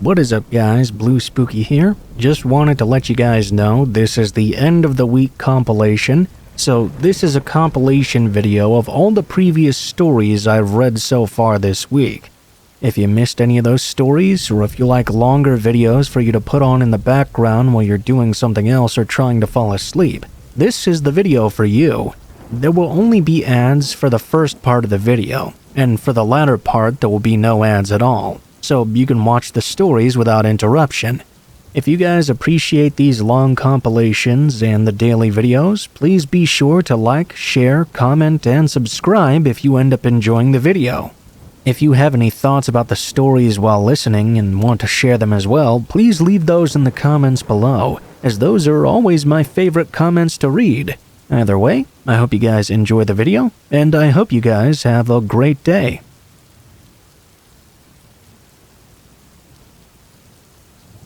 What is up guys, Blue Spooky here. Just wanted to let you guys know this is the end of the week compilation. So this is a compilation video of all the previous stories I've read so far this week. If you missed any of those stories, or if you like longer videos for you to put on in the background while you're doing something else or trying to fall asleep, this is the video for you. There will only be ads for the first part of the video, and for the latter part there will be no ads at all, so you can watch the stories without interruption. If you guys appreciate these long compilations and the daily videos, please be sure to like, share, comment, and subscribe if you end up enjoying the video. If you have any thoughts about the stories while listening and want to share them as well, please leave those in the comments below, as those are always my favorite comments to read. Either way, I hope you guys enjoy the video, and I hope you guys have a great day.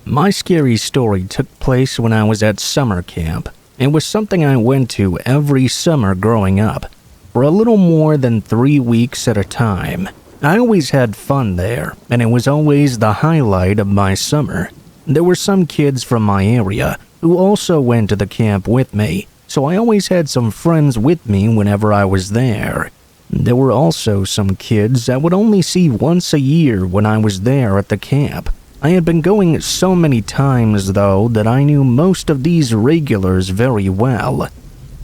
My scary story took place when I was at summer camp. It was something I went to every summer growing up, for a little more than 3 weeks at a time. I always had fun there, and it was always the highlight of my summer. There were some kids from my area who also went to the camp with me, so I always had some friends with me whenever I was there. There were also some kids I would only see once a year when I was there at the camp. I had been going so many times, though, that I knew most of these regulars very well.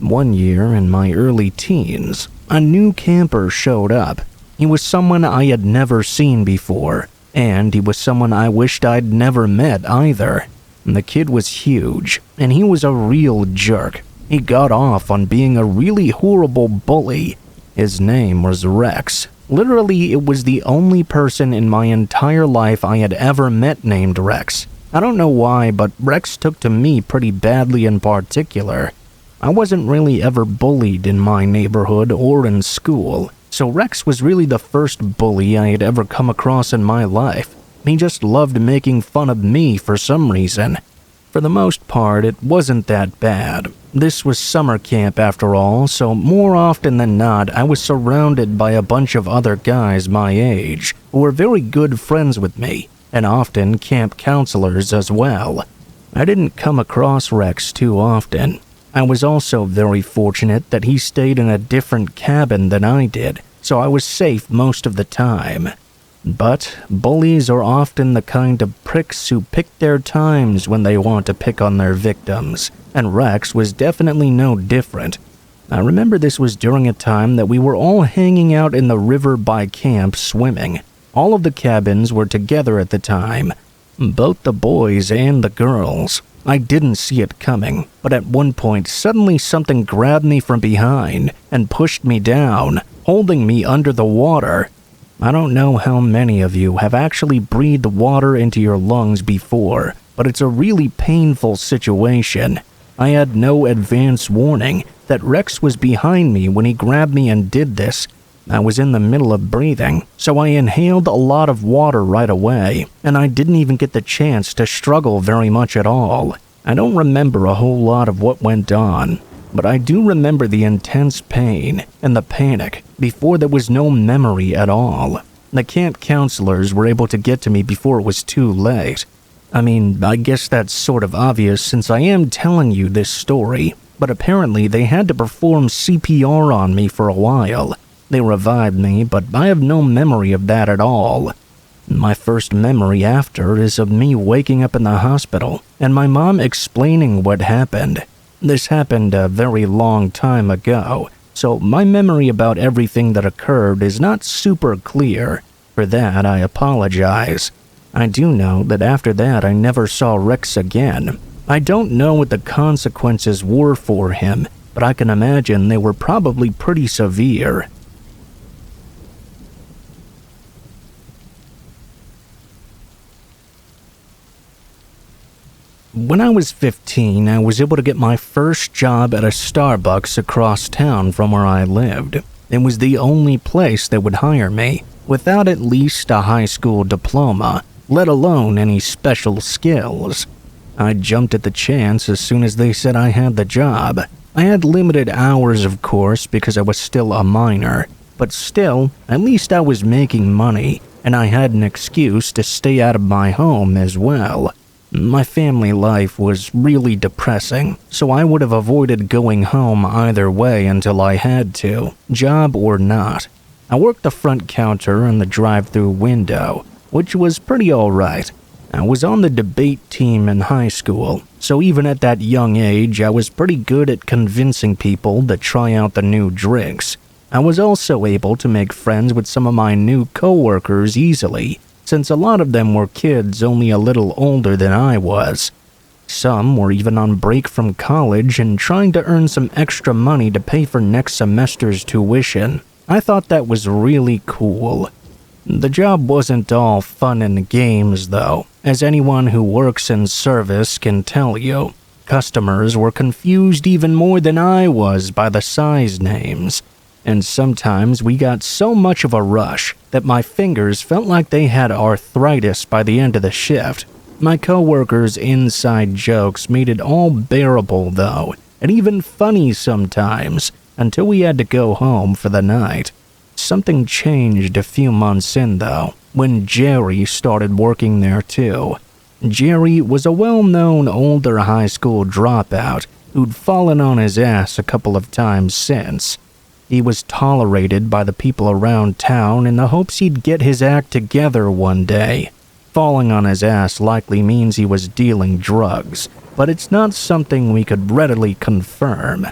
One year, in my early teens, a new camper showed up. He was someone I had never seen before, and he was someone I wished I'd never met either. The kid was huge, and he was a real jerk. He got off on being a really horrible bully. His name was Rex. Literally, it was the only person in my entire life I had ever met named Rex. I don't know why, but Rex took to me pretty badly in particular. I wasn't really ever bullied in my neighborhood or in school, so Rex was really the first bully I had ever come across in my life. He just loved making fun of me for some reason. For the most part, it wasn't that bad. This was summer camp after all, so more often than not, I was surrounded by a bunch of other guys my age, who were very good friends with me, and often camp counselors as well. I didn't come across Rex too often. I was also very fortunate that he stayed in a different cabin than I did, so I was safe most of the time. But bullies are often the kind of pricks who pick their times when they want to pick on their victims, and Rex was definitely no different. I remember this was during a time that we were all hanging out in the river by camp swimming. All of the cabins were together at the time, both the boys and the girls. I didn't see it coming, but at one point suddenly something grabbed me from behind and pushed me down, holding me under the water. I don't know how many of you have actually breathed water into your lungs before, but it's a really painful situation. I had no advance warning that Rex was behind me when he grabbed me and did this. I was in the middle of breathing, so I inhaled a lot of water right away, and I didn't even get the chance to struggle very much at all. I don't remember a whole lot of what went on, but I do remember the intense pain and the panic before there was no memory at all. The camp counselors were able to get to me before it was too late. I mean, I guess that's sort of obvious since I am telling you this story, but apparently they had to perform CPR on me for a while. They revived me, but I have no memory of that at all. My first memory after is of me waking up in the hospital and my mom explaining what happened. This happened a very long time ago, so my memory about everything that occurred is not super clear. For that, I apologize. I do know that after that I never saw Rex again. I don't know what the consequences were for him, but I can imagine they were probably pretty severe. When I was 15, I was able to get my first job at a Starbucks across town from where I lived. It was the only place that would hire me, without at least a high school diploma, let alone any special skills. I jumped at the chance as soon as they said I had the job. I had limited hours, of course, because I was still a minor, but still, at least I was making money, and I had an excuse to stay out of my home as well. My family life was really depressing, so I would have avoided going home either way until I had to, job or not. I worked the front counter and the drive-through window, which was pretty alright. I was on the debate team in high school, so even at that young age, I was pretty good at convincing people to try out the new drinks. I was also able to make friends with some of my new coworkers easily, since a lot of them were kids only a little older than I was. Some were even on break from college and trying to earn some extra money to pay for next semester's tuition. I thought that was really cool. The job wasn't all fun and games though, as anyone who works in service can tell you. Customers were confused even more than I was by the size names. And sometimes we got so much of a rush that my fingers felt like they had arthritis by the end of the shift. My coworkers' inside jokes made it all bearable though, and even funny sometimes, until we had to go home for the night. Something changed a few months in though, when Jerry started working there too. Jerry was a well-known older high school dropout who'd fallen on his ass a couple of times since. He was tolerated by the people around town in the hopes he'd get his act together one day. Falling on his ass likely means he was dealing drugs, but it's not something we could readily confirm.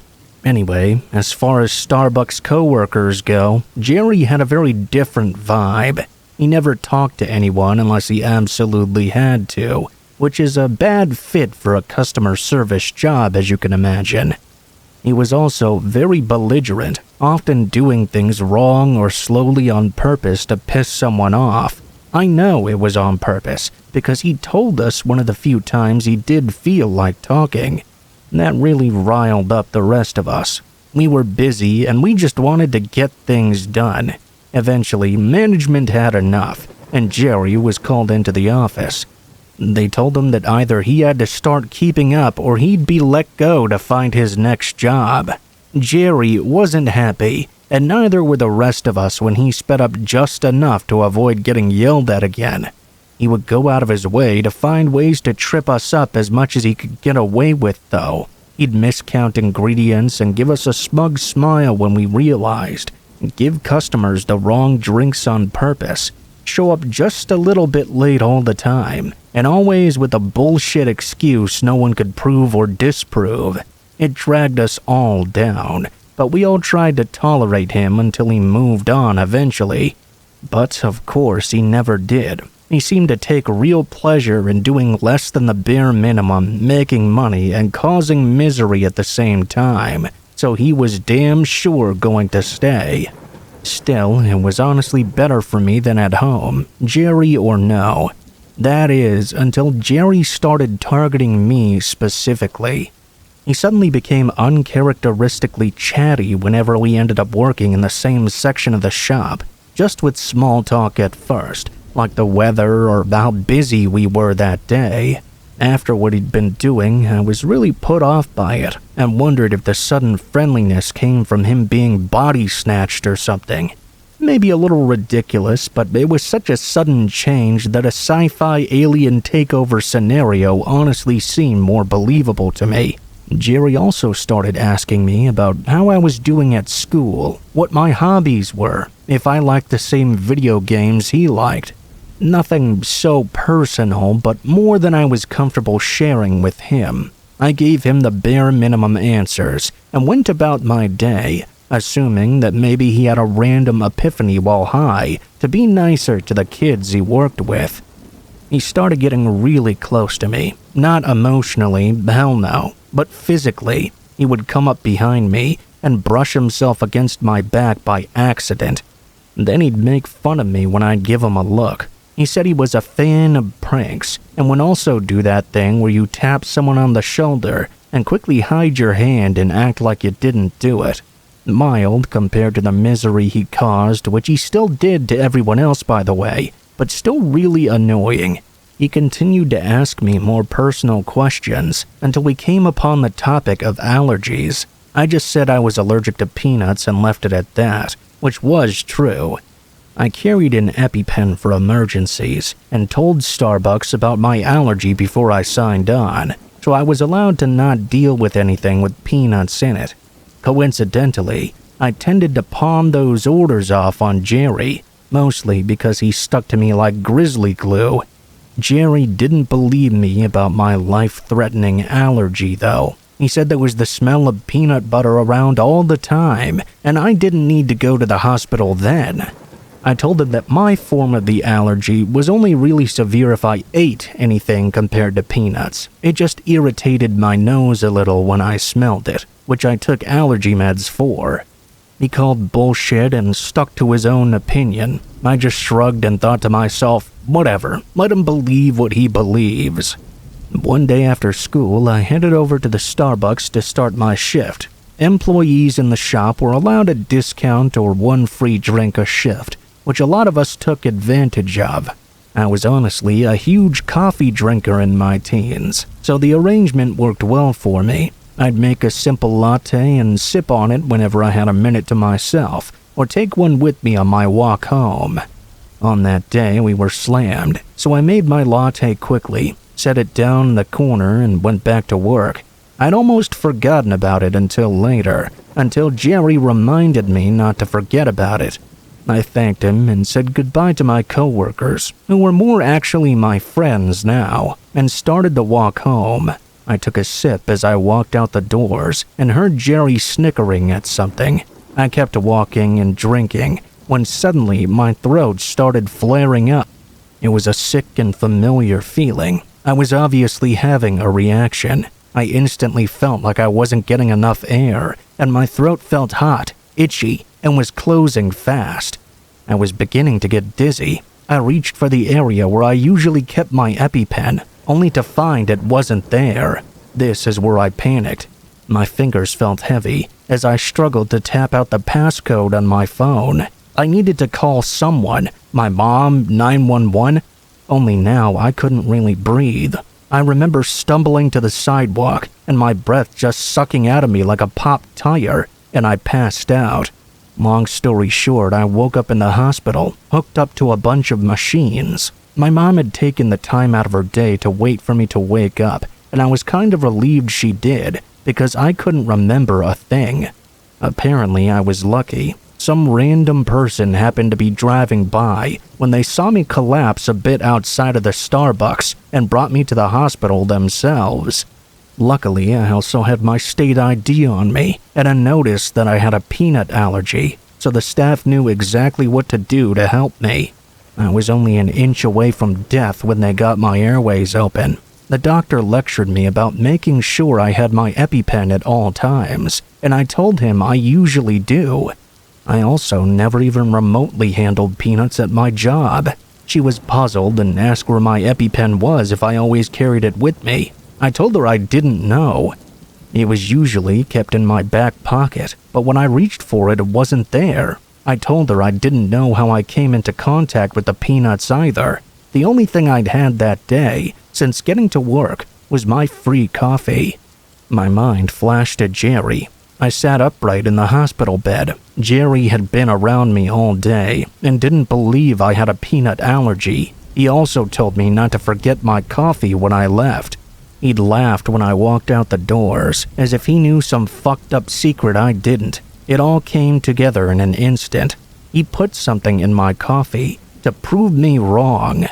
Anyway, as far as Starbucks coworkers go, Jerry had a very different vibe. He never talked to anyone unless he absolutely had to, which is a bad fit for a customer service job, as you can imagine. He was also very belligerent, often doing things wrong or slowly on purpose to piss someone off. I know it was on purpose, because he told us one of the few times he did feel like talking. That really riled up the rest of us. We were busy and we just wanted to get things done. Eventually, management had enough, and Jerry was called into the office. They told him that either he had to start keeping up or he'd be let go to find his next job. Jerry wasn't happy, and neither were the rest of us when he sped up just enough to avoid getting yelled at again. He would go out of his way to find ways to trip us up as much as he could get away with, though. He'd miscount ingredients and give us a smug smile when we realized, give customers the wrong drinks on purpose, show up just a little bit late all the time, and always with a bullshit excuse no one could prove or disprove. It dragged us all down, but we all tried to tolerate him until he moved on eventually. But of course he never did. He seemed to take real pleasure in doing less than the bare minimum, making money and causing misery at the same time, so he was damn sure going to stay. Still, it was honestly better for me than at home, Jerry or no. That is, until Jerry started targeting me specifically. He suddenly became uncharacteristically chatty whenever we ended up working in the same section of the shop, just with small talk at first, like the weather or how busy we were that day. After what he'd been doing, I was really put off by it and wondered if the sudden friendliness came from him being body snatched or something. Maybe a little ridiculous, but it was such a sudden change that a sci-fi alien takeover scenario honestly seemed more believable to me. Jerry also started asking me about how I was doing at school, what my hobbies were, if I liked the same video games he liked. Nothing so personal, but more than I was comfortable sharing with him. I gave him the bare minimum answers and went about my day, assuming that maybe he had a random epiphany while high to be nicer to the kids he worked with. He started getting really close to me, not emotionally, hell no, but physically. He would come up behind me and brush himself against my back by accident. Then he'd make fun of me when I'd give him a look. He said he was a fan of pranks and would also do that thing where you tap someone on the shoulder and quickly hide your hand and act like you didn't do it. Mild compared to the misery he caused, which he still did to everyone else by the way, but still really annoying. He continued to ask me more personal questions until we came upon the topic of allergies. I just said I was allergic to peanuts and left it at that, which was true. I carried an EpiPen for emergencies and told Starbucks about my allergy before I signed on, so I was allowed to not deal with anything with peanuts in it. Coincidentally, I tended to pawn those orders off on Jerry, mostly because he stuck to me like grizzly glue. Jerry didn't believe me about my life-threatening allergy, though. He said there was the smell of peanut butter around all the time, and I didn't need to go to the hospital then. I told him that my form of the allergy was only really severe if I ate anything compared to peanuts. It just irritated my nose a little when I smelled it, which I took allergy meds for. He called bullshit and stuck to his own opinion. I just shrugged and thought to myself, whatever, let him believe what he believes. One day after school, I headed over to the Starbucks to start my shift. Employees in the shop were allowed a discount or one free drink a shift, which a lot of us took advantage of. I was honestly a huge coffee drinker in my teens, so the arrangement worked well for me. I'd make a simple latte and sip on it whenever I had a minute to myself, or take one with me on my walk home. On that day, we were slammed, so I made my latte quickly, set it down in the corner, and went back to work. I'd almost forgotten about it until later, until Jerry reminded me not to forget about it. I thanked him and said goodbye to my coworkers, who were more actually my friends now, and started to walk home. I took a sip as I walked out the doors and heard Jerry snickering at something. I kept walking and drinking when suddenly my throat started flaring up. It was a sick and familiar feeling. I was obviously having a reaction. I instantly felt like I wasn't getting enough air, and my throat felt hot, itchy, and was closing fast. I was beginning to get dizzy. I reached for the area where I usually kept my EpiPen, only to find it wasn't there. This is where I panicked. My fingers felt heavy as I struggled to tap out the passcode on my phone. I needed to call someone, my mom, 911. Only now I couldn't really breathe. I remember stumbling to the sidewalk and my breath just sucking out of me like a popped tire, and I passed out. Long story short, I woke up in the hospital, hooked up to a bunch of machines. My mom had taken the time out of her day to wait for me to wake up, and I was kind of relieved she did, because I couldn't remember a thing. Apparently, I was lucky. Some random person happened to be driving by when they saw me collapse a bit outside of the Starbucks and brought me to the hospital themselves. Luckily, I also had my state ID on me, and I noticed that I had a peanut allergy, so the staff knew exactly what to do to help me. I was only an inch away from death when they got my airways open. The doctor lectured me about making sure I had my EpiPen at all times, and I told him I usually do. I also never even remotely handled peanuts at my job. She was puzzled and asked where my EpiPen was if I always carried it with me. I told her I didn't know. It was usually kept in my back pocket, but when I reached for it, it wasn't there. I told her I didn't know how I came into contact with the peanuts either. The only thing I'd had that day, since getting to work, was my free coffee. My mind flashed at Jerry. I sat upright in the hospital bed. Jerry had been around me all day and didn't believe I had a peanut allergy. He also told me not to forget my coffee when I left. He'd laughed when I walked out the doors, as if he knew some fucked up secret I didn't. It all came together in an instant. He put something in my coffee to prove me wrong.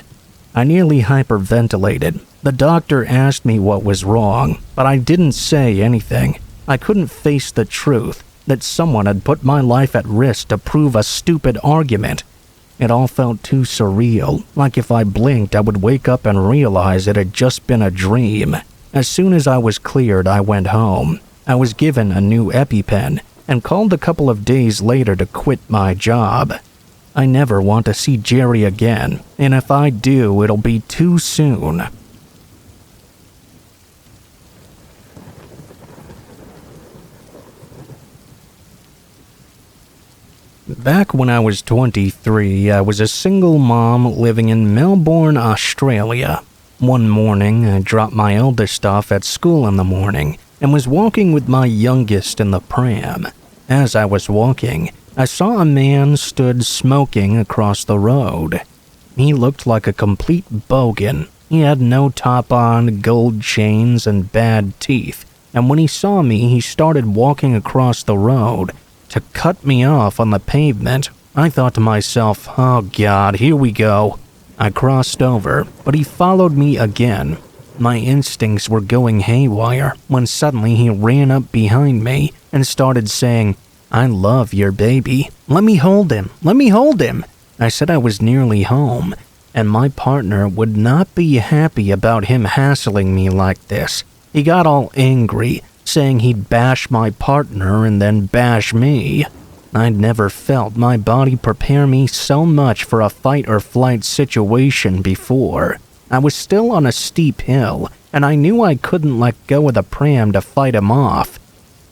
I nearly hyperventilated. The doctor asked me what was wrong, but I didn't say anything. I couldn't face the truth that someone had put my life at risk to prove a stupid argument. It all felt too surreal, like if I blinked I would wake up and realize it had just been a dream. As soon as I was cleared, I went home. I was given a new EpiPen and called a couple of days later to quit my job. I never want to see Jerry again, and if I do, it'll be too soon. Back when I was 23, I was a single mom living in Melbourne, Australia. One morning, I dropped my eldest off at school in the morning and was walking with my youngest in the pram. As I was walking, I saw a man stood smoking across the road. He looked like a complete bogan. He had no top on, gold chains, and bad teeth. And when he saw me, he started walking across the road to cut me off on the pavement. I thought to myself, oh God, here we go. I crossed over, but he followed me again. My instincts were going haywire when suddenly he ran up behind me and started saying, I love your baby. Let me hold him. Let me hold him. I said I was nearly home, and my partner would not be happy about him hassling me like this. He got all angry, saying he'd bash my partner and then bash me. I'd never felt my body prepare me so much for a fight or flight situation before. I was still on a steep hill, and I knew I couldn't let go of the pram to fight him off.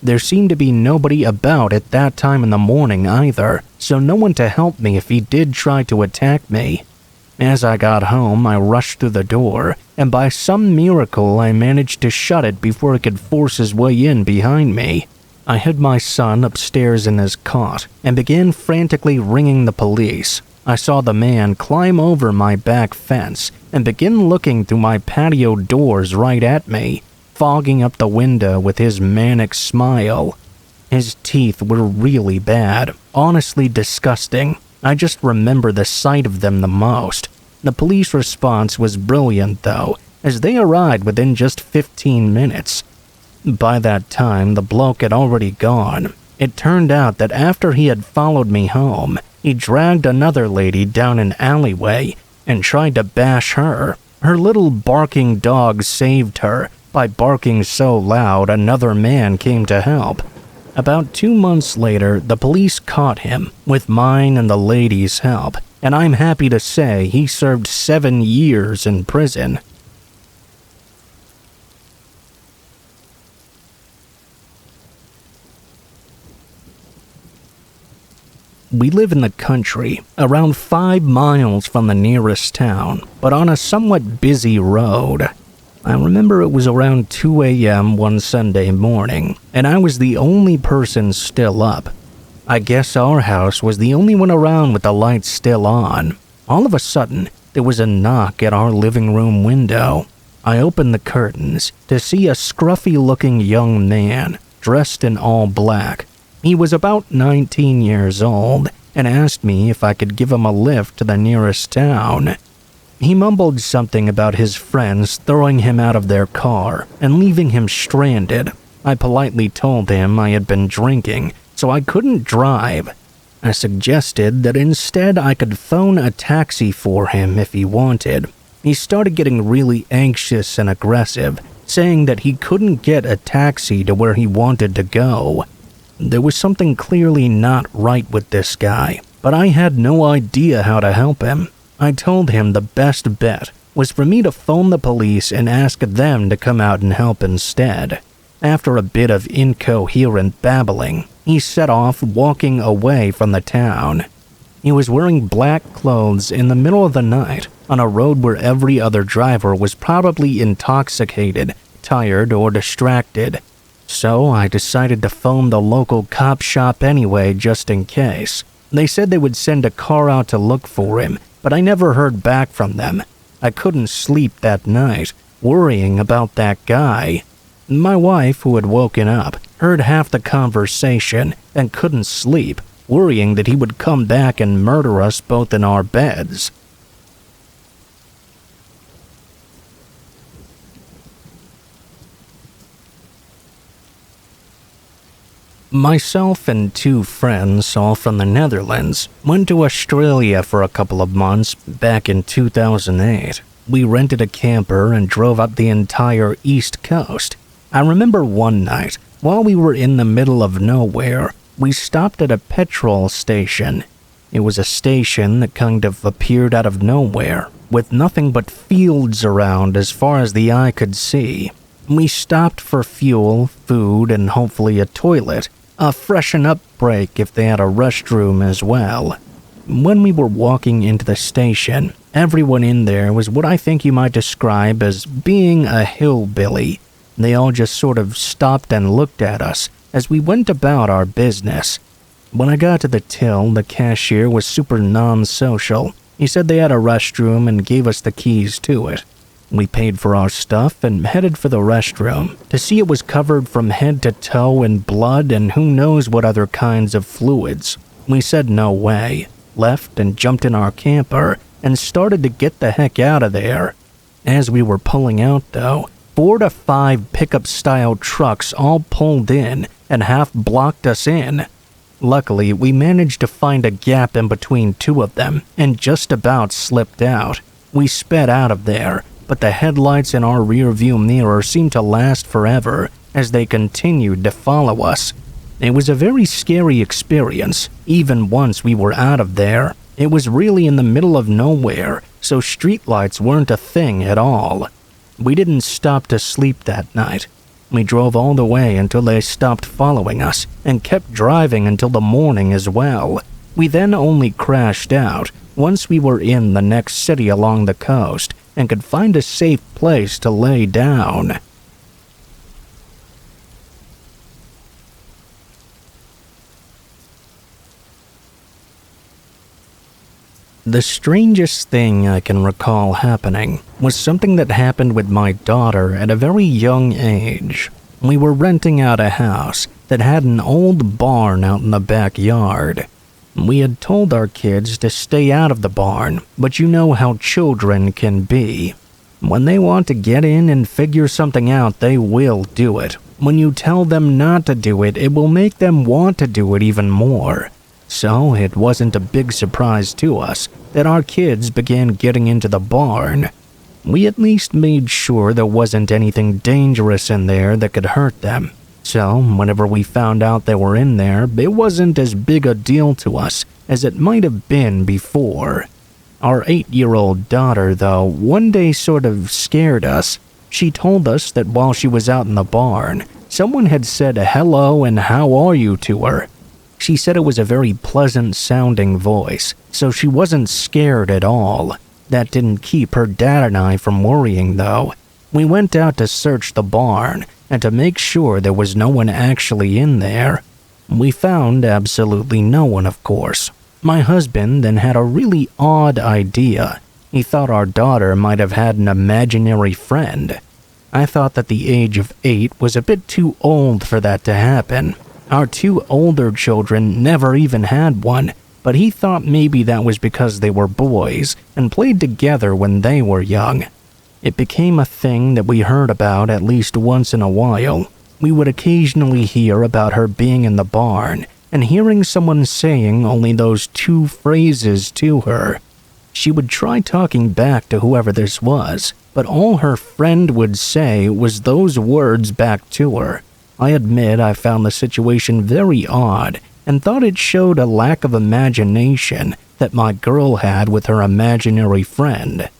There seemed to be nobody about at that time in the morning either, so no one to help me if he did try to attack me. As I got home, I rushed through the door, and by some miracle I managed to shut it before he could force his way in behind me. I hid my son upstairs in his cot and began frantically ringing the police. I saw the man climb over my back fence and begin looking through my patio doors right at me, fogging up the window with his manic smile. His teeth were really bad, honestly disgusting. I just remember the sight of them the most. The police response was brilliant though, as they arrived within just 15 minutes. By that time, the bloke had already gone. It turned out that after he had followed me home, he dragged another lady down an alleyway and tried to bash her. Her little barking dog saved her. By barking so loud, another man came to help. About 2 months later, the police caught him, with mine and the lady's help, and I'm happy to say he served 7 years in prison. We live in the country, around 5 miles from the nearest town, but on a somewhat busy road. I remember it was around 2 a.m. one Sunday morning, and I was the only person still up. I guess our house was the only one around with the lights still on. All of a sudden, there was a knock at our living room window. I opened the curtains to see a scruffy-looking young man, dressed in all black. He was about 19 years old, and asked me if I could give him a lift to the nearest town. He mumbled something about his friends throwing him out of their car and leaving him stranded. I politely told him I had been drinking, so I couldn't drive. I suggested that instead I could phone a taxi for him if he wanted. He started getting really anxious and aggressive, saying that he couldn't get a taxi to where he wanted to go. There was something clearly not right with this guy, but I had no idea how to help him. I told him the best bet was for me to phone the police and ask them to come out and help instead. After a bit of incoherent babbling, he set off walking away from the town. He was wearing black clothes in the middle of the night on a road where every other driver was probably intoxicated, tired, or distracted. So I decided to phone the local cop shop anyway just in case. They said they would send a car out to look for him, but I never heard back from them. I couldn't sleep that night, worrying about that guy. My wife, who had woken up, heard half the conversation and couldn't sleep, worrying that he would come back and murder us both in our beds. Myself and 2 friends, all from the Netherlands, went to Australia for a couple of months back in 2008. We rented a camper and drove up the entire East Coast. I remember one night, while we were in the middle of nowhere, we stopped at a petrol station. It was a station that kind of appeared out of nowhere, with nothing but fields around as far as the eye could see. We stopped for fuel, food, and hopefully a toilet. A freshen up break if they had a restroom as well. When we were walking into the station, everyone in there was what I think you might describe as being a hillbilly. They all just sort of stopped and looked at us as we went about our business. When I got to the till, the cashier was super non-social. He said they had a restroom and gave us the keys to it. We paid for our stuff and headed for the restroom to see it was covered from head to toe in blood and who knows what other kinds of fluids. We said no way, left and jumped in our camper and started to get the heck out of there. As we were pulling out though, 4 to 5 pickup-style trucks all pulled in and half blocked us in. Luckily, we managed to find a gap in between 2 of them and just about slipped out. We sped out of there, but the headlights in our rearview mirror seemed to last forever as they continued to follow us. It was a very scary experience, even once we were out of there. It was really in the middle of nowhere, so streetlights weren't a thing at all. We didn't stop to sleep that night. We drove all the way until they stopped following us and kept driving until the morning as well. We then only crashed out once we were in the next city along the coast and could find a safe place to lay down. The strangest thing I can recall happening was something that happened with my daughter at a very young age. We were renting out a house that had an old barn out in the backyard. We had told our kids to stay out of the barn, but you know how children can be. When they want to get in and figure something out, they will do it. When you tell them not to do it, it will make them want to do it even more. So it wasn't a big surprise to us that our kids began getting into the barn. We at least made sure there wasn't anything dangerous in there that could hurt them. So whenever we found out they were in there, it wasn't as big a deal to us as it might have been before. Our 8-year-old daughter, though, one day sort of scared us. She told us that while she was out in the barn, someone had said hello and how are you to her. She said it was a very pleasant-sounding voice, so she wasn't scared at all. That didn't keep her dad and I from worrying, though. We went out to search the barn, and to make sure there was no one actually in there. We found absolutely no one, of course. My husband then had a really odd idea. He thought our daughter might have had an imaginary friend. I thought that the age of 8 was a bit too old for that to happen. Our 2 older children never even had one, but he thought maybe that was because they were boys and played together when they were young. It became a thing that we heard about at least once in a while. We would occasionally hear about her being in the barn and hearing someone saying only those 2 phrases to her. She would try talking back to whoever this was, but all her friend would say was those words back to her. I admit I found the situation very odd and thought it showed a lack of imagination that my girl had with her imaginary friend.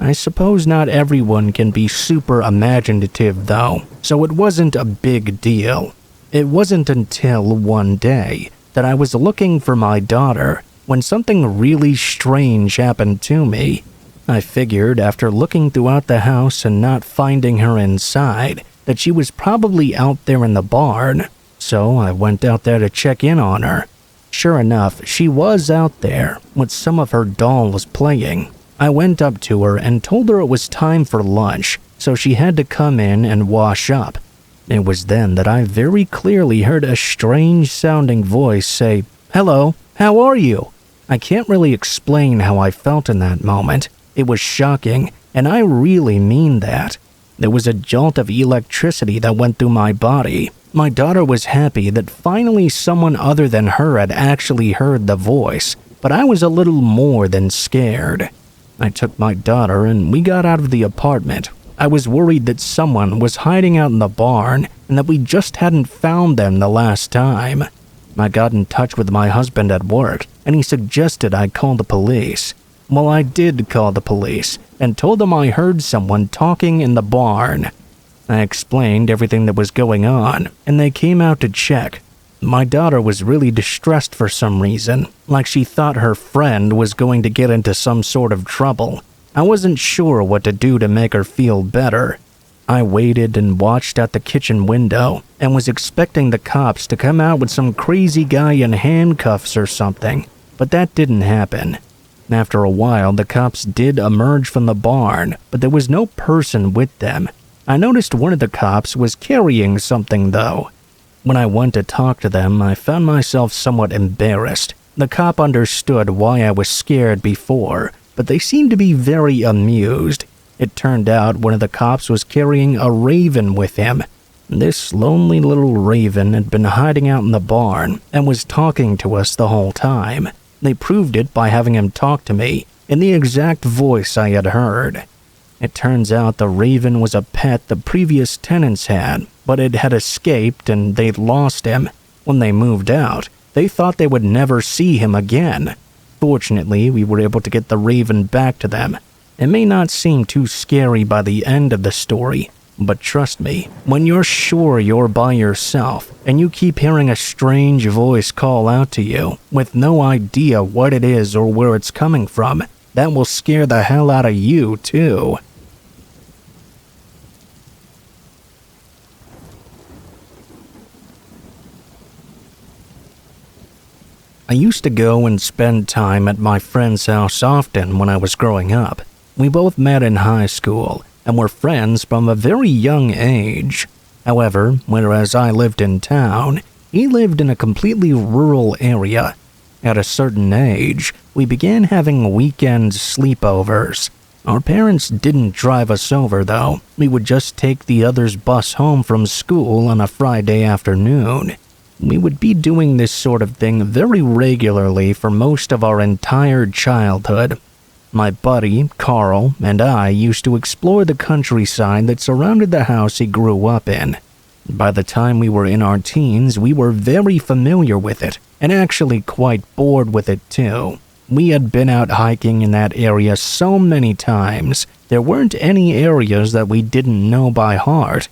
I suppose not everyone can be super imaginative though, so it wasn't a big deal. It wasn't until one day that I was looking for my daughter when something really strange happened to me. I figured after looking throughout the house and not finding her inside, that she was probably out there in the barn, so I went out there to check in on her. Sure enough, she was out there with some of her dolls playing. I went up to her and told her it was time for lunch, so she had to come in and wash up. It was then that I very clearly heard a strange-sounding voice say, "Hello, how are you?" I can't really explain how I felt in that moment. It was shocking, and I really mean that. There was a jolt of electricity that went through my body. My daughter was happy that finally someone other than her had actually heard the voice, but I was a little more than scared. I took my daughter and we got out of the apartment. I was worried that someone was hiding out in the barn and that we just hadn't found them the last time. I got in touch with my husband at work and he suggested I call the police. Well, I did call the police and told them I heard someone talking in the barn. I explained everything that was going on, and they came out to check. My daughter was really distressed for some reason, like she thought her friend was going to get into some sort of trouble. I wasn't sure what to do to make her feel better. I waited and watched out the kitchen window and was expecting the cops to come out with some crazy guy in handcuffs or something, but that didn't happen. After a while, the cops did emerge from the barn, but there was no person with them. I noticed one of the cops was carrying something though. When I went to talk to them, I found myself somewhat embarrassed. The cop understood why I was scared before, but they seemed to be very amused. It turned out one of the cops was carrying a raven with him. This lonely little raven had been hiding out in the barn and was talking to us the whole time. They proved it by having him talk to me in the exact voice I had heard. It turns out the raven was a pet the previous tenants had, but it had escaped and they'd lost him. When they moved out, they thought they would never see him again. Fortunately, we were able to get the raven back to them. It may not seem too scary by the end of the story, but trust me, when you're sure you're by yourself and you keep hearing a strange voice call out to you with no idea what it is or where it's coming from, that will scare the hell out of you too. I used to go and spend time at my friend's house often when I was growing up. We both met in high school and were friends from a very young age. However, whereas I lived in town, he lived in a completely rural area. At a certain age, we began having weekend sleepovers. Our parents didn't drive us over though. We would just take the other's bus home from school on a Friday afternoon. We would be doing this sort of thing very regularly for most of our entire childhood. My buddy, Carl, and I used to explore the countryside that surrounded the house he grew up in. By the time we were in our teens, we were very familiar with it, and actually quite bored with it too. We had been out hiking in that area so many times, there weren't any areas that we didn't know by heart.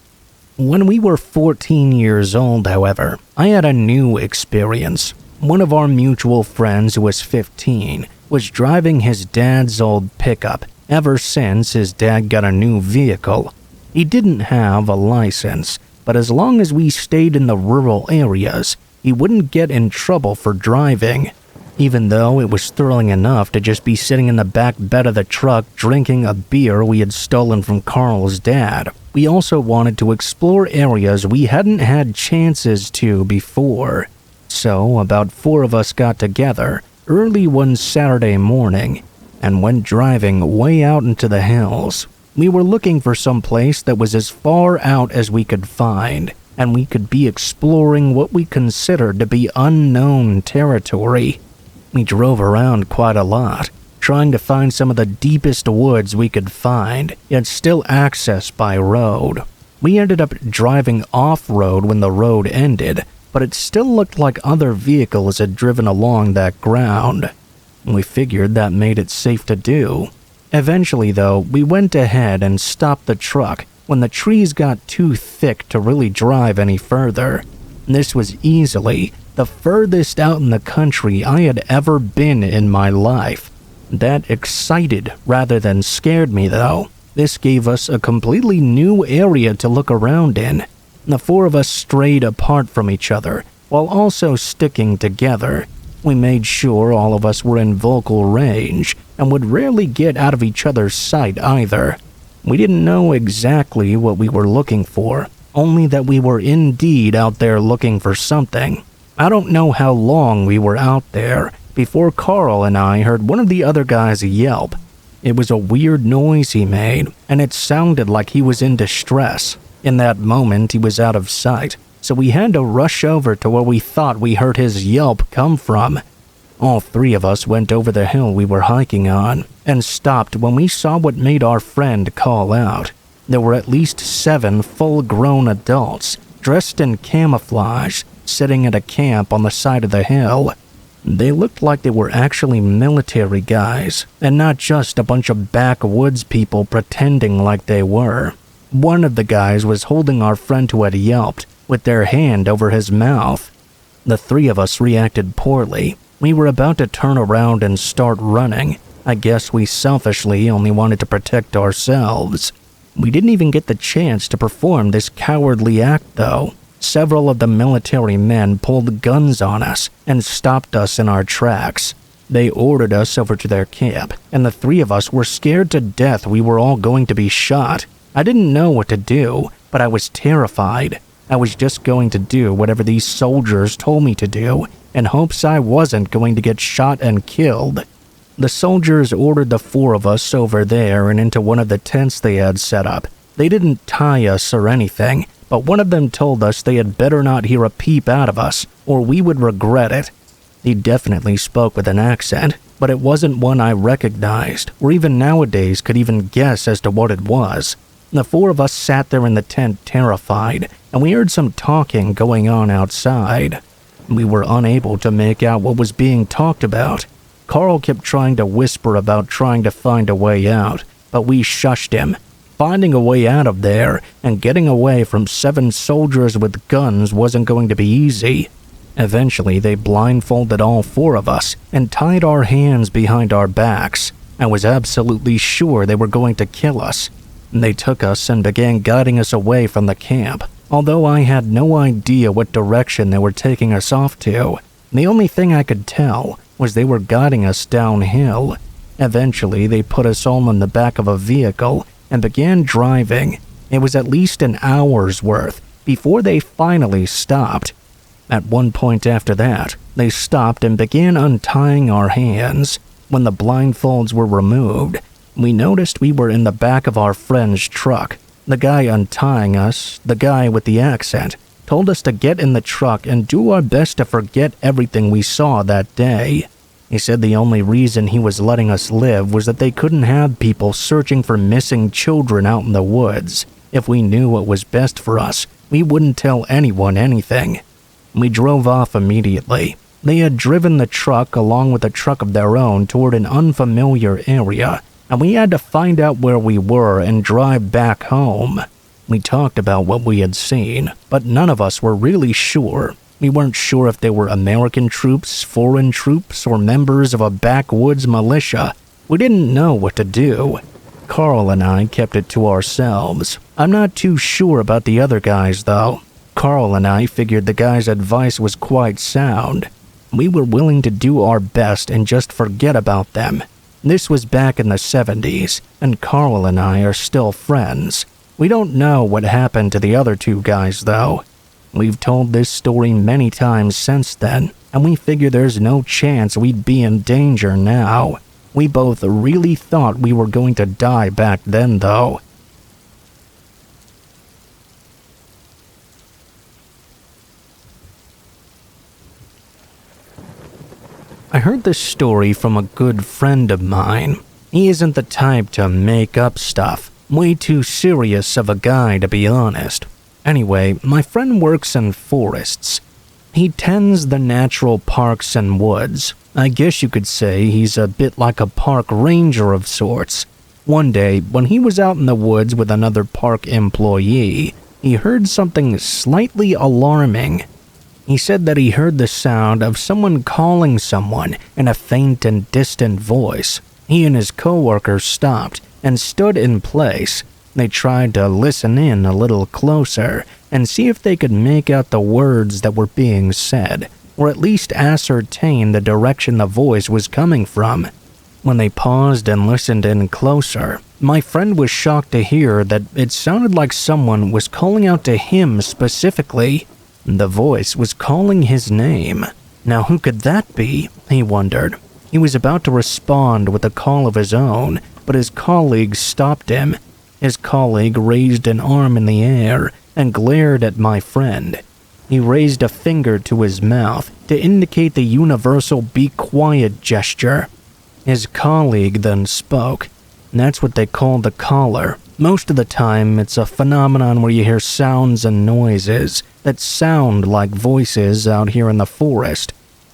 When we were 14 years old, however, I had a new experience. One of our mutual friends who was 15 was driving his dad's old pickup ever since his dad got a new vehicle. He didn't have a license, but as long as we stayed in the rural areas, he wouldn't get in trouble for driving. Even though it was thrilling enough to just be sitting in the back bed of the truck drinking a beer we had stolen from Carl's dad, we also wanted to explore areas we hadn't had chances to before. So about 4 of us got together early one Saturday morning and went driving way out into the hills. We were looking for some place that was as far out as we could find, and we could be exploring what we considered to be unknown territory. We drove around quite a lot, trying to find some of the deepest woods we could find, yet still accessed by road. We ended up driving off-road when the road ended, but it still looked like other vehicles had driven along that ground. We figured that made it safe to do. Eventually, though, we went ahead and stopped the truck when the trees got too thick to really drive any further. This was easily the furthest out in the country I had ever been in my life. That excited rather than scared me, though. This gave us a completely new area to look around in. The 4 of us strayed apart from each other, while also sticking together. We made sure all of us were in vocal range, and would rarely get out of each other's sight either. We didn't know exactly what we were looking for, only that we were indeed out there looking for something. I don't know how long we were out there before Carl and I heard one of the other guys yelp. It was a weird noise he made, and it sounded like he was in distress. In that moment, he was out of sight, so we had to rush over to where we thought we heard his yelp come from. All 3 of us went over the hill we were hiking on, and stopped when we saw what made our friend call out. There were at least 7 full-grown adults, dressed in camouflage, sitting at a camp on the side of the hill. They looked like they were actually military guys, and not just a bunch of backwoods people pretending like they were. One of the guys was holding our friend who had yelped, with their hand over his mouth. The 3 of us reacted poorly. We were about to turn around and start running. I guess we selfishly only wanted to protect ourselves. We didn't even get the chance to perform this cowardly act, though. Several of the military men pulled guns on us and stopped us in our tracks. They ordered us over to their camp, and the three of us were scared to death we were all going to be shot. I didn't know what to do, but I was terrified. I was just going to do whatever these soldiers told me to do, in hopes I wasn't going to get shot and killed. The soldiers ordered the four of us over there and into one of the tents they had set up. They didn't tie us or anything, but one of them told us they had better not hear a peep out of us, or we would regret it. He definitely spoke with an accent, but it wasn't one I recognized, or even nowadays could even guess as to what it was. The four of us sat there in the tent terrified, and we heard some talking going on outside. We were unable to make out what was being talked about. Carl kept trying to whisper about trying to find a way out, but we shushed him. Finding a way out of there and getting away from 7 soldiers with guns wasn't going to be easy. Eventually, they blindfolded all 4 of us and tied our hands behind our backs. I was absolutely sure they were going to kill us. They took us and began guiding us away from the camp, although I had no idea what direction they were taking us off to. The only thing I could tell was they were guiding us downhill. Eventually, they put us all in the back of a vehicle and began driving. It was at least an hour's worth before they finally stopped. At one point after that, they stopped and began untying our hands. When the blindfolds were removed, we noticed we were in the back of our friend's truck. The guy untying us, the guy with the accent, told us to get in the truck and do our best to forget everything we saw that day. He said the only reason he was letting us live was that they couldn't have people searching for missing children out in the woods. If we knew what was best for us, we wouldn't tell anyone anything. We drove off immediately. They had driven the truck along with a truck of their own toward an unfamiliar area, and we had to find out where we were and drive back home. We talked about what we had seen, but none of us were really sure. We weren't sure if they were American troops, foreign troops, or members of a backwoods militia. We didn't know what to do. Carl and I kept it to ourselves. I'm not too sure about the other guys, though. Carl and I figured the guy's advice was quite sound. We were willing to do our best and just forget about them. This was back in the 70s, and Carl and I are still friends. We don't know what happened to the other 2 guys, though. We've told this story many times since then, and we figure there's no chance we'd be in danger now. We both really thought we were going to die back then, though. I heard this story from a good friend of mine. He isn't the type to make up stuff. Way too serious of a guy, to be honest. Anyway, my friend works in forests. He tends the natural parks and woods. I guess you could say he's a bit like a park ranger of sorts. One day, when he was out in the woods with another park employee, he heard something slightly alarming. He said that he heard the sound of someone calling someone in a faint and distant voice. He and his coworker stopped and stood in place. They tried to listen in a little closer and see if they could make out the words that were being said, or at least ascertain the direction the voice was coming from. When they paused and listened in closer, my friend was shocked to hear that it sounded like someone was calling out to him specifically. The voice was calling his name. Now who could that be? He wondered. He was about to respond with a call of his own, but his colleague stopped him. His colleague raised an arm in the air and glared at my friend. He raised a finger to his mouth to indicate the universal "be quiet" gesture. His colleague then spoke. That's what they call the caller. Most of the time, it's a phenomenon where you hear sounds and noises that sound like voices out here in the forest.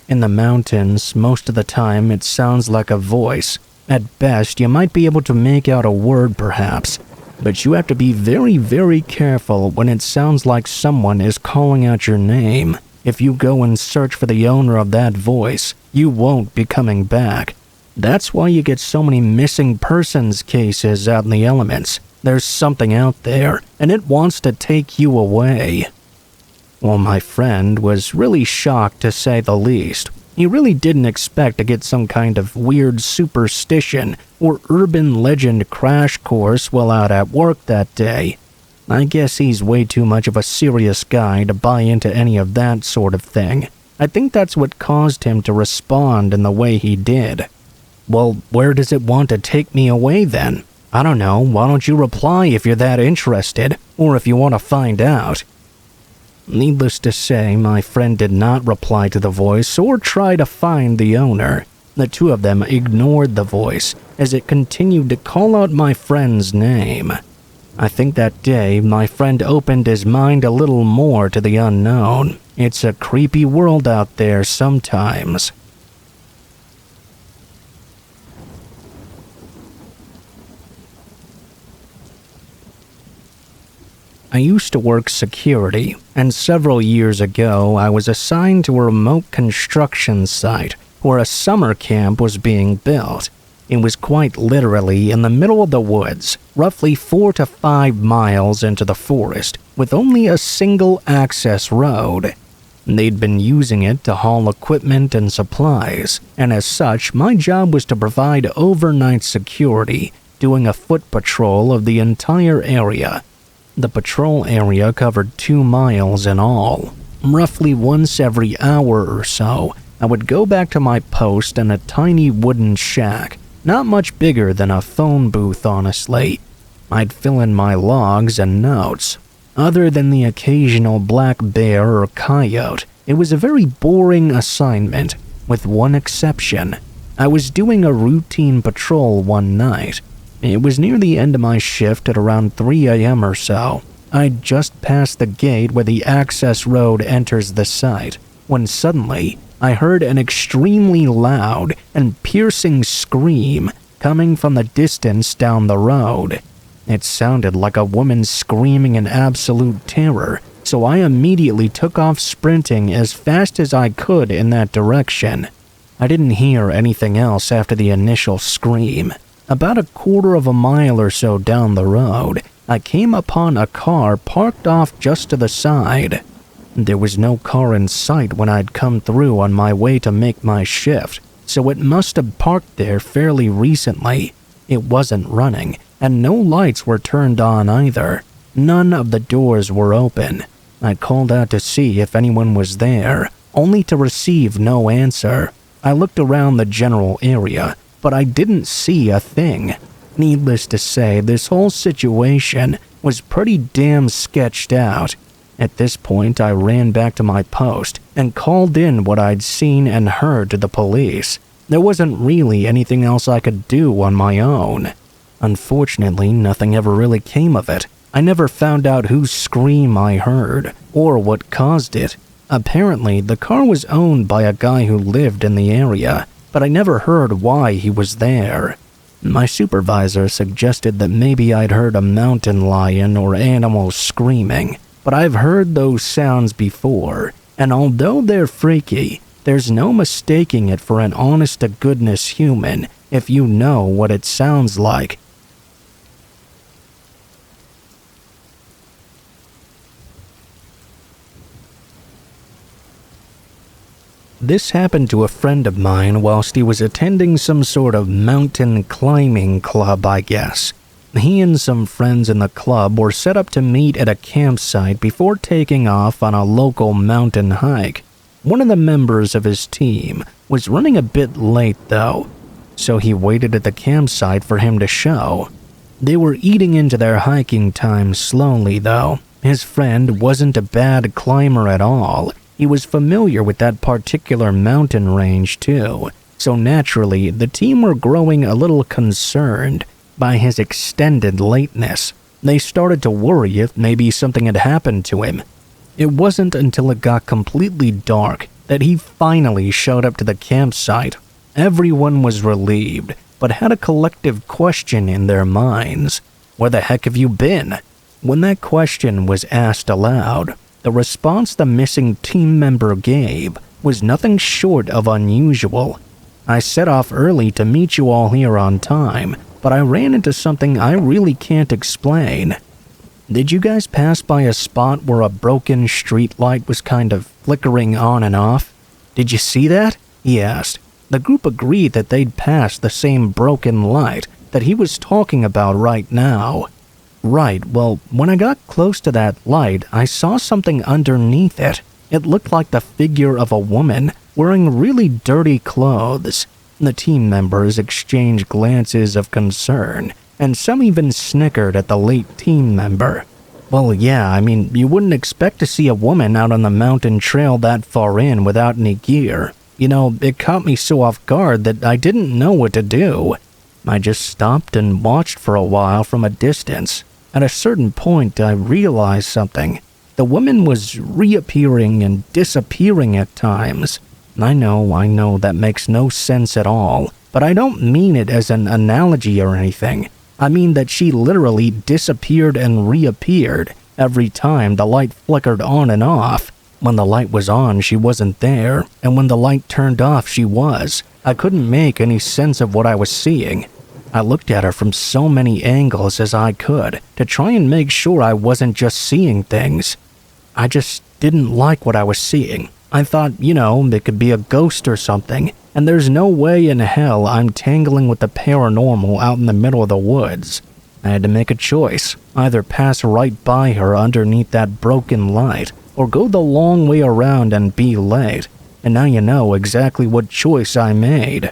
In the mountains, most of the time, it sounds like a voice. At best, you might be able to make out a word perhaps, but you have to be very, very careful when it sounds like someone is calling out your name. If you go and search for the owner of that voice, you won't be coming back. That's why you get so many missing persons cases out in the elements. There's something out there, and it wants to take you away." Well, my friend was really shocked, to say the least. He really didn't expect to get some kind of weird superstition or urban legend crash course while out at work that day. I guess he's way too much of a serious guy to buy into any of that sort of thing. I think that's what caused him to respond in the way he did. "Well, where does it want to take me away then? I don't know, why don't you reply if you're that interested, or if you want to find out?" Needless to say, my friend did not reply to the voice or try to find the owner. The two of them ignored the voice as it continued to call out my friend's name. I think that day, my friend opened his mind a little more to the unknown. It's a creepy world out there sometimes. I used to work security, and several years ago I was assigned to a remote construction site where a summer camp was being built. It was quite literally in the middle of the woods, roughly 4 to 5 miles into the forest, with only a single access road. They'd been using it to haul equipment and supplies, and as such, my job was to provide overnight security, doing a foot patrol of the entire area. The patrol area covered 2 miles in all. Roughly once every hour or so, I would go back to my post in a tiny wooden shack, not much bigger than a phone booth, honestly. I'd fill in my logs and notes. Other than the occasional black bear or coyote, it was a very boring assignment, with one exception. I was doing a routine patrol one night. It was near the end of my shift at around 3 a.m. or so. I'd just passed the gate where the access road enters the site, when suddenly I heard an extremely loud and piercing scream coming from the distance down the road. It sounded like a woman screaming in absolute terror, so I immediately took off sprinting as fast as I could in that direction. I didn't hear anything else after the initial scream. About a quarter of a mile or so down the road, I came upon a car parked off just to the side. There was no car in sight when I'd come through on my way to make my shift, so it must have parked there fairly recently. It wasn't running, and no lights were turned on either. None of the doors were open. I called out to see if anyone was there, only to receive no answer. I looked around the general area, but I didn't see a thing. Needless to say, this whole situation was pretty damn sketched out. At this point, I ran back to my post and called in what I'd seen and heard to the police. There wasn't really anything else I could do on my own. Unfortunately, nothing ever really came of it. I never found out whose scream I heard, or what caused it. Apparently, the car was owned by a guy who lived in the area, but I never heard why he was there. My supervisor suggested that maybe I'd heard a mountain lion or animal screaming, but I've heard those sounds before, and although they're freaky, there's no mistaking it for an honest-to-goodness human if you know what it sounds like. This happened to a friend of mine whilst he was attending some sort of mountain climbing club, I guess. He and some friends in the club were set up to meet at a campsite before taking off on a local mountain hike. One of the members of his team was running a bit late though, so he waited at the campsite for him to show. They were eating into their hiking time slowly though. His friend wasn't a bad climber at all. He was familiar with that particular mountain range too, so naturally the team were growing a little concerned by his extended lateness. They started to worry if maybe something had happened to him. It wasn't until it got completely dark that he finally showed up to the campsite. Everyone was relieved, but had a collective question in their minds. Where the heck have you been? When that question was asked aloud, the response the missing team member gave was nothing short of unusual. I set off early to meet you all here on time, but I ran into something I really can't explain. Did you guys pass by a spot where a broken street light was kind of flickering on and off? Did you see that? He asked. The group agreed that they'd passed the same broken light that he was talking about right now. Right, well, when I got close to that light, I saw something underneath it. It looked like the figure of a woman wearing really dirty clothes. The team members exchanged glances of concern, and some even snickered at the late team member. Well, yeah, I mean, you wouldn't expect to see a woman out on the mountain trail that far in without any gear. You know, it caught me so off guard that I didn't know what to do. I just stopped and watched for a while from a distance. At a certain point, I realized something. The woman was reappearing and disappearing at times. I know that makes no sense at all, but I don't mean it as an analogy or anything. I mean that she literally disappeared and reappeared every time the light flickered on and off. When the light was on, she wasn't there, and when the light turned off, she was. I couldn't make any sense of what I was seeing. I looked at her from so many angles as I could to try and make sure I wasn't just seeing things. I just didn't like what I was seeing. I thought, it could be a ghost or something, and there's no way in hell I'm tangling with the paranormal out in the middle of the woods. I had to make a choice, either pass right by her underneath that broken light, or go the long way around and be late. And now you know exactly what choice I made.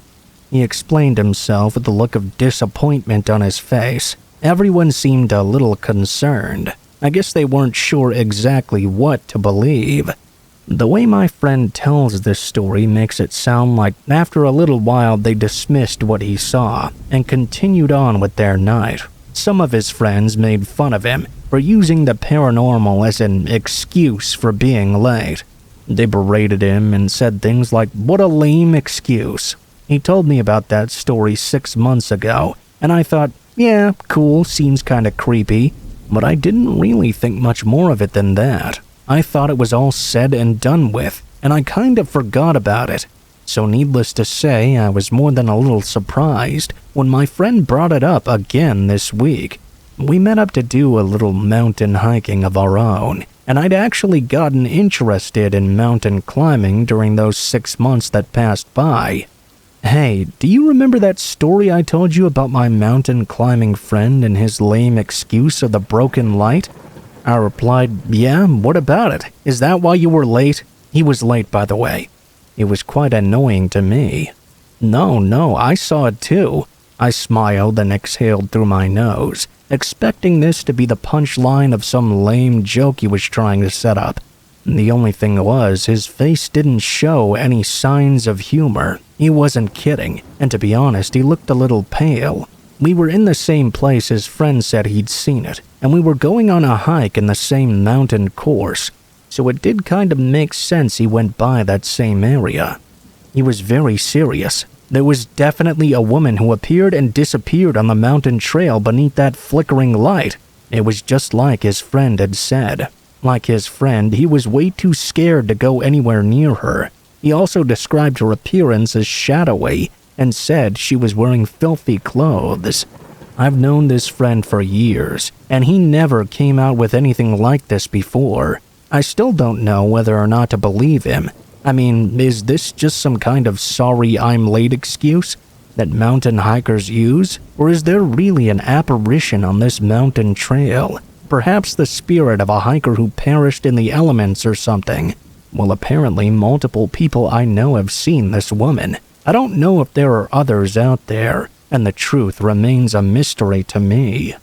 He explained himself with a look of disappointment on his face. Everyone seemed a little concerned. I guess they weren't sure exactly what to believe. The way my friend tells this story makes it sound like after a little while they dismissed what he saw and continued on with their night. Some of his friends made fun of him for using the paranormal as an excuse for being late. They berated him and said things like, "What a lame excuse." He told me about that story 6 months ago, and I thought, yeah, cool, seems kinda creepy, but I didn't really think much more of it than that. I thought it was all said and done with, and I kind of forgot about it. So needless to say, I was more than a little surprised when my friend brought it up again this week. We met up to do a little mountain hiking of our own, and I'd actually gotten interested in mountain climbing during those 6 months that passed by. Hey, do you remember that story I told you about my mountain climbing friend and his lame excuse of the broken light? I replied, yeah, what about it? Is that why you were late? He was late, by the way. It was quite annoying to me. No, I saw it too. I smiled and exhaled through my nose, expecting this to be the punchline of some lame joke he was trying to set up. The only thing was, his face didn't show any signs of humor. He wasn't kidding, and to be honest, he looked a little pale. We were in the same place his friend said he'd seen it, and we were going on a hike in the same mountain course, so it did kind of make sense he went by that same area. He was very serious. There was definitely a woman who appeared and disappeared on the mountain trail beneath that flickering light. It was just like his friend had said. Like his friend, he was way too scared to go anywhere near her. He also described her appearance as shadowy and said she was wearing filthy clothes. I've known this friend for years, and he never came out with anything like this before. I still don't know whether or not to believe him. I mean, is this just some kind of sorry I'm late excuse that mountain hikers use? Or is there really an apparition on this mountain trail? Perhaps the spirit of a hiker who perished in the elements or something. Well, apparently multiple people I know have seen this woman. I don't know if there are others out there, and the truth remains a mystery to me.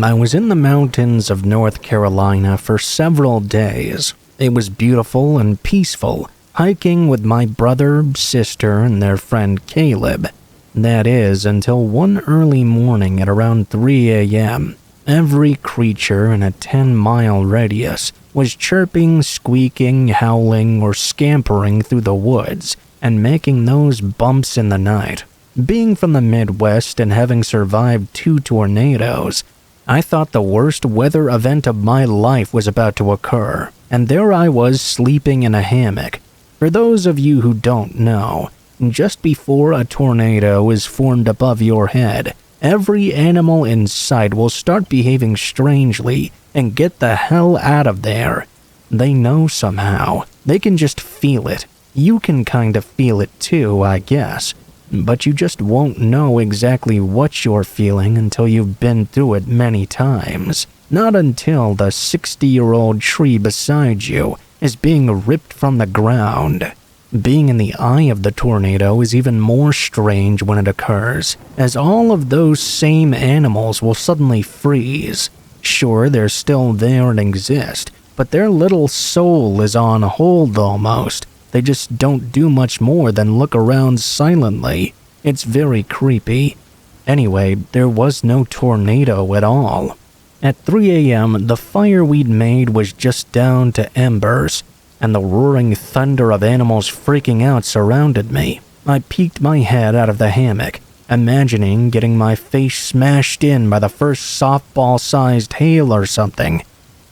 I was in the mountains of North Carolina for several days. It was beautiful and peaceful, hiking with my brother, sister, and their friend Caleb. That is, until one early morning at around 3 a.m., every creature in a 10-mile radius was chirping, squeaking, howling, or scampering through the woods and making those bumps in the night. Being from the Midwest and having survived 2 tornadoes, I thought the worst weather event of my life was about to occur, and there I was sleeping in a hammock. For those of you who don't know, just before a tornado is formed above your head, every animal in sight will start behaving strangely and get the hell out of there. They know somehow. They can just feel it. You can kind of feel it too, I guess. But you just won't know exactly what you're feeling until you've been through it many times. Not until the 60-year-old tree beside you is being ripped from the ground. Being in the eye of the tornado is even more strange when it occurs, as all of those same animals will suddenly freeze. Sure, they're still there and exist, but their little soul is on hold almost. They just don't do much more than look around silently. It's very creepy. Anyway, there was no tornado at all. At 3 a.m., the fire we'd made was just down to embers, and the roaring thunder of animals freaking out surrounded me. I peeked my head out of the hammock, imagining getting my face smashed in by the first softball-sized hail or something.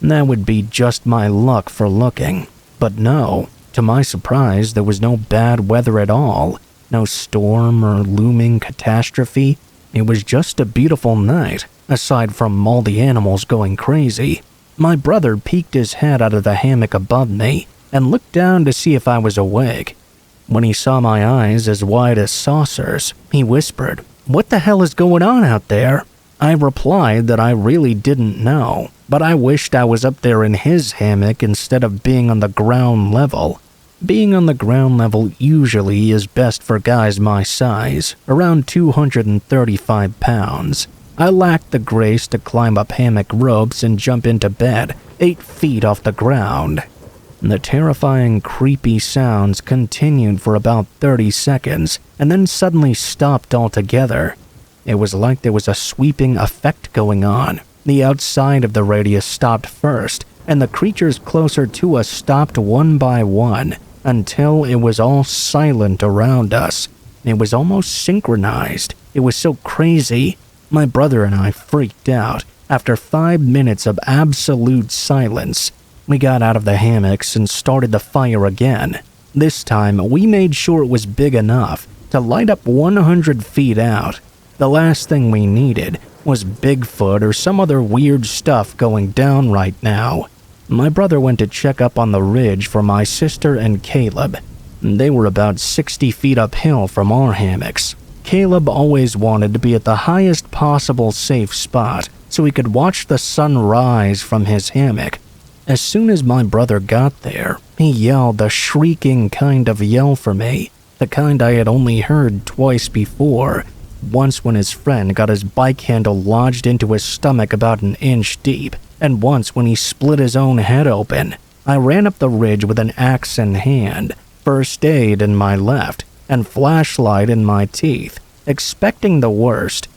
That would be just my luck for looking. But no. To my surprise, there was no bad weather at all, no storm or looming catastrophe. It was just a beautiful night, aside from all the animals going crazy. My brother peeked his head out of the hammock above me and looked down to see if I was awake. When he saw my eyes as wide as saucers, he whispered, "What the hell is going on out there?" I replied that I really didn't know, but I wished I was up there in his hammock instead of being on the ground level. Being on the ground level usually is best for guys my size, around 235 pounds. I lacked the grace to climb up hammock ropes and jump into bed 8 feet off the ground. The terrifying, creepy sounds continued for about 30 seconds and then suddenly stopped altogether. It was like there was a sweeping effect going on. The outside of the radius stopped first, and the creatures closer to us stopped one by one, until it was all silent around us. It was almost synchronized. It was so crazy. My brother and I freaked out. After 5 minutes of absolute silence, we got out of the hammocks and started the fire again. This time, we made sure it was big enough to light up 100 feet out. The last thing we needed was Bigfoot or some other weird stuff going down right now. My brother went to check up on the ridge for my sister and Caleb. They were about 60 feet uphill from our hammocks. Caleb always wanted to be at the highest possible safe spot so he could watch the sun rise from his hammock. As soon as my brother got there, he yelled a shrieking kind of yell for me, the kind I had only heard twice before. Once when his friend got his bike handle lodged into his stomach about an inch deep, and once when he split his own head open. I ran up the ridge with an axe in hand, first aid in my left, and flashlight in my teeth, expecting the worst.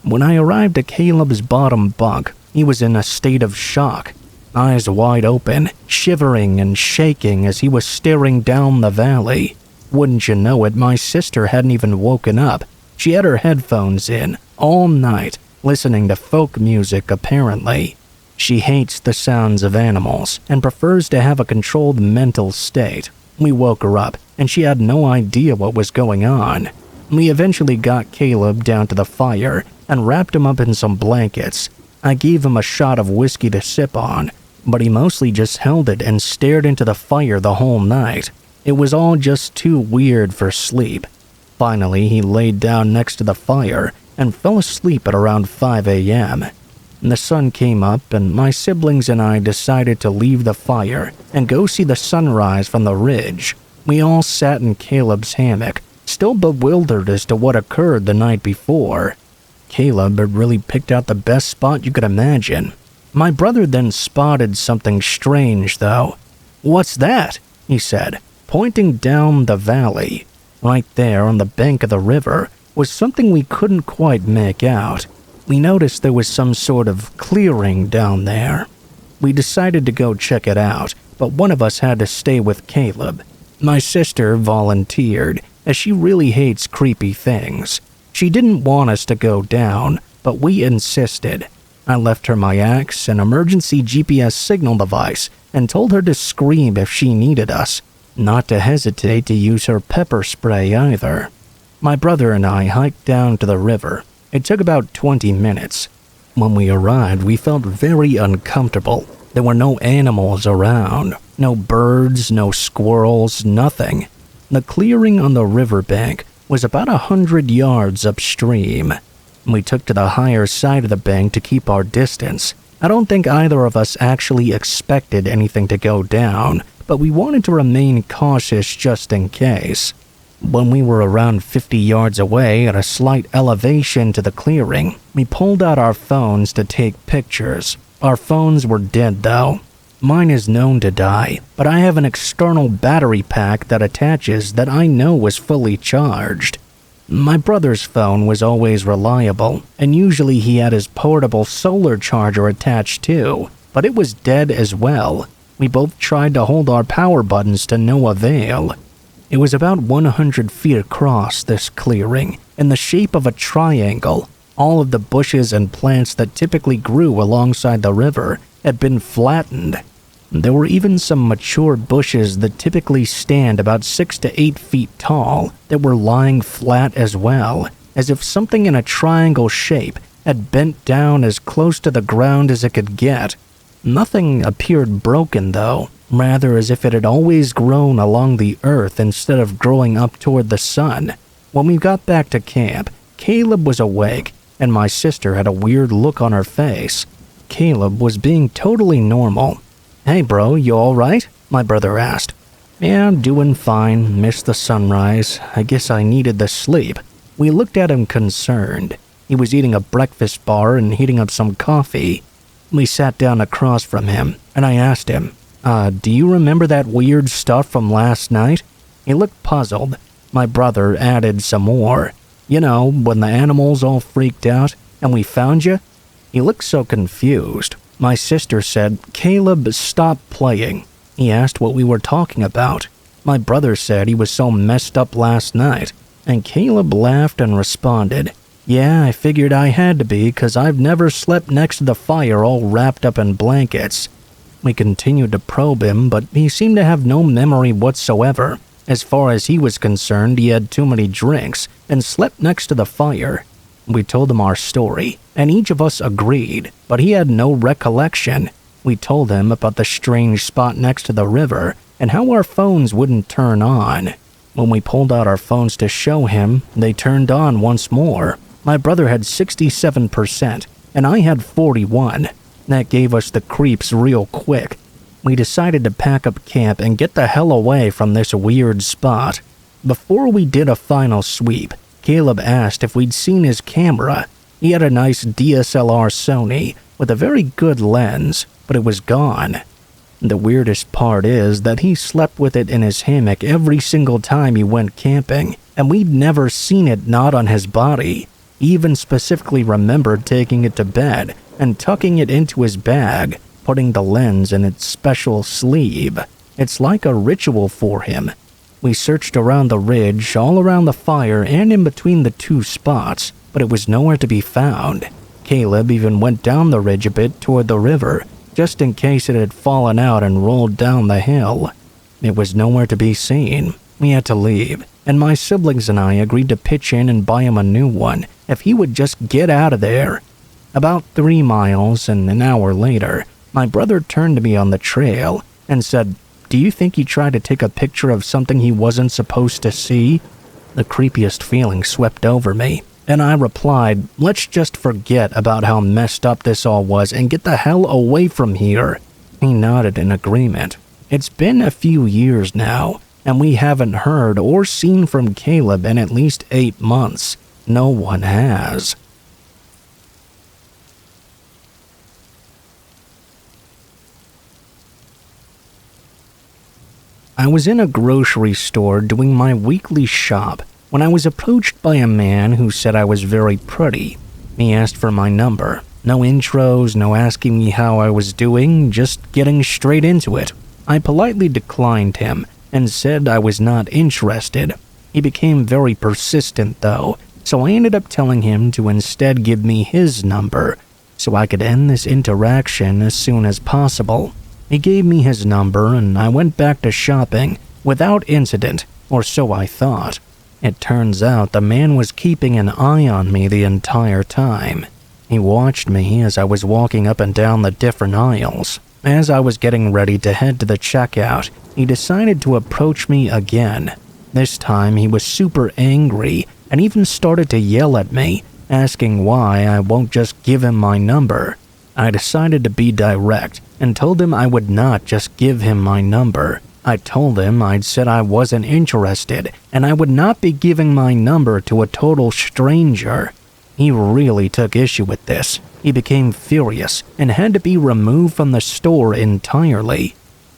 When I arrived at Caleb's bottom bunk, he was in a state of shock, eyes wide open, shivering and shaking as he was staring down the valley. Wouldn't you know it, my sister hadn't even woken up. She had her headphones in all night, listening to folk music apparently. She hates the sounds of animals and prefers to have a controlled mental state. We woke her up, and she had no idea what was going on. We eventually got Caleb down to the fire and wrapped him up in some blankets. I gave him a shot of whiskey to sip on, but he mostly just held it and stared into the fire the whole night. It was all just too weird for sleep. Finally, he laid down next to the fire and fell asleep at around 5 a.m. The sun came up, and my siblings and I decided to leave the fire and go see the sunrise from the ridge. We all sat in Caleb's hammock, still bewildered as to what occurred the night before. Caleb had really picked out the best spot you could imagine. My brother then spotted something strange, though. "What's that?" he said, pointing down the valley. Right there on the bank of the river was something we couldn't quite make out. We noticed there was some sort of clearing down there. We decided to go check it out, but one of us had to stay with Caleb. My sister volunteered, as she really hates creepy things. She didn't want us to go down, but we insisted. I left her my axe and emergency GPS signal device and told her to scream if she needed us, not to hesitate to use her pepper spray either. My brother and I hiked down to the river. It took about 20 minutes. When we arrived, we felt very uncomfortable. There were no animals around, no birds, no squirrels, nothing. The clearing on the riverbank was about 100 yards upstream. We took to the higher side of the bank to keep our distance. I don't think either of us actually expected anything to go down, but we wanted to remain cautious just in case. When we were around 50 yards away at a slight elevation to the clearing, we pulled out our phones to take pictures. Our phones were dead though. Mine is known to die, but I have an external battery pack that attaches that I know was fully charged. My brother's phone was always reliable, and usually he had his portable solar charger attached too, but it was dead as well. We both tried to hold our power buttons to no avail. It was about 100 feet across, this clearing, in the shape of a triangle. All of the bushes and plants that typically grew alongside the river had been flattened. There were even some mature bushes that typically stand about 6 to 8 feet tall that were lying flat as well, as if something in a triangle shape had bent down as close to the ground as it could get. Nothing appeared broken though, rather as if it had always grown along the earth instead of growing up toward the sun. When we got back to camp, Caleb was awake, and my sister had a weird look on her face. Caleb was being totally normal. "Hey bro, you alright?" my brother asked. "Yeah, I'm doing fine. Missed the sunrise. I guess I needed the sleep." We looked at him concerned. He was eating a breakfast bar and heating up some coffee. We sat down across from him, and I asked him, do you remember that weird stuff from last night?" He looked puzzled. My brother added some more. "You know, when the animals all freaked out, and we found you?" He looked so confused. My sister said, "Caleb, stop playing." He asked what we were talking about. My brother said he was so messed up last night, and Caleb laughed and responded, "Yeah, I figured I had to be, 'cause I've never slept next to the fire all wrapped up in blankets." We continued to probe him, but he seemed to have no memory whatsoever. As far as he was concerned, he had too many drinks and slept next to the fire. We told him our story, and each of us agreed, but he had no recollection. We told him about the strange spot next to the river and how our phones wouldn't turn on. When we pulled out our phones to show him, they turned on once more. My brother had 67%, and I had 41. That gave us the creeps real quick. We decided to pack up camp and get the hell away from this weird spot. Before we did a final sweep, Caleb asked if we'd seen his camera. He had a nice DSLR Sony with a very good lens, but it was gone. The weirdest part is that he slept with it in his hammock every single time he went camping, and we'd never seen it not on his body. He even specifically remembered taking it to bed and tucking it into his bag, putting the lens in its special sleeve. It's like a ritual for him. We searched around the ridge, all around the fire, and in between the two spots, but it was nowhere to be found. Caleb even went down the ridge a bit toward the river, just in case it had fallen out and rolled down the hill. It was nowhere to be seen. We had to leave, and my siblings and I agreed to pitch in and buy him a new one if he would just get out of there. About 3 miles and an hour later, my brother turned to me on the trail and said, "Do you think he tried to take a picture of something he wasn't supposed to see?" The creepiest feeling swept over me, and I replied, "Let's just forget about how messed up this all was and get the hell away from here." He nodded in agreement. It's been a few years now, and we haven't heard or seen from Caleb in at least 8 months. No one has. I was in a grocery store doing my weekly shop when I was approached by a man who said I was very pretty. He asked for my number. No intros, no asking me how I was doing, just getting straight into it. I politely declined him and said I was not interested. He became very persistent though, so I ended up telling him to instead give me his number. so I could end this interaction as soon as possible. He gave me his number and I went back to shopping without incident, or so I thought. It turns out the man was keeping an eye on me the entire time. He watched me as I was walking up and down the different aisles. As I was getting ready to head to the checkout, he decided to approach me again. This time he was super angry and even started to yell at me, asking why I won't just give him my number. I decided to be direct and told him I would not just give him my number. I told him I'd said I wasn't interested and I would not be giving my number to a total stranger. He really took issue with this. He became furious and had to be removed from the store entirely.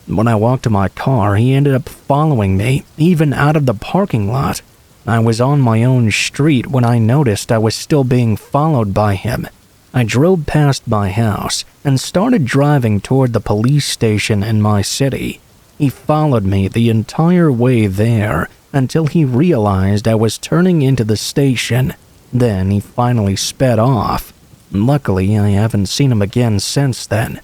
When I walked to my car, he ended up following me, even out of the parking lot. I was on my own street when I noticed I was still being followed by him. I drove past my house and started driving toward the police station in my city. He followed me the entire way there until he realized I was turning into the station. Then he finally sped off. Luckily, I haven't seen him again since then.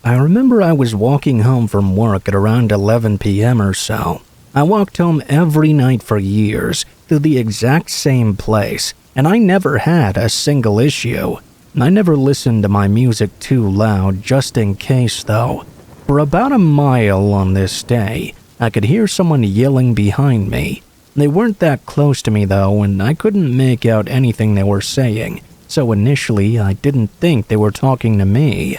I remember I was walking home from work at around 11 p.m. or so. I walked home every night for years to the exact same place, and I never had a single issue. I never listened to my music too loud just in case though. For about a mile on this day, I could hear someone yelling behind me. They weren't that close to me though, and I couldn't make out anything they were saying, so initially I didn't think they were talking to me.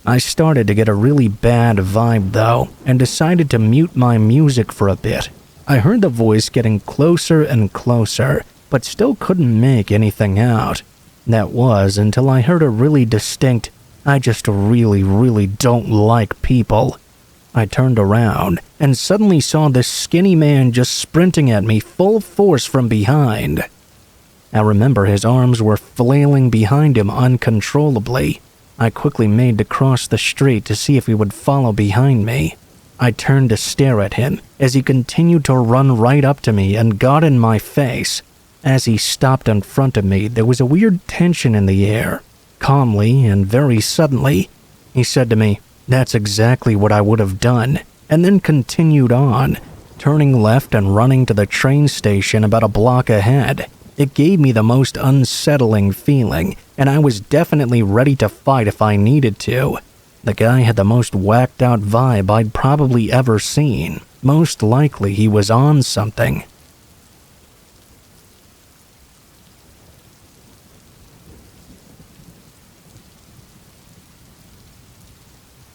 I started to get a really bad vibe though, and decided to mute my music for a bit. I heard the voice getting closer and closer, but still couldn't make anything out. That was until I heard a really distinct, "I just really don't like people." I turned around and suddenly saw this skinny man just sprinting at me full force from behind. I remember his arms were flailing behind him uncontrollably. I quickly made to cross the street to see if he would follow behind me. I turned to stare at him as he continued to run right up to me and got in my face. As he stopped in front of me, there was a weird tension in the air. Calmly and very suddenly, he said to me, "That's exactly what I would have done," and then continued on, turning left and running to the train station about a block ahead. It gave me the most unsettling feeling, and I was definitely ready to fight if I needed to. The guy had the most whacked out vibe I'd probably ever seen. Most likely he was on something.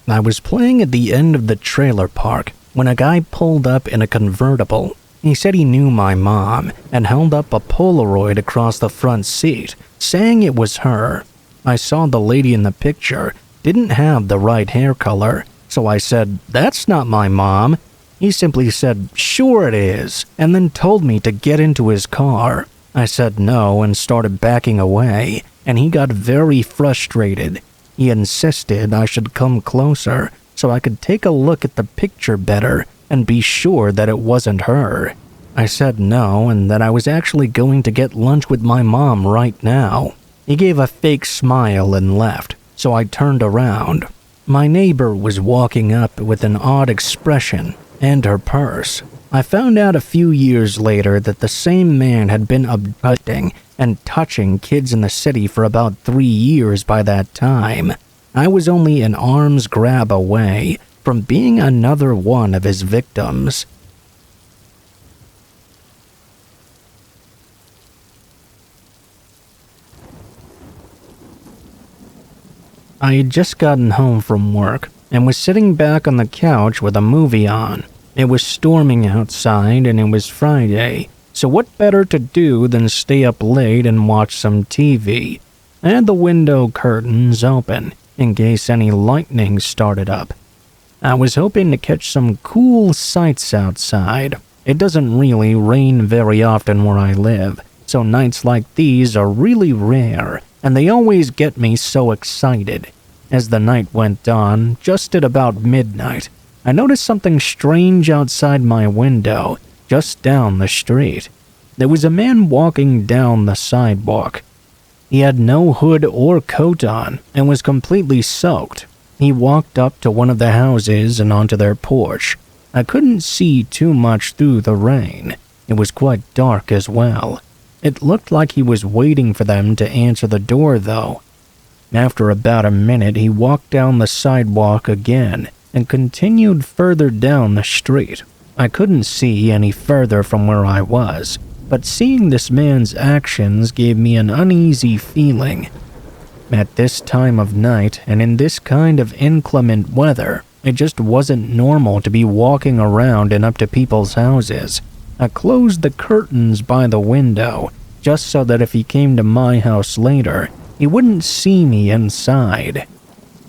I was playing at the end of the trailer park when a guy pulled up in a convertible. He said he knew my mom and held up a Polaroid across the front seat, saying it was her. I saw the lady in the picture didn't have the right hair color, so I said, "That's not my mom." He simply said, "Sure it is," and then told me to get into his car. I said no and started backing away, and he got very frustrated. He insisted I should come closer so I could take a look at the picture better and be sure that it wasn't her. I said no and that I was actually going to get lunch with my mom right now. He gave a fake smile and left, so I turned around. My neighbor was walking up with an odd expression and her purse. I found out a few years later that the same man had been abducting and touching kids in the city for about 3 years by that time. I was only an arm's grab away from being another one of his victims. I had just gotten home from work and was sitting back on the couch with a movie on. It was storming outside and it was Friday, so what better to do than stay up late and watch some TV? I had the window curtains open in case any lightning started up. I was hoping to catch some cool sights outside. It doesn't really rain very often where I live, so nights like these are really rare, and they always get me so excited. As the night went on, just at about midnight, I noticed something strange outside my window, just down the street. There was a man walking down the sidewalk. He had no hood or coat on and was completely soaked. He walked up to one of the houses and onto their porch. I couldn't see too much through the rain. It was quite dark as well. It looked like he was waiting for them to answer the door, though. After about a minute, he walked down the sidewalk again and continued further down the street. I couldn't see any further from where I was, but seeing this man's actions gave me an uneasy feeling. At this time of night and in this kind of inclement weather, it just wasn't normal to be walking around and up to people's houses. I closed the curtains by the window, just so that if he came to my house later, he wouldn't see me inside.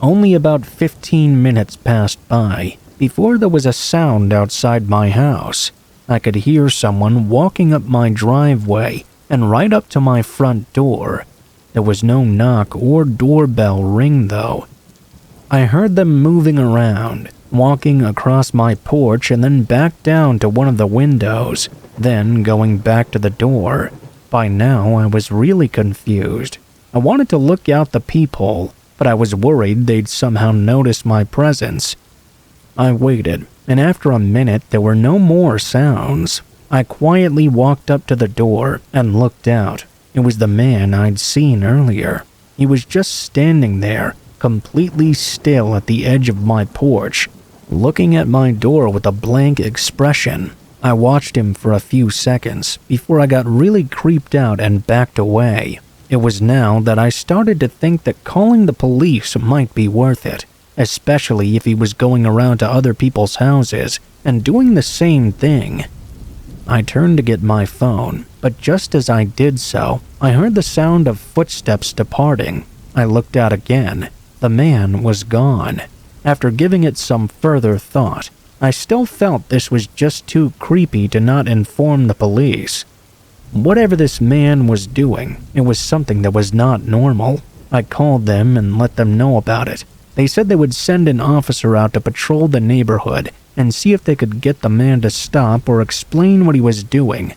Only about 15 minutes passed by before there was a sound outside my house. I could hear someone walking up my driveway and right up to my front door. There was no knock or doorbell ring, though. I heard them moving around, walking across my porch and then back down to one of the windows, then going back to the door. By now, I was really confused. I wanted to look out the peephole, but I was worried they'd somehow notice my presence. I waited, and after a minute, there were no more sounds. I quietly walked up to the door and looked out. It was the man I'd seen earlier. He was just standing there, completely still at the edge of my porch, looking at my door with a blank expression. I watched him for a few seconds before I got really creeped out and backed away. It was now that I started to think that calling the police might be worth it, especially if he was going around to other people's houses and doing the same thing. I turned to get my phone, but just as I did so, I heard the sound of footsteps departing. I looked out again. The man was gone. After giving it some further thought, I still felt this was just too creepy to not inform the police. Whatever this man was doing, it was something that was not normal. I called them and let them know about it. They said they would send an officer out to patrol the neighborhood and see if they could get the man to stop or explain what he was doing.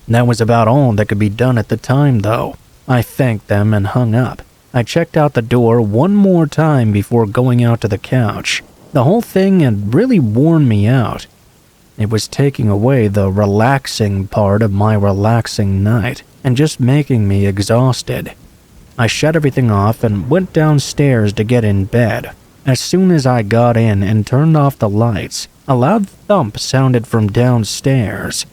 That was about all that could be done at the time, though. I thanked them and hung up. I checked out the door one more time before going out to the couch. The whole thing had really worn me out. It was taking away the relaxing part of my relaxing night and just making me exhausted. I shut everything off and went downstairs to get in bed. As soon as I got in and turned off the lights, a loud thump sounded from downstairs.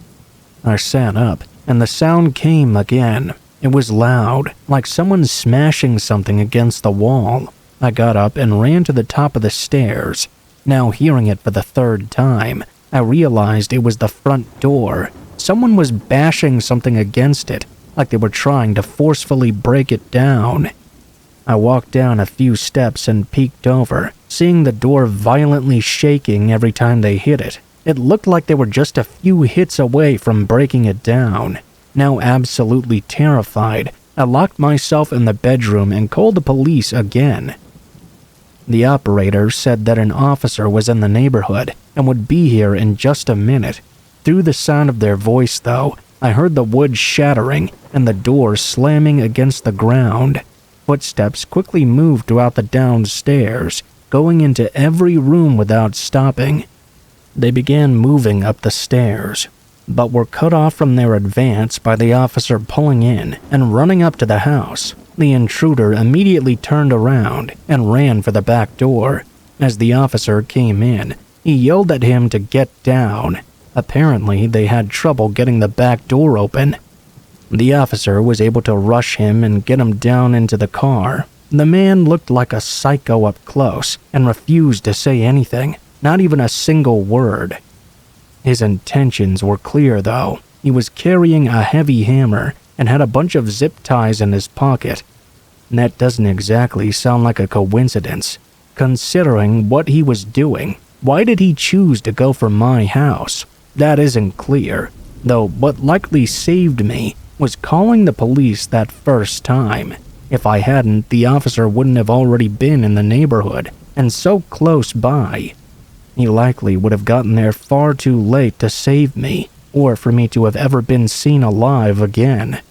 I sat up, and the sound came again. It was loud, like someone smashing something against the wall. I got up and ran to the top of the stairs. Now hearing it for the third time, I realized it was the front door. Someone was bashing something against it, like they were trying to forcefully break it down. I walked down a few steps and peeked over, seeing the door violently shaking every time they hit it. It looked like they were just a few hits away from breaking it down. Now absolutely terrified, I locked myself in the bedroom and called the police again. The operator said that an officer was in the neighborhood and would be here in just a minute. Through the sound of their voice, though, I heard the wood shattering and the door slamming against the ground. Footsteps quickly moved throughout the downstairs, going into every room without stopping. They began moving up the stairs, but were cut off from their advance by the officer pulling in and running up to the house. The intruder immediately turned around and ran for the back door. As the officer came in, he yelled at him to get down. Apparently, they had trouble getting the back door open. The officer was able to rush him and get him down into the car. The man looked like a psycho up close and refused to say anything, not even a single word. His intentions were clear, though. He was carrying a heavy hammer and had a bunch of zip ties in his pocket. That doesn't exactly sound like a coincidence. Considering what he was doing, why did he choose to go for my house? That isn't clear, though what likely saved me was calling the police that first time. If I hadn't, the officer wouldn't have already been in the neighborhood and so close by. He likely would have gotten there far too late to save me, or for me to have ever been seen alive again.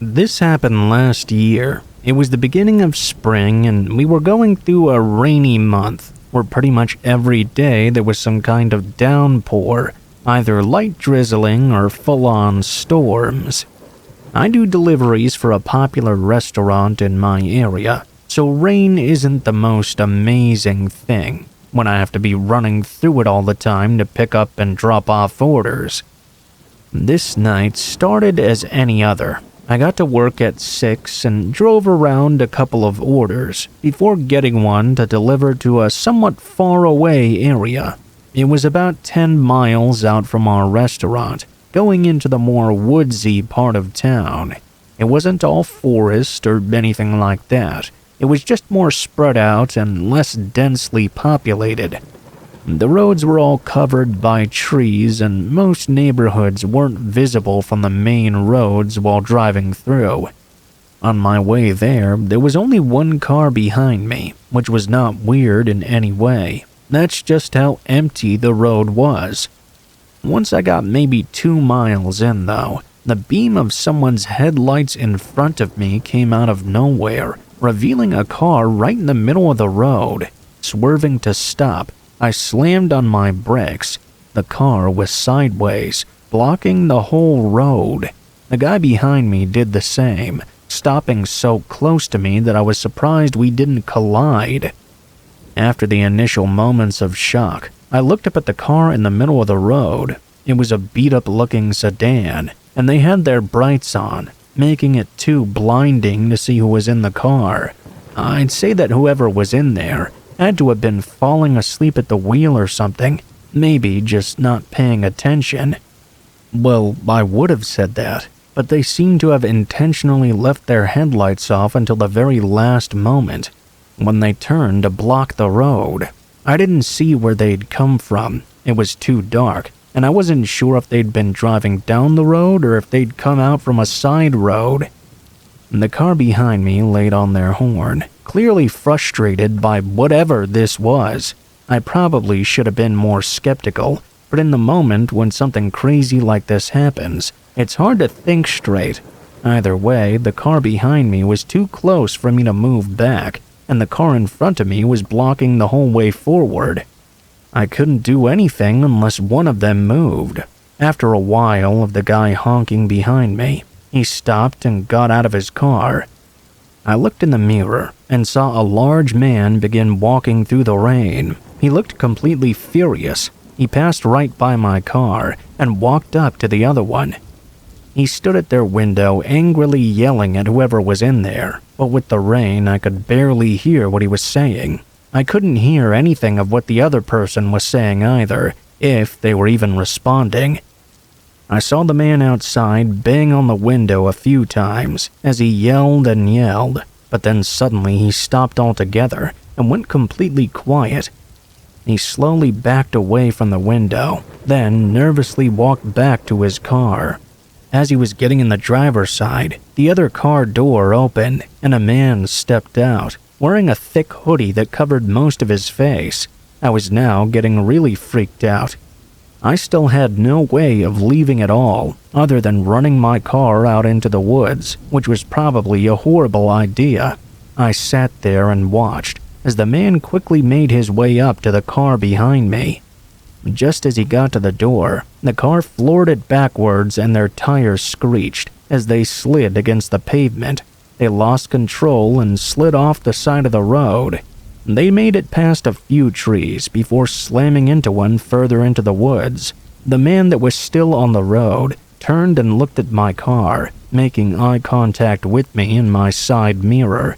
This happened last year. It was the beginning of spring, and we were going through a rainy month, where pretty much every day there was some kind of downpour, either light drizzling or full-on storms. I do deliveries for a popular restaurant in my area, so rain isn't the most amazing thing when I have to be running through it all the time to pick up and drop off orders. This night started as any other. I got to work at 6 and drove around a couple of orders before getting one to deliver to a somewhat far away area. It was about 10 miles out from our restaurant, going into the more woodsy part of town. It wasn't all forest or anything like that. It was just more spread out and less densely populated. The roads were all covered by trees, and most neighborhoods weren't visible from the main roads while driving through. On my way there was only one car behind me, which was not weird in any way. That's just how empty the road was. Once I got maybe 2 miles in, though, the beam of someone's headlights in front of me came out of nowhere, revealing a car right in the middle of the road. Swerving to stop, I slammed on my brakes. The car was sideways, blocking the whole road. The guy behind me did the same, stopping so close to me that I was surprised we didn't collide. After the initial moments of shock, I looked up at the car in the middle of the road. It was a beat-up-looking sedan, and they had their brights on, making it too blinding to see who was in the car. I'd say that whoever was in there had to have been falling asleep at the wheel or something, maybe just not paying attention. Well, I would have said that, but they seemed to have intentionally left their headlights off until the very last moment, when they turned to block the road. I didn't see where they'd come from. It was too dark, and I wasn't sure if they'd been driving down the road or if they'd come out from a side road. The car behind me laid on their horn, clearly frustrated by whatever this was. I probably should have been more skeptical, but in the moment when something crazy like this happens, it's hard to think straight. Either way, the car behind me was too close for me to move back, and the car in front of me was blocking the whole way forward. I couldn't do anything unless one of them moved. After a while of the guy honking behind me, he stopped and got out of his car. I looked in the mirror and saw a large man begin walking through the rain. He looked completely furious. He passed right by my car and walked up to the other one. He stood at their window angrily yelling at whoever was in there, but with the rain I could barely hear what he was saying. I couldn't hear anything of what the other person was saying either, if they were even responding. I saw the man outside bang on the window a few times as he yelled and yelled, but then suddenly he stopped altogether and went completely quiet. He slowly backed away from the window, then nervously walked back to his car. As he was getting in the driver's side, the other car door opened and a man stepped out, wearing a thick hoodie that covered most of his face. I was now getting really freaked out. I still had no way of leaving at all, other than running my car out into the woods, which was probably a horrible idea. I sat there and watched as the man quickly made his way up to the car behind me. Just as he got to the door, the car floored it backwards and their tires screeched as they slid against the pavement. They lost control and slid off the side of the road. They made it past a few trees before slamming into one further into the woods. The man that was still on the road turned and looked at my car, making eye contact with me in my side mirror.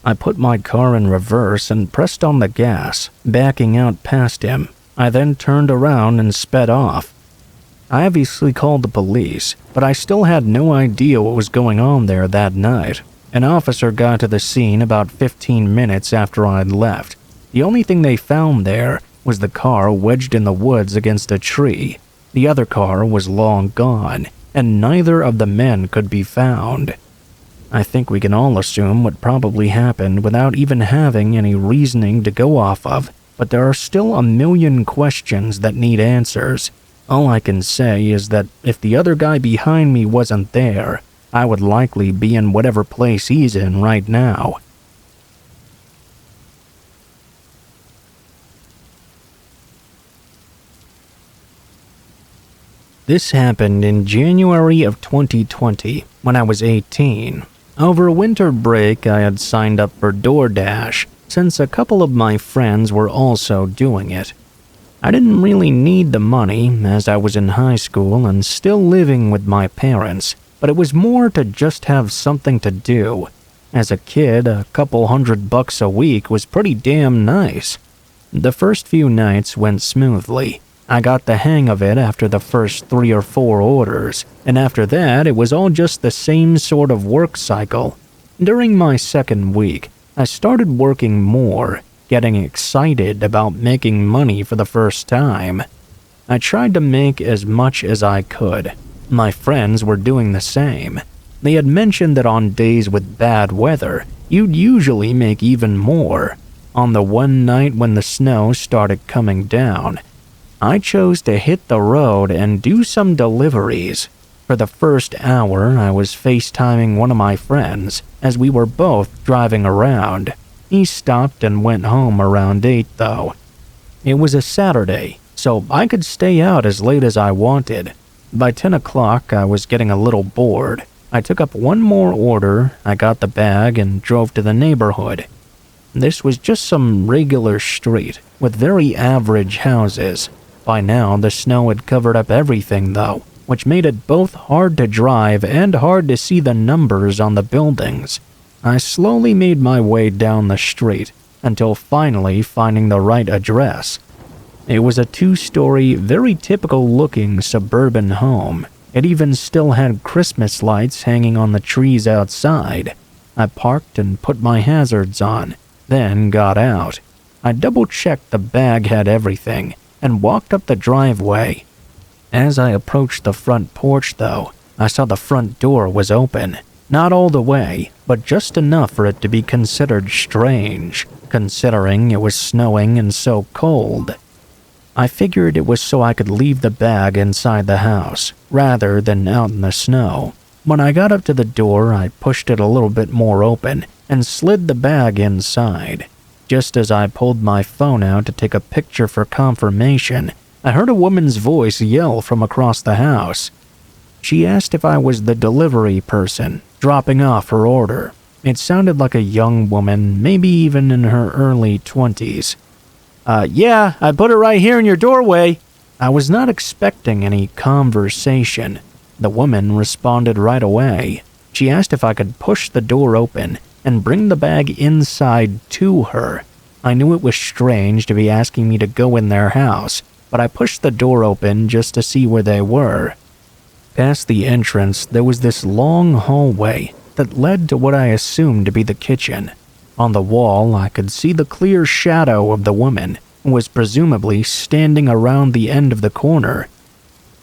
I put my car in reverse and pressed on the gas, backing out past him. I then turned around and sped off. I obviously called the police, but I still had no idea what was going on there that night. An officer got to the scene about 15 minutes after I'd left. The only thing they found there was the car wedged in the woods against a tree. The other car was long gone. and neither of the men could be found. I think we can all assume what probably happened without even having any reasoning to go off of, but there are still a million questions that need answers. All I can say is that if the other guy behind me wasn't there, I would likely be in whatever place he's in right now. This happened in January of 2020, when I was 18. Over winter break, I had signed up for DoorDash, since a couple of my friends were also doing it. I didn't really need the money, as I was in high school and still living with my parents, but it was more to just have something to do. As a kid, a couple $100 a week was pretty damn nice. The first few nights went smoothly. I got the hang of it after the first 3 or 4 orders, and after that it was all just the same sort of work cycle. During my second week, I started working more, getting excited about making money for the first time. I tried to make as much as I could. My friends were doing the same. They had mentioned that on days with bad weather, you'd usually make even more. On the one night when the snow started coming down, I chose to hit the road and do some deliveries. For the first hour, I was FaceTiming one of my friends as we were both driving around. He stopped and went home around 8 though. It was a Saturday, so I could stay out as late as I wanted. By 10 o'clock, I was getting a little bored. I took up one more order, I got the bag, and drove to the neighborhood. This was just some regular street with very average houses. By now, the snow had covered up everything though, which made it both hard to drive and hard to see the numbers on the buildings. I slowly made my way down the street until finally finding the right address. It was a 2-story, very typical-looking suburban home. It even still had Christmas lights hanging on the trees outside. I parked and put my hazards on, then got out. I double-checked the bag had everything, and walked up the driveway. As I approached the front porch, though, I saw the front door was open. Not all the way, but just enough for it to be considered strange, considering it was snowing and so cold. I figured it was so I could leave the bag inside the house, rather than out in the snow. When I got up to the door, I pushed it a little bit more open and slid the bag inside. Just as I pulled my phone out to take a picture for confirmation, I heard a woman's voice yell from across the house. She asked if I was the delivery person, dropping off her order. It sounded like a young woman, maybe even in her early 20s. Yeah, I put it right here in your doorway. I was not expecting any conversation. The woman responded right away. She asked if I could push the door open and bring the bag inside to her. I knew it was strange to be asking me to go in their house, but I pushed the door open just to see where they were. Past the entrance, there was this long hallway that led to what I assumed to be the kitchen. On the wall, I could see the clear shadow of the woman, who was presumably standing around the end of the corner.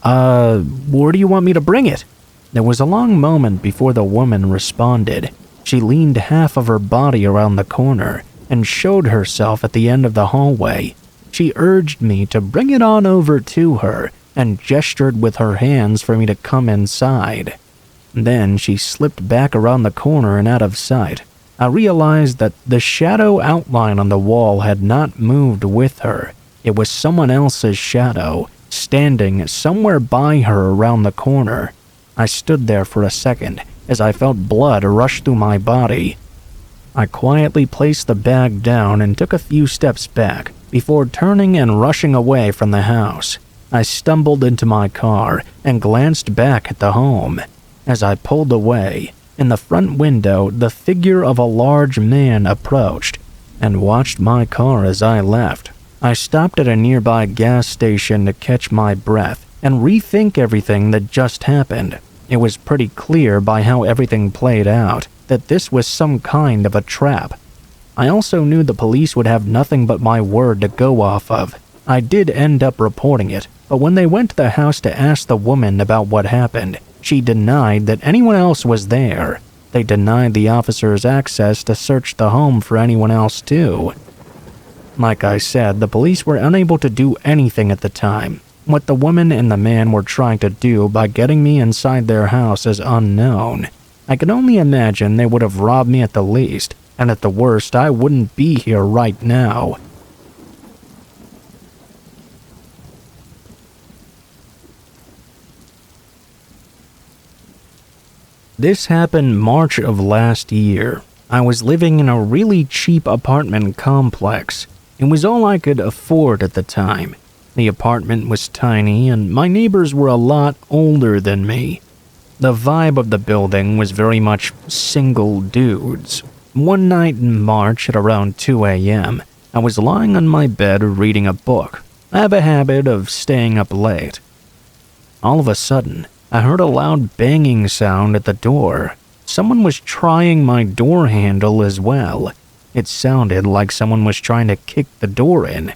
Where do you want me to bring it? There was a long moment before the woman responded. She leaned half of her body around the corner and showed herself at the end of the hallway. She urged me to bring it on over to her and gestured with her hands for me to come inside. Then she slipped back around the corner and out of sight. I realized that the shadow outline on the wall had not moved with her. It was someone else's shadow, standing somewhere by her around the corner. I stood there for a second as I felt blood rush through my body. I quietly placed the bag down and took a few steps back before turning and rushing away from the house. I stumbled into my car and glanced back at the home. As I pulled away, in the front window, the figure of a large man approached and watched my car as I left. I stopped at a nearby gas station to catch my breath and rethink everything that just happened. It was pretty clear by how everything played out that this was some kind of a trap. I also knew the police would have nothing but my word to go off of. I did end up reporting it, but when they went to the house to ask the woman about what happened, She denied that anyone else was there. They denied the officers access to search the home for anyone else too. Like I said, the police were unable to do anything at the time. What the woman and the man were trying to do by getting me inside their house is unknown. I can only imagine they would have robbed me at the least, and at the worst, I wouldn't be here right now. This happened March of last year. I was living in a really cheap apartment complex. It was all I could afford at the time. The apartment was tiny and my neighbors were a lot older than me. The vibe of the building was very much single dudes. One night in March at around 2 a.m., I was lying on my bed reading a book. I have a habit of staying up late. All of a sudden, I heard a loud banging sound at the door. Someone was trying my door handle as well. It sounded like someone was trying to kick the door in.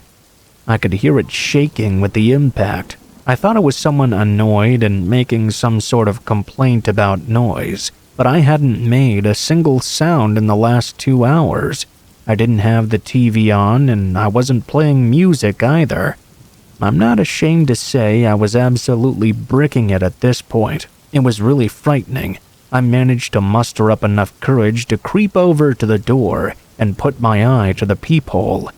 I could hear it shaking with the impact. I thought it was someone annoyed and making some sort of complaint about noise, but I hadn't made a single sound in the last 2 hours. I didn't have the TV on and I wasn't playing music either. I'm not ashamed to say I was absolutely bricking it at this point. It was really frightening. I managed to muster up enough courage to creep over to the door and put my eye to the peephole.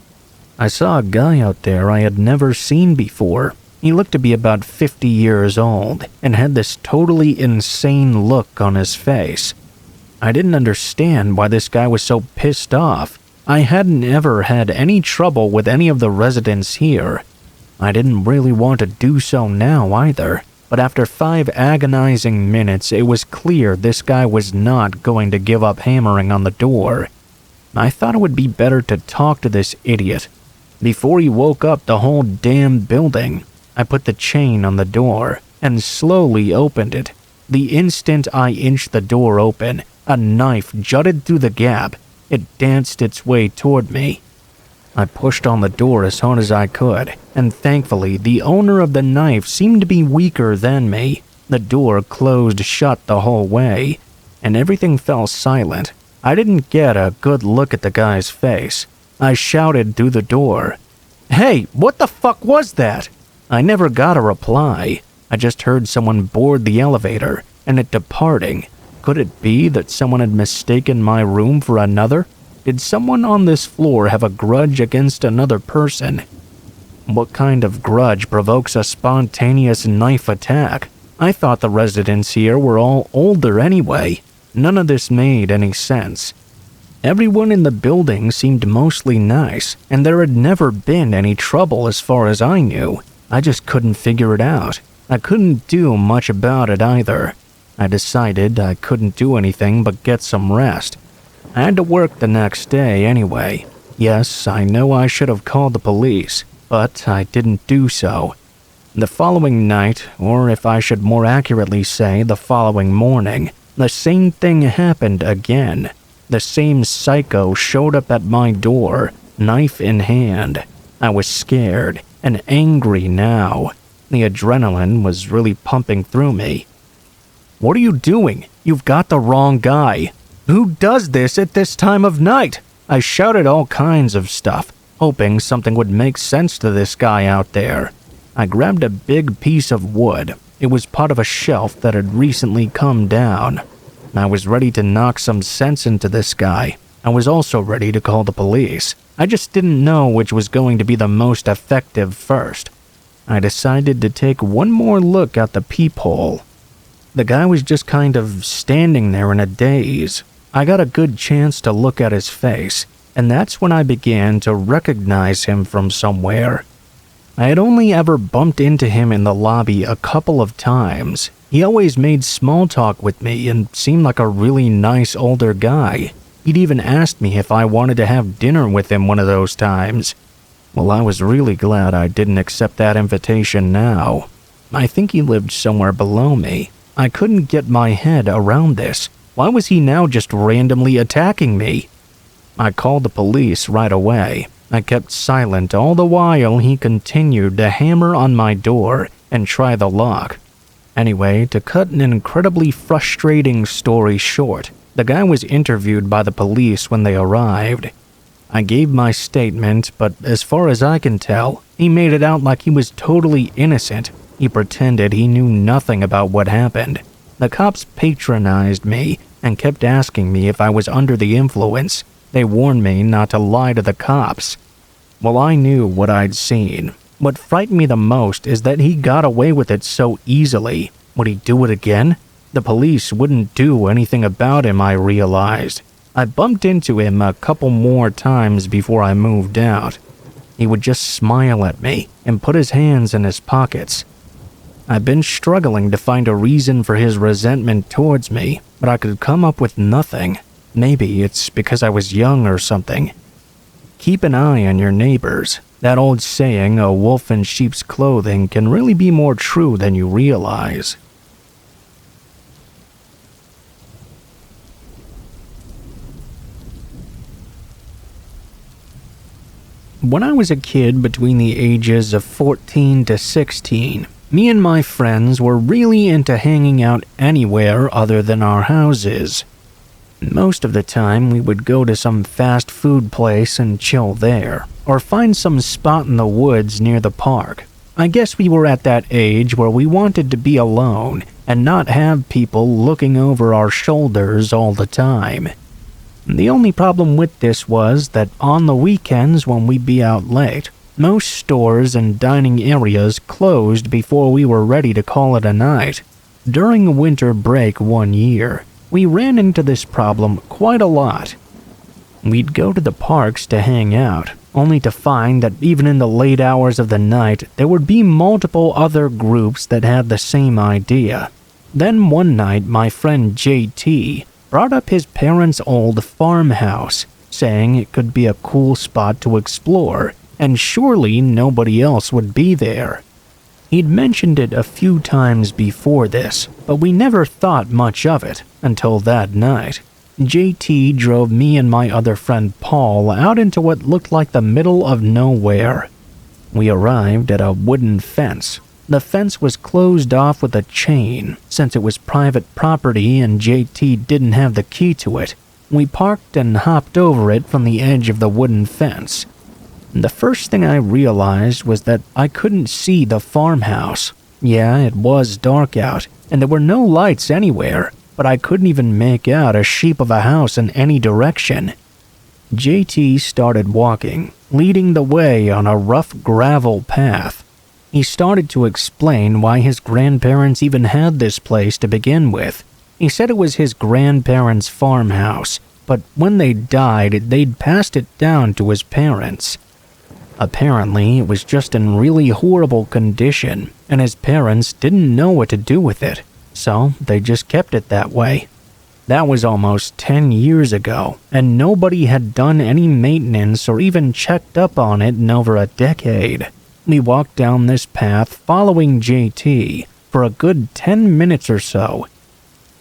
I saw a guy out there I had never seen before. He looked to be about 50 years old and had this totally insane look on his face. I didn't understand why this guy was so pissed off. I hadn't ever had any trouble with any of the residents here. I didn't really want to do so now either, but after 5 agonizing minutes, it was clear this guy was not going to give up hammering on the door. I thought it would be better to talk to this idiot. Before he woke up the whole damn building, I put the chain on the door and slowly opened it. The instant I inched the door open, a knife jutted through the gap. It danced its way toward me. I pushed on the door as hard as I could, and thankfully the owner of the knife seemed to be weaker than me. The door closed shut the whole way, and everything fell silent. I didn't get a good look at the guy's face. I shouted through the door, "Hey, what the fuck was that?" I never got a reply. I just heard someone board the elevator, and it departing. Could it be that someone had mistaken my room for another? Did someone on this floor have a grudge against another person? What kind of grudge provokes a spontaneous knife attack? I thought the residents here were all older anyway. None of this made any sense. Everyone in the building seemed mostly nice, and there had never been any trouble as far as I knew. I just couldn't figure it out. I couldn't do much about it either. I decided I couldn't do anything but get some rest. I had to work the next day anyway. Yes, I know I should have called the police, but I didn't do so. The following night, or if I should more accurately say the following morning, the same thing happened again. The same psycho showed up at my door, knife in hand. I was scared and angry now. The adrenaline was really pumping through me. "What are you doing? You've got the wrong guy. Who does this at this time of night?" I shouted all kinds of stuff, hoping something would make sense to this guy out there. I grabbed a big piece of wood. It was part of a shelf that had recently come down. I was ready to knock some sense into this guy. I was also ready to call the police. I just didn't know which was going to be the most effective first. I decided to take one more look out the peephole. The guy was just kind of standing there in a daze. I got a good chance to look at his face, and that's when I began to recognize him from somewhere. I had only ever bumped into him in the lobby a couple of times. He always made small talk with me and seemed like a really nice older guy. He'd even asked me if I wanted to have dinner with him one of those times. Well, I was really glad I didn't accept that invitation now. I think he lived somewhere below me. I couldn't get my head around this. Why was he now just randomly attacking me? I called the police right away. I kept silent all the while he continued to hammer on my door and try the lock. Anyway, to cut an incredibly frustrating story short, the guy was interviewed by the police when they arrived. I gave my statement, but as far as I can tell, he made it out like he was totally innocent. He pretended he knew nothing about what happened. The cops patronized me and kept asking me if I was under the influence. They warned me not to lie to the cops. Well, I knew what I'd seen. What frightened me the most is that he got away with it so easily. Would he do it again? The police wouldn't do anything about him, I realized. I bumped into him a couple more times before I moved out. He would just smile at me and put his hands in his pockets. I've been struggling to find a reason for his resentment towards me, but I could come up with nothing. Maybe it's because I was young or something. Keep an eye on your neighbors. That old saying, a wolf in sheep's clothing, can really be more true than you realize. When I was a kid between the ages of 14 to 16, me and my friends were really into hanging out anywhere other than our houses. Most of the time, we would go to some fast food place and chill there, or find some spot in the woods near the park. I guess we were at that age where we wanted to be alone and not have people looking over our shoulders all the time. The only problem with this was that on the weekends when we'd be out late, most stores and dining areas closed before we were ready to call it a night. During winter break one year, we ran into this problem quite a lot. We'd go to the parks to hang out, only to find that even in the late hours of the night, there would be multiple other groups that had the same idea. Then one night, my friend JT brought up his parents' old farmhouse, saying it could be a cool spot to explore, and surely nobody else would be there. He'd mentioned it a few times before this, but we never thought much of it until that night. JT drove me and my other friend Paul out into what looked like the middle of nowhere. We arrived at a wooden fence. The fence was closed off with a chain, since it was private property and JT didn't have the key to it. We parked and hopped over it from the edge of the wooden fence. The first thing I realized was that I couldn't see the farmhouse. Yeah, it was dark out, and there were no lights anywhere, but I couldn't even make out a shape of a house in any direction. JT started walking, leading the way on a rough gravel path. He started to explain why his grandparents even had this place to begin with. He said it was his grandparents' farmhouse, but when they died, they'd passed it down to his parents. Apparently, it was just in really horrible condition, and his parents didn't know what to do with it, so they just kept it that way. That was almost 10 years ago, and nobody had done any maintenance or even checked up on it in over a decade. We walked down this path following JT for a good 10 minutes or so.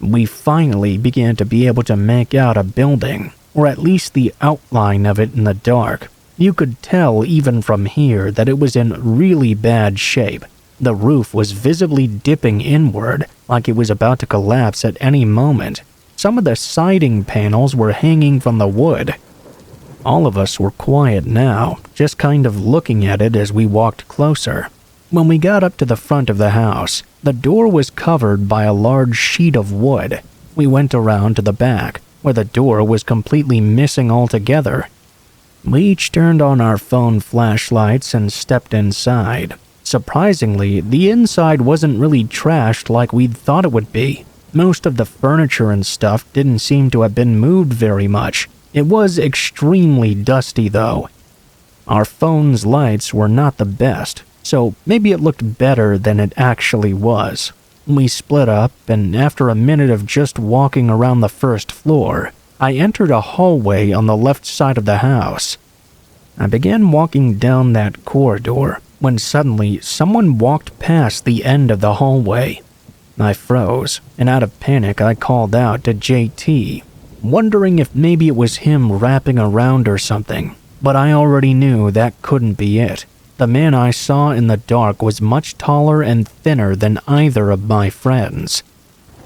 We finally began to be able to make out a building, or at least the outline of it in the dark. You could tell even from here that it was in really bad shape. The roof was visibly dipping inward, like it was about to collapse at any moment. Some of the siding panels were hanging from the wood. All of us were quiet now, just kind of looking at it as we walked closer. When we got up to the front of the house, the door was covered by a large sheet of wood. We went around to the back, where the door was completely missing altogether. We each turned on our phone flashlights and stepped inside. Surprisingly, the inside wasn't really trashed like we'd thought it would be. Most of the furniture and stuff didn't seem to have been moved very much. It was extremely dusty, though. Our phone's lights were not the best, so maybe it looked better than it actually was. We split up, and after a minute of just walking around the first floor, I entered a hallway on the left side of the house. I began walking down that corridor when suddenly someone walked past the end of the hallway. I froze, and out of panic I called out to JT, wondering if maybe it was him wrapping around or something, but I already knew that couldn't be it. The man I saw in the dark was much taller and thinner than either of my friends.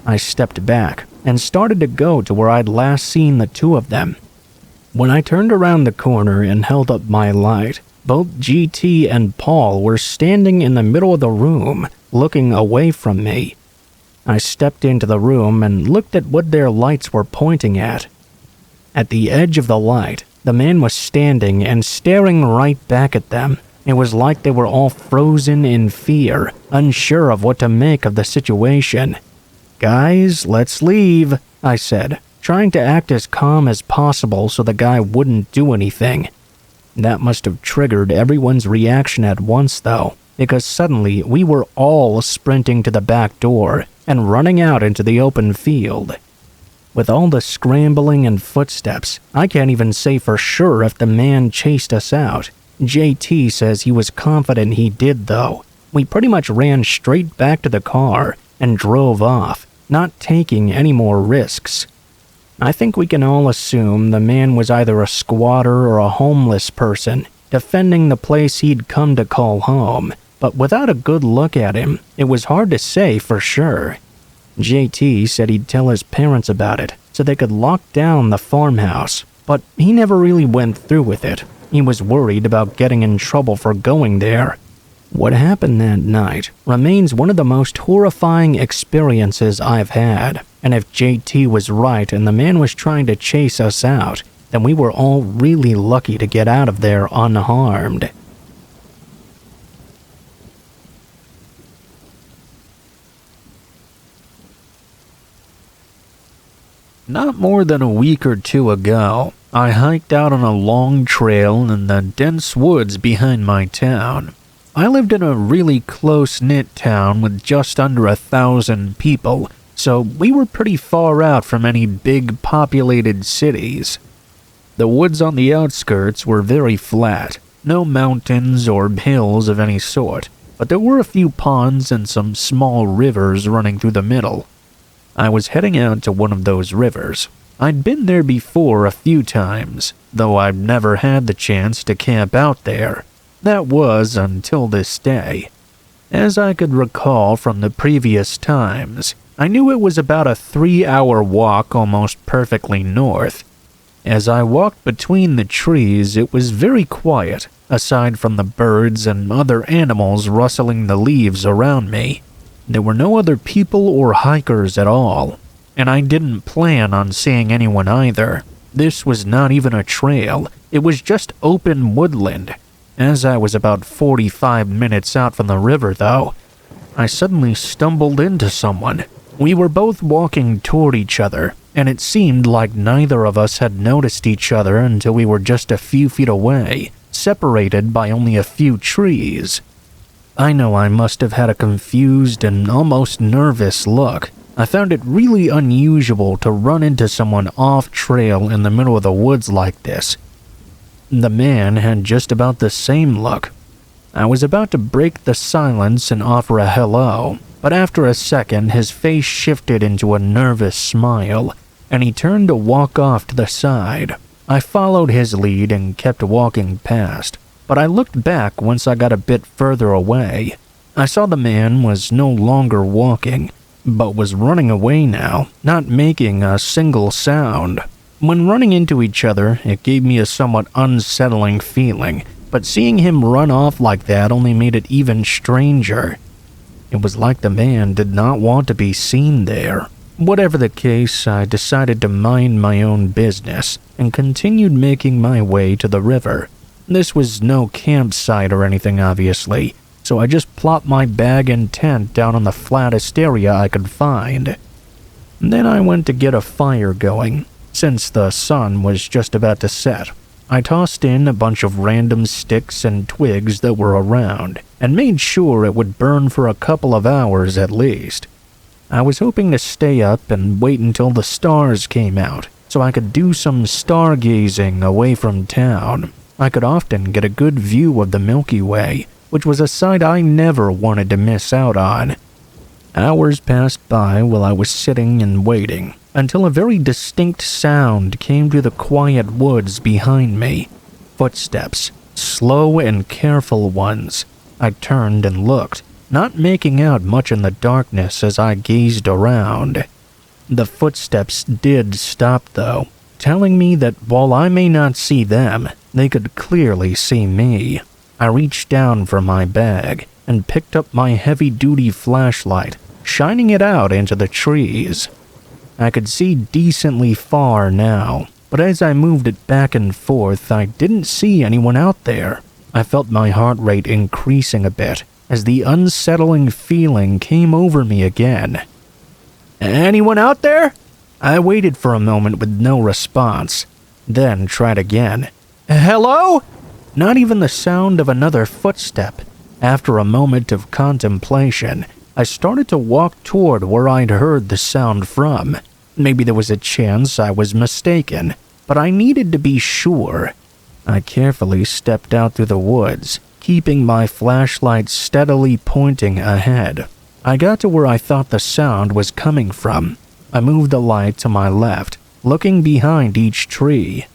I stepped back and started to go to where I'd last seen the two of them. When I turned around the corner and held up my light, both GT and Paul were standing in the middle of the room, looking away from me. I stepped into the room and looked at what their lights were pointing at. At the edge of the light, the man was standing and staring right back at them. It was like they were all frozen in fear, unsure of what to make of the situation. "Guys, let's leave," I said, trying to act as calm as possible so the guy wouldn't do anything. That must have triggered everyone's reaction at once, though, because suddenly we were all sprinting to the back door and running out into the open field. With all the scrambling and footsteps, I can't even say for sure if the man chased us out. JT says he was confident he did, though. We pretty much ran straight back to the car and drove off, not taking any more risks. I think we can all assume the man was either a squatter or a homeless person, defending the place he'd come to call home, but without a good look at him, it was hard to say for sure. JT said he'd tell his parents about it so they could lock down the farmhouse, but he never really went through with it. He was worried about getting in trouble for going there. What happened that night remains one of the most horrifying experiences I've had, and if JT was right and the man was trying to chase us out, then we were all really lucky to get out of there unharmed. Not more than a week or two ago, I hiked out on a long trail in the dense woods behind my town. I lived in a really close-knit town with just under 1,000 people, so we were pretty far out from any big populated cities. The woods on the outskirts were very flat, no mountains or hills of any sort, but there were a few ponds and some small rivers running through the middle. I was heading out to one of those rivers. I'd been there before a few times, though I'd never had the chance to camp out there. That was until this day. As I could recall from the previous times, I knew it was about a 3-hour walk almost perfectly north. As I walked between the trees, it was very quiet, aside from the birds and other animals rustling the leaves around me. There were no other people or hikers at all, and I didn't plan on seeing anyone either. This was not even a trail, it was just open woodland. As I was about 45 minutes out from the river, though, I suddenly stumbled into someone. We were both walking toward each other, and it seemed like neither of us had noticed each other until we were just a few feet away, separated by only a few trees. I know I must have had a confused and almost nervous look. I found it really unusual to run into someone off-trail in the middle of the woods like this. The man had just about the same look. I was about to break the silence and offer a hello, but after a second his face shifted into a nervous smile, and he turned to walk off to the side. I followed his lead and kept walking past, but I looked back once I got a bit further away. I saw the man was no longer walking, but was running away now, not making a single sound. When running into each other, it gave me a somewhat unsettling feeling, but seeing him run off like that only made it even stranger. It was like the man did not want to be seen there. Whatever the case, I decided to mind my own business and continued making my way to the river. This was no campsite or anything, obviously, so I just plopped my bag and tent down on the flattest area I could find. Then I went to get a fire going. Since the sun was just about to set, I tossed in a bunch of random sticks and twigs that were around, and made sure it would burn for a couple of hours at least. I was hoping to stay up and wait until the stars came out, so I could do some stargazing away from town. I could often get a good view of the Milky Way, which was a sight I never wanted to miss out on. Hours passed by while I was sitting and waiting, until a very distinct sound came through the quiet woods behind me. Footsteps, slow and careful ones. I turned and looked, not making out much in the darkness as I gazed around. The footsteps did stop though, telling me that while I may not see them, they could clearly see me. I reached down for my bag and picked up my heavy-duty flashlight, shining it out into the trees. I could see decently far now, but as I moved it back and forth, I didn't see anyone out there. I felt my heart rate increasing a bit as the unsettling feeling came over me again. "Anyone out there?" I waited for a moment with no response, then tried again. "Hello?" Not even the sound of another footstep. After a moment of contemplation, I started to walk toward where I'd heard the sound from. Maybe there was a chance I was mistaken, but I needed to be sure. I carefully stepped out through the woods, keeping my flashlight steadily pointing ahead. I got to where I thought the sound was coming from. I moved the light to my left, looking behind each tree.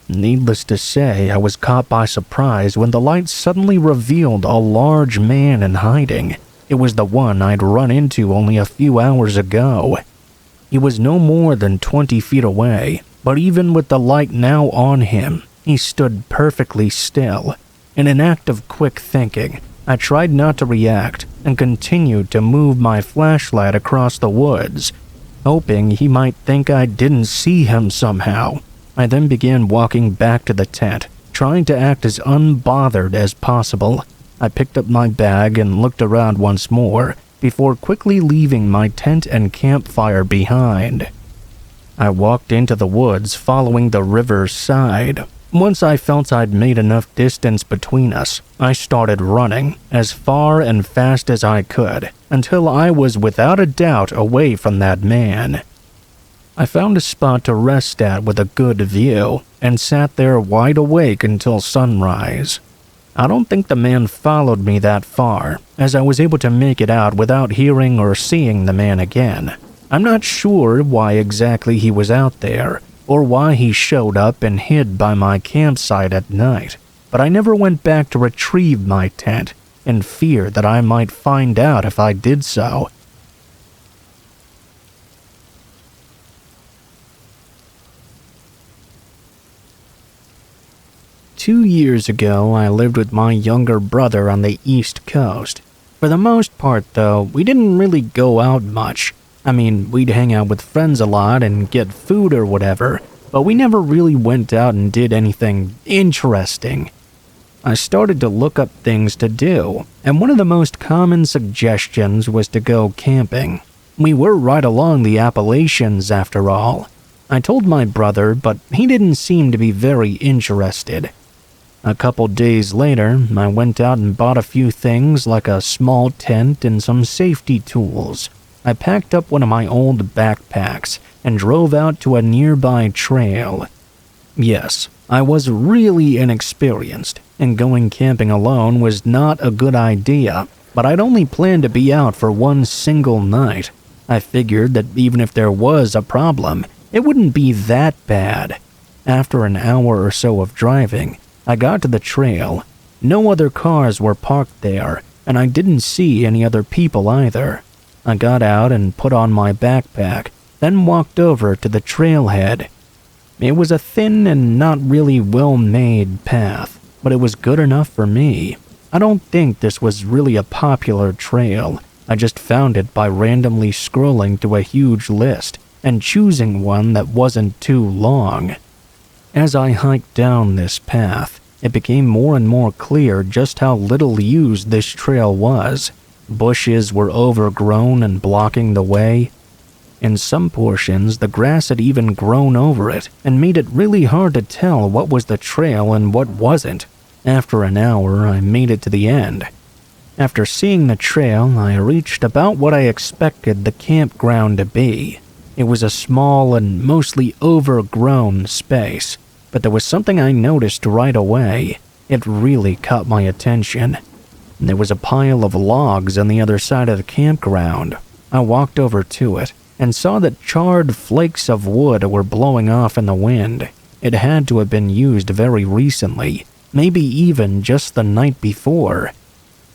Needless to say, I was caught by surprise when the light suddenly revealed a large man in hiding. It was the one I'd run into only a few hours ago. He was no more than 20 feet away, but even with the light now on him, he stood perfectly still. In an act of quick thinking, I tried not to react and continued to move my flashlight across the woods, hoping he might think I didn't see him somehow. I then began walking back to the tent, trying to act as unbothered as possible. I picked up my bag and looked around once more, before quickly leaving my tent and campfire behind. I walked into the woods following the river's side. Once I felt I'd made enough distance between us, I started running as far and fast as I could until I was without a doubt away from that man. I found a spot to rest at with a good view and sat there wide awake until sunrise. I don't think the man followed me that far, as I was able to make it out without hearing or seeing the man again. I'm not sure why exactly he was out there, or why he showed up and hid by my campsite at night, but I never went back to retrieve my tent, in fear that I might find out if I did so. Two years ago, I lived with my younger brother on the East Coast. For the most part, though, we didn't really go out much. I mean, we'd hang out with friends a lot and get food or whatever, but we never really went out and did anything interesting. I started to look up things to do, and one of the most common suggestions was to go camping. We were right along the Appalachians, after all. I told my brother, but he didn't seem to be very interested. A couple days later, I went out and bought a few things like a small tent and some safety tools. I packed up one of my old backpacks and drove out to a nearby trail. Yes, I was really inexperienced, and going camping alone was not a good idea, but I'd only planned to be out for one single night. I figured that even if there was a problem, it wouldn't be that bad. After an hour or so of driving, I got to the trail. No other cars were parked there, and I didn't see any other people either. I got out and put on my backpack, then walked over to the trailhead. It was a thin and not really well-made path, but it was good enough for me. I don't think this was really a popular trail. I just found it by randomly scrolling through a huge list and choosing one that wasn't too long. As I hiked down this path, it became more and more clear just how little used this trail was. Bushes were overgrown and blocking the way. In some portions, the grass had even grown over it and made it really hard to tell what was the trail and what wasn't. After an hour, I made it to the end. After seeing the trail, I reached about what I expected the campground to be. It was a small and mostly overgrown space, but there was something I noticed right away. It really caught my attention. There was a pile of logs on the other side of the campground. I walked over to it and saw that charred flakes of wood were blowing off in the wind. It had to have been used very recently. maybe even just the night before.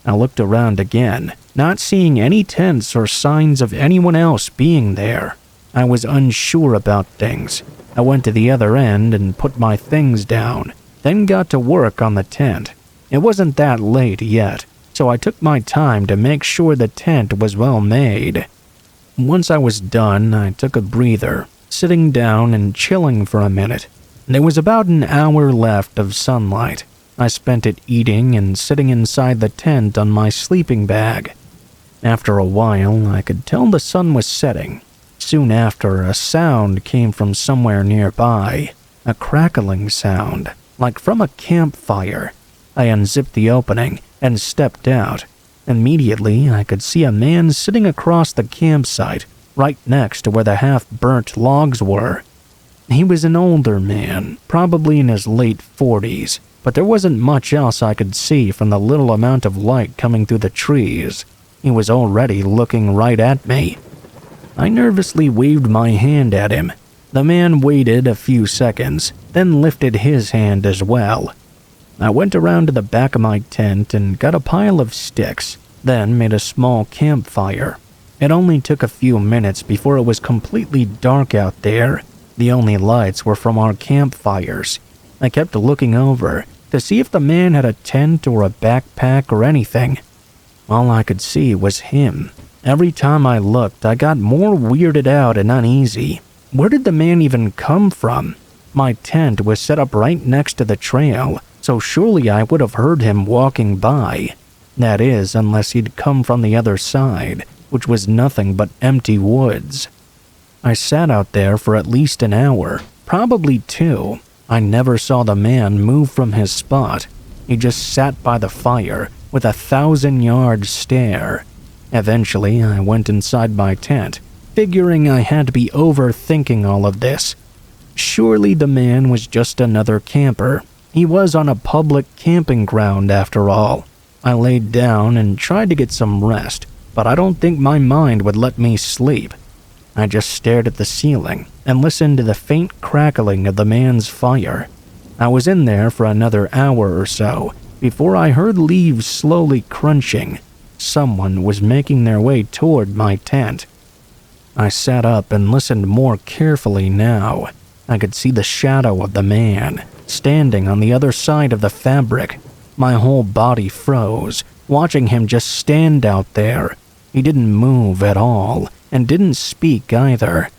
I looked around again, not seeing any tents or signs of anyone else being there. I was unsure about things. I went to the other end and put my things down, then got to work on the tent. It wasn't that late yet, so I took my time to make sure the tent was well made. Once I was done, I took a breather, sitting down and chilling for a minute. There was about an hour left of sunlight. I spent it eating and sitting inside the tent on my sleeping bag. After a while, I could tell the sun was setting. Soon after, a sound came from somewhere nearby, a crackling sound, like from a campfire. I unzipped the opening and stepped out. Immediately, I could see a man sitting across the campsite, right next to where the half-burnt logs were. He was an older man, probably in his late 40s, but there wasn't much else I could see from the little amount of light coming through the trees. He was already looking right at me. I nervously waved my hand at him. The man waited a few seconds, then lifted his hand as well. I went around to the back of my tent and got a pile of sticks, then made a small campfire. It only took a few minutes before it was completely dark out there. The only lights were from our campfires. I kept looking over to see if the man had a tent or a backpack or anything. All I could see was him. Every time I looked, I got more weirded out and uneasy. Where did the man even come from? My tent was set up right next to the trail, so surely I would have heard him walking by. That is, unless he'd come from the other side, which was nothing but empty woods. I sat out there for at least an hour, probably 2. I never saw the man move from his spot. He just sat by the fire with a 1,000-yard stare. Eventually, I went inside my tent, figuring I had to be overthinking all of this. Surely the man was just another camper. He was on a public camping ground after all. I laid down and tried to get some rest, but I don't think my mind would let me sleep. I just stared at the ceiling and listened to the faint crackling of the man's fire. I was in there for another hour or so before I heard leaves slowly crunching. Someone was making their way toward my tent. I sat up and listened more carefully now. I could see the shadow of the man, standing on the other side of the fabric. My whole body froze, watching him just stand out there. He didn't move at all, and didn't speak either.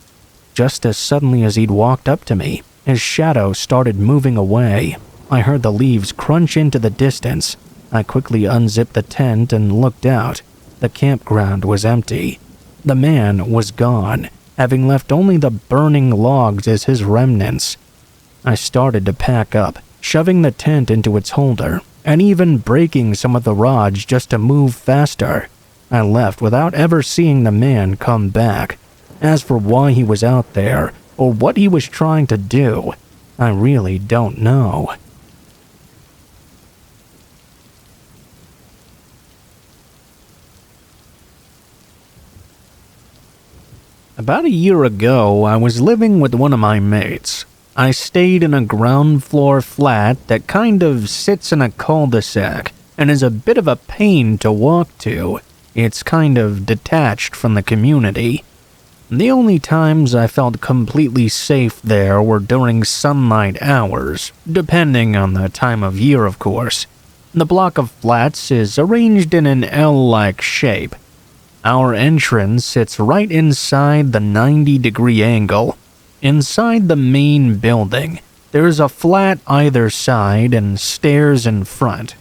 Just as suddenly as he'd walked up to me, his shadow started moving away. I heard the leaves crunch into the distance. I quickly unzipped the tent and looked out. The campground was empty. The man was gone, having left only the burning logs as his remnants. I started to pack up, shoving the tent into its holder, and even breaking some of the rods just to move faster. I left without ever seeing the man come back. As for why he was out there, or what he was trying to do, I really don't know. About a year ago, I was living with one of my mates. I stayed in a ground floor flat that kind of sits in a cul-de-sac and is a bit of a pain to walk to. It's kind of detached from the community. The only times I felt completely safe there were during sunlight hours, depending on the time of year, of course. The block of flats is arranged in an L-like shape. Our entrance sits right inside the 90-degree angle. Inside the main building, there's a flat either side and stairs in front.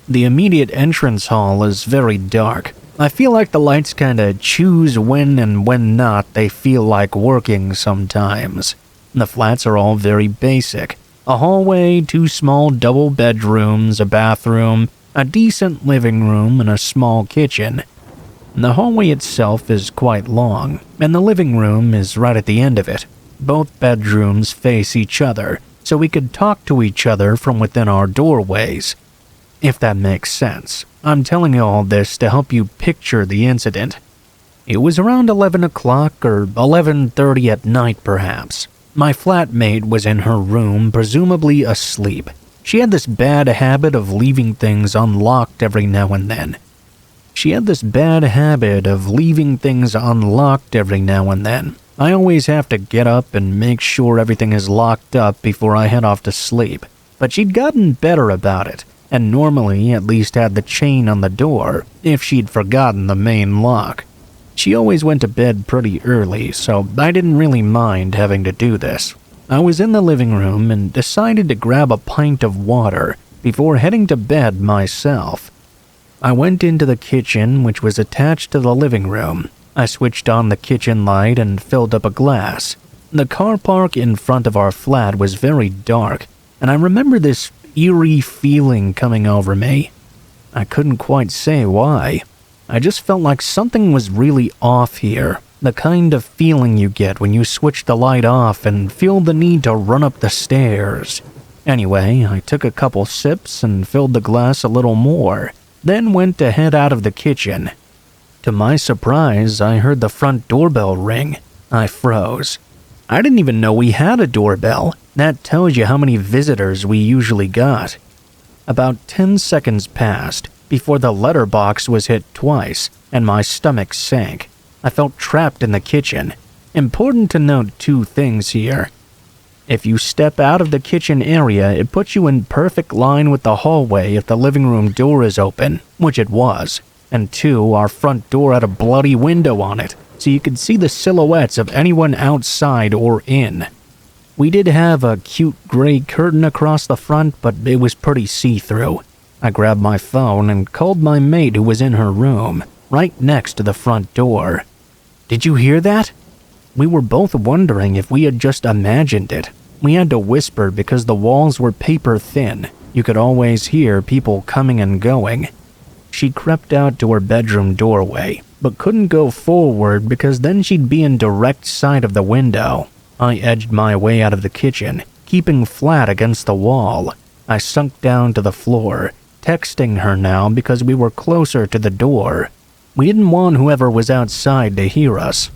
The immediate entrance hall is very dark. I feel like the lights kinda choose when and when not they feel like working sometimes. The flats are all very basic. A hallway, 2 small double bedrooms, a bathroom, a decent living room, and a small kitchen. The hallway itself is quite long, and the living room is right at the end of it. Both bedrooms face each other, so we could talk to each other from within our doorways. If that makes sense. I'm telling you all this to help you picture the incident. It was around 11 o'clock or 11:30 at night perhaps. My flatmate was in her room, presumably asleep. She had this bad habit of leaving things unlocked every now and then. I always have to get up and make sure everything is locked up before I head off to sleep. But she'd gotten better about it, and normally at least had the chain on the door if she'd forgotten the main lock. She always went to bed pretty early, so I didn't really mind having to do this. I was in the living room and decided to grab a pint of water before heading to bed myself. I went into the kitchen, which was attached to the living room. I switched on the kitchen light and filled up a glass. The car park in front of our flat was very dark, and I remember this eerie feeling coming over me. I couldn't quite say why. I just felt like something was really off here. The kind of feeling you get when you switch the light off and feel the need to run up the stairs. Anyway, I took a couple sips and filled the glass a little more, then went to head out of the kitchen. To my surprise, I heard the front doorbell ring. I froze. I didn't even know we had a doorbell. That tells you how many visitors we usually got. About 10 seconds passed before the letterbox was hit twice and my stomach sank. I felt trapped in the kitchen. Important to note two things here. If you step out of the kitchen area, it puts you in perfect line with the hallway if the living room door is open, which it was. And two, our front door had a bloody window on it, so you could see the silhouettes of anyone outside or in. We did have a cute gray curtain across the front, but it was pretty see-through. I grabbed my phone and called my mate who was in her room, right next to the front door. "Did you hear that?" We were both wondering if we had just imagined it. We had to whisper because the walls were paper thin. You could always hear people coming and going. She crept out to her bedroom doorway, but couldn't go forward because then she'd be in direct sight of the window. I edged my way out of the kitchen, keeping flat against the wall. I sunk down to the floor, texting her now because we were closer to the door. We didn't want whoever was outside to hear us.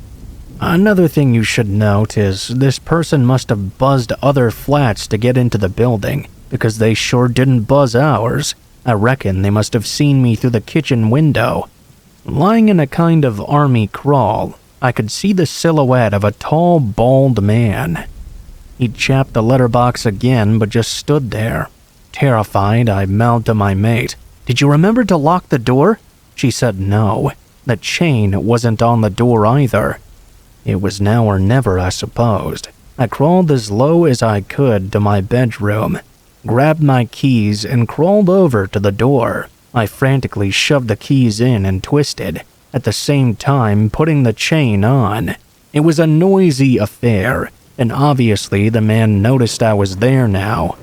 Another thing you should note is this person must have buzzed other flats to get into the building, because they sure didn't buzz ours. I reckon they must have seen me through the kitchen window. Lying in a kind of army crawl, I could see the silhouette of a tall, bald man. He chapped the letterbox again, but just stood there. Terrified, I mouthed to my mate, "Did you remember to lock the door?" She said no. The chain wasn't on the door either. It was now or never, I supposed. I crawled as low as I could to my bedroom, grabbed my keys, and crawled over to the door. I frantically shoved the keys in and twisted, at the same time putting the chain on. It was a noisy affair, and obviously the man noticed I was there now.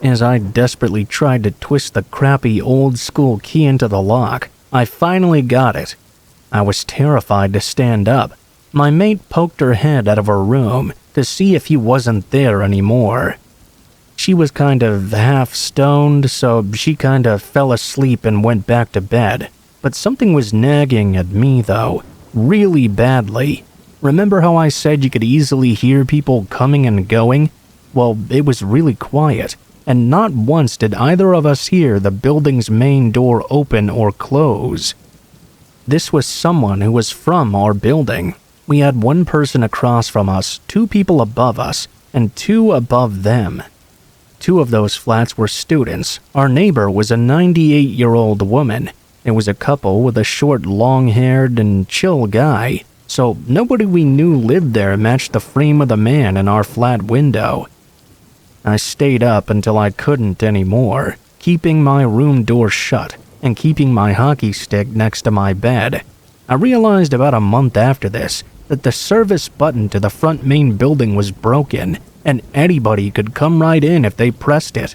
As I desperately tried to twist the crappy old-school key into the lock, I finally got it. I was terrified to stand up. My mate poked her head out of her room to see if he wasn't there anymore. She was kind of half-stoned, so she kind of fell asleep and went back to bed. But something was nagging at me, though, really badly. Remember how I said you could easily hear people coming and going? Well, it was really quiet, and not once did either of us hear the building's main door open or close. This was someone who was from our building. We had one person across from us, two people above us, and two above them. Two of those flats were students. Our neighbor was a 98-year-old woman. It was a couple with a short, long-haired and chill guy, so nobody we knew lived there matched the frame of the man in our flat window. I stayed up until I couldn't anymore, keeping my room door shut and keeping my hockey stick next to my bed. I realized about a month after this that the service button to the front main building was broken, and anybody could come right in if they pressed it.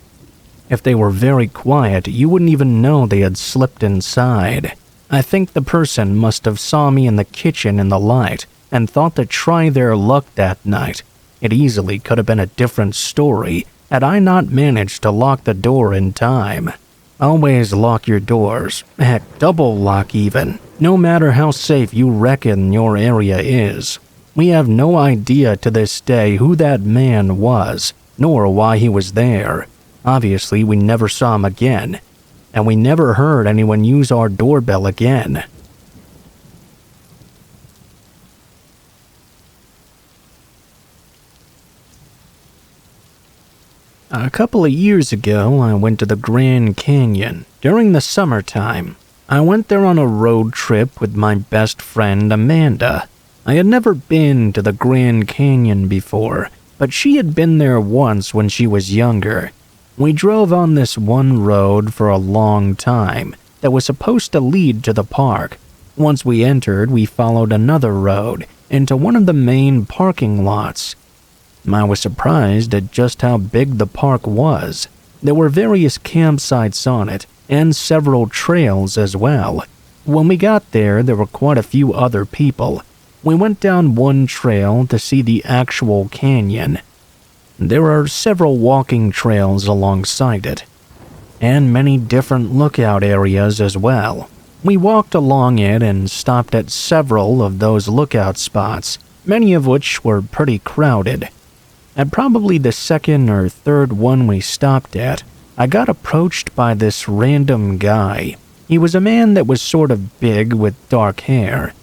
If they were very quiet, you wouldn't even know they had slipped inside. I think the person must have saw me in the kitchen in the light and thought to try their luck that night. It easily could have been a different story had I not managed to lock the door in time. Always lock your doors, heck, double lock even, no matter how safe you reckon your area is. We have no idea to this day who that man was, nor why he was there. Obviously, we never saw him again, and we never heard anyone use our doorbell again. A couple of years ago, I went to the Grand Canyon during the summertime. I went there on a road trip with my best friend Amanda. I had never been to the Grand Canyon before, but she had been there once when she was younger. We drove on this one road for a long time that was supposed to lead to the park. Once we entered, we followed another road into one of the main parking lots. I was surprised at just how big the park was. There were various campsites on it, and several trails as well. When we got there, there were quite a few other people. We went down one trail to see the actual canyon. There are several walking trails alongside it, and many different lookout areas as well. We walked along it and stopped at several of those lookout spots, many of which were pretty crowded. At probably the second or third one we stopped at, I got approached by this random guy. He was a man that was sort of big with dark hair.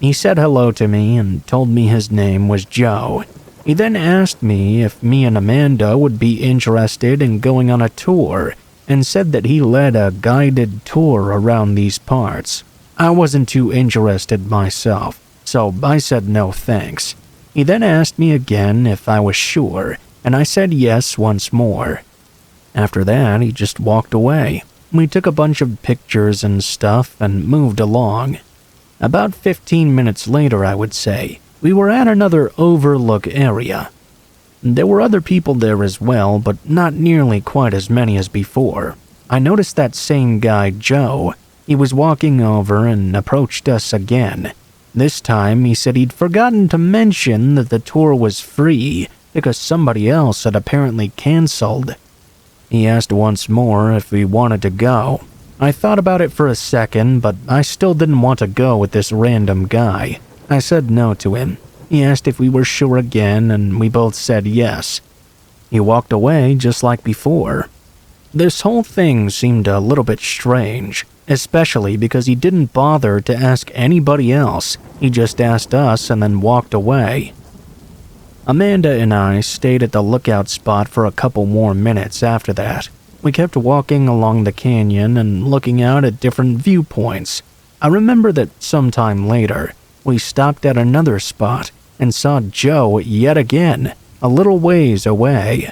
He said hello to me and told me his name was Joe. He then asked me if me and Amanda would be interested in going on a tour and said that he led a guided tour around these parts. I wasn't too interested myself, so I said no thanks. He then asked me again if I was sure, and I said yes once more. After that, he just walked away. We took a bunch of pictures and stuff and moved along. About 15 minutes later, I would say, we were at another overlook area. There were other people there as well, but not nearly quite as many as before. I noticed that same guy, Joe. He was walking over and approached us again. This time, he said he'd forgotten to mention that the tour was free because somebody else had apparently canceled. He asked once more if we wanted to go. I thought about it for a second, but I still didn't want to go with this random guy. I said no to him. He asked if we were sure again, and we both said yes. He walked away just like before. This whole thing seemed a little bit strange, especially because he didn't bother to ask anybody else. He just asked us and then walked away. Amanda and I stayed at the lookout spot for a couple more minutes after that. We kept walking along the canyon and looking out at different viewpoints. I remember that sometime later, we stopped at another spot and saw Joe yet again, a little ways away.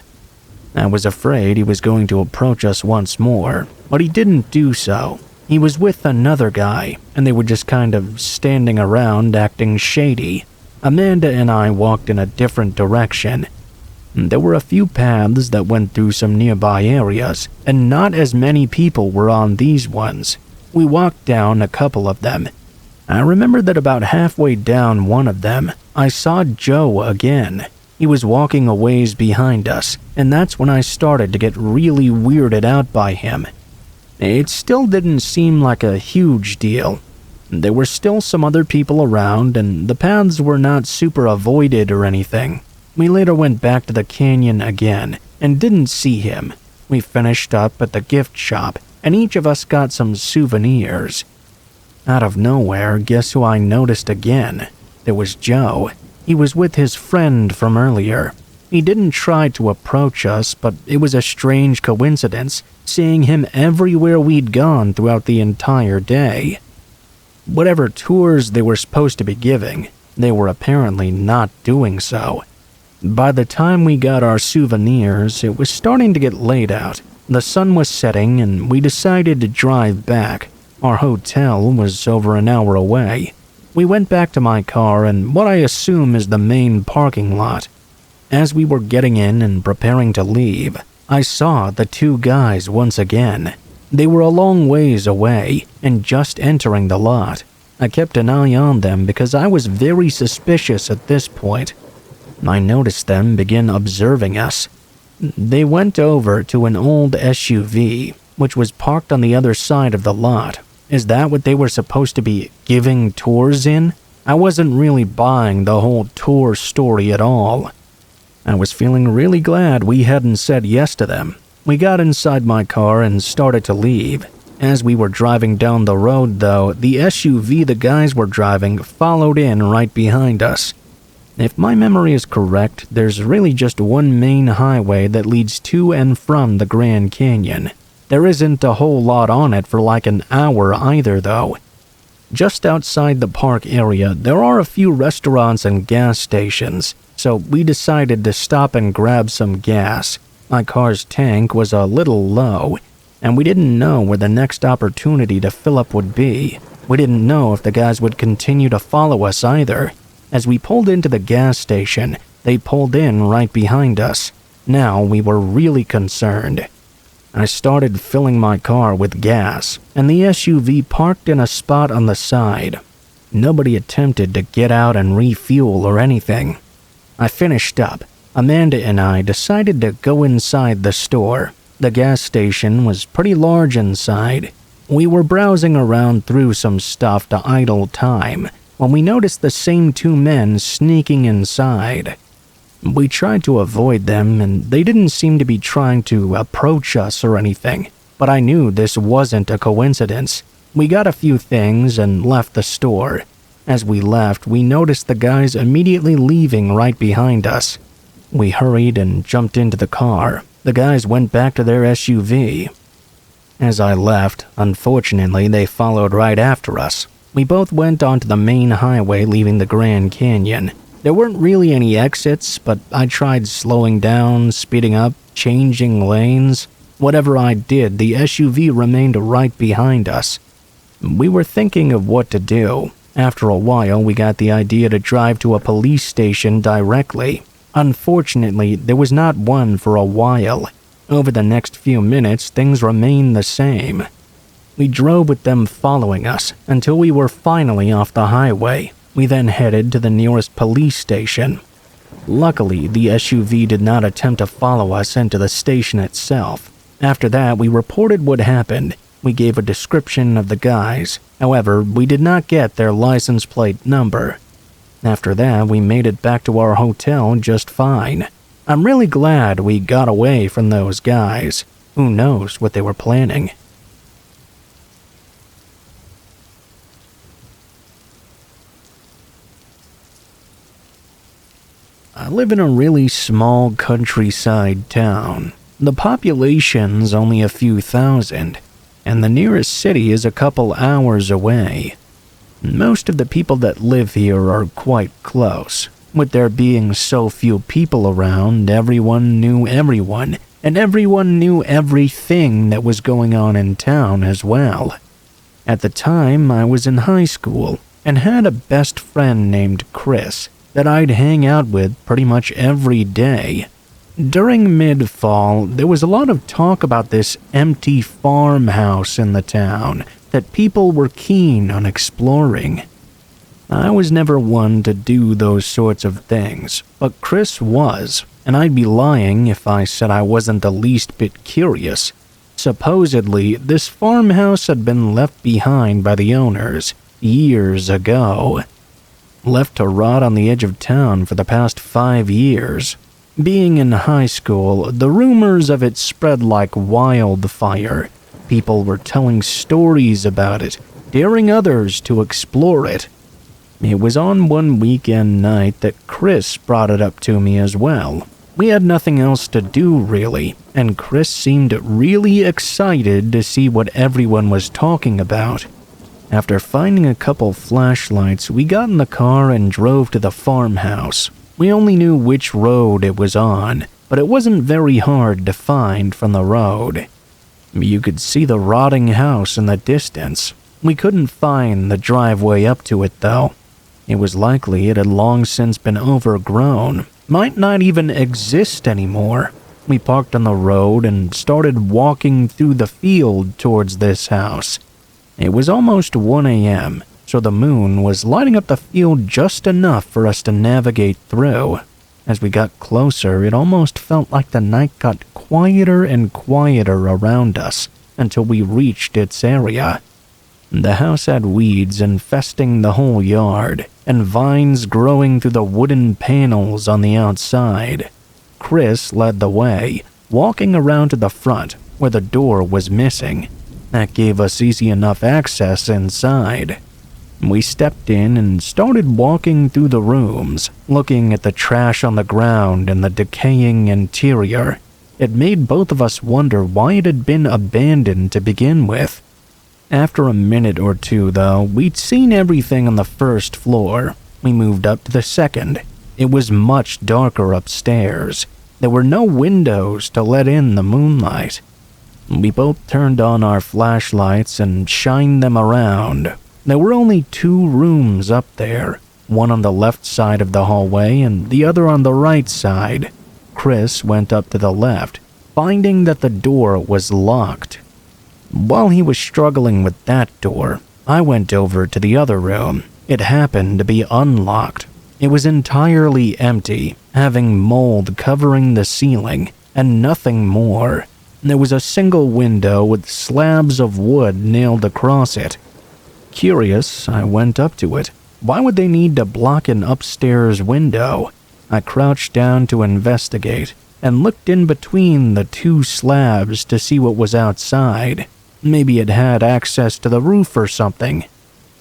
I was afraid he was going to approach us once more, but he didn't do so. He was with another guy, and they were just kind of standing around acting shady. Amanda and I walked in a different direction. There were a few paths that went through some nearby areas, and not as many people were on these ones. We walked down a couple of them. I remember that about halfway down one of them, I saw Joe again. He was walking a ways behind us, and that's when I started to get really weirded out by him. It still didn't seem like a huge deal. There were still some other people around, and the paths were not super avoided or anything. We later went back to the canyon again, and didn't see him. We finished up at the gift shop, and each of us got some souvenirs. Out of nowhere, guess who I noticed again? It was Joe. He was with his friend from earlier. He didn't try to approach us, but it was a strange coincidence seeing him everywhere we'd gone throughout the entire day. Whatever tours they were supposed to be giving, they were apparently not doing so. By the time we got our souvenirs, it was starting to get late out. The sun was setting, and we decided to drive back. Our hotel was over an hour away. We went back to my car and what I assume is the main parking lot. As we were getting in and preparing to leave, I saw the two guys once again. They were a long ways away and just entering the lot. I kept an eye on them because I was very suspicious at this point. I noticed them begin observing us. They went over to an old SUV, which was parked on the other side of the lot. Is that what they were supposed to be giving tours in? I wasn't really buying the whole tour story at all. I was feeling really glad we hadn't said yes to them. We got inside my car and started to leave. As we were driving down the road, though, the SUV the guys were driving followed in right behind us. If my memory is correct, there's really just one main highway that leads to and from the Grand Canyon. There isn't a whole lot on it for like an hour either, though. Just outside the park area, there are a few restaurants and gas stations, so we decided to stop and grab some gas. My car's tank was a little low, and we didn't know where the next opportunity to fill up would be. We didn't know if the guys would continue to follow us either. As we pulled into the gas station, they pulled in right behind us. Now we were really concerned. I started filling my car with gas, and the SUV parked in a spot on the side. Nobody attempted to get out and refuel or anything. I finished up. Amanda and I decided to go inside the store. The gas station was pretty large inside. We were browsing around through some stuff to idle time when we noticed the same two men sneaking inside. We tried to avoid them, and they didn't seem to be trying to approach us or anything, but I knew this wasn't a coincidence. We got a few things and left the store. As we left, we noticed the guys immediately leaving right behind us. We hurried and jumped into the car. The guys went back to their SUV. As I left, unfortunately, they followed right after us. We both went onto the main highway leaving the Grand Canyon. There weren't really any exits, but I tried slowing down, speeding up, changing lanes. Whatever I did, the SUV remained right behind us. We were thinking of what to do. After a while, we got the idea to drive to a police station directly. Unfortunately, there was not one for a while. Over the next few minutes, things remained the same. We drove with them following us until we were finally off the highway. We then headed to the nearest police station. Luckily, the SUV did not attempt to follow us into the station itself. After that, we reported what happened. We gave a description of the guys. However, we did not get their license plate number. After that, we made it back to our hotel just fine. I'm really glad we got away from those guys. Who knows what they were planning? I live in a really small countryside town. The population's only a few thousand, and the nearest city is a couple hours away. Most of the people that live here are quite close. With there being so few people around, everyone knew everyone, and everyone knew everything that was going on in town as well. At the time, I was in high school and had a best friend named Chris that I'd hang out with pretty much every day. During mid-fall, there was a lot of talk about this empty farmhouse in the town that people were keen on exploring. I was never one to do those sorts of things, but Chris was, and I'd be lying if I said I wasn't the least bit curious. Supposedly, this farmhouse had been left behind by the owners years ago. Left to rot on the edge of town for the past 5 years. Being in high school, the rumors of it spread like wildfire. People were telling stories about it, daring others to explore it. It was on one weekend night that Chris brought it up to me as well. We had nothing else to do really, and Chris seemed really excited to see what everyone was talking about. After finding a couple flashlights, we got in the car and drove to the farmhouse. We only knew which road it was on, but it wasn't very hard to find from the road. You could see the rotting house in the distance. We couldn't find the driveway up to it, though. It was likely it had long since been overgrown, might not even exist anymore. We parked on the road and started walking through the field towards this house. It was almost 1 a.m., so the moon was lighting up the field just enough for us to navigate through. As we got closer, it almost felt like the night got quieter and quieter around us until we reached its area. The house had weeds infesting the whole yard, and vines growing through the wooden panels on the outside. Chris led the way, walking around to the front where the door was missing. That gave us easy enough access inside. We stepped in and started walking through the rooms, looking at the trash on the ground and the decaying interior. It made both of us wonder why it had been abandoned to begin with. After a minute or two, though, we'd seen everything on the first floor. We moved up to the second. It was much darker upstairs. There were no windows to let in the moonlight. We both turned on our flashlights and shined them around. There were only 2 rooms up there, one on the left side of the hallway and the other on the right side. Chris went up to the left, finding that the door was locked. While he was struggling with that door, I went over to the other room. It happened to be unlocked. It was entirely empty, having mold covering the ceiling and nothing more. There was a single window with slabs of wood nailed across it. Curious, I went up to it. Why would they need to block an upstairs window? I crouched down to investigate and looked in between the 2 slabs to see what was outside. Maybe it had access to the roof or something.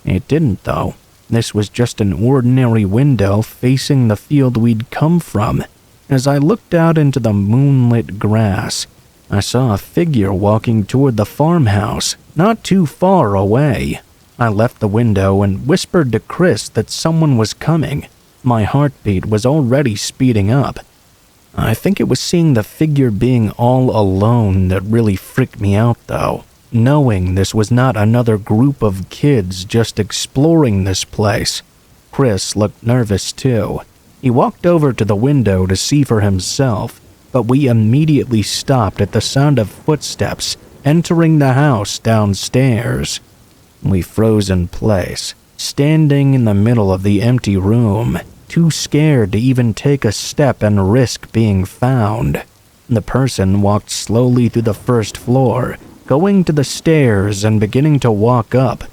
It didn't, though. This was just an ordinary window facing the field we'd come from. As I looked out into the moonlit grass, I saw a figure walking toward the farmhouse, not too far away. I left the window and whispered to Chris that someone was coming. My heartbeat was already speeding up. I think it was seeing the figure being all alone that really freaked me out, though. Knowing this was not another group of kids just exploring this place. Chris looked nervous too. He walked over to the window to see for himself, but we immediately stopped at the sound of footsteps entering the house downstairs. We froze in place, standing in the middle of the empty room, too scared to even take a step and risk being found. The person walked slowly through the first floor, going to the stairs and beginning to walk up.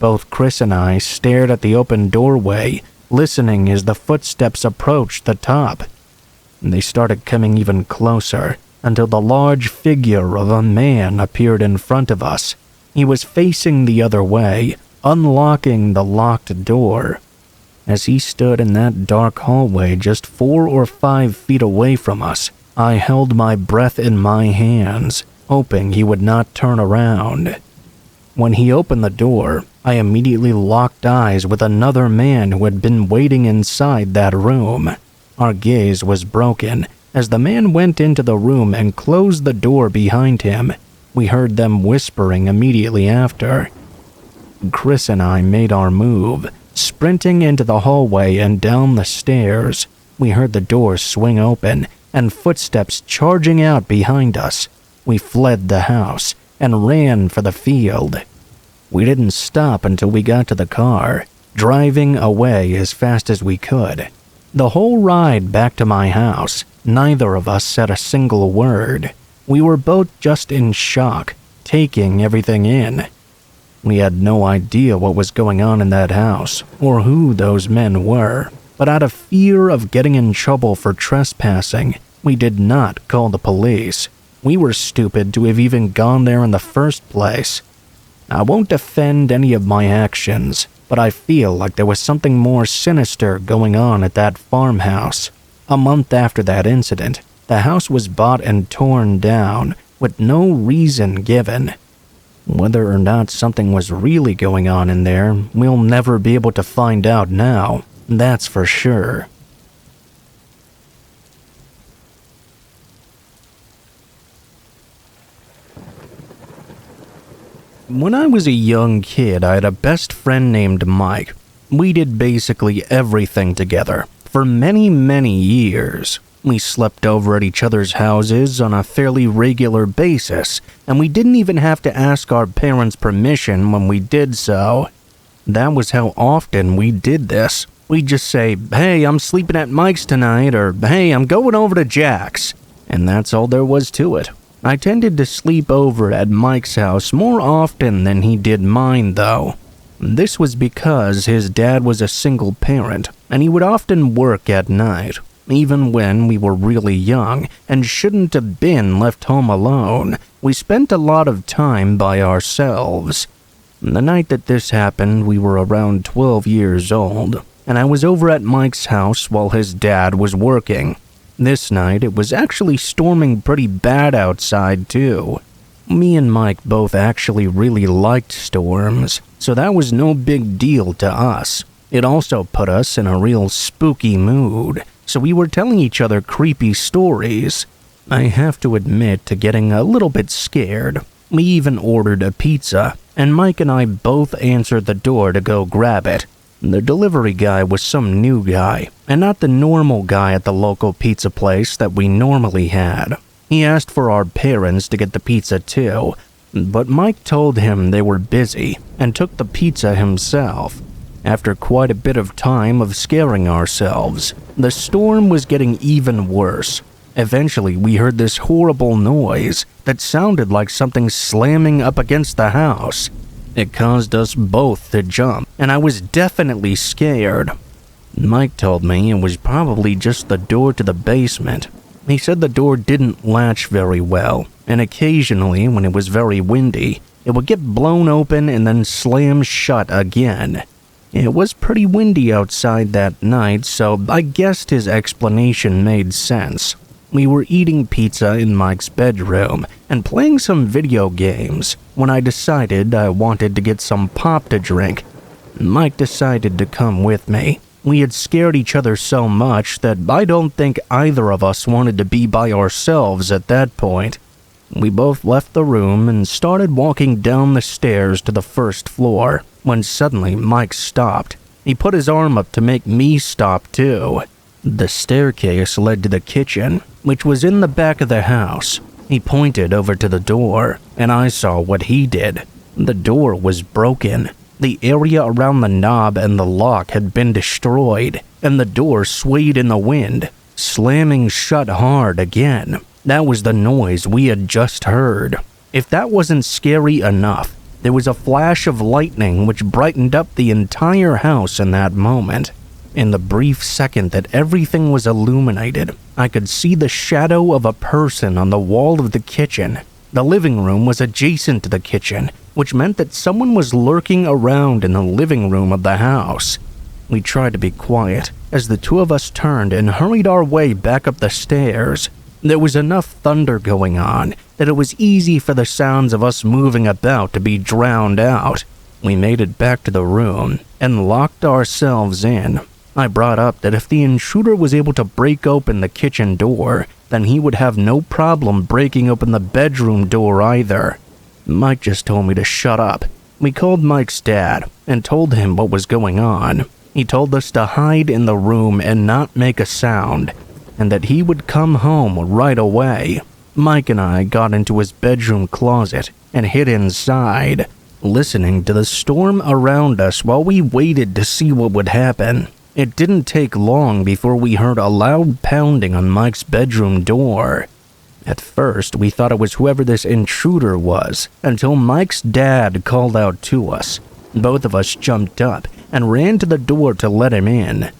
Both Chris and I stared at the open doorway, listening as the footsteps approached the top. They started coming even closer, until the large figure of a man appeared in front of us. He was facing the other way, unlocking the locked door. As he stood in that dark hallway just 4 or 5 feet away from us, I held my breath in my hands, hoping he would not turn around. When he opened the door, I immediately locked eyes with another man who had been waiting inside that room. Our gaze was broken as the man went into the room and closed the door behind him. We heard them whispering immediately after. Chris and I made our move, sprinting into the hallway and down the stairs. We heard the door swing open and footsteps charging out behind us. We fled the house and ran for the field. We didn't stop until we got to the car, driving away as fast as we could. The whole ride back to my house, neither of us said a single word. We were both just in shock, taking everything in. We had no idea what was going on in that house or who those men were, but out of fear of getting in trouble for trespassing, we did not call the police. We were stupid to have even gone there in the first place. I won't defend any of my actions, but I feel like there was something more sinister going on at that farmhouse. A month after that incident, the house was bought and torn down with no reason given. Whether or not something was really going on in there, we'll never be able to find out now, that's for sure. When I was a young kid, I had a best friend named Mike. We did basically everything together for many, many years. We slept over at each other's houses on a fairly regular basis, and we didn't even have to ask our parents' permission when we did so. That was how often we did this. We'd just say, "Hey, I'm sleeping at Mike's tonight," or "Hey, I'm going over to Jack's." And that's all there was to it. I tended to sleep over at Mike's house more often than he did mine, though. This was because his dad was a single parent, and he would often work at night. Even when we were really young and shouldn't have been left home alone, we spent a lot of time by ourselves. The night that this happened, we were around 12 years old, and I was over at Mike's house while his dad was working. This night, it was actually storming pretty bad outside too. Me and Mike both actually really liked storms, so that was no big deal to us. It also put us in a real spooky mood, so we were telling each other creepy stories. I have to admit to getting a little bit scared. We even ordered a pizza, and Mike and I both answered the door to go grab it. The delivery guy was some new guy, and not the normal guy at the local pizza place that we normally had. He asked for our parents to get the pizza too, but Mike told him they were busy and took the pizza himself. After quite a bit of time of scaring ourselves, the storm was getting even worse. Eventually, we heard this horrible noise that sounded like something slamming up against the house. It caused us both to jump, and I was definitely scared. Mike told me it was probably just the door to the basement. He said the door didn't latch very well, and occasionally, when it was very windy, it would get blown open and then slam shut again. It was pretty windy outside that night, so I guessed his explanation made sense. We were eating pizza in Mike's bedroom and playing some video games when I decided I wanted to get some pop to drink. Mike decided to come with me. We had scared each other so much that I don't think either of us wanted to be by ourselves at that point. We both left the room and started walking down the stairs to the first floor, when suddenly Mike stopped. He put his arm up to make me stop too. The staircase led to the kitchen, which was in the back of the house. He pointed over to the door, and I saw what he did. The door was broken. The area around the knob and the lock had been destroyed, and the door swayed in the wind, slamming shut hard again. That was the noise we had just heard. If that wasn't scary enough, there was a flash of lightning which brightened up the entire house in that moment. In the brief second that everything was illuminated, I could see the shadow of a person on the wall of the kitchen. The living room was adjacent to the kitchen, which meant that someone was lurking around in the living room of the house. We tried to be quiet as the two of us turned and hurried our way back up the stairs. There was enough thunder going on that it was easy for the sounds of us moving about to be drowned out. We made it back to the room and locked ourselves in. I brought up that if the intruder was able to break open the kitchen door, then he would have no problem breaking open the bedroom door either. Mike just told me to shut up. We called Mike's dad and told him what was going on. He told us to hide in the room and not make a sound, and that he would come home right away. Mike and I got into his bedroom closet and hid inside, listening to the storm around us while we waited to see what would happen. It didn't take long before we heard a loud pounding on Mike's bedroom door. At first, we thought it was whoever this intruder was, until Mike's dad called out to us. Both of us jumped up and ran to the door to let him in.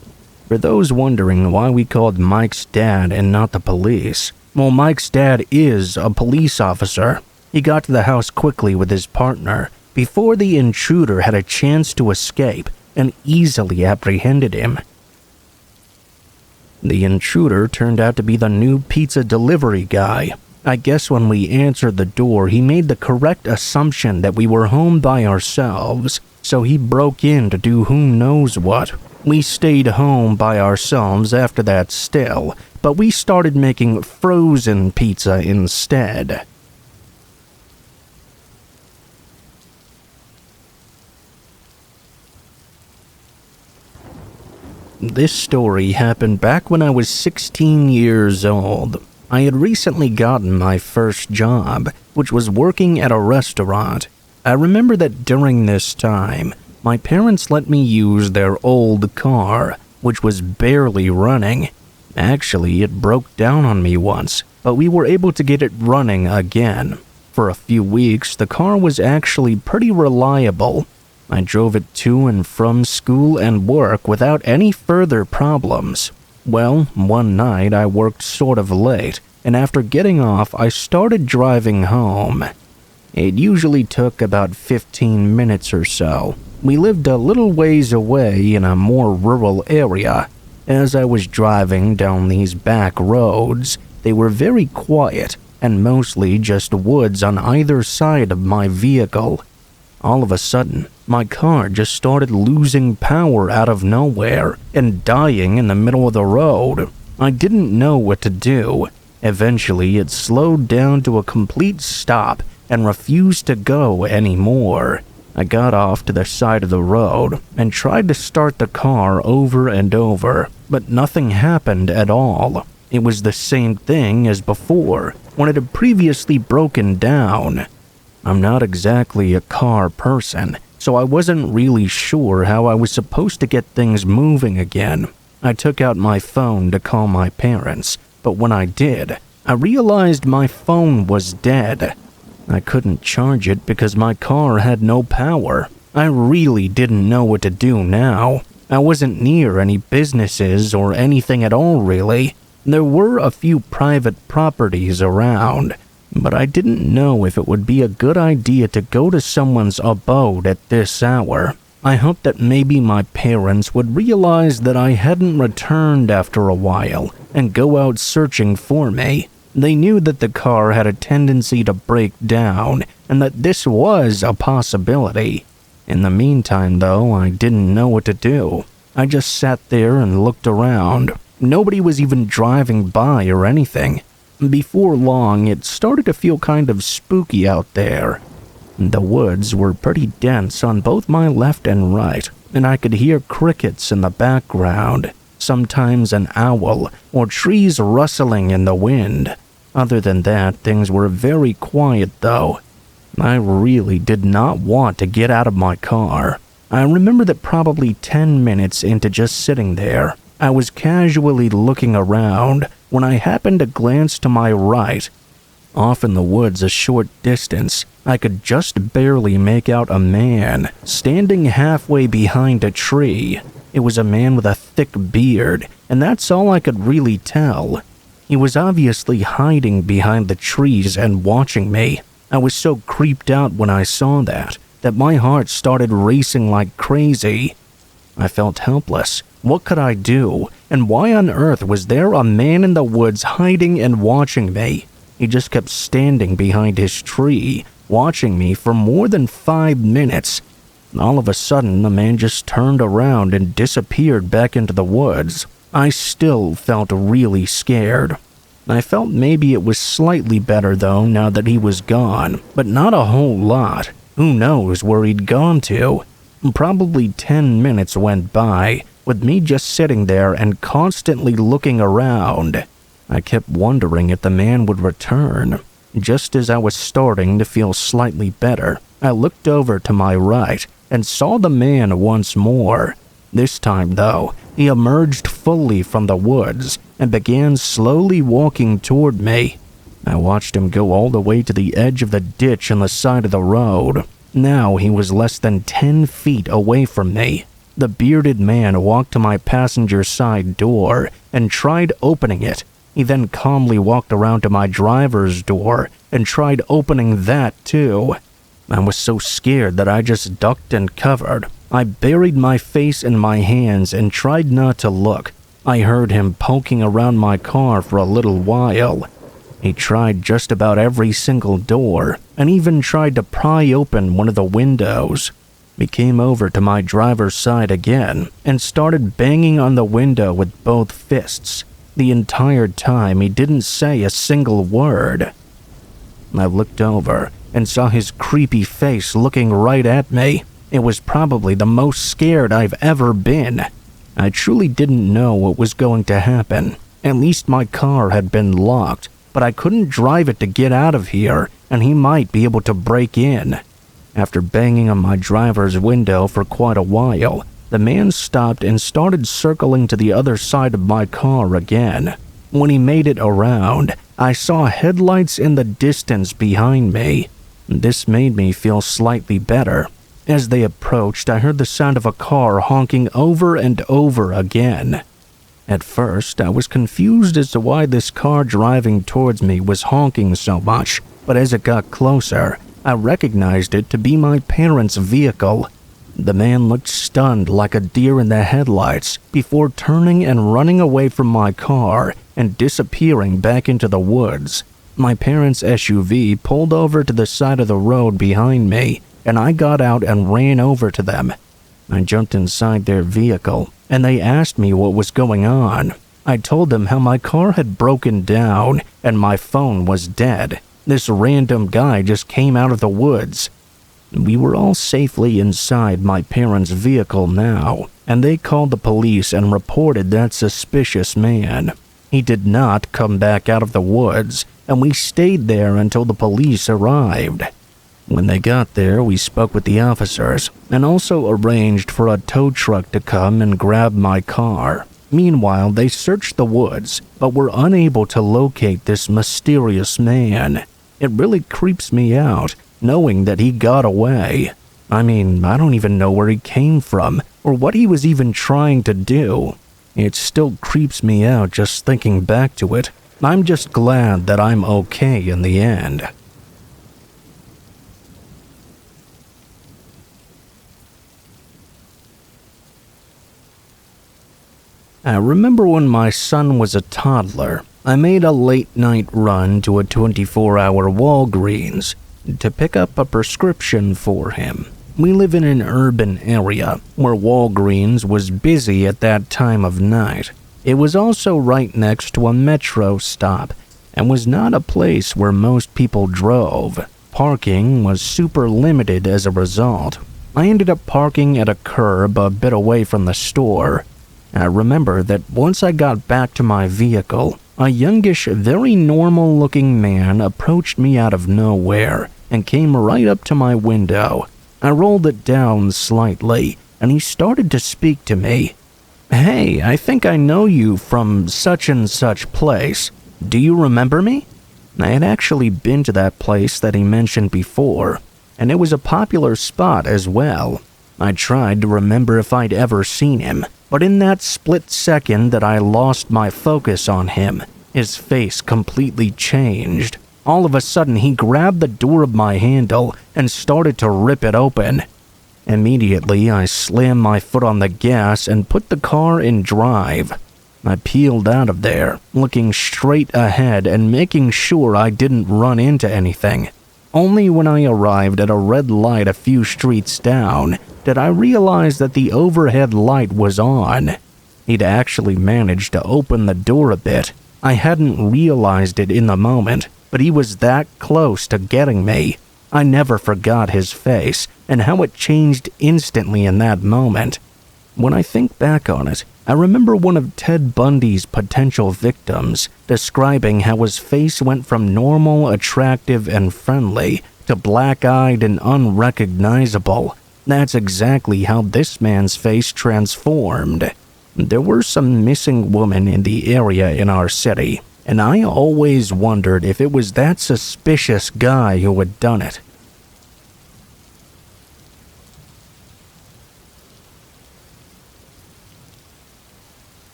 For those wondering why we called Mike's dad and not the police, well, Mike's dad is a police officer. He got to the house quickly with his partner before the intruder had a chance to escape, and easily apprehended him. The intruder turned out to be the new pizza delivery guy. I guess when we answered the door, he made the correct assumption that we were home by ourselves, so he broke in to do who knows what. We stayed home by ourselves after that still, but we started making frozen pizza instead. This story happened back when I was 16 years old. I had recently gotten my first job, which was working at a restaurant. I remember that during this time, my parents let me use their old car, which was barely running. Actually, it broke down on me once, but we were able to get it running again. For a few weeks, the car was actually pretty reliable. I drove it to and from school and work without any further problems. Well, one night I worked sort of late, and after getting off, I started driving home. It usually took about 15 minutes or so. We lived a little ways away in a more rural area. As I was driving down these back roads, they were very quiet and mostly just woods on either side of my vehicle. All of a sudden, my car just started losing power out of nowhere and dying in the middle of the road. I didn't know what to do. Eventually, it slowed down to a complete stop and refused to go anymore. I got off to the side of the road and tried to start the car over and over, but nothing happened at all. It was the same thing as before, when it had previously broken down. I'm not exactly a car person, so I wasn't really sure how I was supposed to get things moving again. I took out my phone to call my parents, but when I did, I realized my phone was dead. I couldn't charge it because my car had no power. I really didn't know what to do now. I wasn't near any businesses or anything at all, really. There were a few private properties around, but I didn't know if it would be a good idea to go to someone's abode at this hour. I hoped that maybe my parents would realize that I hadn't returned after a while and go out searching for me. They knew that the car had a tendency to break down and that this was a possibility. In the meantime, though, I didn't know what to do. I just sat there and looked around. Nobody was even driving by or anything. Before long, it started to feel kind of spooky out there. The woods were pretty dense on both my left and right, and I could hear crickets in the background, sometimes an owl or trees rustling in the wind. Other than that, things were very quiet though. I really did not want to get out of my car. I remember that probably 10 minutes into just sitting there, I was casually looking around when I happened to glance to my right. Off in the woods a short distance, I could just barely make out a man standing halfway behind a tree. It was a man with a thick beard, and that's all I could really tell. He was obviously hiding behind the trees and watching me. I was so creeped out when I saw that my heart started racing like crazy. I felt helpless. What could I do? And why on earth was there a man in the woods hiding and watching me? He just kept standing behind his tree, watching me for more than 5 minutes. All of a sudden, the man just turned around and disappeared back into the woods. I still felt really scared. I felt maybe it was slightly better though now that he was gone, but not a whole lot. Who knows where he'd gone to? Probably 10 minutes went by, with me just sitting there and constantly looking around. I kept wondering if the man would return. Just as I was starting to feel slightly better, I looked over to my right and saw the man once more. This time, though, he emerged fully from the woods and began slowly walking toward me. I watched him go all the way to the edge of the ditch on the side of the road. Now he was less than 10 feet away from me. The bearded man walked to my passenger side door and tried opening it. He then calmly walked around to my driver's door and tried opening that too. I was so scared that I just ducked and covered. I buried my face in my hands and tried not to look. I heard him poking around my car for a little while. He tried just about every single door and even tried to pry open one of the windows. He came over to my driver's side again and started banging on the window with both fists. The entire time he didn't say a single word. I looked over and saw his creepy face looking right at me. It was probably the most scared I've ever been. I truly didn't know what was going to happen. At least my car had been locked, but I couldn't drive it to get out of here, and he might be able to break in. After banging on my driver's window for quite a while, the man stopped and started circling to the other side of my car again. When he made it around, I saw headlights in the distance behind me. This made me feel slightly better. As they approached, I heard the sound of a car honking over and over again. At first, I was confused as to why this car driving towards me was honking so much, but as it got closer, I recognized it to be my parents' vehicle. The man looked stunned like a deer in the headlights before turning and running away from my car and disappearing back into the woods. My parents' SUV pulled over to the side of the road behind me, and I got out and ran over to them. I jumped inside their vehicle, and they asked me what was going on. I told them how my car had broken down and my phone was dead. This random guy just came out of the woods. We were all safely inside my parents' vehicle now, and they called the police and reported that suspicious man. He did not come back out of the woods, and we stayed there until the police arrived. When they got there, we spoke with the officers and also arranged for a tow truck to come and grab my car. Meanwhile, they searched the woods, but were unable to locate this mysterious man. It really creeps me out, knowing that he got away. I mean, I don't even know where he came from, or what he was even trying to do. It still creeps me out just thinking back to it. I'm just glad that I'm okay in the end. I remember when my son was a toddler, I made a late-night run to a 24-hour Walgreens to pick up a prescription for him. We live in an urban area where Walgreens was busy at that time of night. It was also right next to a metro stop and was not a place where most people drove. Parking was super limited as a result. I ended up parking at a curb a bit away from the store. I remember that once I got back to my vehicle, a youngish, very normal-looking man approached me out of nowhere and came right up to my window. I rolled it down slightly, and he started to speak to me. "Hey, I think I know you from such and such place. Do you remember me?" I had actually been to that place that he mentioned before, and it was a popular spot as well. I tried to remember if I'd ever seen him, but in that split second that I lost my focus on him, his face completely changed. All of a sudden, he grabbed the door of my handle and started to rip it open. Immediately, I slammed my foot on the gas and put the car in drive. I peeled out of there, looking straight ahead and making sure I didn't run into anything. Only when I arrived at a red light a few streets down did I realize that the overhead light was on. He'd actually managed to open the door a bit. I hadn't realized it in the moment, but he was that close to getting me. I never forgot his face and how it changed instantly in that moment. When I think back on it, I remember one of Ted Bundy's potential victims describing how his face went from normal, attractive, and friendly to black-eyed and unrecognizable. That's exactly how this man's face transformed. There were some missing women in the area in our city, and I always wondered if it was that suspicious guy who had done it.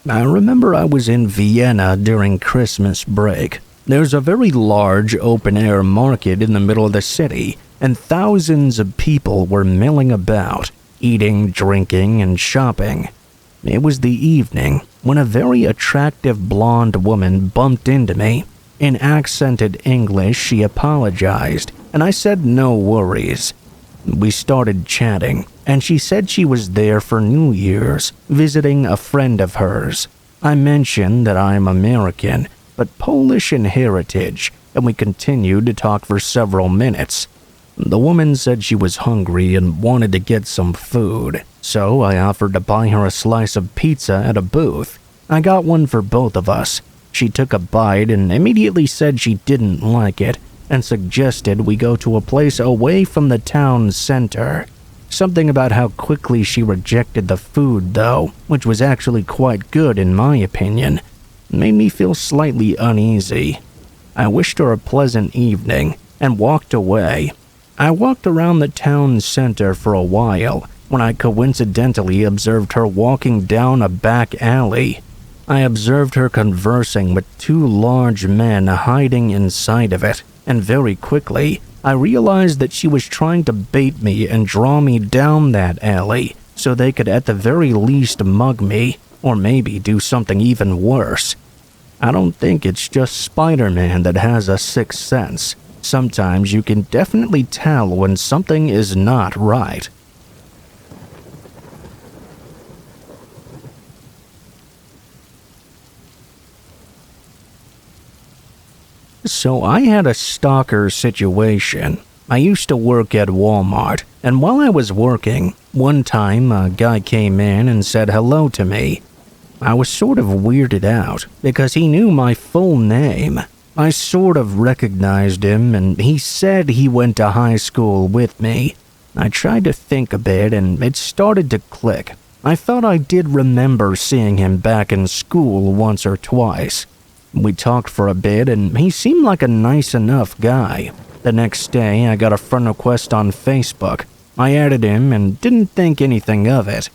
I remember I was in Vienna during Christmas break. There's a very large open-air market in the middle of the city, and thousands of people were milling about, eating, drinking, and shopping. It was the evening when a very attractive blonde woman bumped into me. In accented English, she apologized, and I said no worries. We started chatting, and she said she was there for New Year's, visiting a friend of hers. I mentioned that I'm American, but Polish in heritage, and we continued to talk for several minutes. The woman said she was hungry and wanted to get some food, so I offered to buy her a slice of pizza at a booth. I got one for both of us. She took a bite and immediately said she didn't like it, and suggested we go to a place away from the town center. Something about how quickly she rejected the food, though, which was actually quite good in my opinion, made me feel slightly uneasy. I wished her a pleasant evening and walked away. I walked around the town center for a while, when I coincidentally observed her walking down a back alley. I observed her conversing with two large men hiding inside of it, and very quickly, I realized that she was trying to bait me and draw me down that alley so they could at the very least mug me, or maybe do something even worse. I don't think it's just Spider-Man that has a sixth sense. Sometimes you can definitely tell when something is not right. So I had a stalker situation. I used to work at Walmart, and while I was working, one time a guy came in and said hello to me. I was sort of weirded out because he knew my full name. I sort of recognized him, and he said he went to high school with me. I tried to think a bit, and it started to click. I thought I did remember seeing him back in school once or twice. We talked for a bit, and he seemed like a nice enough guy. The next day, I got a friend request on Facebook. I added him and didn't think anything of it.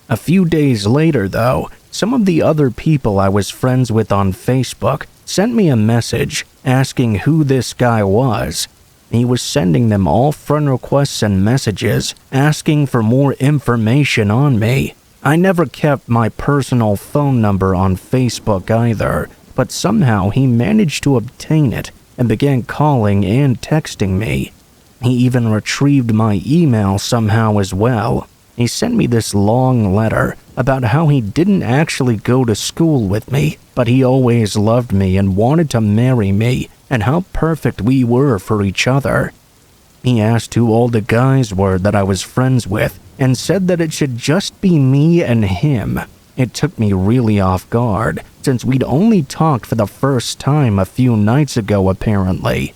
A few days later, though, some of the other people I was friends with on Facebook sent me a message asking who this guy was. He was sending them all friend requests and messages asking for more information on me. I never kept my personal phone number on Facebook either, but somehow he managed to obtain it and began calling and texting me. He even retrieved my email somehow as well. He sent me this long letter about how he didn't actually go to school with me, but he always loved me and wanted to marry me, and how perfect we were for each other. He asked who all the guys were that I was friends with, and said that it should just be me and him. It took me really off guard, since we'd only talked for the first time a few nights ago apparently.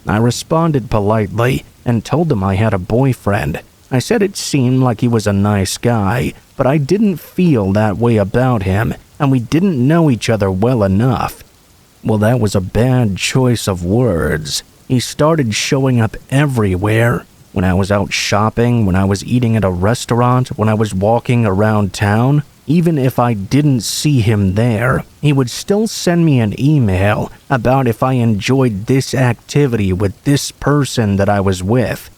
I responded politely and told him I had a boyfriend. I said it seemed like he was a nice guy, but I didn't feel that way about him, and we didn't know each other well enough. Well, that was a bad choice of words. He started showing up everywhere. When I was out shopping, when I was eating at a restaurant, when I was walking around town. Even if I didn't see him there, he would still send me an email about if I enjoyed this activity with this person that I was with.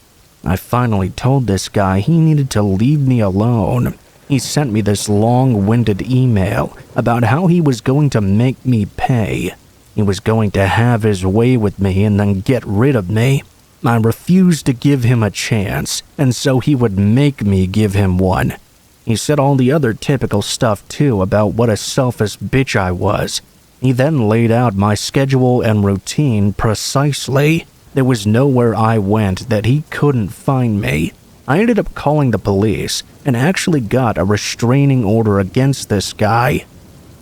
I finally told this guy he needed to leave me alone. He sent me this long-winded email about how he was going to make me pay. He was going to have his way with me and then get rid of me. I refused to give him a chance, and so he would make me give him one. He said all the other typical stuff too about what a selfish bitch I was. He then laid out my schedule and routine precisely. There was nowhere I went that he couldn't find me. I ended up calling the police and actually got a restraining order against this guy.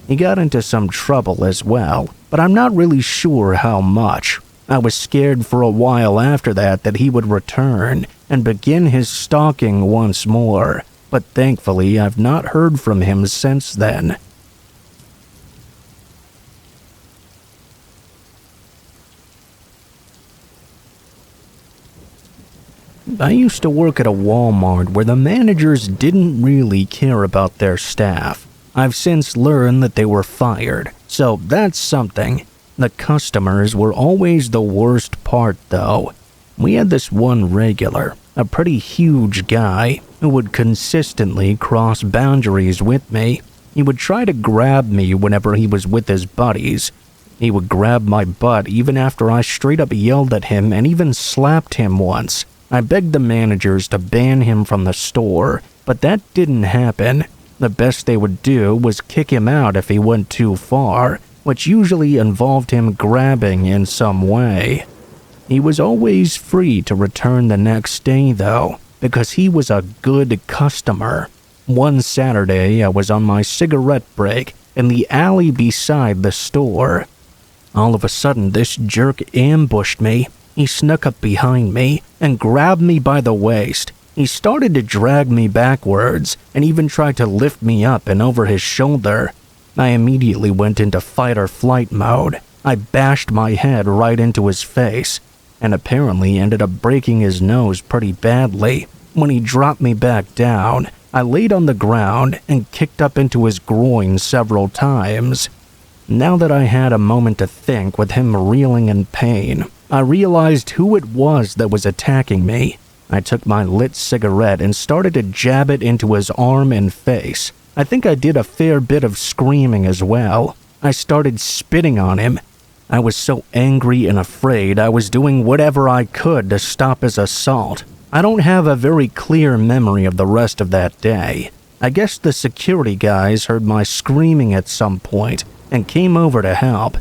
He got into some trouble as well, but I'm not really sure how much. I was scared for a while after that he would return and begin his stalking once more, but thankfully I've not heard from him since then. I used to work at a Walmart where the managers didn't really care about their staff. I've since learned that they were fired, so that's something. The customers were always the worst part though. We had this one regular, a pretty huge guy, who would consistently cross boundaries with me. He would try to grab me whenever he was with his buddies. He would grab my butt even after I straight up yelled at him and even slapped him once. I begged the managers to ban him from the store, but that didn't happen. The best they would do was kick him out if he went too far, which usually involved him grabbing in some way. He was always free to return the next day though, because he was a good customer. One Saturday, I was on my cigarette break in the alley beside the store. All of a sudden, this jerk ambushed me. He snuck up behind me and grabbed me by the waist. He started to drag me backwards and even tried to lift me up and over his shoulder. I immediately went into fight or flight mode. I bashed my head right into his face and apparently ended up breaking his nose pretty badly. When he dropped me back down, I laid on the ground and kicked up into his groin several times. Now that I had a moment to think with him reeling in pain, I realized who it was that was attacking me. I took my lit cigarette and started to jab it into his arm and face. I think I did a fair bit of screaming as well. I started spitting on him. I was so angry and afraid I was doing whatever I could to stop his assault. I don't have a very clear memory of the rest of that day. I guess the security guys heard my screaming at some point and came over to help.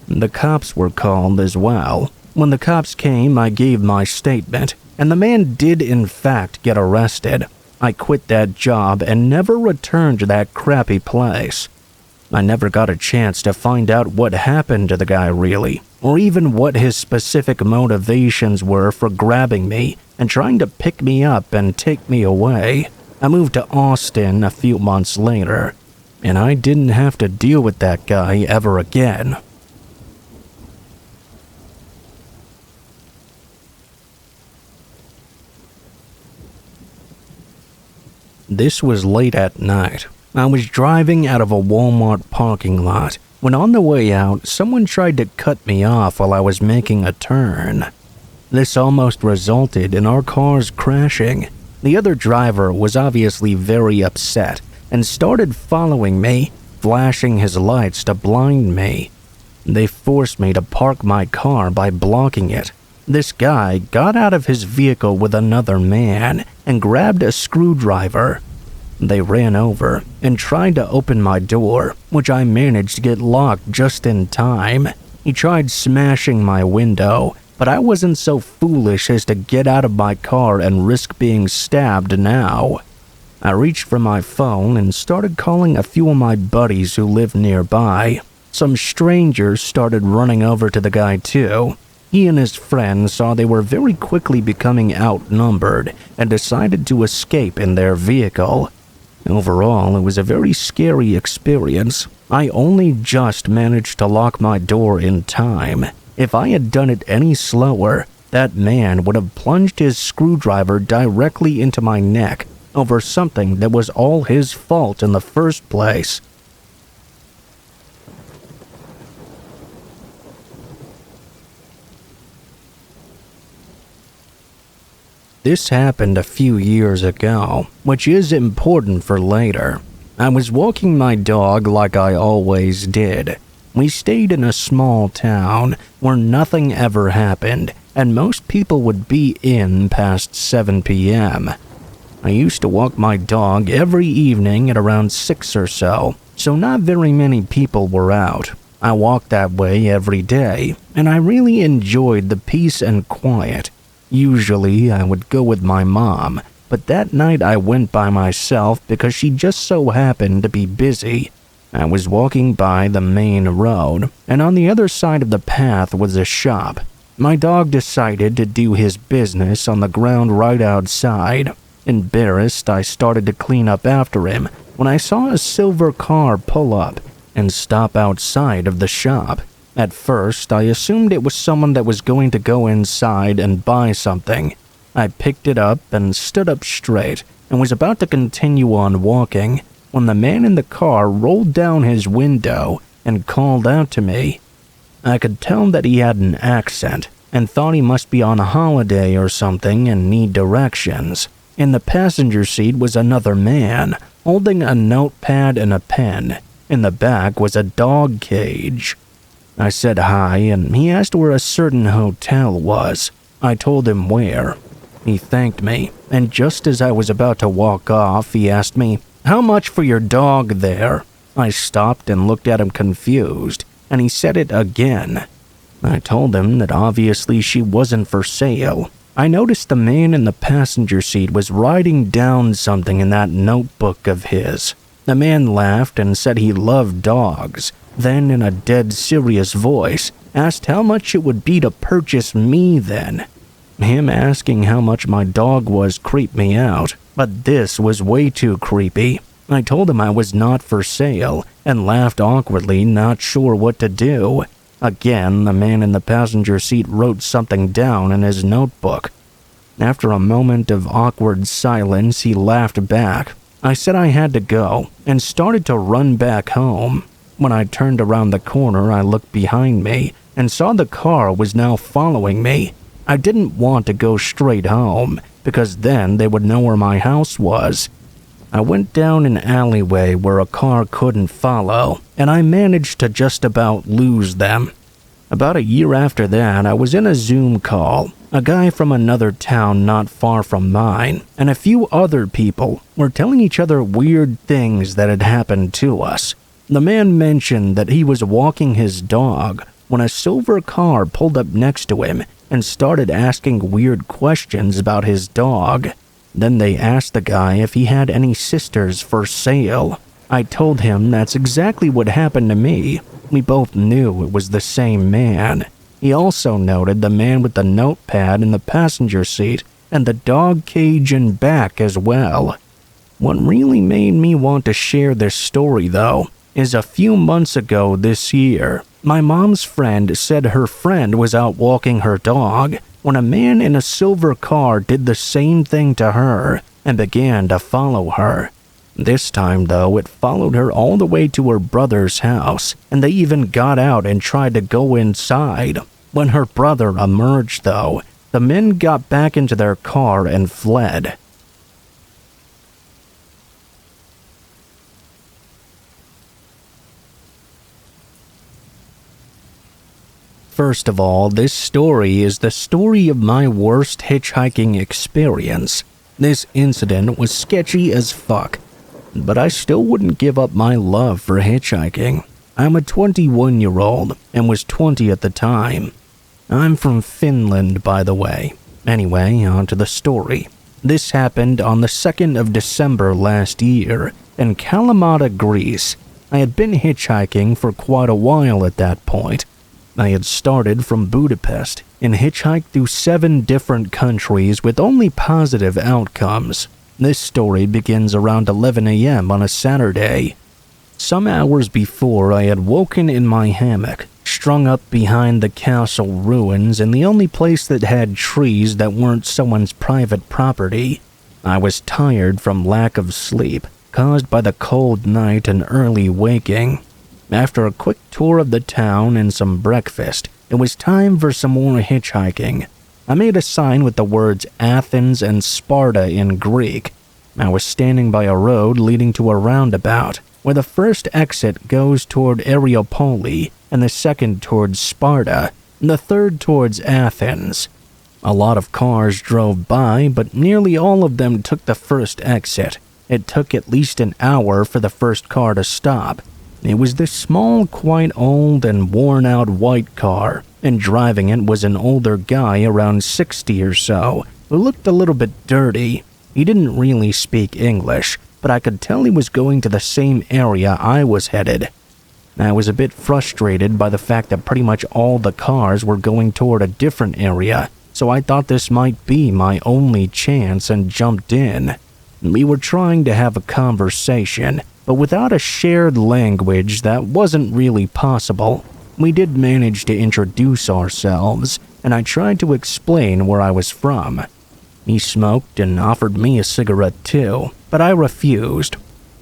The cops were called as well. When the cops came, I gave my statement, and the man did in fact get arrested. I quit that job and never returned to that crappy place. I never got a chance to find out what happened to the guy really, or even what his specific motivations were for grabbing me and trying to pick me up and take me away. I moved to Austin a few months later, and I didn't have to deal with that guy ever again. This was late at night. I was driving out of a Walmart parking lot when on the way out, someone tried to cut me off while I was making a turn. This almost resulted in our cars crashing. The other driver was obviously very upset and started following me, flashing his lights to blind me. They forced me to park my car by blocking it. This guy got out of his vehicle with another man and grabbed a screwdriver. They ran over and tried to open my door, which I managed to get locked just in time. He tried smashing my window, but I wasn't so foolish as to get out of my car and risk being stabbed now. I reached for my phone and started calling a few of my buddies who lived nearby. Some strangers started running over to the guy too. He and his friends saw they were very quickly becoming outnumbered and decided to escape in their vehicle. Overall, it was a very scary experience. I only just managed to lock my door in time. If I had done it any slower, that man would have plunged his screwdriver directly into my neck over something that was all his fault in the first place. This happened a few years ago, which is important for later. I was walking my dog like I always did. We stayed in a small town where nothing ever happened, and most people would be in past 7 p.m. I used to walk my dog every evening at around 6 or so not very many people were out. I walked that way every day, and I really enjoyed the peace and quiet. Usually, I would go with my mom, but that night I went by myself because she just so happened to be busy. I was walking by the main road, and on the other side of the path was a shop. My dog decided to do his business on the ground right outside. Embarrassed, I started to clean up after him when I saw a silver car pull up and stop outside of the shop. At first, I assumed it was someone that was going to go inside and buy something. I picked it up and stood up straight and was about to continue on walking when the man in the car rolled down his window and called out to me. I could tell that he had an accent and thought he must be on a holiday or something and need directions. In the passenger seat was another man holding a notepad and a pen. In the back was a dog cage. I said hi, and he asked where a certain hotel was. I told him where. He thanked me, and just as I was about to walk off, he asked me, "How much for your dog there?" I stopped and looked at him confused, and he said it again. I told him that obviously she wasn't for sale. I noticed the man in the passenger seat was writing down something in that notebook of his. The man laughed and said he loved dogs. Then, in a dead serious voice, asked how much it would be to purchase me then. Him asking how much my dog was creeped me out, but this was way too creepy. I told him I was not for sale, and laughed awkwardly, not sure what to do. Again, the man in the passenger seat wrote something down in his notebook. After a moment of awkward silence, he laughed back. I said I had to go and started to run back home. When I turned around the corner, I looked behind me and saw the car was now following me. I didn't want to go straight home because then they would know where my house was. I went down an alleyway where a car couldn't follow, and I managed to just about lose them. About a year after that, I was in a Zoom call. A guy from another town not far from mine and a few other people were telling each other weird things that had happened to us. The man mentioned that he was walking his dog when a silver car pulled up next to him and started asking weird questions about his dog. Then they asked the guy if he had any sisters for sale. I told him that's exactly what happened to me. We both knew it was the same man. He also noted the man with the notepad in the passenger seat and the dog cage in back as well. What really made me want to share this story, though, is a few months ago this year, my mom's friend said her friend was out walking her dog when a man in a silver car did the same thing to her and began to follow her. This time, though, it followed her all the way to her brother's house, and they even got out and tried to go inside. When her brother emerged, though, the men got back into their car and fled. First of all, this story is the story of my worst hitchhiking experience. This incident was sketchy as fuck, but I still wouldn't give up my love for hitchhiking. I'm a 21-year-old and was 20 at the time. I'm from Finland, by the way. Anyway, on to the story. This happened on the 2nd of December last year in Kalamata, Greece. I had been hitchhiking for quite a while at that point. I had started from Budapest and hitchhiked through 7 different countries with only positive outcomes. This story begins around 11 a.m. on a Saturday. Some hours before, I had woken in my hammock, strung up behind the castle ruins in the only place that had trees that weren't someone's private property. I was tired from lack of sleep, caused by the cold night and early waking. After a quick tour of the town and some breakfast, it was time for some more hitchhiking. I made a sign with the words Athens and Sparta in Greek. I was standing by a road leading to a roundabout, where the first exit goes toward Areopoli, and the second towards Sparta, and the third towards Athens. A lot of cars drove by, but nearly all of them took the first exit. It took at least an hour for the first car to stop. It was this small, quite old and worn-out white car, and driving it was an older guy around 60 or so, who looked a little bit dirty. He didn't really speak English, but I could tell he was going to the same area I was headed. I was a bit frustrated by the fact that pretty much all the cars were going toward a different area, so I thought this might be my only chance and jumped in. We were trying to have a conversation, but without a shared language that wasn't really possible. We did manage to introduce ourselves, and I tried to explain where I was from. He smoked and offered me a cigarette too, but I refused.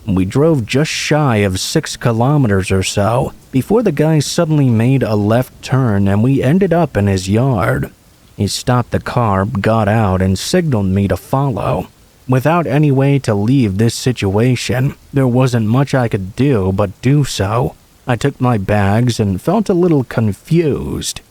We drove just shy of 6 kilometers or so before the guy suddenly made a left turn and we ended up in his yard. He stopped the car, got out, and signaled me to follow. Without any way to leave this situation, there wasn't much I could do but do so. I took my bags and felt a little confused.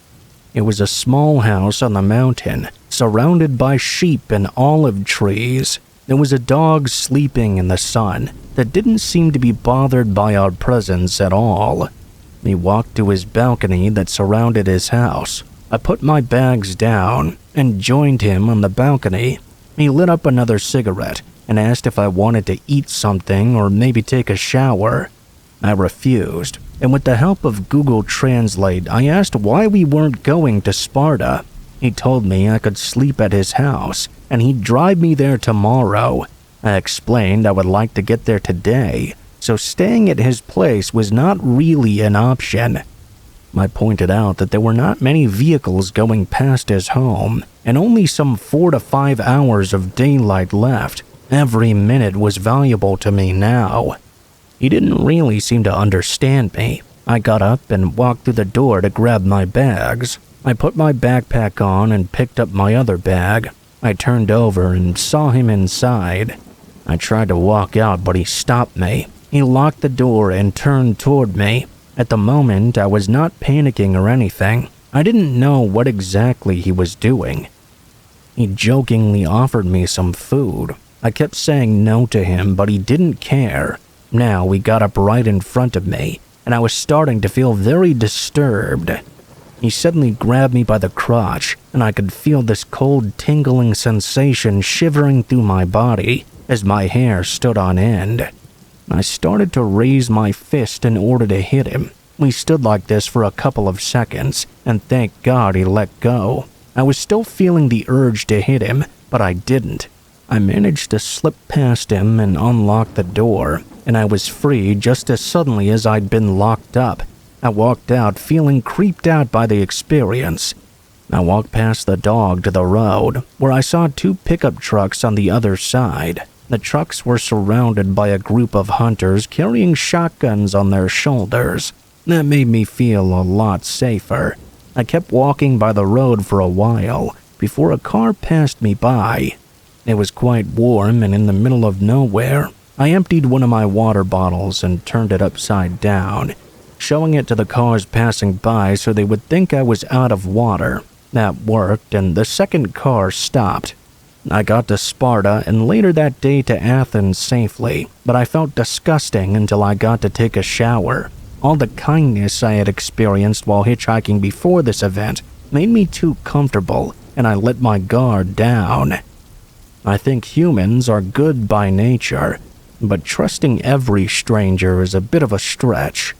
It was a small house on the mountain, surrounded by sheep and olive trees. There was a dog sleeping in the sun that didn't seem to be bothered by our presence at all. He walked to his balcony that surrounded his house. I put my bags down and joined him on the balcony. He lit up another cigarette and asked if I wanted to eat something or maybe take a shower. I refused, and with the help of Google Translate, I asked why we weren't going to Sparta. He told me I could sleep at his house, and he'd drive me there tomorrow. I explained I would like to get there today, so staying at his place was not really an option. I pointed out that there were not many vehicles going past his home and only some 4 to 5 hours of daylight left. Every minute was valuable to me now. He didn't really seem to understand me. I got up and walked through the door to grab my bags. I put my backpack on and picked up my other bag. I turned over and saw him inside. I tried to walk out, but he stopped me. He locked the door and turned toward me. At the moment, I was not panicking or anything. I didn't know what exactly he was doing. He jokingly offered me some food. I kept saying no to him, but he didn't care. Now he got up right in front of me, and I was starting to feel very disturbed. He suddenly grabbed me by the crotch, and I could feel this cold, tingling sensation shivering through my body as my hair stood on end. I started to raise my fist in order to hit him. We stood like this for a couple of seconds, and thank God he let go. I was still feeling the urge to hit him, but I didn't. I managed to slip past him and unlock the door, and I was free just as suddenly as I'd been locked up. I walked out feeling creeped out by the experience. I walked past the dog to the road, where I saw 2 pickup trucks on the other side. The trucks were surrounded by a group of hunters carrying shotguns on their shoulders. That made me feel a lot safer. I kept walking by the road for a while before a car passed me by. It was quite warm and in the middle of nowhere. I emptied one of my water bottles and turned it upside down, showing it to the cars passing by so they would think I was out of water. That worked, and the second car stopped. I got to Sparta and later that day to Athens safely, but I felt disgusting until I got to take a shower. All the kindness I had experienced while hitchhiking before this event made me too comfortable, and I let my guard down. I think humans are good by nature, but trusting every stranger is a bit of a stretch.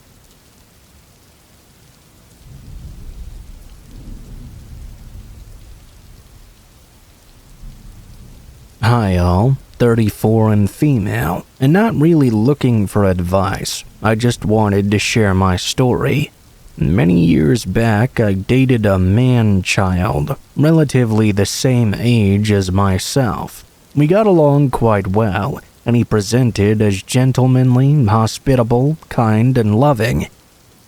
Hi all, 34 and female, and not really looking for advice. I just wanted to share my story. Many years back, I dated a man-child, relatively the same age as myself. We got along quite well, and he presented as gentlemanly, hospitable, kind, and loving.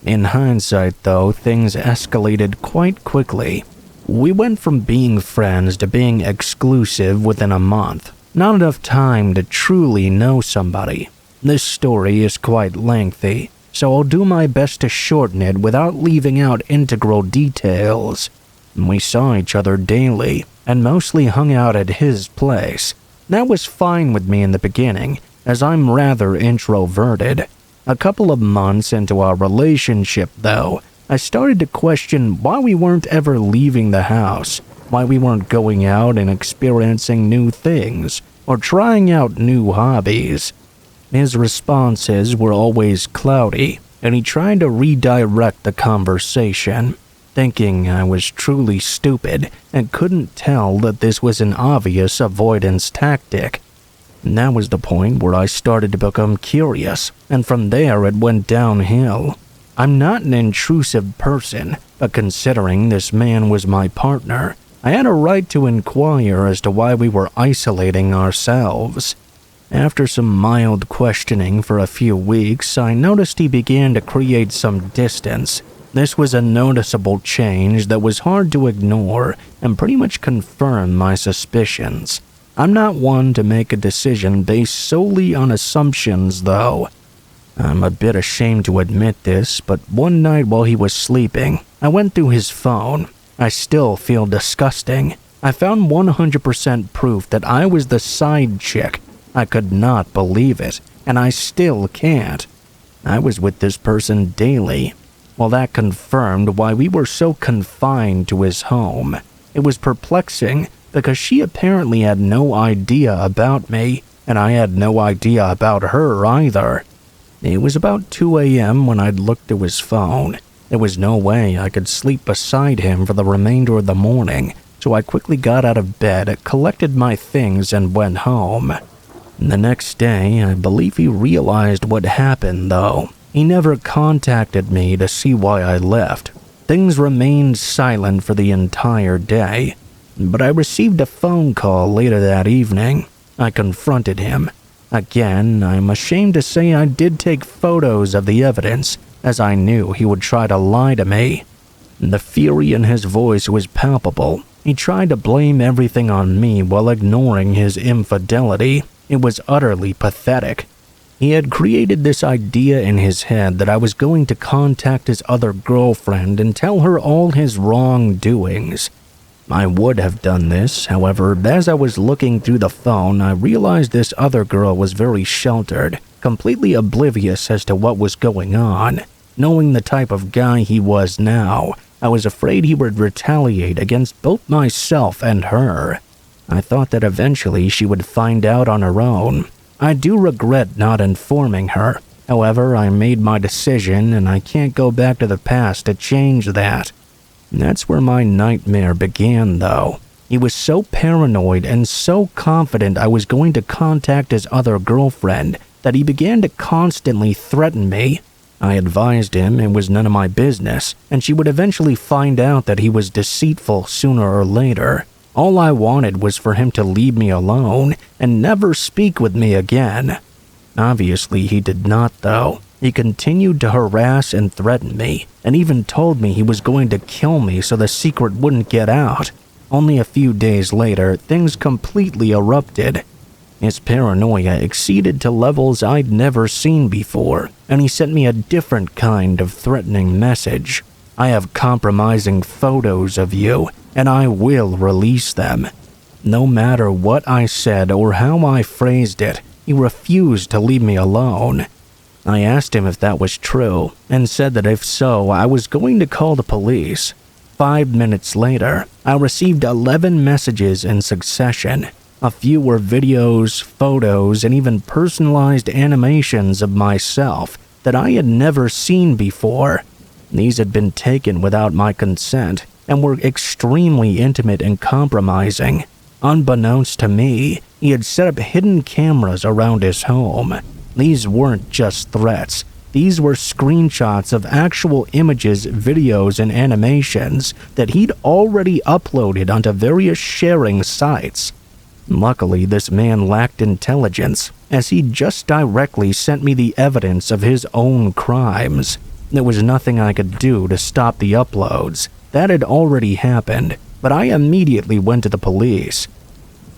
In hindsight, though, things escalated quite quickly. We went from being friends to being exclusive within a month. Not enough time to truly know somebody. This story is quite lengthy, so I'll do my best to shorten it without leaving out integral details. We saw each other daily, and mostly hung out at his place. That was fine with me in the beginning, as I'm rather introverted. A couple of months into our relationship, though, I started to question why we weren't ever leaving the house, why we weren't going out and experiencing new things, or trying out new hobbies. His responses were always cloudy, and he tried to redirect the conversation, thinking I was truly stupid and couldn't tell that this was an obvious avoidance tactic. And that was the point where I started to become curious, and from there it went downhill. I'm not an intrusive person, but considering this man was my partner, I had a right to inquire as to why we were isolating ourselves. After some mild questioning for a few weeks, I noticed he began to create some distance. This was a noticeable change that was hard to ignore and pretty much confirmed my suspicions. I'm not one to make a decision based solely on assumptions, though. I'm a bit ashamed to admit this, but one night while he was sleeping, I went through his phone. I still feel disgusting. I found 100% proof that I was the side chick. I could not believe it, and I still can't. I was with this person daily. Well, that confirmed why we were so confined to his home. It was perplexing because she apparently had no idea about me, and I had no idea about her either. It was about 2 a.m. when I'd looked through his phone. There was no way I could sleep beside him for the remainder of the morning, so I quickly got out of bed, collected my things, and went home. The next day, I believe he realized what happened, though. He never contacted me to see why I left. Things remained silent for the entire day, but I received a phone call later that evening. I confronted him. Again, I'm ashamed to say I did take photos of the evidence, as I knew he would try to lie to me. The fury in his voice was palpable. He tried to blame everything on me while ignoring his infidelity. It was utterly pathetic. He had created this idea in his head that I was going to contact his other girlfriend and tell her all his wrongdoings. I would have done this, however, as I was looking through the phone, I realized this other girl was very sheltered, completely oblivious as to what was going on. Knowing the type of guy he was now, I was afraid he would retaliate against both myself and her. I thought that eventually she would find out on her own. I do regret not informing her. However, I made my decision and I can't go back to the past to change that. That's where my nightmare began, though. He was so paranoid and so confident I was going to contact his other girlfriend that he began to constantly threaten me. I advised him it was none of my business, and she would eventually find out that he was deceitful sooner or later. All I wanted was for him to leave me alone and never speak with me again. Obviously, he did not, though. He continued to harass and threaten me, and even told me he was going to kill me so the secret wouldn't get out. Only a few days later, things completely erupted. His paranoia exceeded to levels I'd never seen before, and he sent me a different kind of threatening message. I have compromising photos of you, and I will release them. No matter what I said or how I phrased it, he refused to leave me alone. I asked him if that was true, and said that if so, I was going to call the police. 5 minutes later, I received 11 messages in succession. A few were videos, photos, and even personalized animations of myself that I had never seen before. These had been taken without my consent and were extremely intimate and compromising. Unbeknownst to me, he had set up hidden cameras around his home. These weren't just threats. These were screenshots of actual images, videos, and animations that he'd already uploaded onto various sharing sites. Luckily, this man lacked intelligence, as he just directly sent me the evidence of his own crimes. There was nothing I could do to stop the uploads. That had already happened, but I immediately went to the police.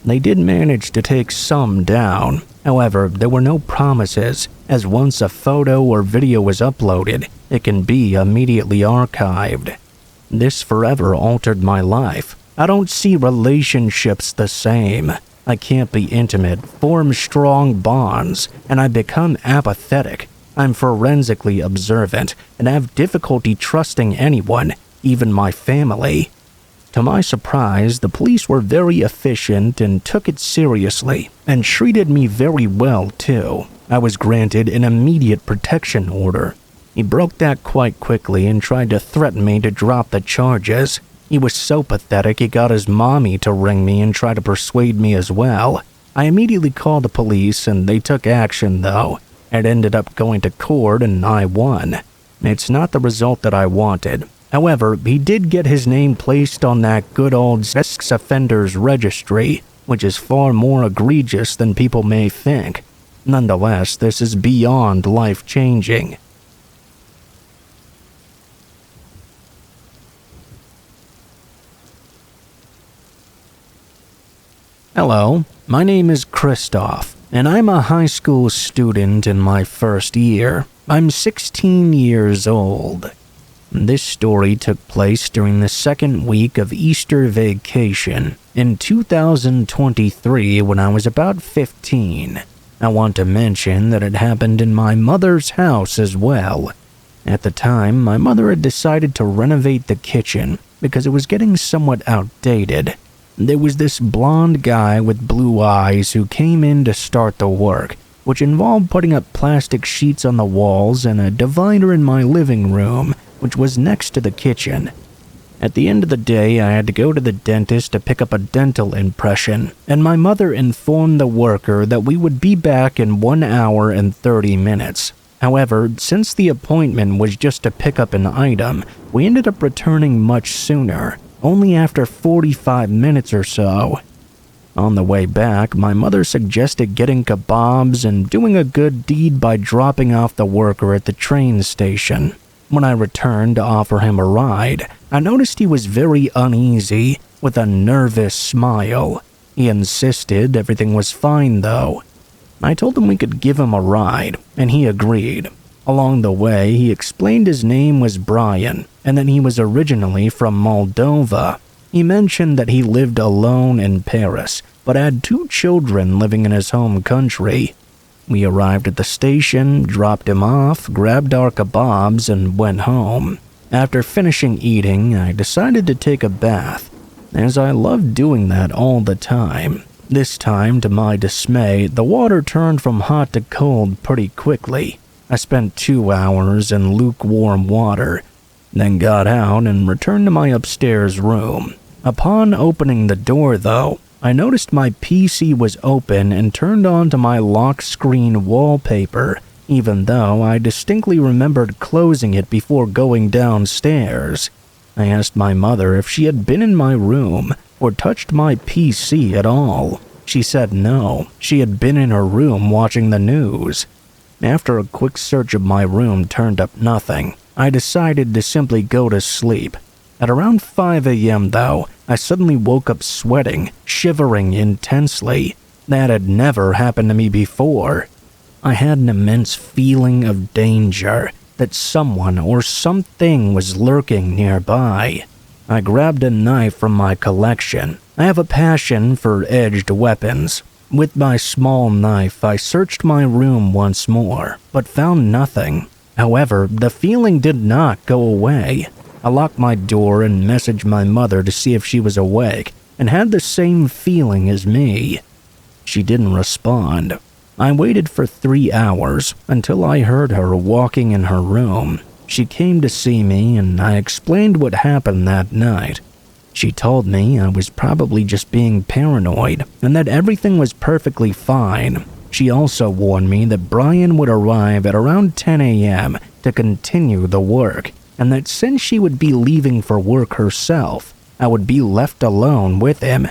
They did manage to take some down. However, there were no promises, as once a photo or video is uploaded, it can be immediately archived. This forever altered my life. I don't see relationships the same. I can't be intimate, form strong bonds, and I become apathetic. I'm forensically observant and have difficulty trusting anyone, even my family. To my surprise, the police were very efficient and took it seriously, and treated me very well too. I was granted an immediate protection order. He broke that quite quickly and tried to threaten me to drop the charges. He was so pathetic he got his mommy to ring me and try to persuade me as well. I immediately called the police and they took action though. It ended up going to court and I won. It's not the result that I wanted. However, he did get his name placed on that good old sex offenders registry, which is far more egregious than people may think. Nonetheless, this is beyond life-changing. Hello, my name is Christoph, and I'm a high school student in my first year. I'm 16 years old. This story took place during the second week of Easter vacation in 2023 when I was about 15. I want to mention that it happened in my mother's house as well. At the time, my mother had decided to renovate the kitchen because it was getting somewhat outdated. There was this blonde guy with blue eyes who came in to start the work, which involved putting up plastic sheets on the walls and a divider in my living room, which was next to the kitchen. At the end of the day, I had to go to the dentist to pick up a dental impression, and my mother informed the worker that we would be back in 1 hour and 30 minutes. However, since the appointment was just to pick up an item, we ended up returning much sooner, only after 45 minutes or so. On the way back, my mother suggested getting kebabs and doing a good deed by dropping off the worker at the train station. When I returned to offer him a ride, I noticed he was very uneasy, with a nervous smile. He insisted everything was fine though. I told him we could give him a ride, and he agreed. Along the way, he explained his name was Brian, and that he was originally from Moldova. He mentioned that he lived alone in Paris, but had 2 children living in his home country. We arrived at the station, dropped him off, grabbed our kebabs, and went home. After finishing eating, I decided to take a bath, as I loved doing that all the time. This time, to my dismay, the water turned from hot to cold pretty quickly. I spent 2 hours in lukewarm water, then got out and returned to my upstairs room. Upon opening the door, though, I noticed my PC was open and turned on to my lock screen wallpaper, even though I distinctly remembered closing it before going downstairs. I asked my mother if she had been in my room or touched my PC at all. She said no, she had been in her room watching the news. After a quick search of my room turned up nothing, I decided to simply go to sleep. At around 5 a.m. though, I suddenly woke up sweating, shivering intensely. That had never happened to me before. I had an immense feeling of danger, that someone or something was lurking nearby. I grabbed a knife from my collection. I have a passion for edged weapons. With my small knife, I searched my room once more, but found nothing. However, the feeling did not go away. I locked my door and messaged my mother to see if she was awake and had the same feeling as me. She didn't respond. I waited for 3 hours until I heard her walking in her room. She came to see me and I explained what happened that night. She told me I was probably just being paranoid and that everything was perfectly fine. She also warned me that Brian would arrive at around 10 a.m. to continue the work, and that since she would be leaving for work herself, I would be left alone with him.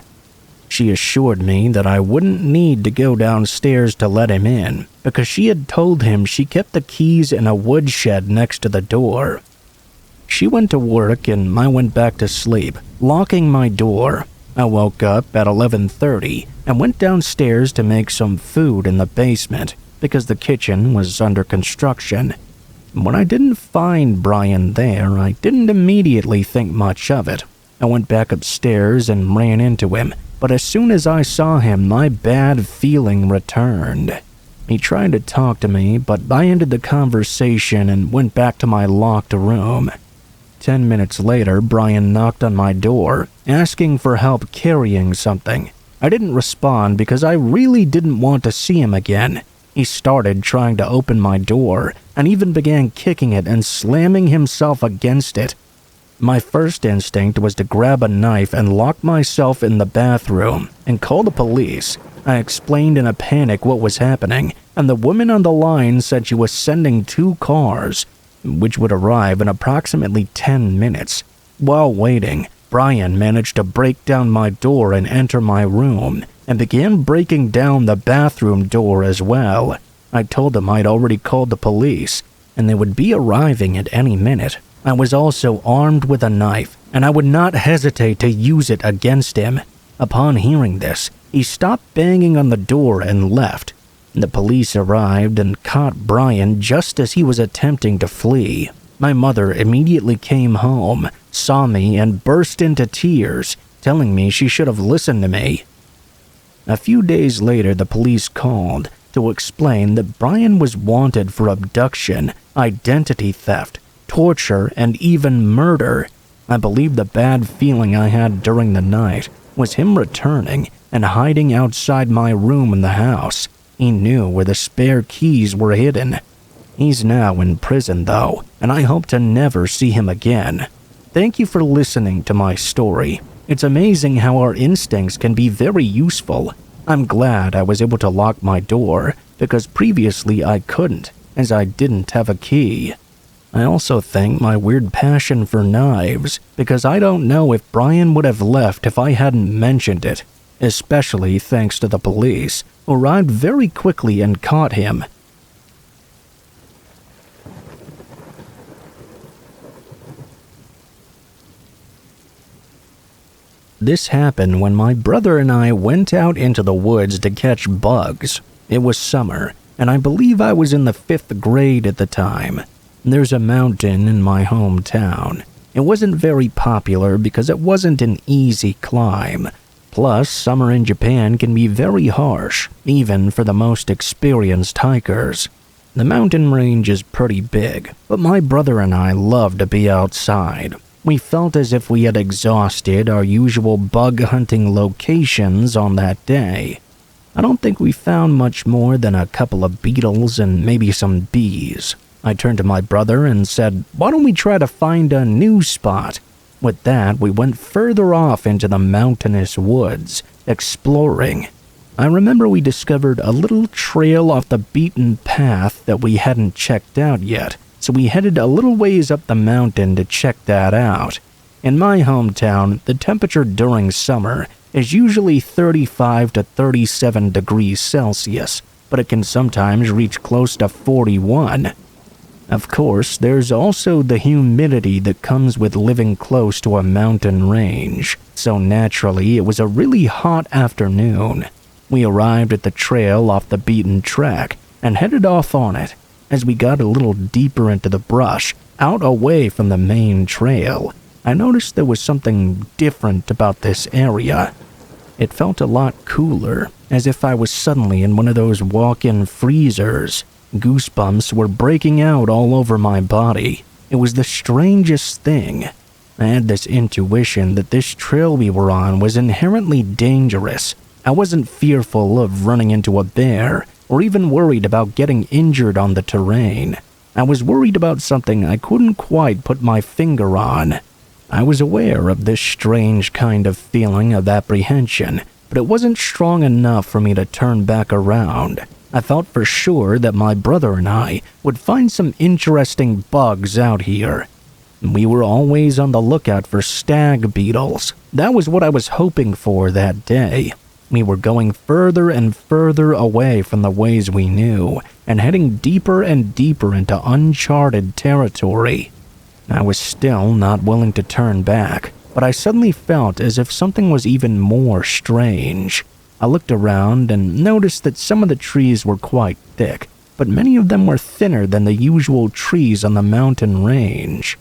She assured me that I wouldn't need to go downstairs to let him in, because she had told him she kept the keys in a woodshed next to the door. She went to work and I went back to sleep, locking my door. I woke up at 11:30 and went downstairs to make some food in the basement, because the kitchen was under construction. When I didn't find Brian there, I didn't immediately think much of it. I went back upstairs and ran into him, but as soon as I saw him, my bad feeling returned. He tried to talk to me, but I ended the conversation and went back to my locked room. 10 minutes later, Brian knocked on my door, asking for help carrying something. I didn't respond because I really didn't want to see him again. He started trying to open my door and even began kicking it and slamming himself against it. My first instinct was to grab a knife and lock myself in the bathroom and call the police. I explained in a panic what was happening, and the woman on the line said she was sending 2 cars, which would arrive in approximately 10 minutes. While waiting, Brian managed to break down my door and enter my room, and began breaking down the bathroom door as well. I told him I'd already called the police, and they would be arriving at any minute. I was also armed with a knife, and I would not hesitate to use it against him. Upon hearing this, he stopped banging on the door and left. The police arrived and caught Brian just as he was attempting to flee. My mother immediately came home, saw me, and burst into tears, telling me she should have listened to me. A few days later, the police called to explain that Brian was wanted for abduction, identity theft, torture, and even murder. I believe the bad feeling I had during the night was him returning and hiding outside my room in the house. He knew where the spare keys were hidden. He's now in prison though, and I hope to never see him again. Thank you for listening to my story. It's amazing how our instincts can be very useful. I'm glad I was able to lock my door, because previously I couldn't. as I didn't have a key. I also think my weird passion for knives, because I don't know if Brian would have left if I hadn't mentioned it, especially thanks to the police, who arrived very quickly and caught him. This happened when my brother and I went out into the woods to catch bugs. It was summer, and I believe I was in the 5th grade at the time. There's a mountain in my hometown. It wasn't very popular because it wasn't an easy climb. Plus, summer in Japan can be very harsh, even for the most experienced hikers. The mountain range is pretty big, but my brother and I love to be outside. We felt as if we had exhausted our usual bug hunting locations on that day. I don't think we found much more than a couple of beetles and maybe some bees. I turned to my brother and said, "Why don't we try to find a new spot?" With that, we went further off into the mountainous woods, exploring. I remember we discovered a little trail off the beaten path that we hadn't checked out yet, so we headed a little ways up the mountain to check that out. In my hometown, the temperature during summer is usually 35 to 37 degrees Celsius, but it can sometimes reach close to 41. Of course, there's also the humidity that comes with living close to a mountain range, so naturally it was a really hot afternoon. We arrived at the trail off the beaten track and headed off on it. As we got a little deeper into the brush, out away from the main trail, I noticed there was something different about this area. It felt a lot cooler, as if I was suddenly in one of those walk-in freezers. Goosebumps were breaking out all over my body. It was the strangest thing. I had this intuition that this trail we were on was inherently dangerous. I wasn't fearful of running into a bear, or even worried about getting injured on the terrain. I was worried about something I couldn't quite put my finger on. I was aware of this strange kind of feeling of apprehension, but it wasn't strong enough for me to turn back around. I felt for sure that my brother and I would find some interesting bugs out here. We were always on the lookout for stag beetles. That was what I was hoping for that day. We were going further and further away from the ways we knew, and heading deeper and deeper into uncharted territory. I was still not willing to turn back, but I suddenly felt as if something was even more strange. I looked around and noticed that some of the trees were quite thick, but many of them were thinner than the usual trees on the mountain range.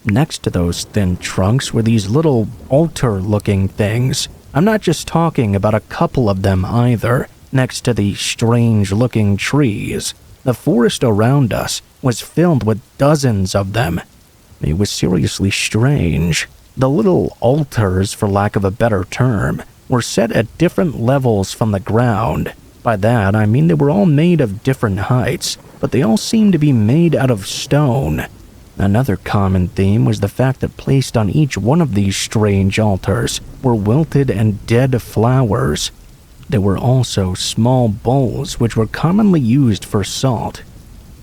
Next to those thin trunks were these little altar-looking things. I'm not just talking about a couple of them either. Next to the strange-looking trees, the forest around us was filled with dozens of them. It was seriously strange. The little altars, for lack of a better term, were set at different levels from the ground. By that, I mean they were all made of different heights, but they all seemed to be made out of stone. Another common theme was the fact that placed on each one of these strange altars were wilted and dead flowers. There were also small bowls which were commonly used for salt.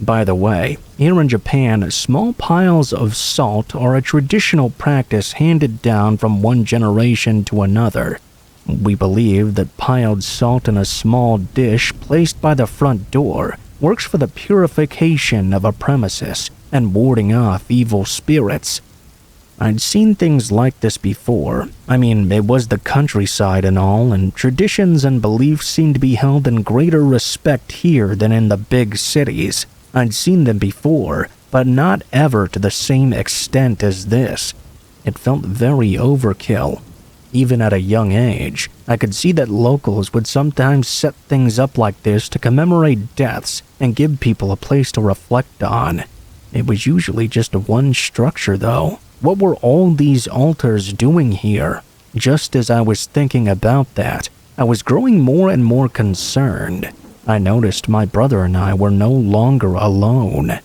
By the way, here in Japan, small piles of salt are a traditional practice handed down from one generation to another. We believe that piled salt in a small dish placed by the front door works for the purification of a premises and warding off evil spirits. I'd seen things like this before. I mean, it was the countryside and all, and traditions and beliefs seemed to be held in greater respect here than in the big cities. I'd seen them before, but not ever to the same extent as this. It felt very overkill. Even at a young age, I could see that locals would sometimes set things up like this to commemorate deaths and give people a place to reflect on. It was usually just one structure, though. What were all these altars doing here? Just as I was thinking about that, I was growing more and more concerned. I noticed my brother and I were no longer alone.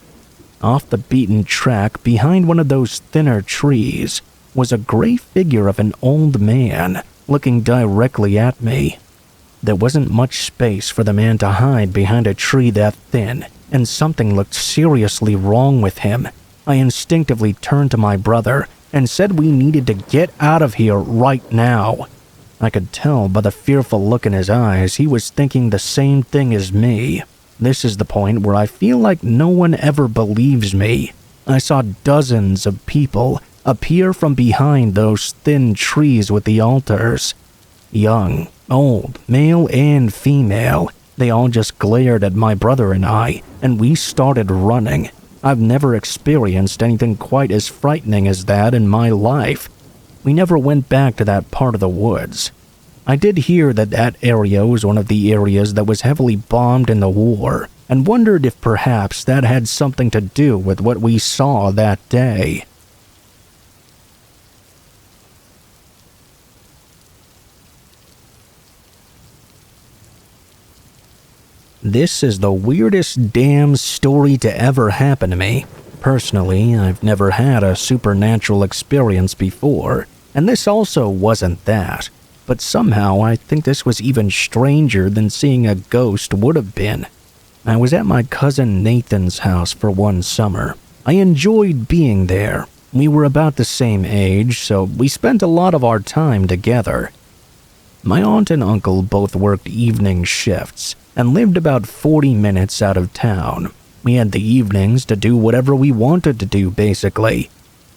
Off the beaten track, behind one of those thinner trees, was a gray figure of an old man looking directly at me. There wasn't much space for the man to hide behind a tree that thin, and something looked seriously wrong with him. I instinctively turned to my brother and said we needed to get out of here right now. I could tell by the fearful look in his eyes he was thinking the same thing as me. This is the point where I feel like no one ever believes me. I saw dozens of people appear from behind those thin trees with the altars. Young, old, male and female. They all just glared at my brother and we started running. I've never experienced anything quite as frightening as that in my life. We never went back to that part of the woods. I did hear that that area was one of the areas that was heavily bombed in the war, and wondered if perhaps that had something to do with what we saw that day. This is the weirdest damn story to ever happen to me. Personally, I've never had a supernatural experience before, and this also wasn't that. But somehow I think this was even stranger than seeing a ghost would have been. I was at my cousin Nathan's house for one summer. I enjoyed being there. We were about the same age, so we spent a lot of our time together. My aunt and uncle both worked evening shifts and lived about 40 minutes out of town. We had the evenings to do whatever we wanted to do, basically.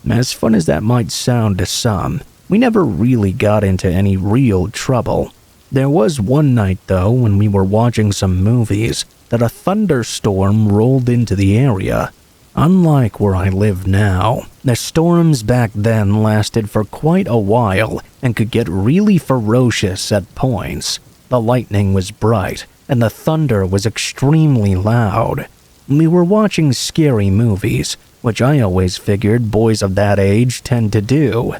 As fun as that might sound to some, we never really got into any real trouble. There was one night, though, when we were watching some movies, that a thunderstorm rolled into the area. Unlike where I live now, the storms back then lasted for quite a while and could get really ferocious at points. The lightning was bright, and the thunder was extremely loud. We were watching scary movies, which I always figured boys of that age tend to do.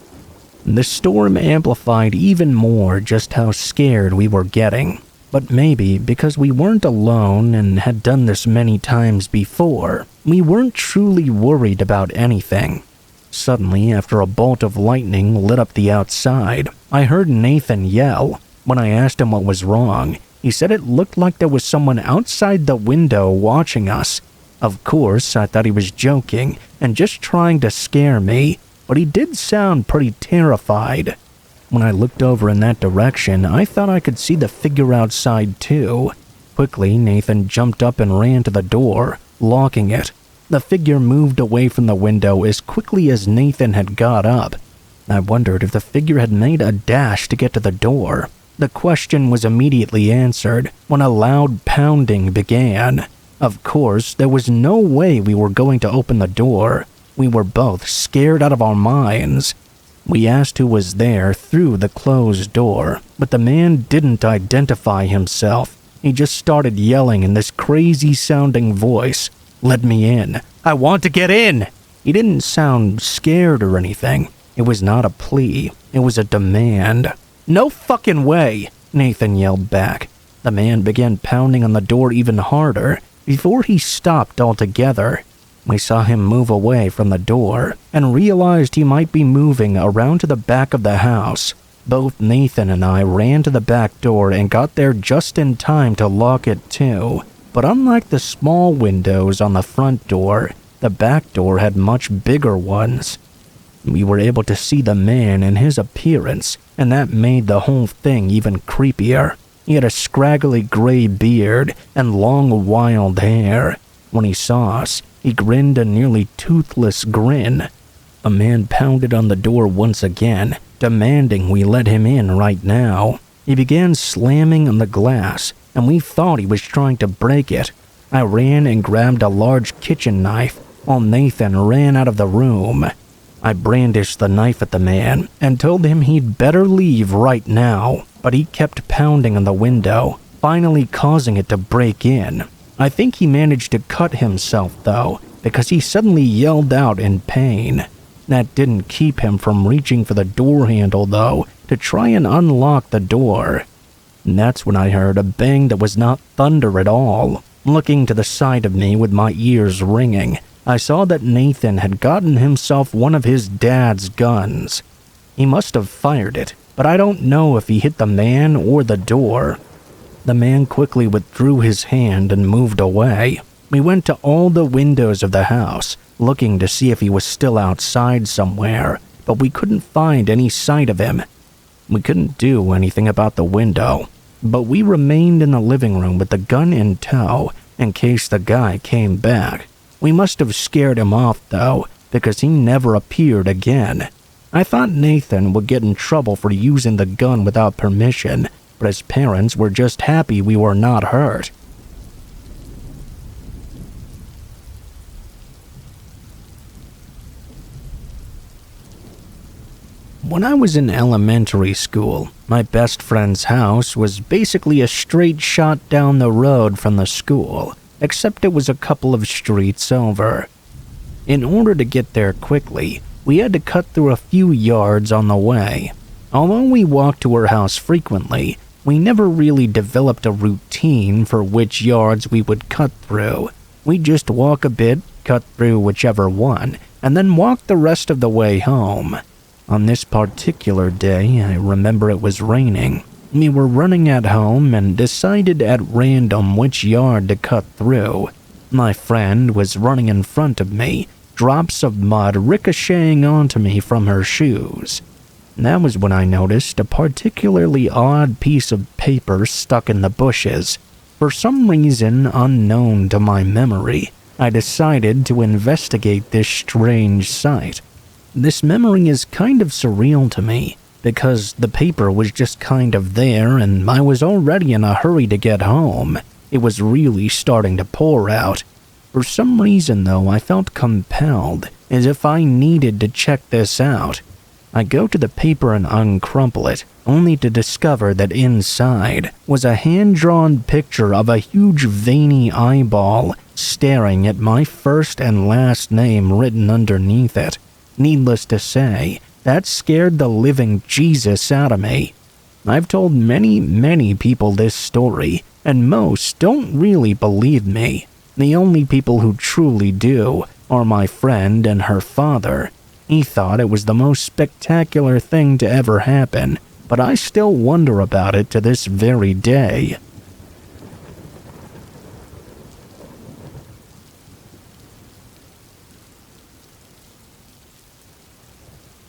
The storm amplified even more just how scared we were getting, but maybe because we weren't alone and had done this many times before, we weren't truly worried about anything. Suddenly, after a bolt of lightning lit up the outside, I heard Nathan yell. When I asked him what was wrong, he said it looked like there was someone outside the window watching us. Of course, I thought he was joking and just trying to scare me, but he did sound pretty terrified. When I looked over in that direction, I thought I could see the figure outside too. Quickly, Nathan jumped up and ran to the door, locking it. The figure moved away from the window as quickly as Nathan had got up. I wondered if the figure had made a dash to get to the door. The question was immediately answered when a loud pounding began. Of course, there was no way we were going to open the door. We were both scared out of our minds. We asked who was there through the closed door, but the man didn't identify himself. He just started yelling in this crazy-sounding voice, "Let me in. I want to get in!" He didn't sound scared or anything. It was not a plea. It was a demand. "No fucking way!" Nathan yelled back. The man began pounding on the door even harder before he stopped altogether. We saw him move away from the door and realized he might be moving around to the back of the house. Both Nathan and I ran to the back door and got there just in time to lock it too. But unlike the small windows on the front door, the back door had much bigger ones. We were able to see the man and his appearance, and that made the whole thing even creepier. He had a scraggly gray beard and long wild hair. When he saw us, he grinned a nearly toothless grin. A man pounded on the door once again, demanding we let him in right now. He began slamming on the glass, and we thought he was trying to break it. I ran and grabbed a large kitchen knife, while Nathan ran out of the room. I brandished the knife at the man and told him he'd better leave right now, but he kept pounding on the window, finally causing it to break in. I think he managed to cut himself, though, because he suddenly yelled out in pain. That didn't keep him from reaching for the door handle, though, to try and unlock the door. And that's when I heard a bang that was not thunder at all. Looking to the side of me with my ears ringing, I saw that Nathan had gotten himself one of his dad's guns. He must have fired it, but I don't know if he hit the man or the door. The man quickly withdrew his hand and moved away. We went to all the windows of the house, looking to see if he was still outside somewhere, but we couldn't find any sight of him. We couldn't do anything about the window, but we remained in the living room with the gun in tow in case the guy came back. We must have scared him off though, because he never appeared again. I thought Nathan would get in trouble for using the gun without permission, but his parents were just happy we were not hurt. When I was in elementary school, my best friend's house was basically a straight shot down the road from the school, except it was a couple of streets over. In order to get there quickly, we had to cut through a few yards on the way. Although we walked to her house frequently, we never really developed a routine for which yards we would cut through. We'd just walk a bit, cut through whichever one, and then walk the rest of the way home. On this particular day, I remember it was raining. We were running at home and decided at random which yard to cut through. My friend was running in front of me, drops of mud ricocheting onto me from her shoes. That was when I noticed a particularly odd piece of paper stuck in the bushes. For some reason unknown to my memory, I decided to investigate this strange sight. This memory is kind of surreal to me, because the paper was just kind of there and I was already in a hurry to get home. It was really starting to pour out. For some reason though, I felt compelled, as if I needed to check this out. I go to the paper and uncrumple it, only to discover that inside was a hand-drawn picture of a huge veiny eyeball staring at my first and last name written underneath it. Needless to say, that scared the living Jesus out of me. I've told many people this story, and most don't really believe me. The only people who truly do are my friend and her father. He thought it was the most spectacular thing to ever happen, but I still wonder about it to this very day.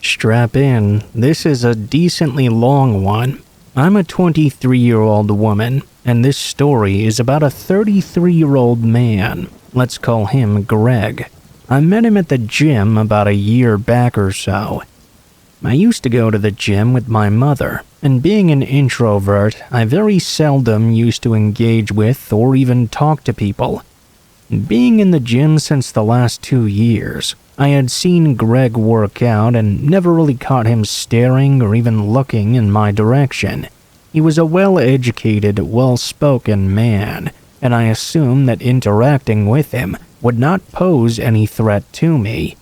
Strap in, this is a decently long one. I'm a 23-year-old woman, and this story is about a 33-year-old man. Let's call him Greg. I met him at the gym about a year back or so. I used to go to the gym with my mother, and being an introvert, I very seldom used to engage with or even talk to people. Being in the gym since the last 2 years, I had seen Greg work out and never really caught him staring or even looking in my direction. He was a well-educated, well-spoken man, and I assumed that interacting with him would not pose any threat to me.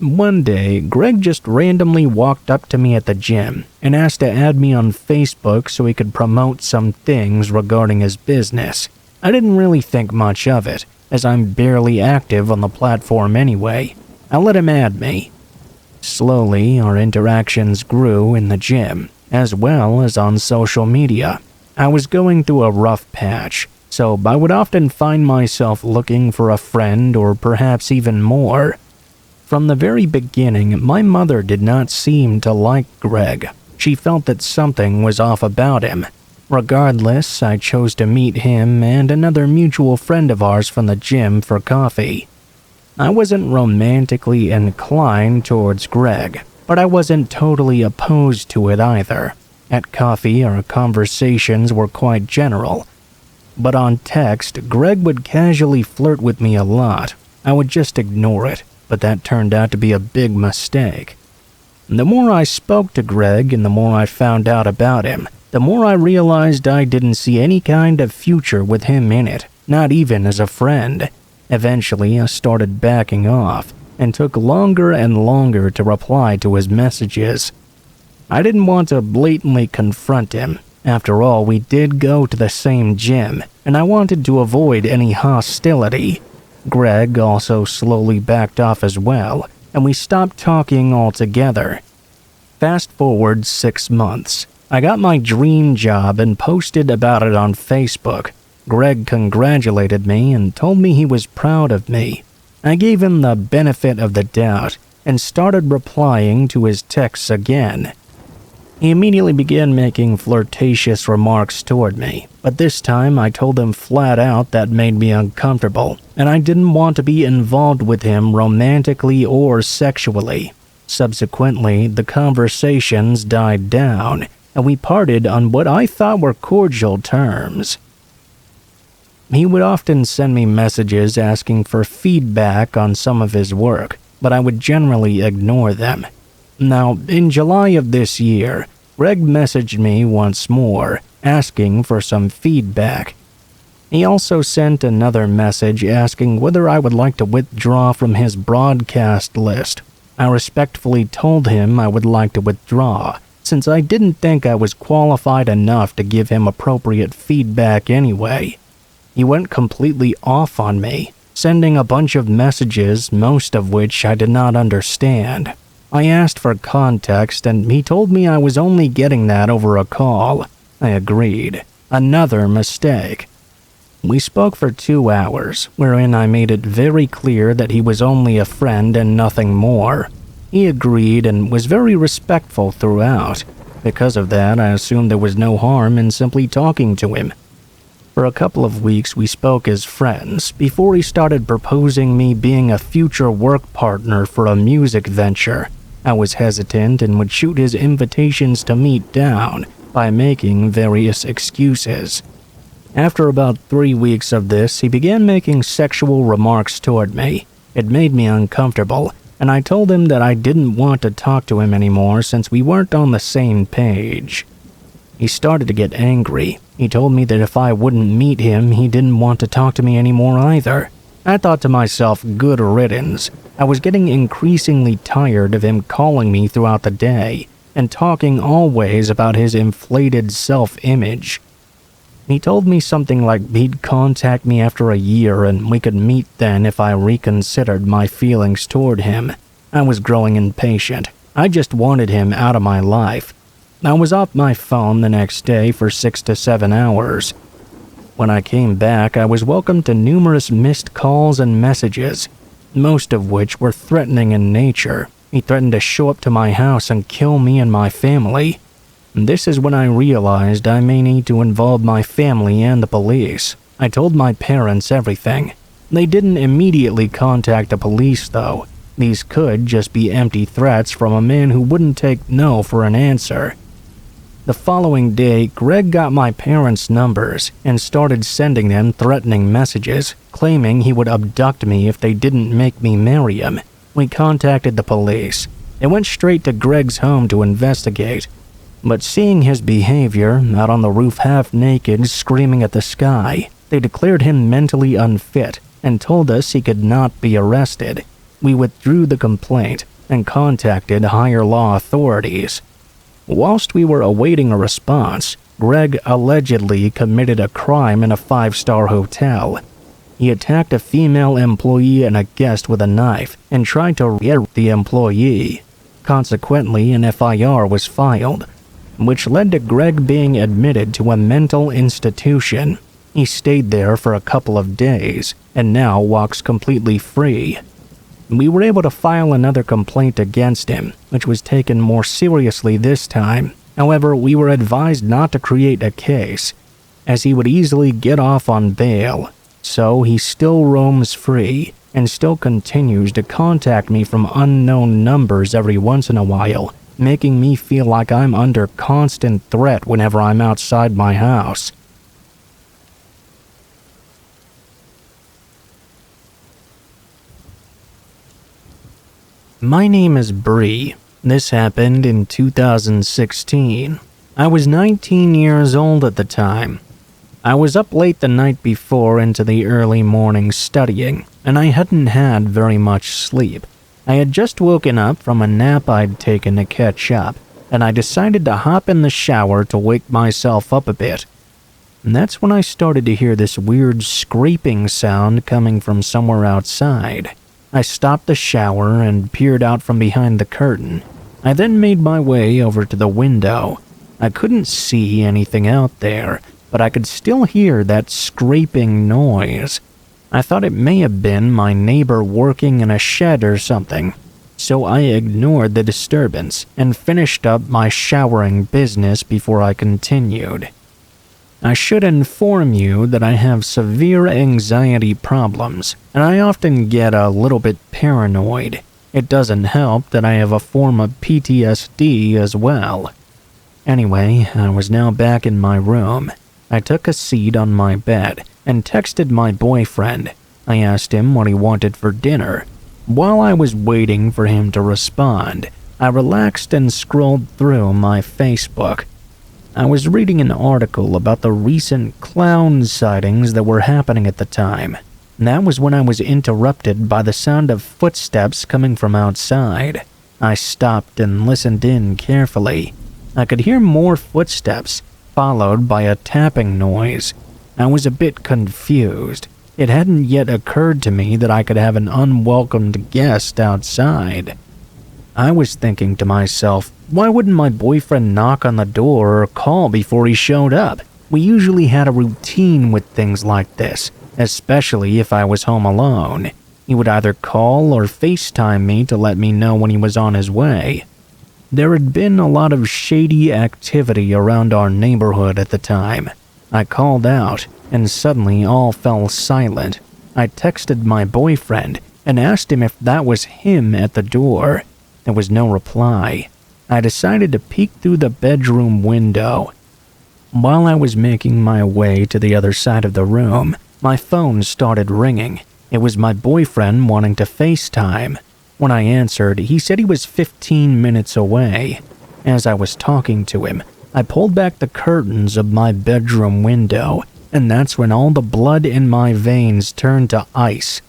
One day, Greg just randomly walked up to me at the gym and asked to add me on Facebook so he could promote some things regarding his business. I didn't really think much of it, as I'm barely active on the platform anyway. I let him add me. Slowly, our interactions grew in the gym, as well as on social media. I was going through a rough patch, so I would often find myself looking for a friend or perhaps even more. From the very beginning, my mother did not seem to like Greg. She felt that something was off about him. Regardless, I chose to meet him and another mutual friend of ours from the gym for coffee. I wasn't romantically inclined towards Greg, but I wasn't totally opposed to it either. At coffee, our conversations were quite general. But on text, Greg would casually flirt with me a lot. I would just ignore it, but that turned out to be a big mistake. The more I spoke to Greg and the more I found out about him, the more I realized I didn't see any kind of future with him in it, not even as a friend. Eventually, I started backing off, and took longer and longer to reply to his messages. I didn't want to blatantly confront him. After all, we did go to the same gym, and I wanted to avoid any hostility. Greg also slowly backed off as well, and we stopped talking altogether. Fast forward 6 months. I got my dream job and posted about it on Facebook. Greg congratulated me and told me he was proud of me. I gave him the benefit of the doubt and started replying to his texts again. He immediately began making flirtatious remarks toward me, but this time I told him flat out that made me uncomfortable, and I didn't want to be involved with him romantically or sexually. Subsequently, the conversations died down, and we parted on what I thought were cordial terms. He would often send me messages asking for feedback on some of his work, but I would generally ignore them. Now, in July of this year, Greg messaged me once more, asking for some feedback. He also sent another message asking whether I would like to withdraw from his broadcast list. I respectfully told him I would like to withdraw, since I didn't think I was qualified enough to give him appropriate feedback anyway. He went completely off on me, sending a bunch of messages, most of which I did not understand. I asked for context, and he told me I was only getting that over a call. I agreed. Another mistake. We spoke for 2 hours, wherein I made it very clear that he was only a friend and nothing more. He agreed and was very respectful throughout. Because of that, I assumed there was no harm in simply talking to him. For a couple of weeks, we spoke as friends before he started proposing me being a future work partner for a music venture. I was hesitant and would shoot his invitations to meet down by making various excuses. After about 3 weeks of this, he began making sexual remarks toward me. It made me uncomfortable, and I told him that I didn't want to talk to him anymore since we weren't on the same page. He started to get angry. He told me that if I wouldn't meet him, he didn't want to talk to me anymore either. I thought to myself, good riddance. I was getting increasingly tired of him calling me throughout the day and talking always about his inflated self-image. He told me something like he'd contact me after a year and we could meet then if I reconsidered my feelings toward him. I was growing impatient. I just wanted him out of my life. I was off my phone the next day for 6 to 7 hours. When I came back, I was welcomed to numerous missed calls and messages, most of which were threatening in nature. He threatened to show up to my house and kill me and my family. This is when I realized I may need to involve my family and the police. I told my parents everything. They didn't immediately contact the police, though. These could just be empty threats from a man who wouldn't take no for an answer. The following day, Greg got my parents' numbers and started sending them threatening messages, claiming he would abduct me if they didn't make me marry him. We contacted the police. They went straight to Greg's home to investigate. But seeing his behavior, out on the roof half naked, screaming at the sky, they declared him mentally unfit and told us he could not be arrested. We withdrew the complaint and contacted higher law authorities. Whilst we were awaiting a response, Greg allegedly committed a crime in a 5-star hotel. He attacked a female employee and a guest with a knife and tried to rape the employee. Consequently, an FIR was filed, which led to Greg being admitted to a mental institution. He stayed there for a couple of days and now walks completely free. We were able to file another complaint against him, which was taken more seriously this time. However, we were advised not to create a case, as he would easily get off on bail. So he still roams free and still continues to contact me from unknown numbers every once in a while, making me feel like I'm under constant threat whenever I'm outside my house. My name is Bree. This happened in 2016. I was 19 years old at the time. I was up late the night before into the early morning studying, and I hadn't had very much sleep. I had just woken up from a nap I'd taken to catch up, and I decided to hop in the shower to wake myself up a bit. And that's when I started to hear this weird scraping sound coming from somewhere outside. I stopped the shower and peered out from behind the curtain. I then made my way over to the window. I couldn't see anything out there, but I could still hear that scraping noise. I thought it may have been my neighbor working in a shed or something, so I ignored the disturbance and finished up my showering business before I continued. I should inform you that I have severe anxiety problems, and I often get a little bit paranoid. It doesn't help that I have a form of PTSD as well. Anyway, I was now back in my room. I took a seat on my bed and texted my boyfriend. I asked him what he wanted for dinner. While I was waiting for him to respond, I relaxed and scrolled through my Facebook. I was reading an article about the recent clown sightings that were happening at the time. That was when I was interrupted by the sound of footsteps coming from outside. I stopped and listened in carefully. I could hear more footsteps, followed by a tapping noise. I was a bit confused. It hadn't yet occurred to me that I could have an unwelcomed guest outside. I was thinking to myself, why wouldn't my boyfriend knock on the door or call before he showed up? We usually had a routine with things like this, especially if I was home alone. He would either call or FaceTime me to let me know when he was on his way. There had been a lot of shady activity around our neighborhood at the time. I called out, and suddenly all fell silent. I texted my boyfriend and asked him if that was him at the door. There was no reply. I decided to peek through the bedroom window. While I was making my way to the other side of the room, my phone started ringing. It was my boyfriend wanting to FaceTime. When I answered, he said he was 15 minutes away. As I was talking to him, I pulled back the curtains of my bedroom window, and that's when all the blood in my veins turned to ice.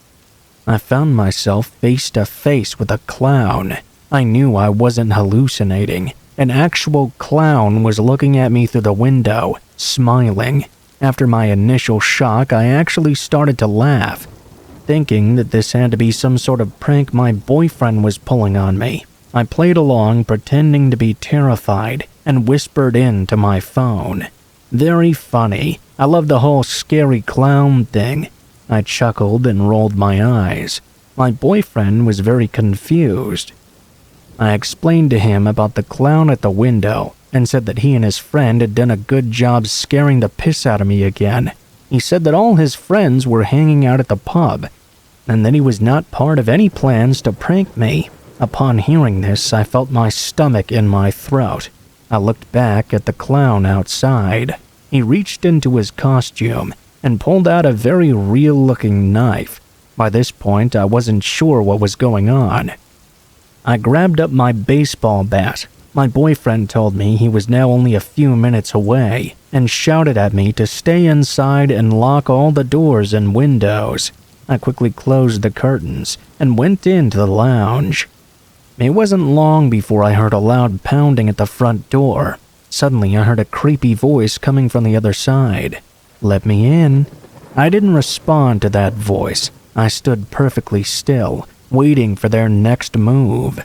I found myself face to face with a clown. I knew I wasn't hallucinating. An actual clown was looking at me through the window, smiling. After my initial shock, I actually started to laugh, thinking that this had to be some sort of prank my boyfriend was pulling on me. I played along, pretending to be terrified, and whispered into my phone. Very funny. I love the whole scary clown thing. I chuckled and rolled my eyes. My boyfriend was very confused. I explained to him about the clown at the window and said that he and his friend had done a good job scaring the piss out of me again. He said that all his friends were hanging out at the pub and that he was not part of any plans to prank me. Upon hearing this, I felt my stomach in my throat. I looked back at the clown outside. He reached into his costume and pulled out a very real-looking knife. By this point, I wasn't sure what was going on. I grabbed up my baseball bat. My boyfriend told me he was now only a few minutes away and shouted at me to stay inside and lock all the doors and windows. I quickly closed the curtains and went into the lounge. It wasn't long before I heard a loud pounding at the front door. Suddenly, I heard a creepy voice coming from the other side. "Let me in." I didn't respond to that voice. I stood perfectly still, waiting for their next move.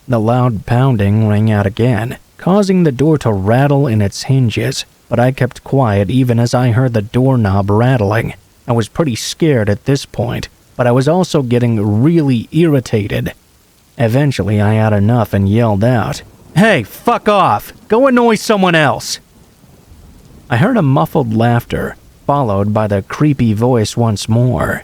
The loud pounding rang out again, causing the door to rattle in its hinges, but I kept quiet even as I heard the doorknob rattling. I was pretty scared at this point, but I was also getting really irritated. Eventually, I had enough and yelled out, "Hey, fuck off! Go annoy someone else!" I heard a muffled laughter, followed by the creepy voice once more.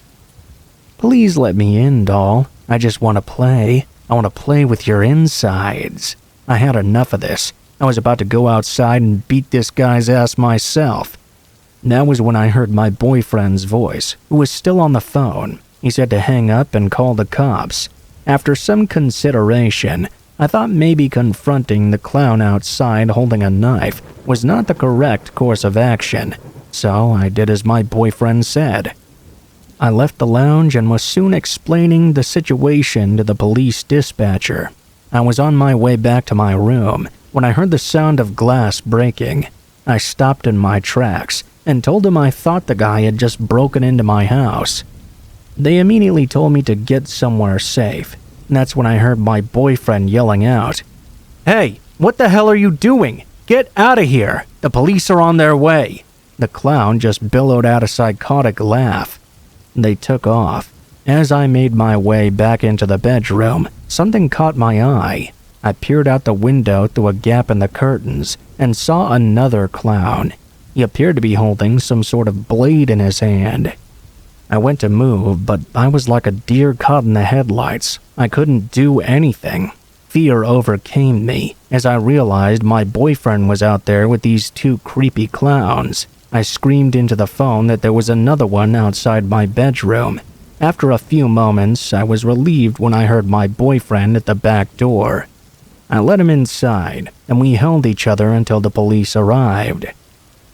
"Please let me in, doll. I just want to play. I want to play with your insides." I had enough of this. I was about to go outside and beat this guy's ass myself. That was when I heard my boyfriend's voice, who was still on the phone. He said to hang up and call the cops. After some consideration, I thought maybe confronting the clown outside holding a knife was not the correct course of action, so I did as my boyfriend said. I left the lounge and was soon explaining the situation to the police dispatcher. I was on my way back to my room when I heard the sound of glass breaking. I stopped in my tracks and told him I thought the guy had just broken into my house. They immediately told me to get somewhere safe. That's when I heard my boyfriend yelling out, "Hey, what the hell are you doing? Get out of here! The police are on their way!" The clown just bellowed out a psychotic laugh. They took off. As I made my way back into the bedroom, something caught my eye. I peered out the window through a gap in the curtains and saw another clown. He appeared to be holding some sort of blade in his hand. I went to move, but I was like a deer caught in the headlights. I couldn't do anything. Fear overcame me as I realized my boyfriend was out there with these two creepy clowns. I screamed into the phone that there was another one outside my bedroom. After a few moments, I was relieved when I heard my boyfriend at the back door. I let him inside, and we held each other until the police arrived.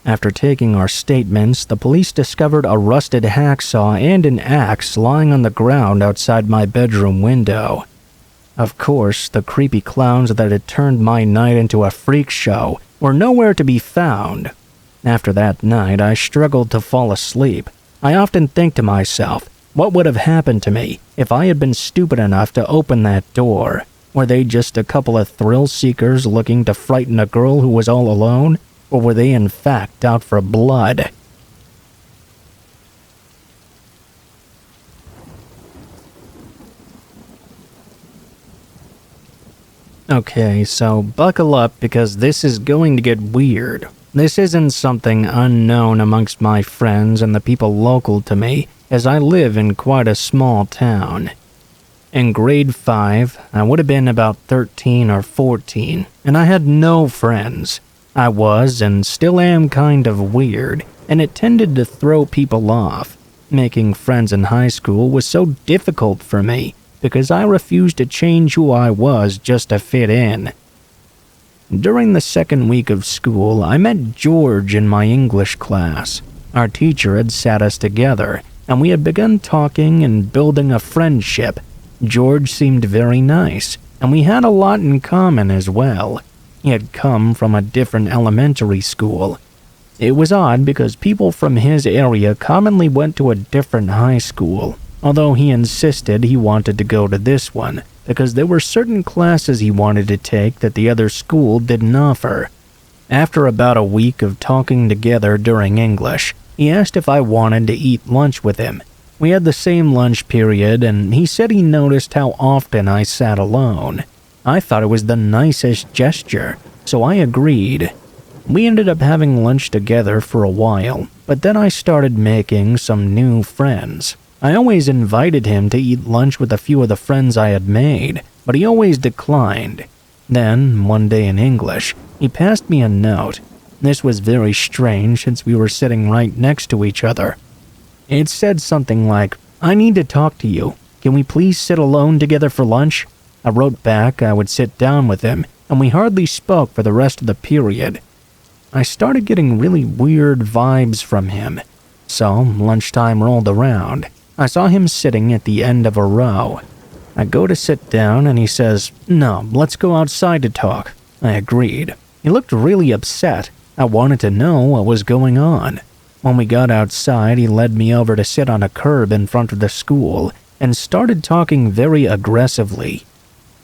After taking our statements, the police discovered a rusted hacksaw and an axe lying on the ground outside my bedroom window. Of course, the creepy clowns that had turned my night into a freak show were nowhere to be found. After that night, I struggled to fall asleep. I often think to myself, what would have happened to me if I had been stupid enough to open that door? Were they just a couple of thrill seekers looking to frighten a girl who was all alone? Or were they in fact out for blood? Okay, so buckle up because this is going to get weird. This isn't something unknown amongst my friends and the people local to me, as I live in quite a small town. In grade 5, I would have been about 13 or 14, and I had no friends. I was and still am kind of weird, and it tended to throw people off. Making friends in high school was so difficult for me because I refused to change who I was just to fit in. During the second week of school, I met George in my English class. Our teacher had sat us together, and we had begun talking and building a friendship. George seemed very nice, and we had a lot in common as well. He had come from a different elementary school. It was odd because people from his area commonly went to a different high school, although he insisted he wanted to go to this one because there were certain classes he wanted to take that the other school didn't offer. After about a week of talking together during English, he asked if I wanted to eat lunch with him. We had the same lunch period, and he said he noticed how often I sat alone. I thought it was the nicest gesture, so I agreed. We ended up having lunch together for a while, but then I started making some new friends. I always invited him to eat lunch with a few of the friends I had made, but he always declined. Then, one day in English, he passed me a note. This was very strange since we were sitting right next to each other. It said something like, "I need to talk to you. Can we please sit alone together for lunch?" I wrote back I would sit down with him, and we hardly spoke for the rest of the period. I started getting really weird vibes from him. So, lunchtime rolled around. I saw him sitting at the end of a row. I go to sit down, and he says, "No, let's go outside to talk." I agreed. He looked really upset. I wanted to know what was going on. When we got outside, he led me over to sit on a curb in front of the school and started talking very aggressively.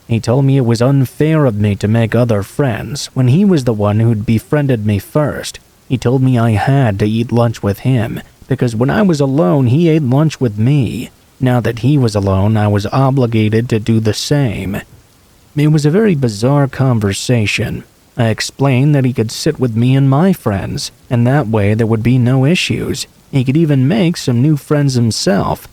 He told me it was unfair of me to make other friends when he was the one who'd befriended me first. He told me I had to eat lunch with him because when I was alone, he ate lunch with me. Now that he was alone, I was obligated to do the same. It was a very bizarre conversation. I explained that he could sit with me and my friends, and that way there would be no issues. He could even make some new friends himself.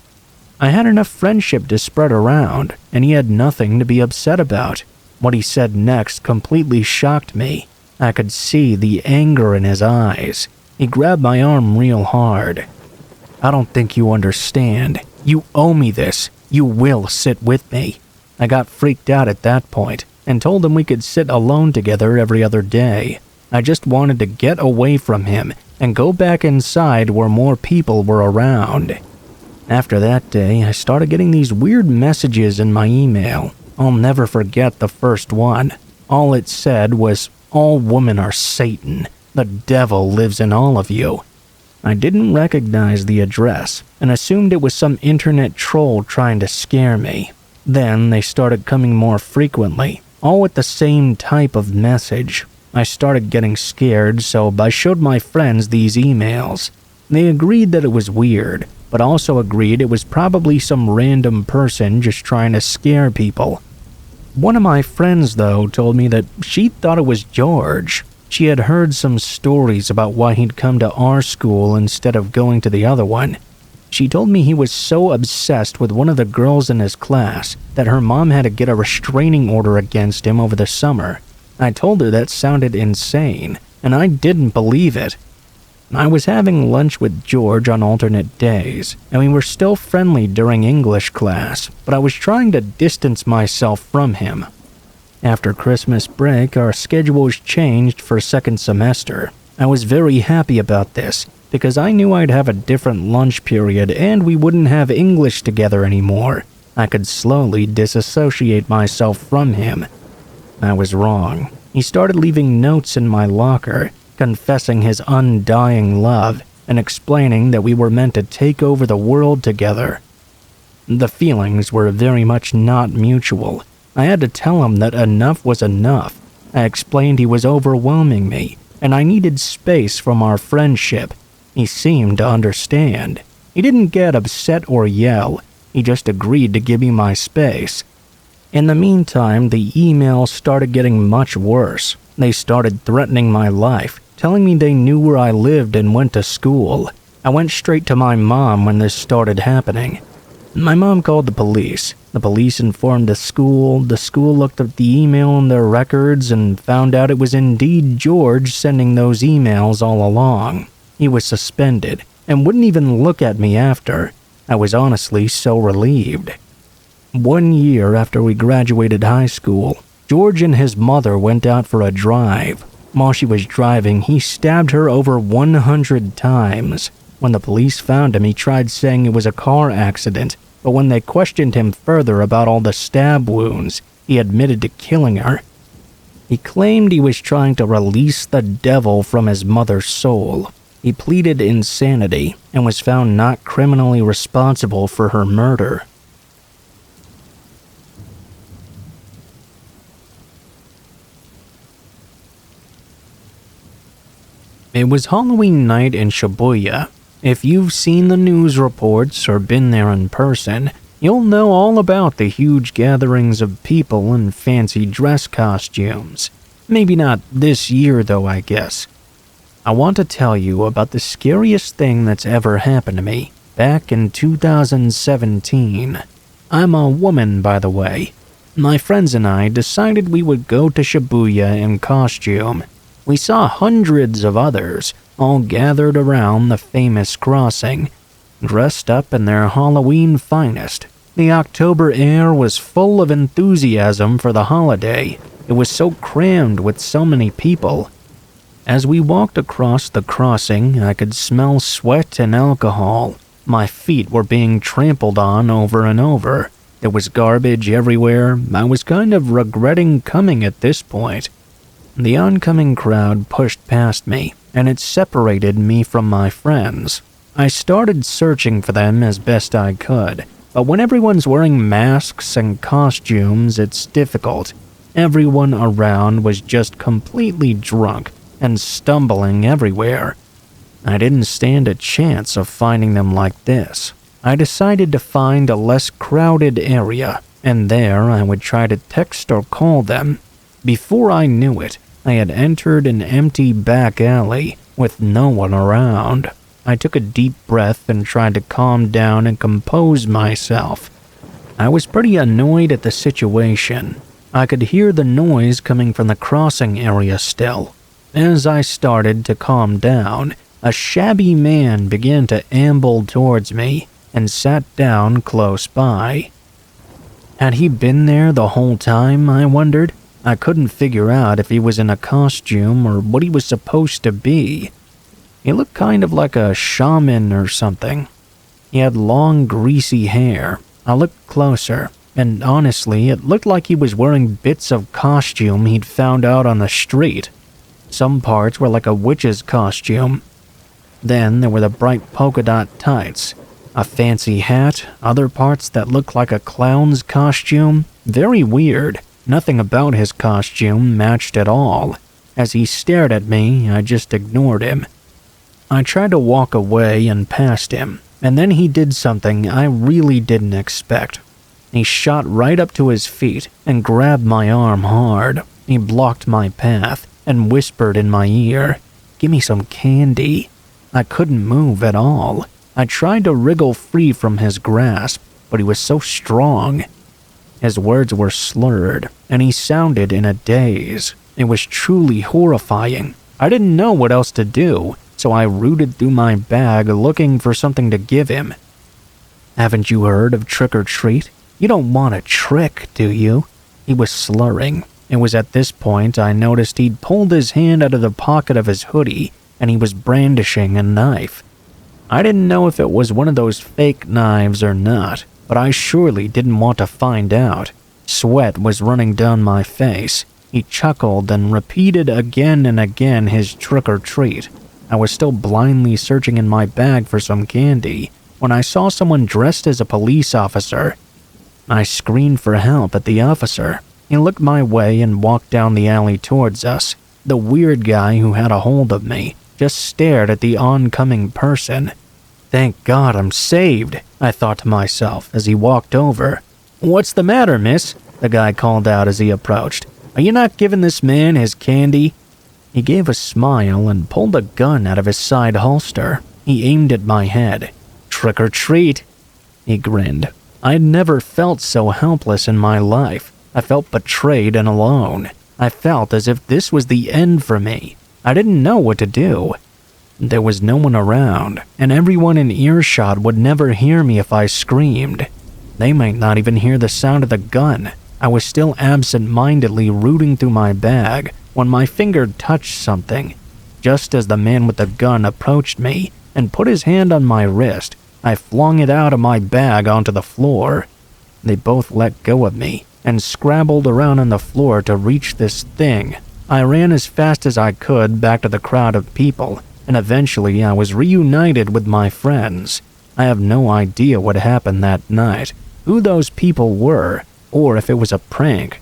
I had enough friendship to spread around, and he had nothing to be upset about. What he said next completely shocked me. I could see the anger in his eyes. He grabbed my arm real hard. "I don't think you understand. You owe me this. You will sit with me." I got freaked out at that point and told him we could sit alone together every other day. I just wanted to get away from him and go back inside where more people were around. After that day, I started getting these weird messages in my email. I'll never forget the first one. All it said was, "All women are Satan. The devil lives in all of you." I didn't recognize the address and assumed it was some internet troll trying to scare me. Then they started coming more frequently, all with the same type of message. I started getting scared, so I showed my friends these emails. They agreed that it was weird, but also agreed it was probably some random person just trying to scare people. One of my friends, though, told me that she thought it was George. She had heard some stories about why he'd come to our school instead of going to the other one. She told me he was so obsessed with one of the girls in his class that her mom had to get a restraining order against him over the summer. I told her that sounded insane, and I didn't believe it. I was having lunch with George on alternate days, and we were still friendly during English class, but I was trying to distance myself from him. After Christmas break, our schedules changed for second semester. I was very happy about this, because I knew I'd have a different lunch period and we wouldn't have English together anymore. I could slowly disassociate myself from him. I was wrong. He started leaving notes in my locker, confessing his undying love and explaining that we were meant to take over the world together. The feelings were very much not mutual. I had to tell him that enough was enough. I explained he was overwhelming me, and I needed space from our friendship. He seemed to understand. He didn't get upset or yell. He just agreed to give me my space. In the meantime, the emails started getting much worse. They started threatening my life, telling me they knew where I lived and went to school. I went straight to my mom when this started happening. My mom called the police. The police informed the school. The school looked up the email in their records and found out it was indeed George sending those emails all along. He was suspended and wouldn't even look at me after. I was honestly so relieved. 1 year after we graduated high school, George and his mother went out for a drive. While she was driving, he stabbed her over 100 times. When the police found him, he tried saying it was a car accident, but when they questioned him further about all the stab wounds, he admitted to killing her. He claimed he was trying to release the devil from his mother's soul. He pleaded insanity and was found not criminally responsible for her murder. It was Halloween night in Shibuya. If you've seen the news reports or been there in person, you'll know all about the huge gatherings of people in fancy dress costumes. Maybe not this year though, I guess. I want to tell you about the scariest thing that's ever happened to me back in 2017. I'm a woman, by the way. My friends and I decided we would go to Shibuya in costume. We saw hundreds of others, all gathered around the famous crossing, dressed up in their Halloween finest. The October air was full of enthusiasm for the holiday. It was so crammed with so many people. As we walked across the crossing, I could smell sweat and alcohol. My feet were being trampled on over and over. There was garbage everywhere. I was kind of regretting coming at this point. The oncoming crowd pushed past me, and it separated me from my friends. I started searching for them as best I could, but when everyone's wearing masks and costumes, it's difficult. Everyone around was just completely drunk and stumbling everywhere. I didn't stand a chance of finding them like this. I decided to find a less crowded area, and there I would try to text or call them. Before I knew it, I had entered an empty back alley with no one around. I took a deep breath and tried to calm down and compose myself. I was pretty annoyed at the situation. I could hear the noise coming from the crossing area still. As I started to calm down, a shabby man began to amble towards me and sat down close by. Had he been there the whole time, I wondered? I couldn't figure out if he was in a costume or what he was supposed to be. He looked kind of like a shaman or something. He had long, greasy hair. I looked closer, and honestly, it looked like he was wearing bits of costume he'd found out on the street. Some parts were like a witch's costume. Then there were the bright polka dot tights, a fancy hat, other parts that looked like a clown's costume. Very weird. Nothing about his costume matched at all. As he stared at me, I just ignored him. I tried to walk away and past him, and then he did something I really didn't expect. He shot right up to his feet and grabbed my arm hard. He blocked my path and whispered in my ear, "Give me some candy." I couldn't move at all. I tried to wriggle free from his grasp, but he was so strong. His words were slurred, and he sounded in a daze. It was truly horrifying. I didn't know what else to do, so I rooted through my bag looking for something to give him. "Haven't you heard of trick or treat? You don't want a trick, do you?" He was slurring. It was at this point I noticed he'd pulled his hand out of the pocket of his hoodie, and he was brandishing a knife. I didn't know if it was one of those fake knives or not, but I surely didn't want to find out. Sweat was running down my face. He chuckled and repeated again and again his trick or treat. I was still blindly searching in my bag for some candy when I saw someone dressed as a police officer. I screamed for help at the officer. He looked my way and walked down the alley towards us. The weird guy who had a hold of me just stared at the oncoming person. "Thank God I'm saved," I thought to myself as he walked over. "What's the matter, miss?" the guy called out as he approached. "Are you not giving this man his candy?" He gave a smile and pulled a gun out of his side holster. He aimed at my head. "Trick or treat." He grinned. I'd never felt so helpless in my life. I felt betrayed and alone. I felt as if this was the end for me. I didn't know what to do. There was no one around, and everyone in earshot would never hear me if I screamed. They might not even hear the sound of the gun. I was still absent-mindedly rooting through my bag when my finger touched something. Just as the man with the gun approached me and put his hand on my wrist, I flung it out of my bag onto the floor. They both let go of me and scrabbled around on the floor to reach this thing. I ran as fast as I could back to the crowd of people, and eventually I was reunited with my friends. I have no idea what happened that night, who those people were, or if it was a prank.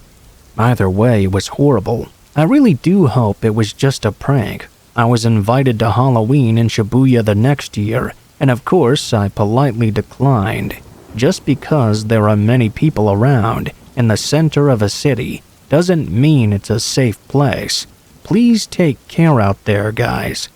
Either way, it was horrible. I really do hope it was just a prank. I was invited to Halloween in Shibuya the next year, and of course I politely declined. Just because there are many people around in the center of a city doesn't mean it's a safe place. Please take care out there, guys.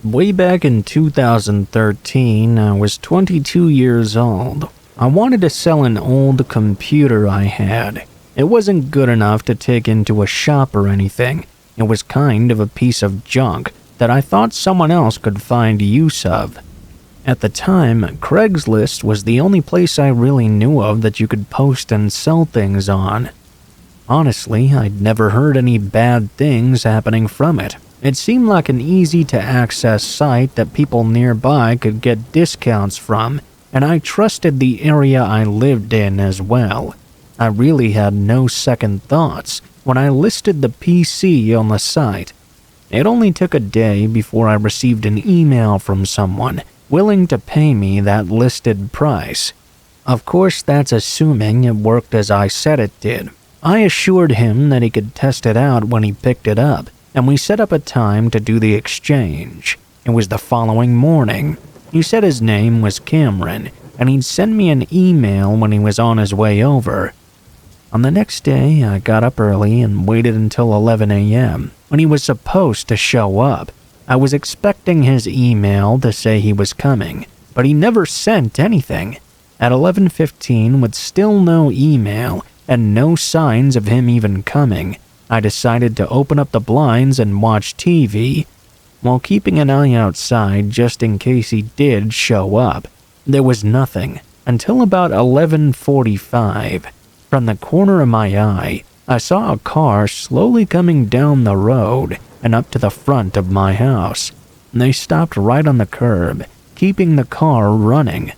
Way back in 2013, I was 22 years old. I wanted to sell an old computer I had. It wasn't good enough to take into a shop or anything. It was kind of a piece of junk that I thought someone else could find use of. At the time, Craigslist was the only place I really knew of that you could post and sell things on. Honestly, I'd never heard any bad things happening from it. It seemed like an easy-to-access site that people nearby could get discounts from, and I trusted the area I lived in as well. I really had no second thoughts when I listed the PC on the site. It only took a day before I received an email from someone willing to pay me that listed price. Of course, that's assuming it worked as I said it did. I assured him that he could test it out when he picked it up, and we set up a time to do the exchange. It was the following morning. He said his name was Cameron, and he'd send me an email when he was on his way over. On the next day, I got up early and waited until 11 a.m. when he was supposed to show up. I was expecting his email to say he was coming, but he never sent anything. At 11:15, with still no email and no signs of him even coming, I decided to open up the blinds and watch TV, while keeping an eye outside just in case he did show up. There was nothing until about 11:45. From the corner of my eye, I saw a car slowly coming down the road and up to the front of my house. They stopped right on the curb, keeping the car running.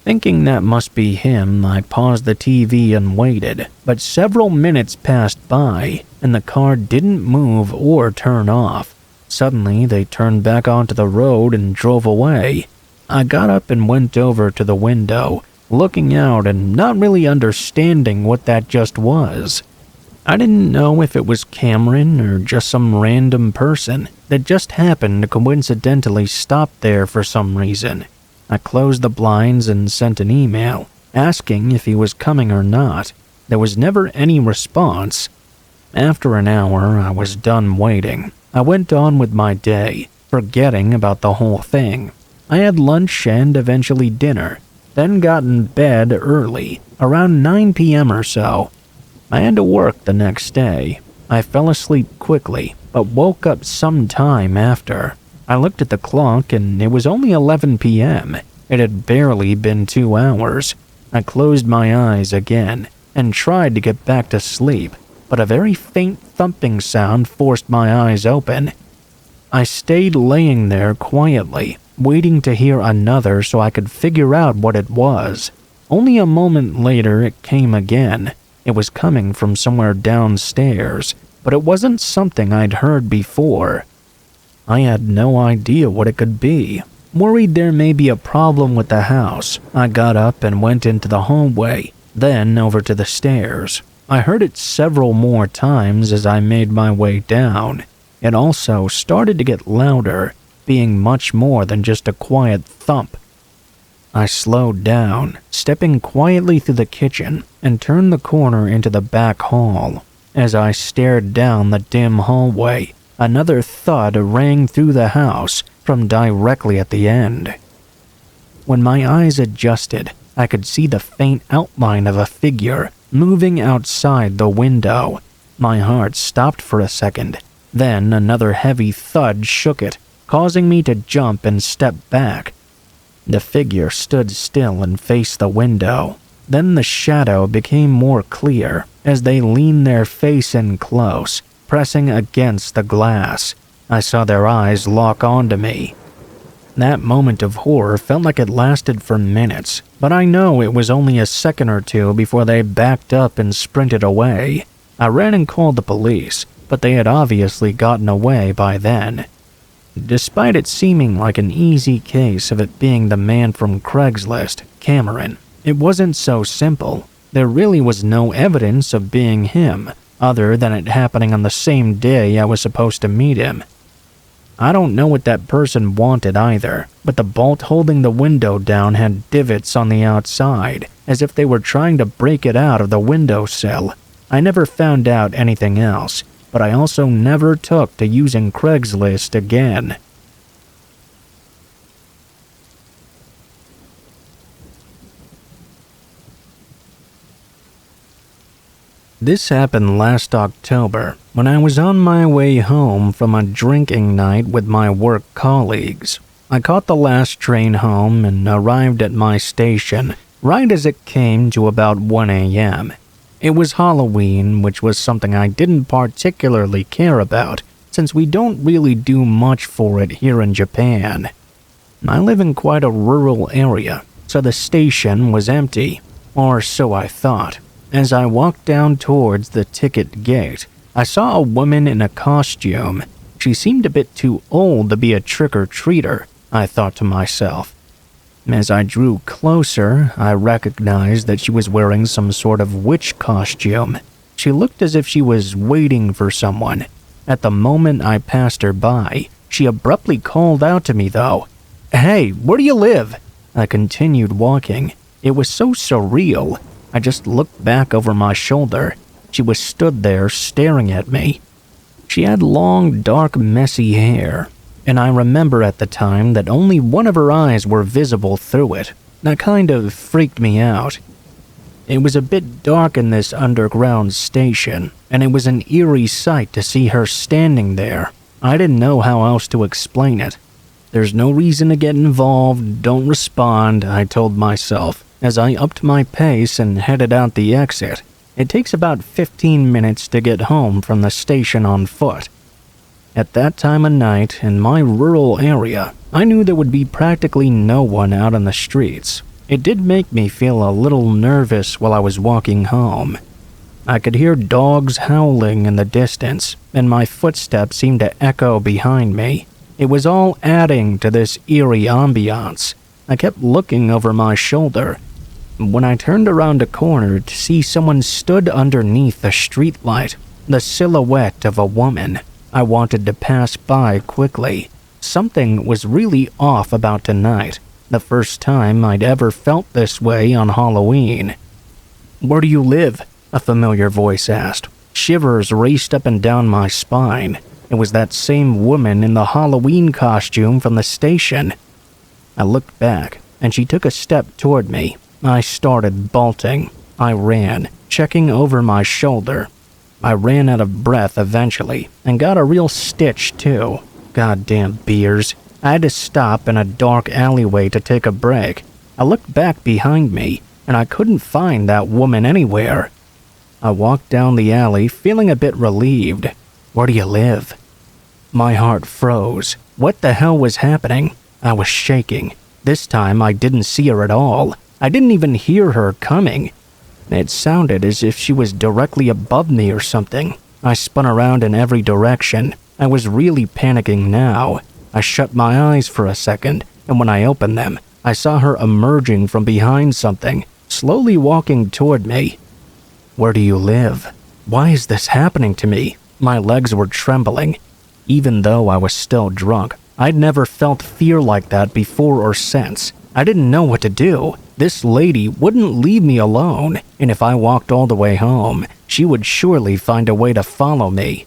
Thinking that must be him, I paused the TV and waited, but several minutes passed by, and the car didn't move or turn off. Suddenly, they turned back onto the road and drove away. I got up and went over to the window, looking out and not really understanding what that just was. I didn't know if it was Cameron or just some random person that just happened to coincidentally stop there for some reason. I closed the blinds and sent an email, asking if he was coming or not. There was never any response. After an hour, I was done waiting. I went on with my day, forgetting about the whole thing. I had lunch and eventually dinner, then got in bed early, around 9 p.m. or so. I had to work the next day. I fell asleep quickly, but woke up some time after. I looked at the clock and it was only 11 p.m. It had barely been 2 hours. I closed my eyes again and tried to get back to sleep, but a very faint thumping sound forced my eyes open. I stayed laying there quietly, waiting to hear another so I could figure out what it was. Only a moment later it came again. It was coming from somewhere downstairs, but it wasn't something I'd heard before. I had no idea what it could be. Worried there may be a problem with the house, I got up and went into the hallway, then over to the stairs. I heard it several more times as I made my way down. It also started to get louder, being much more than just a quiet thump. I slowed down, stepping quietly through the kitchen, and turned the corner into the back hall. As I stared down the dim hallway, another thud rang through the house from directly at the end. When my eyes adjusted, I could see the faint outline of a figure moving outside the window. My heart stopped for a second. Then another heavy thud shook it, causing me to jump and step back. The figure stood still and faced the window. Then the shadow became more clear as they leaned their face in close, pressing against the glass. I saw their eyes lock onto me. That moment of horror felt like it lasted for minutes, but I know it was only a second or two before they backed up and sprinted away. I ran and called the police, but they had obviously gotten away by then. Despite it seeming like an easy case of it being the man from Craigslist, Cameron, it wasn't so simple. There really was no evidence of being him, other than it happening on the same day I was supposed to meet him. I don't know what that person wanted either, but the bolt holding the window down had divots on the outside, as if they were trying to break it out of the windowsill. I never found out anything else, but I also never took to using Craigslist again. This happened last October, when I was on my way home from a drinking night with my work colleagues. I caught the last train home and arrived at my station right as it came to about 1 a.m. It was Halloween, which was something I didn't particularly care about, since we don't really do much for it here in Japan. I live in quite a rural area, so the station was empty, or so I thought. As I walked down towards the ticket gate, I saw a woman in a costume. She seemed a bit too old to be a trick-or-treater, I thought to myself. As I drew closer, I recognized that she was wearing some sort of witch costume. She looked as if she was waiting for someone. At the moment I passed her by, she abruptly called out to me though. "Hey, where do you live?" I continued walking. It was so surreal. I just looked back over my shoulder. She was stood there staring at me. She had long, dark, messy hair, and I remember at the time that only one of her eyes were visible through it. That kind of freaked me out. It was a bit dark in this underground station, and it was an eerie sight to see her standing there. I didn't know how else to explain it. There's no reason to get involved, don't respond, I told myself, as I upped my pace and headed out the exit. It takes about 15 minutes to get home from the station on foot. At that time of night, in my rural area, I knew there would be practically no one out on the streets. It did make me feel a little nervous while I was walking home. I could hear dogs howling in the distance, and my footsteps seemed to echo behind me. It was all adding to this eerie ambiance. I kept looking over my shoulder. When I turned around a corner to see someone stood underneath a streetlight, the silhouette of a woman, I wanted to pass by quickly. Something was really off about tonight, the first time I'd ever felt this way on Halloween. "Where do you live?" a familiar voice asked. Shivers raced up and down my spine. It was that same woman in the Halloween costume from the station. I looked back, and she took a step toward me. I started bolting. I ran, checking over my shoulder. I ran out of breath eventually, and got a real stitch too. Goddamn beers. I had to stop in a dark alleyway to take a break. I looked back behind me, and I couldn't find that woman anywhere. I walked down the alley feeling a bit relieved. "Where do you live?" My heart froze. What the hell was happening? I was shaking. This time I didn't see her at all. I didn't even hear her coming. It sounded as if she was directly above me or something. I spun around in every direction. I was really panicking now. I shut my eyes for a second, and when I opened them, I saw her emerging from behind something, slowly walking toward me. "Where do you live?" Why is this happening to me? My legs were trembling. Even though I was still drunk, I'd never felt fear like that before or since. I didn't know what to do. This lady wouldn't leave me alone, and if I walked all the way home, she would surely find a way to follow me.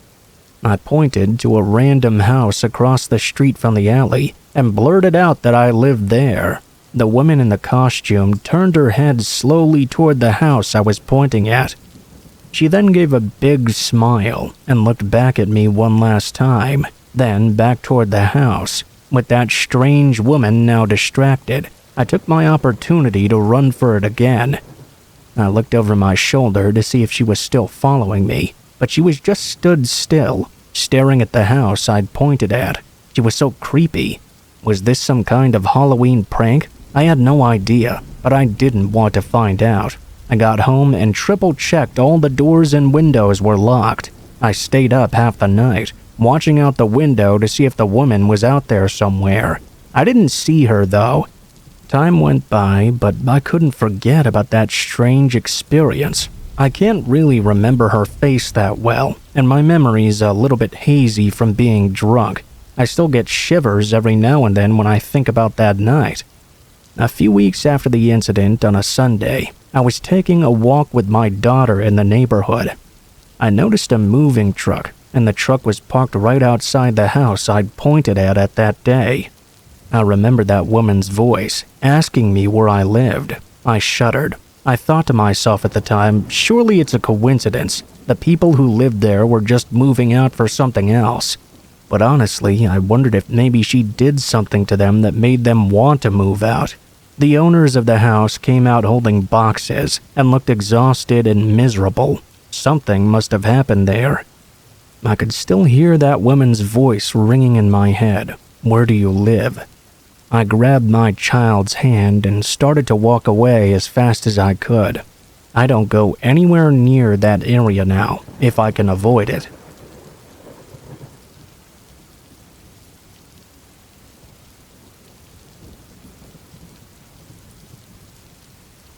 I pointed to a random house across the street from the alley and blurted out that I lived there. The woman in the costume turned her head slowly toward the house I was pointing at. She then gave a big smile and looked back at me one last time, then back toward the house. With that strange woman now distracted, I took my opportunity to run for it again. I looked over my shoulder to see if she was still following me, but she was just stood still, staring at the house I'd pointed at. She was so creepy. Was this some kind of Halloween prank? I had no idea, but I didn't want to find out. I got home and triple-checked all the doors and windows were locked. I stayed up half the night, watching out the window to see if the woman was out there somewhere. I didn't see her, though. Time went by, but I couldn't forget about that strange experience. I can't really remember her face that well, and my memory's a little bit hazy from being drunk. I still get shivers every now and then when I think about that night. A few weeks after the incident on a Sunday, I was taking a walk with my daughter in the neighborhood. I noticed a moving truck, and the truck was parked right outside the house I'd pointed at that day. I remembered that woman's voice, asking me where I lived. I shuddered. I thought to myself at the time, surely it's a coincidence. The people who lived there were just moving out for something else. But honestly, I wondered if maybe she did something to them that made them want to move out. The owners of the house came out holding boxes and looked exhausted and miserable. Something must have happened there. I could still hear that woman's voice ringing in my head. "Where do you live?" I grabbed my child's hand and started to walk away as fast as I could. I don't go anywhere near that area now, if I can avoid it.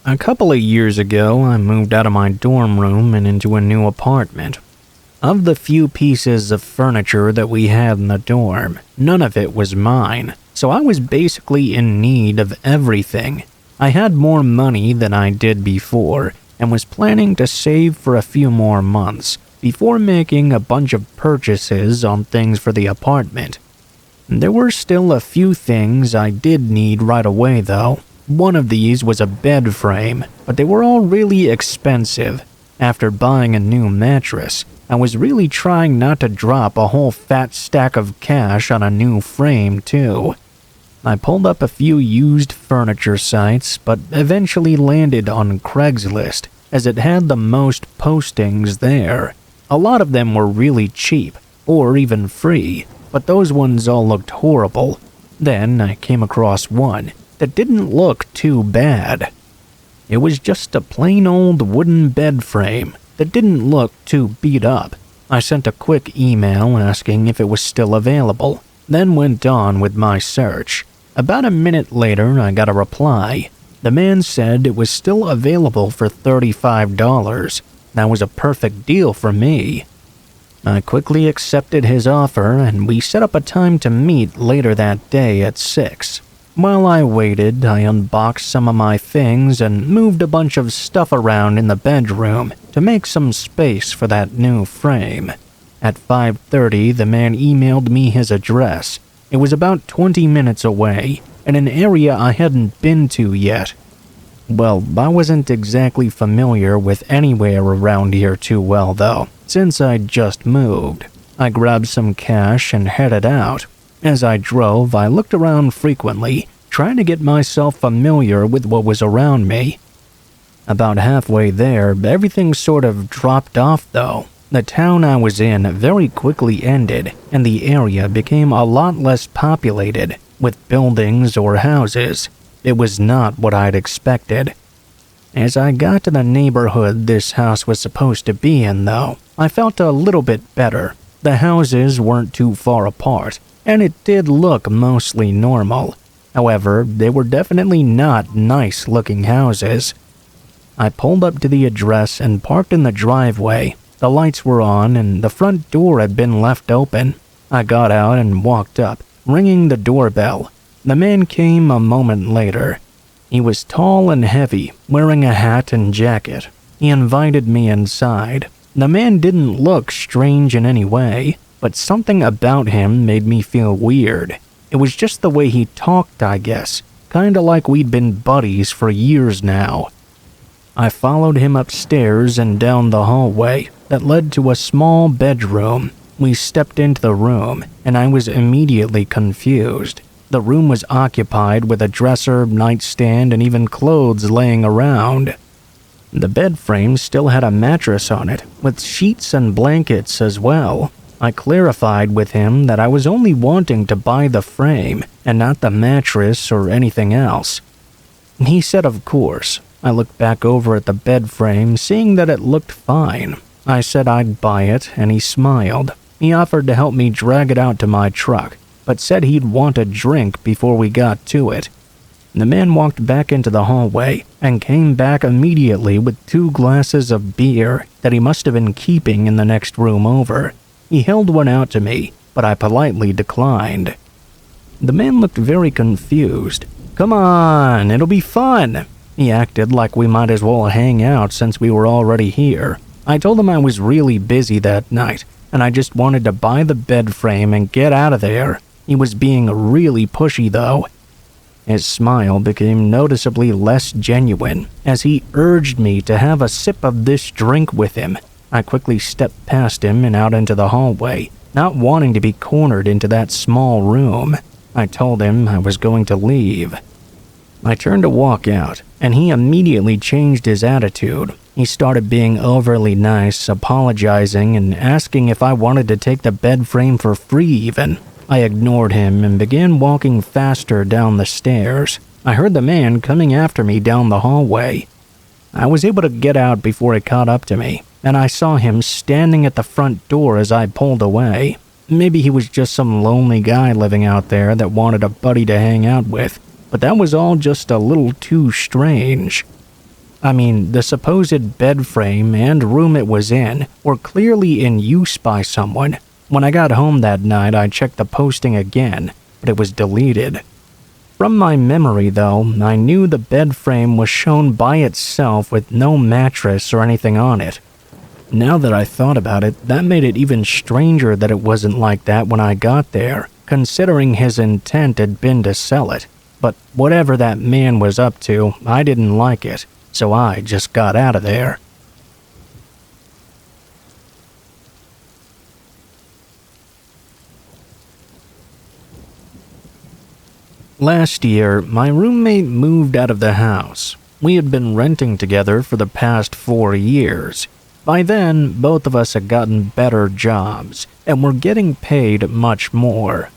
A couple of years ago, I moved out of my dorm room and into a new apartment. Of the few pieces of furniture that we had in the dorm, none of it was mine, so I was basically in need of everything. I had more money than I did before, and was planning to save for a few more months before making a bunch of purchases on things for the apartment. There were still a few things I did need right away though. One of these was a bed frame, but they were all really expensive. After buying a new mattress, I was really trying not to drop a whole fat stack of cash on a new frame too. I pulled up a few used furniture sites, but eventually landed on Craigslist, as it had the most postings there. A lot of them were really cheap, or even free, but those ones all looked horrible. Then I came across one that didn't look too bad. It was just a plain old wooden bed frame that didn't look too beat up. I sent a quick email asking if it was still available, then went on with my search. About a minute later, I got a reply. The man said it was still available for $35. That was a perfect deal for me. I quickly accepted his offer, and we set up a time to meet later that day at 6. While I waited, I unboxed some of my things and moved a bunch of stuff around in the bedroom to make some space for that new frame. At 5:30, the man emailed me his address. It was about 20 minutes away, in an area I hadn't been to yet. Well, I wasn't exactly familiar with anywhere around here too well though, since I'd just moved. I grabbed some cash and headed out. As I drove, I looked around frequently, trying to get myself familiar with what was around me. About halfway there, everything sort of dropped off though. The town I was in very quickly ended, and the area became a lot less populated, with buildings or houses. It was not what I'd expected. As I got to the neighborhood this house was supposed to be in though, I felt a little bit better. The houses weren't too far apart, and it did look mostly normal. However, they were definitely not nice-looking houses. I pulled up to the address and parked in the driveway. The lights were on and the front door had been left open. I got out and walked up, ringing the doorbell. The man came a moment later. He was tall and heavy, wearing a hat and jacket. He invited me inside. The man didn't look strange in any way, but something about him made me feel weird. It was just the way he talked, I guess, kinda like we'd been buddies for years now. I followed him upstairs and down the hallway that led to a small bedroom. We stepped into the room, and I was immediately confused. The room was occupied with a dresser, nightstand, and even clothes laying around. The bed frame still had a mattress on it, with sheets and blankets as well. I clarified with him that I was only wanting to buy the frame and not the mattress or anything else. He said of course. I looked back over at the bed frame, seeing that it looked fine. I said I'd buy it, and he smiled. He offered to help me drag it out to my truck, but said he'd want a drink before we got to it. The man walked back into the hallway and came back immediately with 2 glasses of beer that he must have been keeping in the next room over. He held one out to me, but I politely declined. The man looked very confused. "Come on, it'll be fun." He acted like we might as well hang out since we were already here. I told him I was really busy that night, and I just wanted to buy the bed frame and get out of there. He was being really pushy though. His smile became noticeably less genuine as he urged me to have a sip of this drink with him. I quickly stepped past him and out into the hallway, not wanting to be cornered into that small room. I told him I was going to leave. I turned to walk out, and he immediately changed his attitude. He started being overly nice, apologizing and asking if I wanted to take the bed frame for free even. I ignored him and began walking faster down the stairs. I heard the man coming after me down the hallway. I was able to get out before he caught up to me, and I saw him standing at the front door as I pulled away. Maybe he was just some lonely guy living out there that wanted a buddy to hang out with, but that was all just a little too strange. I mean, the supposed bed frame and room it was in were clearly in use by someone. When I got home that night, I checked the posting again, but it was deleted. From my memory, though, I knew the bed frame was shown by itself with no mattress or anything on it. Now that I thought about it, that made it even stranger that it wasn't like that when I got there, considering his intent had been to sell it. But whatever that man was up to, I didn't like it, so I just got out of there. Last year, my roommate moved out of the house. We had been renting together for the past 4 years. By then, both of us had gotten better jobs and were getting paid much more.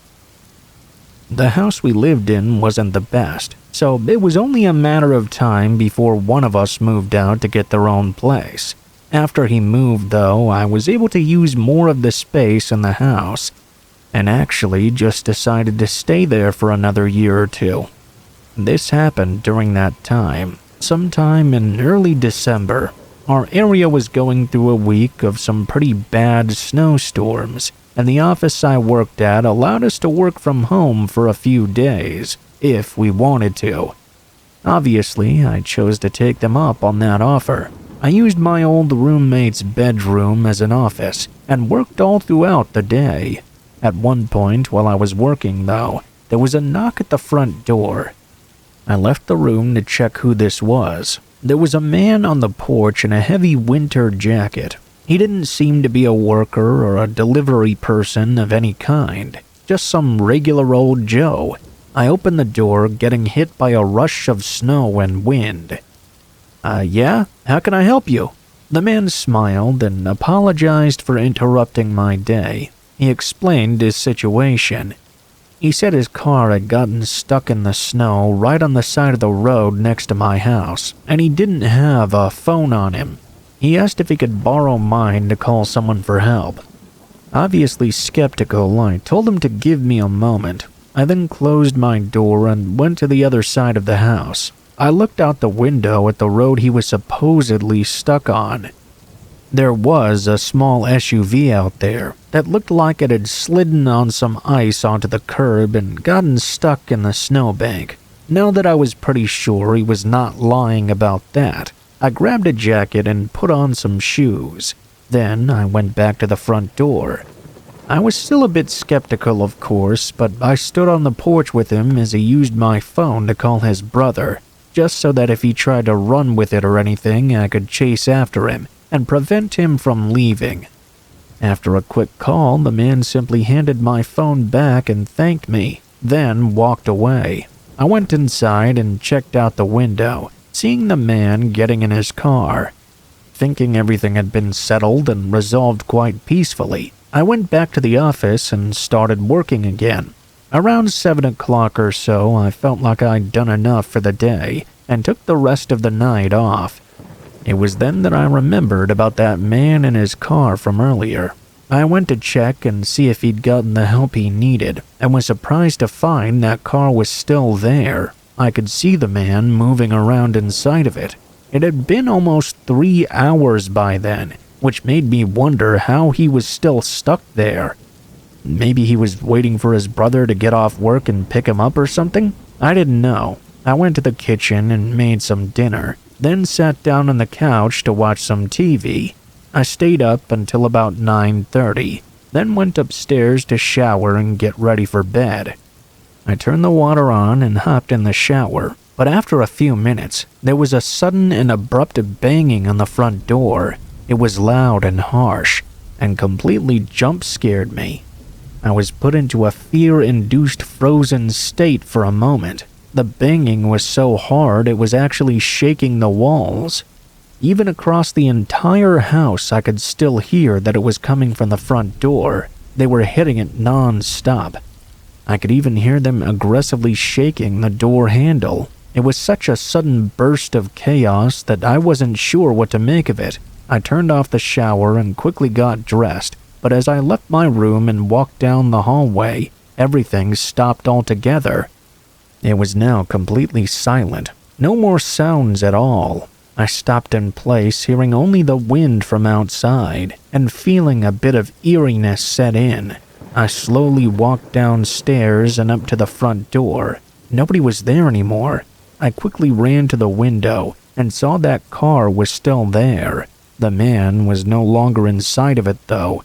The house we lived in wasn't the best, so it was only a matter of time before one of us moved out to get their own place. After he moved, though, I was able to use more of the space in the house. and actually just decided to stay there for another year or two. This happened during that time, sometime in early December. Our area was going through a week of some pretty bad snowstorms, and the office I worked at allowed us to work from home for a few days, if we wanted to. Obviously, I chose to take them up on that offer. I used my old roommate's bedroom as an office and worked all throughout the day. At one point while I was working, though, there was a knock at the front door. I left the room to check who this was. There was a man on the porch in a heavy winter jacket. He didn't seem to be a worker or a delivery person of any kind, just some regular old Joe. I opened the door, getting hit by a rush of snow and wind. Yeah? How can I help you?" The man smiled and apologized for interrupting my day. He explained his situation. He said his car had gotten stuck in the snow right on the side of the road next to my house, and he didn't have a phone on him. He asked if he could borrow mine to call someone for help. Obviously skeptical, I told him to give me a moment. I then closed my door and went to the other side of the house. I looked out the window at the road he was supposedly stuck on. There was a small SUV out there that looked like it had slidden on some ice onto the curb and gotten stuck in the snowbank. Now that I was pretty sure he was not lying about that, I grabbed a jacket and put on some shoes. Then I went back to the front door. I was still a bit skeptical, of course, but I stood on the porch with him as he used my phone to call his brother, just so that if he tried to run with it or anything, I could chase after him and prevent him from leaving. After a quick call, the man simply handed my phone back and thanked me, then walked away. I went inside and checked out the window, seeing the man getting in his car. Thinking everything had been settled and resolved quite peacefully, I went back to the office and started working again. Around 7 o'clock or so, I felt like I'd done enough for the day and took the rest of the night off. It was then that I remembered about that man in his car from earlier. I went to check and see if he'd gotten the help he needed, and was surprised to find that car was still there. I could see the man moving around inside of it. It had been almost 3 hours by then, which made me wonder how he was still stuck there. Maybe he was waiting for his brother to get off work and pick him up or something? I didn't know. I went to the kitchen and made some dinner, then sat down on the couch to watch some TV. I stayed up until about 9:30, then went upstairs to shower and get ready for bed. I turned the water on and hopped in the shower, but after a few minutes, there was a sudden and abrupt banging on the front door. It was loud and harsh, and completely jump-scared me. I was put into a fear-induced frozen state for a moment. The banging was so hard it was actually shaking the walls. Even across the entire house, I could still hear that it was coming from the front door. They were hitting it non-stop. I could even hear them aggressively shaking the door handle. It was such a sudden burst of chaos that I wasn't sure what to make of it. I turned off the shower and quickly got dressed, but as I left my room and walked down the hallway, everything stopped altogether. It was now completely silent. No more sounds at all. I stopped in place, hearing only the wind from outside, and feeling a bit of eeriness set in. I slowly walked downstairs and up to the front door. Nobody was there anymore. I quickly ran to the window and saw that car was still there. The man was no longer inside of it, though.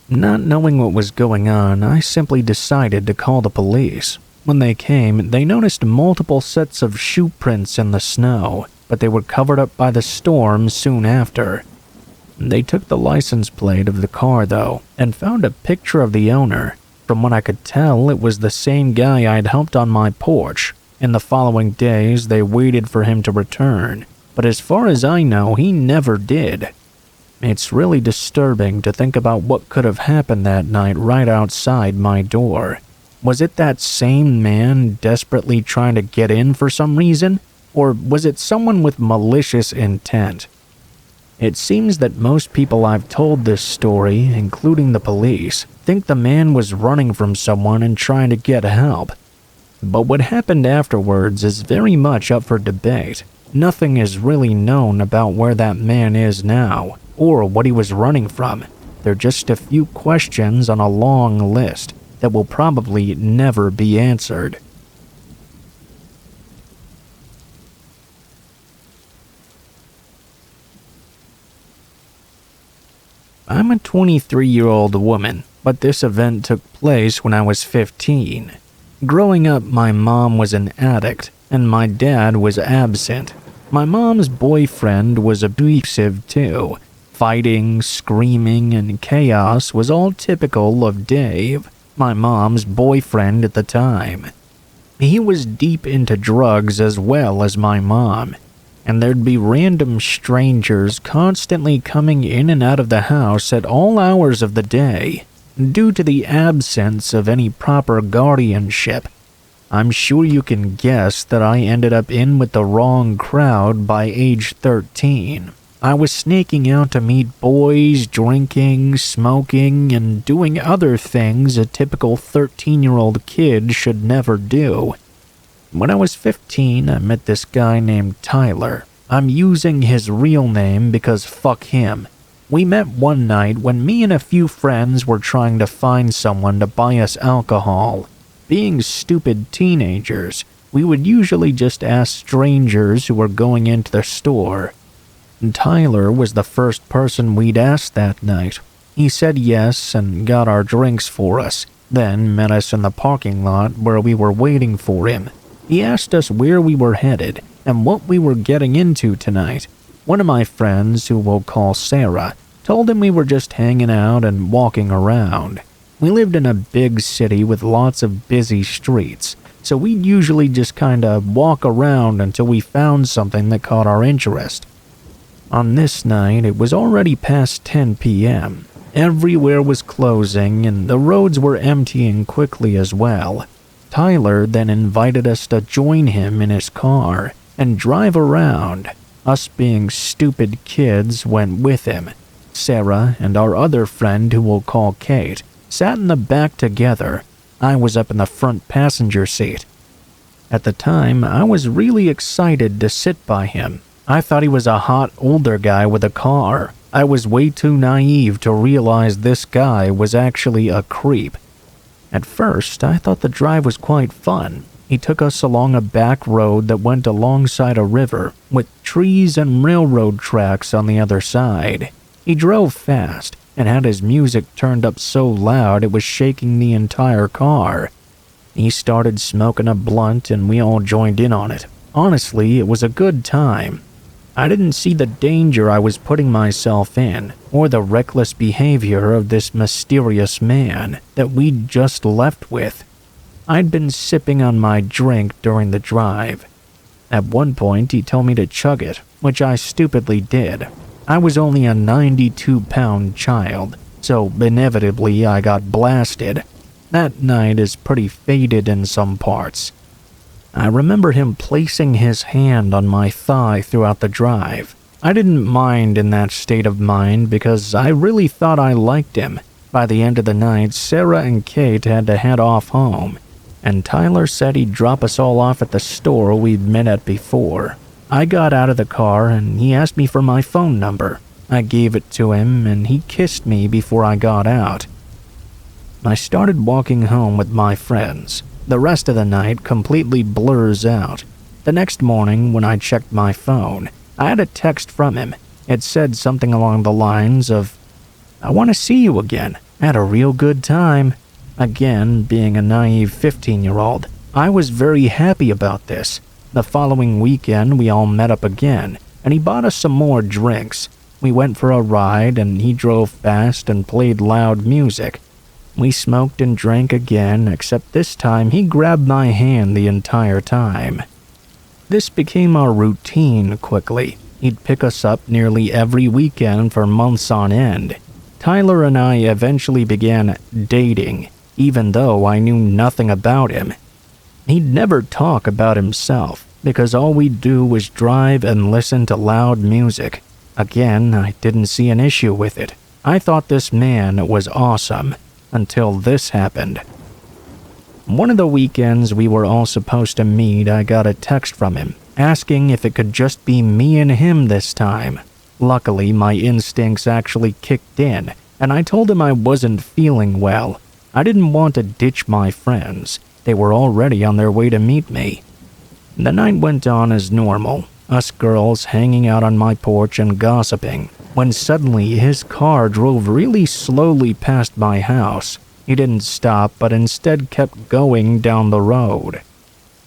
Not knowing what was going on, I simply decided to call the police. When they came, they noticed multiple sets of shoe prints in the snow, but they were covered up by the storm soon after. They took the license plate of the car, though, and found a picture of the owner. From what I could tell, it was the same guy I'd helped on my porch. In the following days, they waited for him to return, but as far as I know, he never did. It's really disturbing to think about what could have happened that night right outside my door. Was it that same man desperately trying to get in for some reason? Or was it someone with malicious intent? It seems that most people I've told this story, including the police, think the man was running from someone and trying to get help. But what happened afterwards is very much up for debate. Nothing is really known about where that man is now, or what he was running from. They're just a few questions on a long list that will probably never be answered. I'm a 23-year-old woman, but this event took place when I was 15. Growing up, my mom was an addict, and my dad was absent. My mom's boyfriend was abusive too. Fighting, screaming, and chaos was all typical of Dave, my mom's boyfriend at the time. He was deep into drugs as well as my mom, and there'd be random strangers constantly coming in and out of the house at all hours of the day, due to the absence of any proper guardianship. I'm sure you can guess that I ended up in with the wrong crowd by age 13. I was sneaking out to meet boys, drinking, smoking, and doing other things a typical 13-year-old kid should never do. When I was 15, I met this guy named Tyler. I'm using his real name because fuck him. We met one night when me and a few friends were trying to find someone to buy us alcohol. Being stupid teenagers, we would usually just ask strangers who were going into the store. Tyler was the first person we'd asked that night. He said yes and got our drinks for us, then met us in the parking lot where we were waiting for him. He asked us where we were headed and what we were getting into tonight. One of my friends, who we'll call Sarah, told him we were just hanging out and walking around. We lived in a big city with lots of busy streets, so we'd usually just kinda walk around until we found something that caught our interest. On this night, it was already past 10 p.m. Everywhere was closing and the roads were emptying quickly as well. Tyler then invited us to join him in his car and drive around. Us being stupid kids went with him. Sarah and our other friend, who we'll call Kate, sat in the back together. I was up in the front passenger seat. At the time, I was really excited to sit by him. I thought he was a hot older guy with a car. I was way too naive to realize this guy was actually a creep. At first, I thought the drive was quite fun. He took us along a back road that went alongside a river, with trees and railroad tracks on the other side. He drove fast, and had his music turned up so loud it was shaking the entire car. He started smoking a blunt and we all joined in on it. Honestly, it was a good time. I didn't see the danger I was putting myself in, or the reckless behavior of this mysterious man that we'd just left with. I'd been sipping on my drink during the drive. At one point, he told me to chug it, which I stupidly did. I was only a 92-pound child, so inevitably I got blasted. That night is pretty faded in some parts. I remember him placing his hand on my thigh throughout the drive. I didn't mind in that state of mind because I really thought I liked him. By the end of the night, Sarah and Kate had to head off home, and Tyler said he'd drop us all off at the store we'd met at before. I got out of the car and he asked me for my phone number. I gave it to him and he kissed me before I got out. I started walking home with my friends. The rest of the night completely blurs out. The next morning, when I checked my phone, I had a text from him. It said something along the lines of, "I want to see you again. I had a real good time." Again, being a naive 15-year-old, I was very happy about this. The following weekend, we all met up again, and he bought us some more drinks. We went for a ride, and he drove fast and played loud music. We smoked and drank again, except this time he grabbed my hand the entire time. This became our routine quickly. He'd pick us up nearly every weekend for months on end. Tyler and I eventually began dating, even though I knew nothing about him. He'd never talk about himself, because all we'd do was drive and listen to loud music. Again, I didn't see an issue with it. I thought this man was awesome. until this happened. One of the weekends we were all supposed to meet, I got a text from him, asking if it could just be me and him this time. Luckily, my instincts actually kicked in, and I told him I wasn't feeling well. I didn't want to ditch my friends. They were already on their way to meet me. The night went on as normal, us girls hanging out on my porch and gossiping, when suddenly his car drove really slowly past my house. He didn't stop, but instead kept going down the road.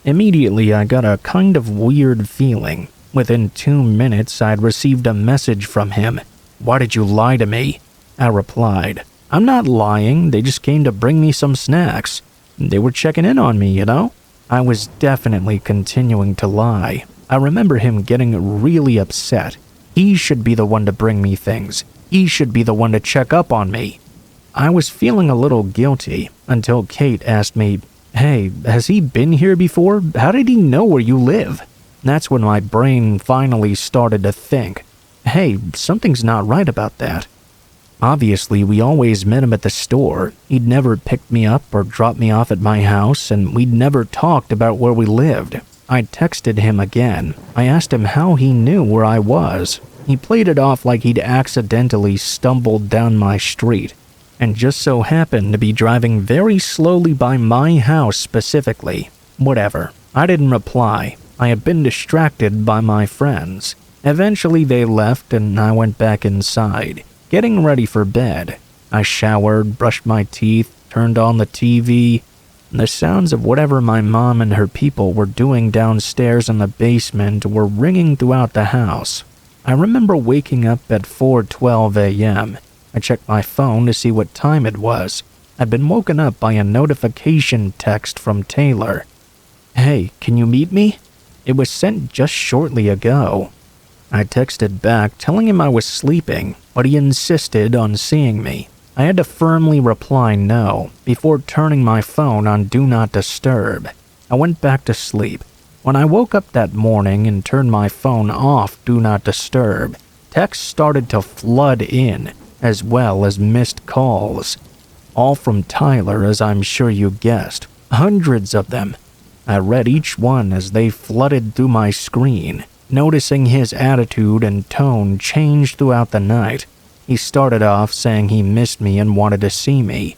Immediately, I got a kind of weird feeling. Within 2 minutes, I'd received a message from him. "Why did you lie to me?" I replied, "I'm not lying, they just came to bring me some snacks. They were checking in on me, you know?" I was definitely continuing to lie. I remember him getting really upset. He should be the one to bring me things. He should be the one to check up on me. I was feeling a little guilty until Kate asked me, "Hey, has he been here before? How did he know where you live?" That's when my brain finally started to think, hey, something's not right about that. Obviously, we always met him at the store. He'd never picked me up or dropped me off at my house, and we'd never talked about where we lived. I texted him again. I asked him how he knew where I was. He played it off like he'd accidentally stumbled down my street, and just so happened to be driving very slowly by my house specifically. Whatever. I didn't reply. I had been distracted by my friends. Eventually they left and I went back inside, getting ready for bed. I showered, brushed my teeth, turned on the TV. The sounds of whatever my mom and her people were doing downstairs in the basement were ringing throughout the house. I remember waking up at 4:12 a.m. I checked my phone to see what time it was. I'd been woken up by a notification text from Taylor. "Hey, can you meet me?" It was sent just shortly ago. I texted back telling him I was sleeping, but he insisted on seeing me. I had to firmly reply no before turning my phone on Do Not Disturb. I went back to sleep. When I woke up that morning and turned my phone off Do Not Disturb, texts started to flood in, as well as missed calls. All from Tyler, as I'm sure you guessed. Hundreds of them. I read each one as they flooded through my screen, noticing his attitude and tone change throughout the night. He started off saying he missed me and wanted to see me.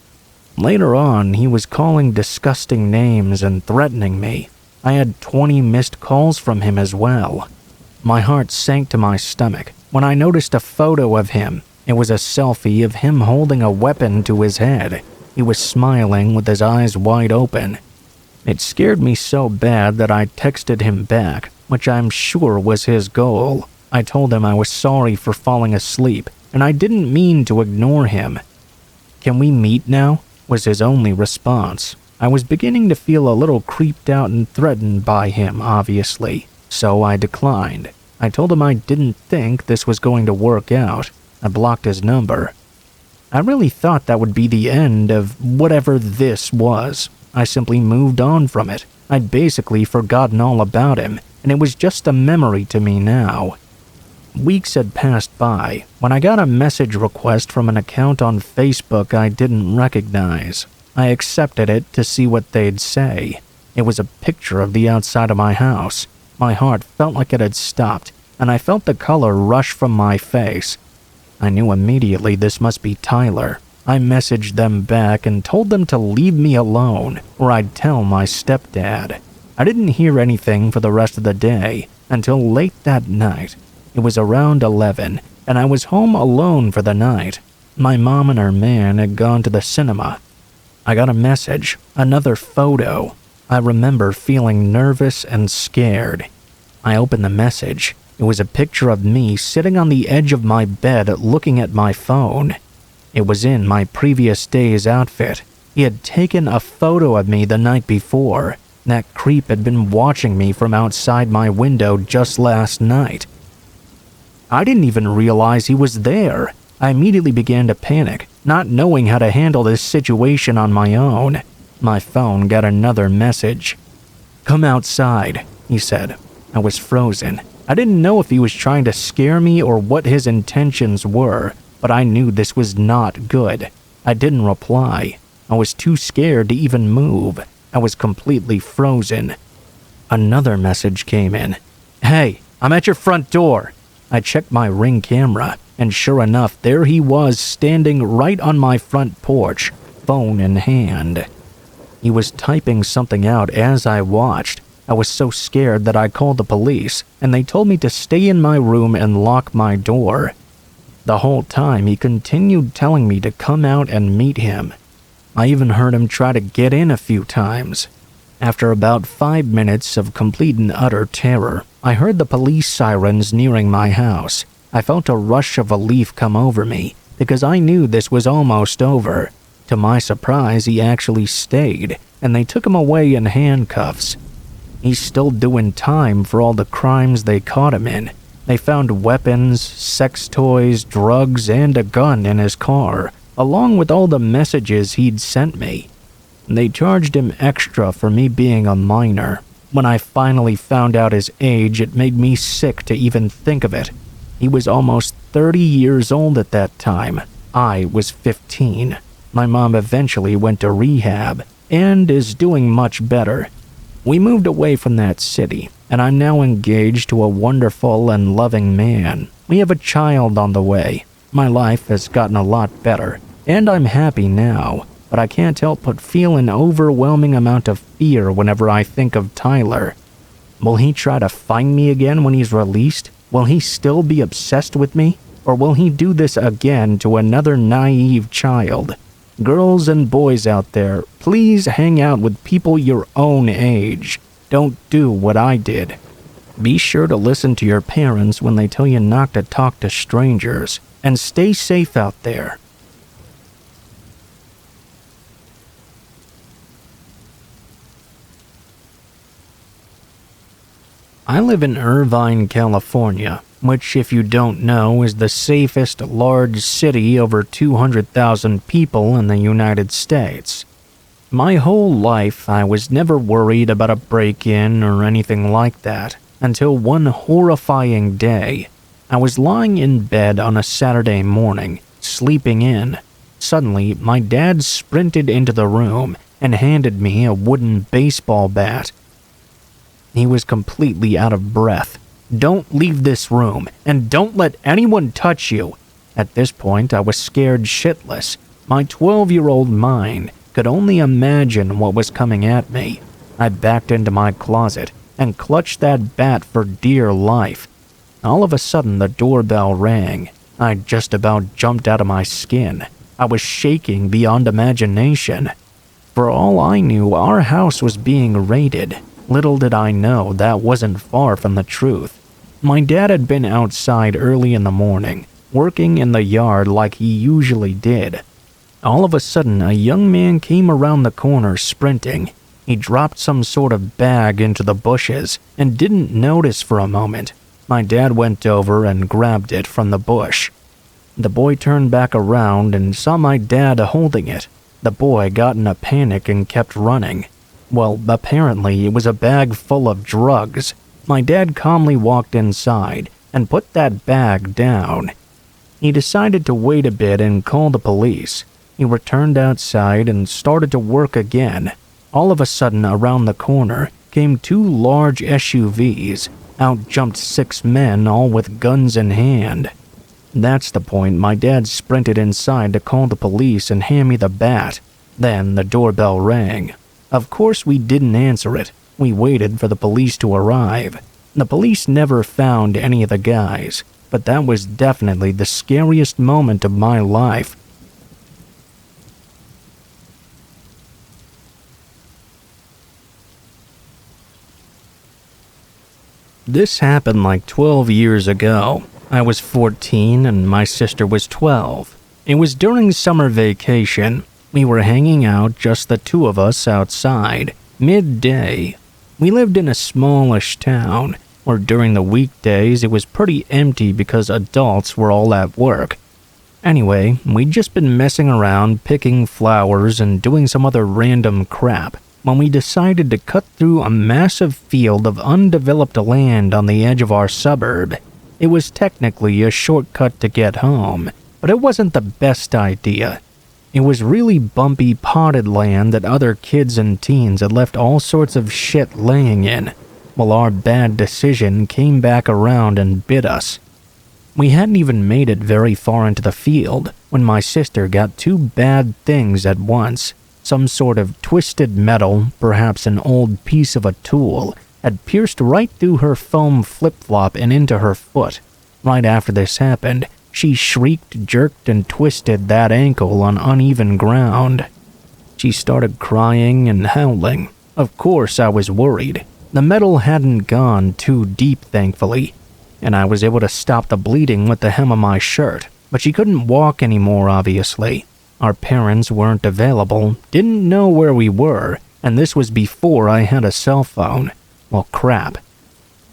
Later on, he was calling disgusting names and threatening me. I had 20 missed calls from him as well. My heart sank to my stomach when I noticed a photo of him. It was a selfie of him holding a weapon to his head. He was smiling with his eyes wide open. It scared me so bad that I texted him back, which I'm sure was his goal. I told him I was sorry for falling asleep, and I didn't mean to ignore him. "Can we meet now?" was his only response. I was beginning to feel a little creeped out and threatened by him, obviously, so I declined. I told him I didn't think this was going to work out. I blocked his number. I really thought that would be the end of whatever this was. I simply moved on from it. I'd basically forgotten all about him, and it was just a memory to me now. Weeks had passed by when I got a message request from an account on Facebook I didn't recognize. I accepted it to see what they'd say. It was a picture of the outside of my house. My heart felt like it had stopped, and I felt the color rush from my face. I knew immediately this must be Tyler. I messaged them back and told them to leave me alone, or I'd tell my stepdad. I didn't hear anything for the rest of the day until late that night. It was around 11, and I was home alone for the night. My mom and her man had gone to the cinema. I got a message, another photo. I remember feeling nervous and scared. I opened the message. It was a picture of me sitting on the edge of my bed looking at my phone. It was in my previous day's outfit. He had taken a photo of me the night before. That creep had been watching me from outside my window just last night. I didn't even realize he was there. I immediately began to panic, not knowing how to handle this situation on my own. My phone got another message. "Come outside," he said. I was frozen. I didn't know if he was trying to scare me or what his intentions were, but I knew this was not good. I didn't reply. I was too scared to even move. I was completely frozen. Another message came in. "Hey, I'm at your front door." I checked my Ring camera, and sure enough, there he was standing right on my front porch, phone in hand. He was typing something out as I watched. I was so scared that I called the police, and they told me to stay in my room and lock my door. The whole time, he continued telling me to come out and meet him. I even heard him try to get in a few times. After about 5 minutes of complete and utter terror, I heard the police sirens nearing my house. I felt a rush of relief come over me, because I knew this was almost over. To my surprise, he actually stayed, and they took him away in handcuffs. He's still doing time for all the crimes they caught him in. They found weapons, sex toys, drugs, and a gun in his car, along with all the messages he'd sent me. They charged him extra for me being a minor. When I finally found out his age, it made me sick to even think of it. He was almost 30 years old at that time. I was 15. My mom eventually went to rehab and is doing much better. We moved away from that city, and I'm now engaged to a wonderful and loving man. We have a child on the way. My life has gotten a lot better, and I'm happy now, but I can't help but feel an overwhelming amount of fear whenever I think of Tyler. Will he try to find me again when he's released? Will he still be obsessed with me? Or will he do this again to another naive child? Girls and boys out there, please hang out with people your own age. Don't do what I did. Be sure to listen to your parents when they tell you not to talk to strangers, and stay safe out there. I live in Irvine, California, which, if you don't know, is the safest large city over 200,000 people in the United States. My whole life, I was never worried about a break-in or anything like that, until one horrifying day. I was lying in bed on a Saturday morning, sleeping in. Suddenly, my dad sprinted into the room and handed me a wooden baseball bat. He was completely out of breath. "Don't leave this room, and don't let anyone touch you." At this point, I was scared shitless. My 12-year-old mind could only imagine what was coming at me. I backed into my closet and clutched that bat for dear life. All of a sudden, the doorbell rang. I just about jumped out of my skin. I was shaking beyond imagination. For all I knew, our house was being raided. Little did I know that wasn't far from the truth. My dad had been outside early in the morning, working in the yard like he usually did. All of a sudden, a young man came around the corner sprinting. He dropped some sort of bag into the bushes and didn't notice for a moment. My dad went over and grabbed it from the bush. The boy turned back around and saw my dad holding it. The boy got in a panic and kept running. Well, apparently it was a bag full of drugs. My dad calmly walked inside and put that bag down. He decided to wait a bit and call the police. He returned outside and started to work again. All of a sudden, around the corner came 2 large SUVs. Out jumped 6 men, all with guns in hand. That's the point my dad sprinted inside to call the police and hand me the bat. Then the doorbell rang. Of course we didn't answer it. We waited for the police to arrive. The police never found any of the guys, but that was definitely the scariest moment of my life. This happened like 12 years ago. I was 14 and my sister was 12. It was during summer vacation. We were hanging out, just the 2 of us outside, midday. We lived in a smallish town, where during the weekdays it was pretty empty because adults were all at work. Anyway, we'd just been messing around, picking flowers and doing some other random crap, when we decided to cut through a massive field of undeveloped land on the edge of our suburb. It was technically a shortcut to get home, but it wasn't the best idea. It was really bumpy, potted land that other kids and teens had left all sorts of shit laying in, while our bad decision came back around and bit us. We hadn't even made it very far into the field when my sister got two bad things at once. Some sort of twisted metal, perhaps an old piece of a tool, had pierced right through her foam flip-flop and into her foot. Right after this happened, she shrieked, jerked, and twisted that ankle on uneven ground. She started crying and howling. Of course, I was worried. The metal hadn't gone too deep, thankfully, and I was able to stop the bleeding with the hem of my shirt, but she couldn't walk anymore, obviously. Our parents weren't available, didn't know where we were, and this was before I had a cell phone. Well, crap.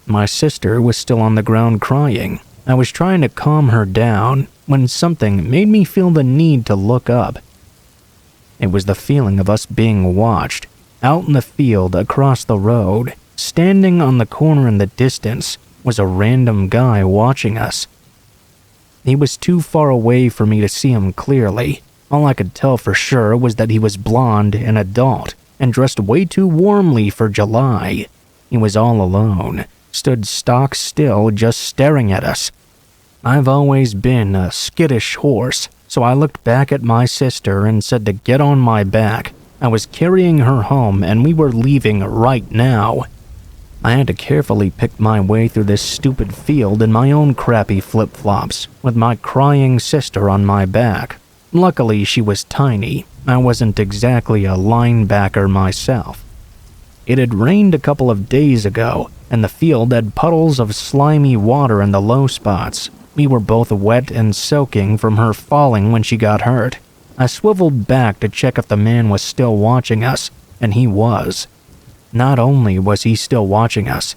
My sister was still on the ground crying. I was trying to calm her down when something made me feel the need to look up. It was the feeling of us being watched. Out in the field across the road, standing on the corner in the distance, was a random guy watching us. He was too far away for me to see him clearly. All I could tell for sure was that he was blonde and adult and dressed way too warmly for July. He was all alone, stood stock still just staring at us. I've always been a skittish horse, so I looked back at my sister and said to get on my back. I was carrying her home and we were leaving right now. I had to carefully pick my way through this stupid field in my own crappy flip-flops, with my crying sister on my back. Luckily, she was tiny. I wasn't exactly a linebacker myself. It had rained a couple of days ago, and the field had puddles of slimy water in the low spots. We were both wet and soaking from her falling when she got hurt. I swiveled back to check if the man was still watching us, and he was. Not only was he still watching us,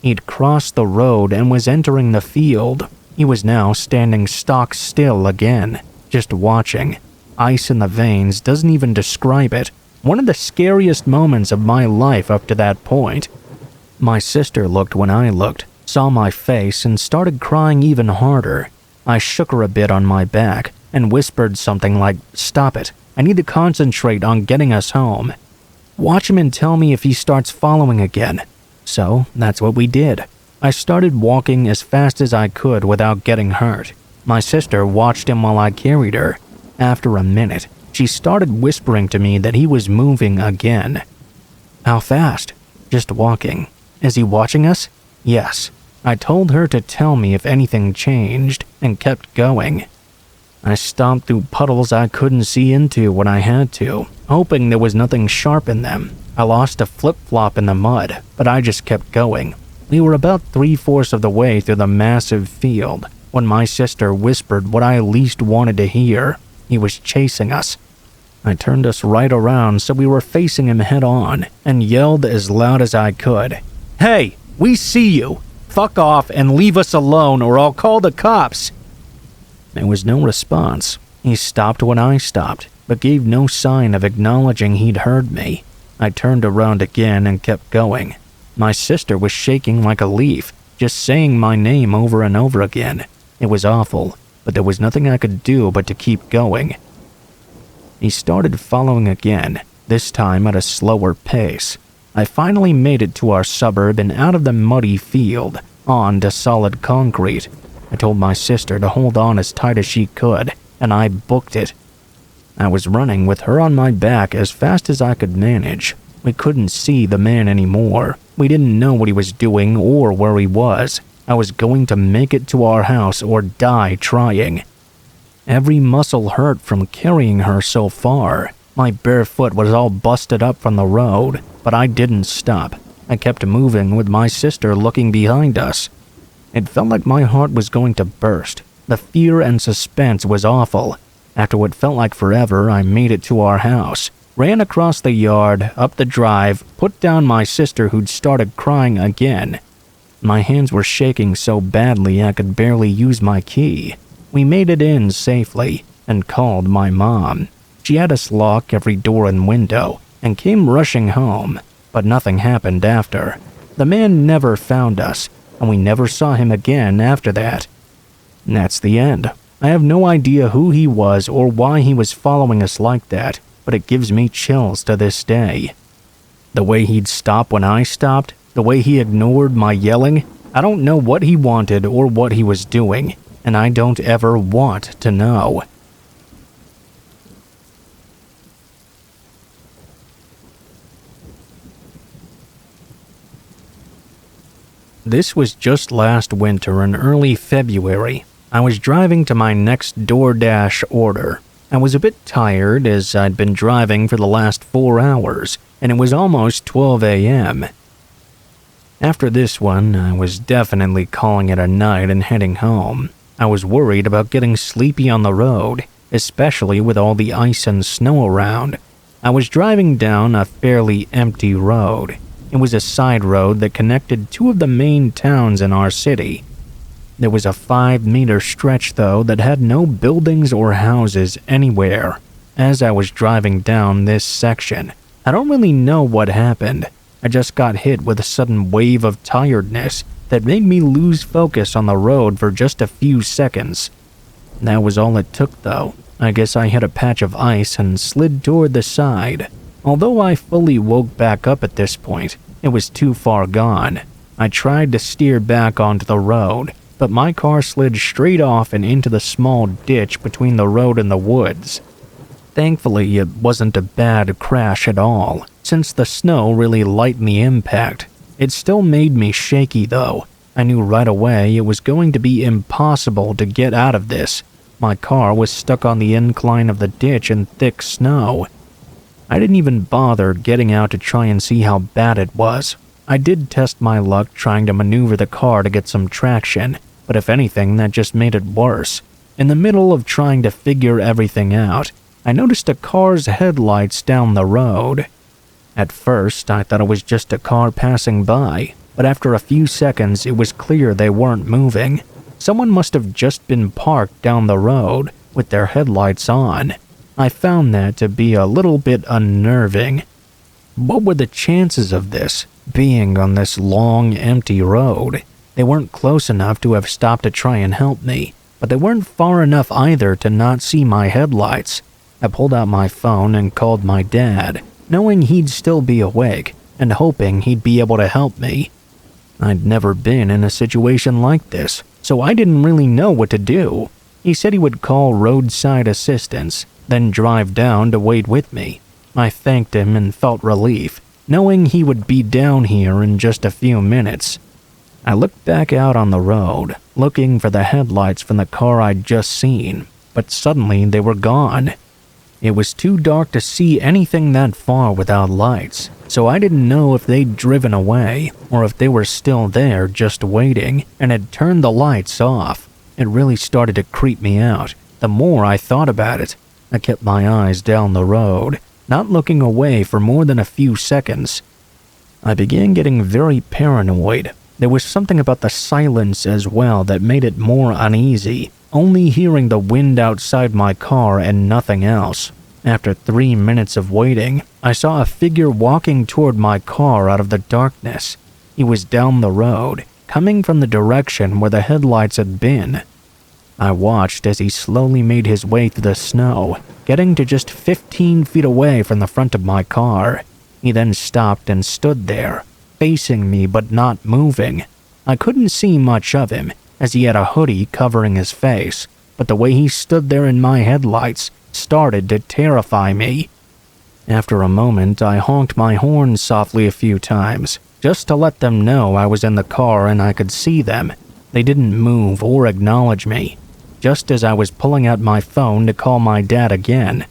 he'd crossed the road and was entering the field. He was now standing stock still again, just watching. Ice in the veins doesn't even describe it. One of the scariest moments of my life up to that point. My sister looked when I looked, saw my face, and started crying even harder. I shook her a bit on my back and whispered something like, "Stop it. I need to concentrate on getting us home. Watch him and tell me if he starts following again." So that's what we did. I started walking as fast as I could without getting hurt. My sister watched him while I carried her. After a minute, she started whispering to me that he was moving again. "How fast?" "Just walking." "Is he watching us?" "Yes." I told her to tell me if anything changed and kept going. I stomped through puddles I couldn't see into when I had to, hoping there was nothing sharp in them. I lost a flip-flop in the mud, but I just kept going. We were about 3/4 of the way through the massive field when my sister whispered what I least wanted to hear. He was chasing us. I turned us right around so we were facing him head-on and yelled as loud as I could, "Hey, we see you! Fuck off and leave us alone or I'll call the cops!" There was no response. He stopped when I stopped, but gave no sign of acknowledging he'd heard me. I turned around again and kept going. My sister was shaking like a leaf, just saying my name over and over again. It was awful, but there was nothing I could do but to keep going. He started following again, this time at a slower pace. I finally made it to our suburb and out of the muddy field, on to solid concrete. I told my sister to hold on as tight as she could, and I booked it. I was running with her on my back as fast as I could manage. We couldn't see the man anymore. We didn't know what he was doing or where he was. I was going to make it to our house or die trying. Every muscle hurt from carrying her so far. My bare foot was all busted up from the road, but I didn't stop. I kept moving with my sister looking behind us. It felt like my heart was going to burst. The fear and suspense was awful. After what felt like forever, I made it to our house, ran across the yard, up the drive, put down my sister who'd started crying again. My hands were shaking so badly I could barely use my key. We made it in safely and called my mom. She had us lock every door and window and came rushing home, but nothing happened after. The man never found us, and we never saw him again after that. And that's the end. I have no idea who he was or why he was following us like that, but it gives me chills to this day. The way he'd stop when I stopped, the way he ignored my yelling, I don't know what he wanted or what he was doing, and I don't ever want to know. This was just last winter in early February. I was driving to my next DoorDash order. I was a bit tired as I'd been driving for the last 4 hours, and it was almost 12 a.m. After this one, I was definitely calling it a night and heading home. I was worried about getting sleepy on the road, especially with all the ice and snow around. I was driving down a fairly empty road. It was a side road that connected two of the main towns in our city. There was a 5-meter stretch, though, that had no buildings or houses anywhere. As I was driving down this section, I don't really know what happened. I just got hit with a sudden wave of tiredness that made me lose focus on the road for just a few seconds. That was all it took, though. I guess I hit a patch of ice and slid toward the side. Although I fully woke back up at this point, it was too far gone. I tried to steer back onto the road, but my car slid straight off and into the small ditch between the road and the woods. Thankfully, it wasn't a bad crash at all, since the snow really lightened the impact. It still made me shaky, though. I knew right away it was going to be impossible to get out of this. My car was stuck on the incline of the ditch in thick snow. I didn't even bother getting out to try and see how bad it was. I did test my luck trying to maneuver the car to get some traction, but if anything, that just made it worse. In the middle of trying to figure everything out, I noticed a car's headlights down the road. At first, I thought it was just a car passing by, but after a few seconds, it was clear they weren't moving. Someone must have just been parked down the road with their headlights on. I found that to be a little bit unnerving. What were the chances of this, being on this long, empty road? They weren't close enough to have stopped to try and help me, but they weren't far enough either to not see my headlights. I pulled out my phone and called my dad, knowing he'd still be awake and hoping he'd be able to help me. I'd never been in a situation like this, so I didn't really know what to do. He said he would call roadside assistance, then drive down to wait with me. I thanked him and felt relief, knowing he would be down here in just a few minutes. I looked back out on the road, looking for the headlights from the car I'd just seen, but suddenly they were gone. It was too dark to see anything that far without lights, so I didn't know if they'd driven away or if they were still there just waiting and had turned the lights off. It really started to creep me out the more I thought about it. I kept my eyes down the road, not looking away for more than a few seconds. I began getting very paranoid. There was something about the silence as well that made it more uneasy, only hearing the wind outside my car and nothing else. After 3 minutes of waiting, I saw a figure walking toward my car out of the darkness. He was down the road, coming from the direction where the headlights had been. I watched as he slowly made his way through the snow, getting to just 15 feet away from the front of my car. He then stopped and stood there, facing me but not moving. I couldn't see much of him, as he had a hoodie covering his face, but the way he stood there in my headlights started to terrify me. After a moment, I honked my horn softly a few times, just to let them know I was in the car and I could see them. They didn't move or acknowledge me. Just as I was pulling out my phone to call my dad again,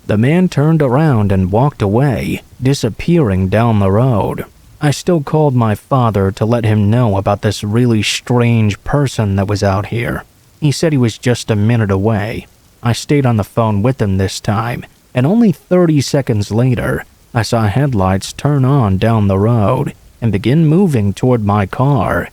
the man turned around and walked away, disappearing down the road. I still called my father to let him know about this really strange person that was out here. He said he was just a minute away. I stayed on the phone with him this time, and only 30 seconds later, I saw headlights turn on down the road and begin moving toward my car.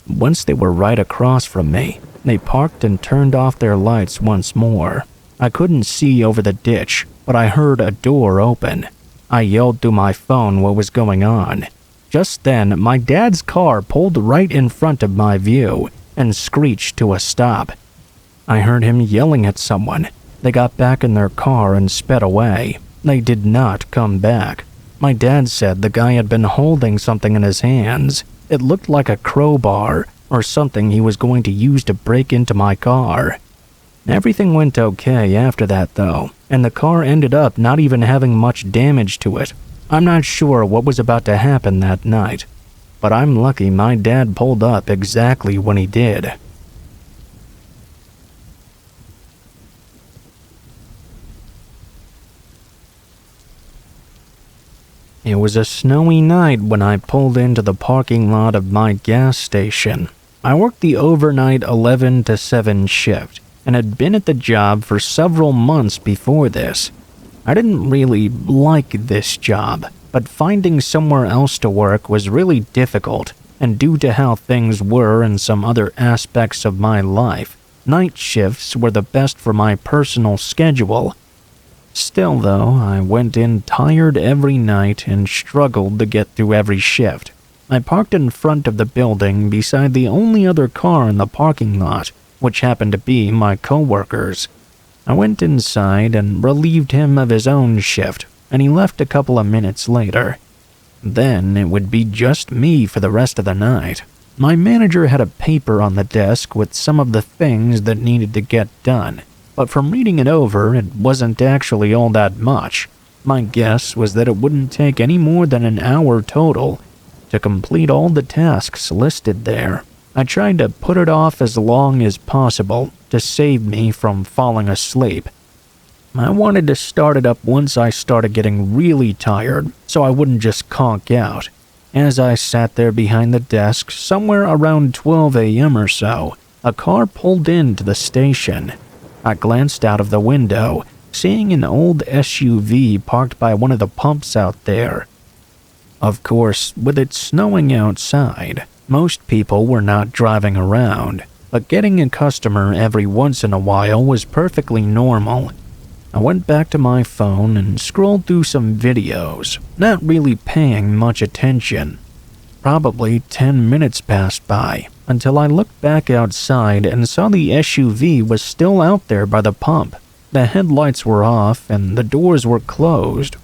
Once they were right across from me, they parked and turned off their lights once more. I couldn't see over the ditch, but I heard a door open. I yelled through my phone what was going on. Just then, my dad's car pulled right in front of my view and screeched to a stop. I heard him yelling at someone. They got back in their car and sped away. They did not come back. My dad said the guy had been holding something in his hands. It looked like a crowbar or something he was going to use to break into my car. Everything went okay after that though, and the car ended up not even having much damage to it. I'm not sure what was about to happen that night, but I'm lucky my dad pulled up exactly when he did. It was a snowy night when I pulled into the parking lot of my gas station. I worked the overnight 11 to 7 shift and had been at the job for several months before this. I didn't really like this job, but finding somewhere else to work was really difficult, and due to how things were in some other aspects of my life, night shifts were the best for my personal schedule. Still though, I went in tired every night and struggled to get through every shift. I parked in front of the building beside the only other car in the parking lot, which happened to be my coworker's. I went inside and relieved him of his own shift, and he left a couple of minutes later. Then it would be just me for the rest of the night. My manager had a paper on the desk with some of the things that needed to get done, but from reading it over, it wasn't actually all that much. My guess was that it wouldn't take any more than an hour total to complete all the tasks listed there. I tried to put it off as long as possible to save me from falling asleep. I wanted to start it up once I started getting really tired, so I wouldn't just conk out. As I sat there behind the desk, somewhere around 12 a.m. or so, a car pulled into the station. I glanced out of the window, seeing an old SUV parked by one of the pumps out there. Of course, with it snowing outside, most people were not driving around, but getting a customer every once in a while was perfectly normal. I went back to my phone and scrolled through some videos, not really paying much attention. Probably 10 minutes passed by until I looked back outside and saw the SUV was still out there by the pump. The headlights were off and the doors were closed.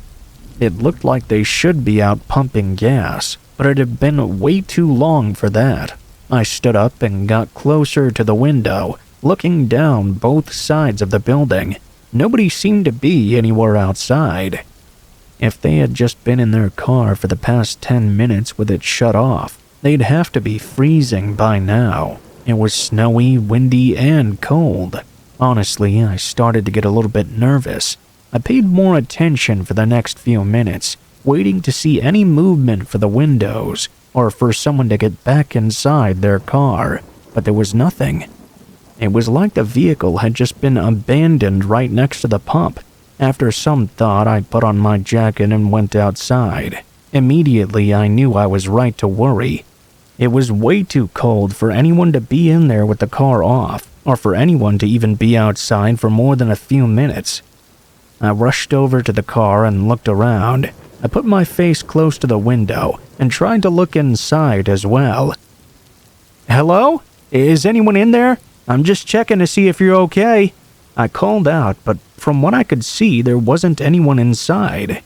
It looked like they should be out pumping gas, but it had been way too long for that. I stood up and got closer to the window, looking down both sides of the building. Nobody seemed to be anywhere outside. If they had just been in their car for the past 10 minutes with it shut off, they'd have to be freezing by now. It was snowy, windy, and cold. Honestly, I started to get a little bit nervous. I paid more attention for the next few minutes, waiting to see any movement for the windows or for someone to get back inside their car, but there was nothing. It was like the vehicle had just been abandoned right next to the pump. After some thought, I put on my jacket and went outside. Immediately, I knew I was right to worry. It was way too cold for anyone to be in there with the car off, or for anyone to even be outside for more than a few minutes. I rushed over to the car and looked around. I put my face close to the window and tried to look inside as well. "Hello? Is anyone in there? I'm just checking to see if you're okay." I called out, but from what I could see, there wasn't anyone inside.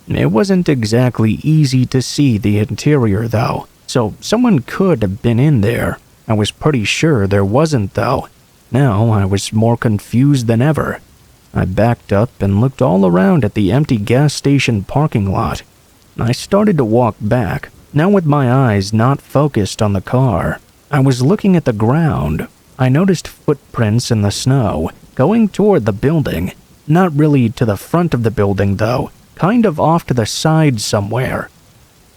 It wasn't exactly easy to see the interior, though, so someone could have been in there. I was pretty sure there wasn't, though. Now I was more confused than ever. I backed up and looked all around at the empty gas station parking lot. I started to walk back, now with my eyes not focused on the car. I was looking at the ground. I noticed footprints in the snow, going toward the building. Not really to the front of the building, though, kind of off to the side somewhere.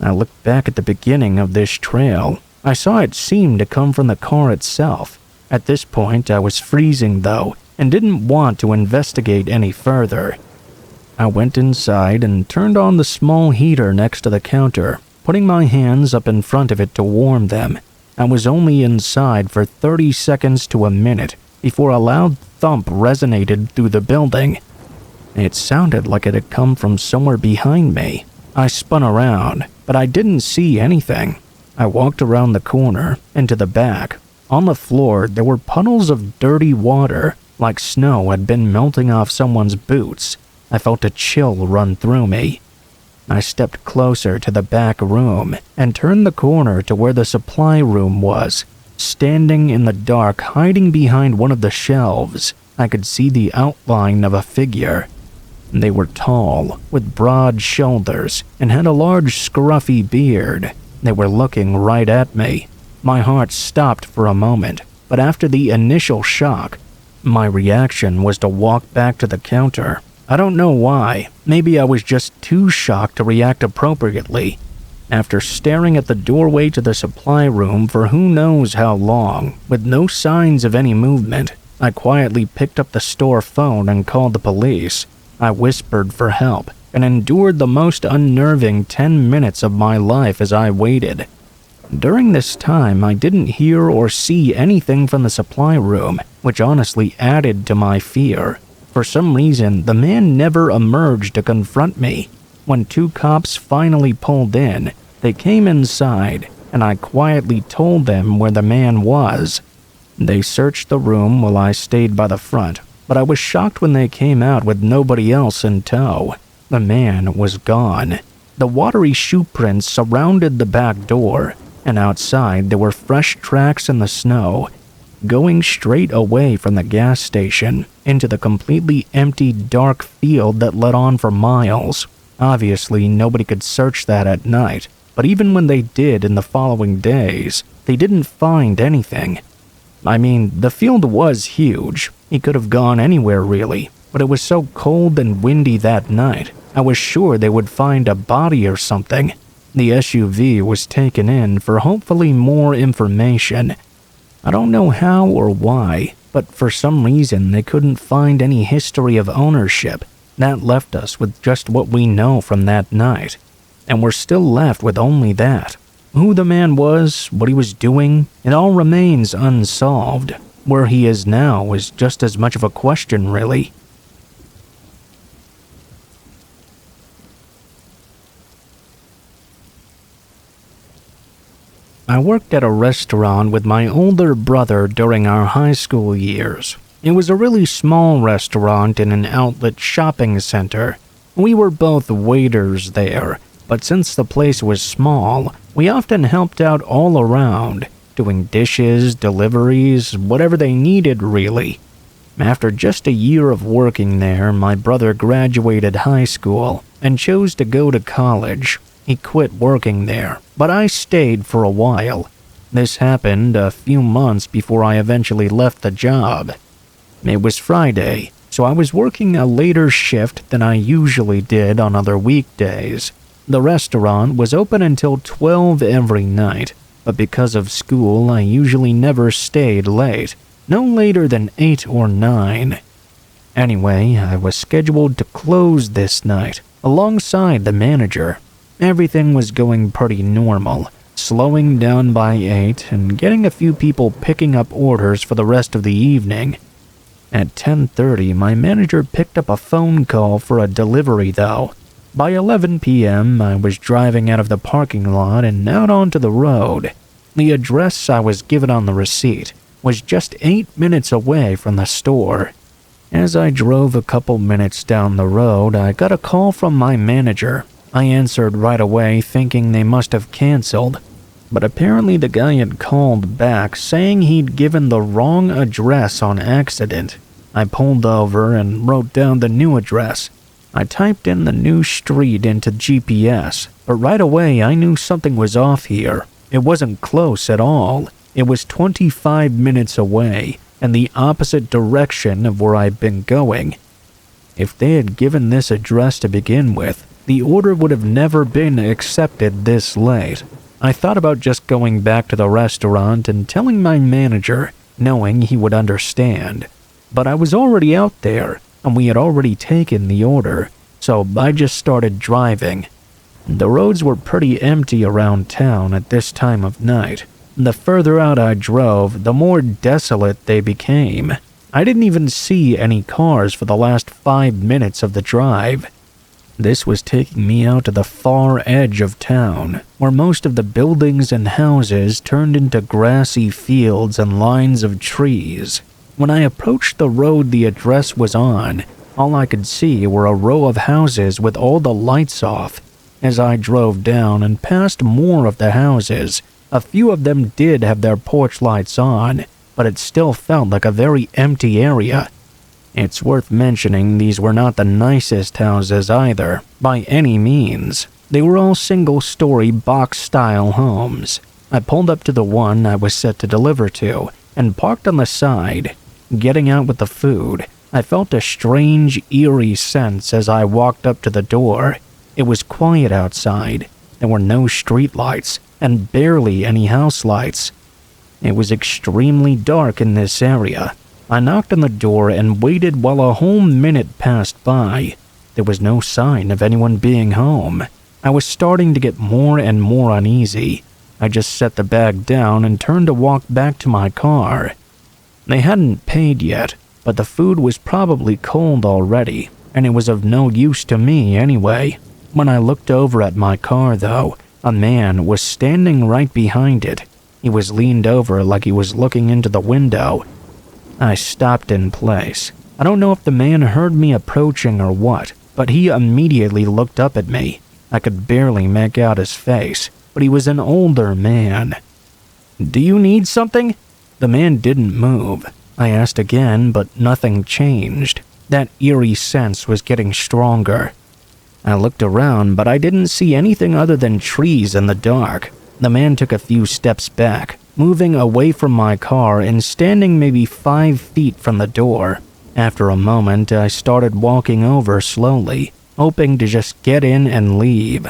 I looked back at the beginning of this trail. I saw it seemed to come from the car itself. At this point, I was freezing, though, and didn't want to investigate any further. I went inside and turned on the small heater next to the counter, putting my hands up in front of it to warm them. I was only inside for 30 seconds to a minute before a loud thump resonated through the building. It sounded like it had come from somewhere behind me. I spun around, but I didn't see anything. I walked around the corner and to the back. On the floor, there were puddles of dirty water, like snow had been melting off someone's boots. I felt a chill run through me. I stepped closer to the back room and turned the corner to where the supply room was. Standing in the dark, hiding behind one of the shelves, I could see the outline of a figure. They were tall, with broad shoulders, and had a large scruffy beard. They were looking right at me. My heart stopped for a moment, but after the initial shock, my reaction was to walk back to the counter. I don't know why. Maybe I was just too shocked to react appropriately. After staring at the doorway to the supply room for who knows how long, with no signs of any movement, I quietly picked up the store phone and called the police. I whispered for help and endured the most unnerving 10 minutes of my life as I waited. During this time, I didn't hear or see anything from the supply room, which honestly added to my fear. For some reason, the man never emerged to confront me. When 2 cops finally pulled in, they came inside, and I quietly told them where the man was. They searched the room while I stayed by the front, but I was shocked when they came out with nobody else in tow. The man was gone. The watery shoe prints surrounded the back door, and outside there were fresh tracks in the snow, going straight away from the gas station into the completely empty, dark field that led on for miles. Obviously, nobody could search that at night, but even when they did in the following days, they didn't find anything. I mean, the field was huge. He could have gone anywhere really, but it was so cold and windy that night, I was sure they would find a body or something. The SUV was taken in for hopefully more information. I don't know how or why, but for some reason they couldn't find any history of ownership. That left us with just what we know from that night. And we're still left with only that. Who the man was, what he was doing, it all remains unsolved. Where he is now is just as much of a question, really. I worked at a restaurant with my older brother during our high school years. It was a really small restaurant in an outlet shopping center. We were both waiters there, but since the place was small, we often helped out all around, doing dishes, deliveries, whatever they needed really. After just a year of working there, my brother graduated high school and chose to go to college. He quit working there, but I stayed for a while. This happened a few months before I eventually left the job. It was Friday, so I was working a later shift than I usually did on other weekdays. The restaurant was open until 12 every night, but because of school, I usually never stayed late, no later than 8 or 9. Anyway, I was scheduled to close this night, alongside the manager. Everything was going pretty normal, slowing down by 8 and getting a few people picking up orders for the rest of the evening. At 10:30, my manager picked up a phone call for a delivery though. By 11 p.m., I was driving out of the parking lot and out onto the road. The address I was given on the receipt was just 8 minutes away from the store. As I drove a couple minutes down the road, I got a call from my manager. I answered right away thinking they must have canceled, but apparently the guy had called back saying he'd given the wrong address on accident. I pulled over and wrote down the new address. I typed in the new street into GPS, but right away I knew something was off here. It wasn't close at all. It was 25 minutes away and the opposite direction of where I'd been going. If they had given this address to begin with, the order would have never been accepted this late. I thought about just going back to the restaurant and telling my manager, knowing he would understand. But I was already out there, and we had already taken the order, so I just started driving. The roads were pretty empty around town at this time of night. The further out I drove, the more desolate they became. I didn't even see any cars for the last 5 minutes of the drive. This was taking me out to the far edge of town, where most of the buildings and houses turned into grassy fields and lines of trees. When I approached the road the address was on, all I could see were a row of houses with all the lights off. As I drove down and past more of the houses, a few of them did have their porch lights on, but it still felt like a very empty area. It's worth mentioning these were not the nicest houses either, by any means. They were all single-story box-style homes. I pulled up to the one I was set to deliver to and parked on the side. Getting out with the food, I felt a strange, eerie sense as I walked up to the door. It was quiet outside. There were no streetlights and barely any house lights. It was extremely dark in this area. I knocked on the door and waited while a whole minute passed by. There was no sign of anyone being home. I was starting to get more and more uneasy. I just set the bag down and turned to walk back to my car. They hadn't paid yet, but the food was probably cold already, and it was of no use to me anyway. When I looked over at my car, though, a man was standing right behind it. He was leaned over like he was looking into the window. I stopped in place. I don't know if the man heard me approaching or what, but he immediately looked up at me. I could barely make out his face, but he was an older man. "Do you need something?" The man didn't move. I asked again, but nothing changed. That eerie sense was getting stronger. I looked around, but I didn't see anything other than trees in the dark. The man took a few steps back, moving away from my car and standing maybe 5 feet from the door. After a moment, I started walking over slowly, hoping to just get in and leave.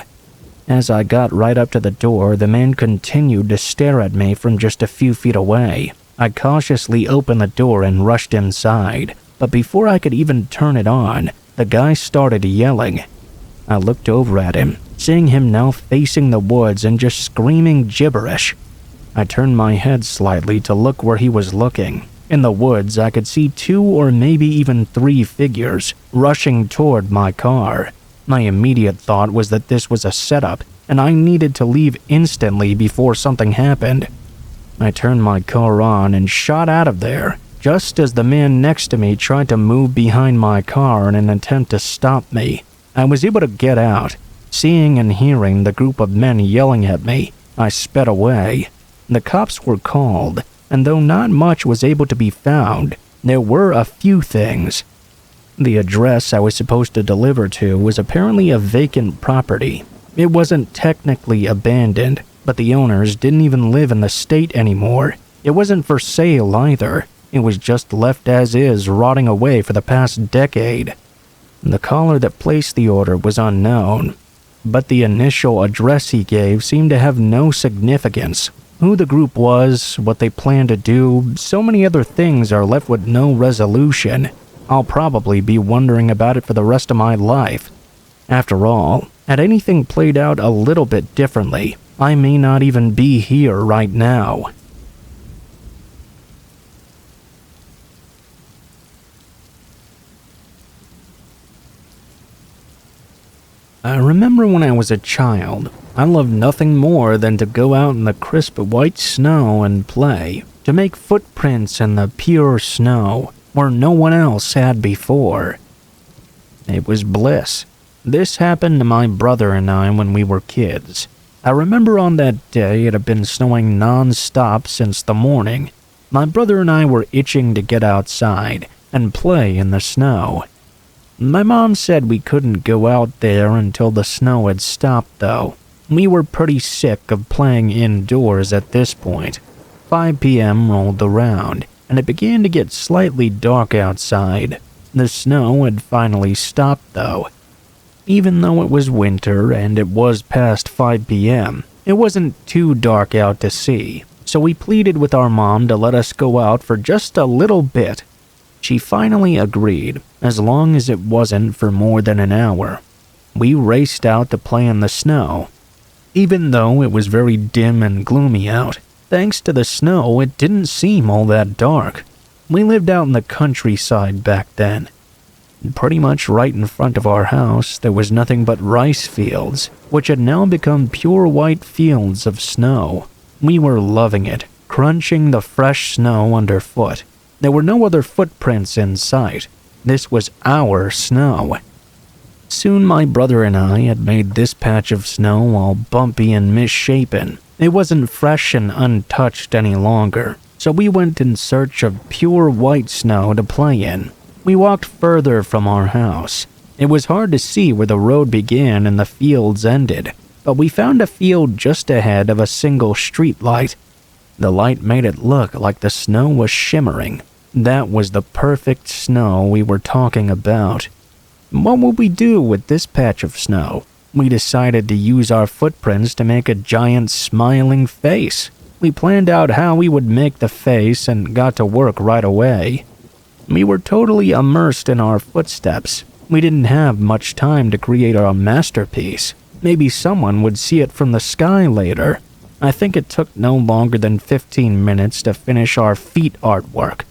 As I got right up to the door, the man continued to stare at me from just a few feet away. I cautiously opened the door and rushed inside, but before I could even turn it on, the guy started yelling. I looked over at him, seeing him now facing the woods and just screaming gibberish. I turned my head slightly to look where he was looking. In the woods, I could see 2 or maybe even 3 figures rushing toward my car. My immediate thought was that this was a setup, and I needed to leave instantly before something happened. I turned my car on and shot out of there, just as the man next to me tried to move behind my car in an attempt to stop me. I was able to get out. Seeing and hearing the group of men yelling at me, I sped away. The cops were called, and though not much was able to be found, there were a few things. The address I was supposed to deliver to was apparently a vacant property. It wasn't technically abandoned, but the owners didn't even live in the state anymore. It wasn't for sale either. It was just left as is, rotting away for the past decade. The caller that placed the order was unknown, but the initial address he gave seemed to have no significance. Who the group was, what they planned to do, so many other things are left with no resolution. I'll probably be wondering about it for the rest of my life. After all, had anything played out a little bit differently, I may not even be here right now. I remember when I was a child, I loved nothing more than to go out in the crisp white snow and play, to make footprints in the pure snow where no one else had before. It was bliss. This happened to my brother and I when we were kids. I remember on that day it had been snowing non-stop since the morning. My brother and I were itching to get outside and play in the snow. My mom said we couldn't go out there until the snow had stopped, though. We were pretty sick of playing indoors at this point. 5 p.m. rolled around, and it began to get slightly dark outside. The snow had finally stopped, though. Even though it was winter and it was past 5 p.m., it wasn't too dark out to see, so we pleaded with our mom to let us go out for just a little bit. She finally agreed, as long as it wasn't for more than an hour. We raced out to play in the snow. Even though it was very dim and gloomy out, thanks to the snow, it didn't seem all that dark. We lived out in the countryside back then. Pretty much right in front of our house, there was nothing but rice fields, which had now become pure white fields of snow. We were loving it, crunching the fresh snow underfoot. There were no other footprints in sight. This was our snow. Soon my brother and I had made this patch of snow all bumpy and misshapen. It wasn't fresh and untouched any longer, so we went in search of pure white snow to play in. We walked further from our house. It was hard to see where the road began and the fields ended, but we found a field just ahead of a single street light. The light made it look like the snow was shimmering. That was the perfect snow we were talking about. What would we do with this patch of snow? We decided to use our footprints to make a giant smiling face. We planned out how we would make the face and got to work right away. We were totally immersed in our footsteps. We didn't have much time to create our masterpiece. Maybe someone would see it from the sky later. I think it took no longer than 15 minutes to finish our feet artwork.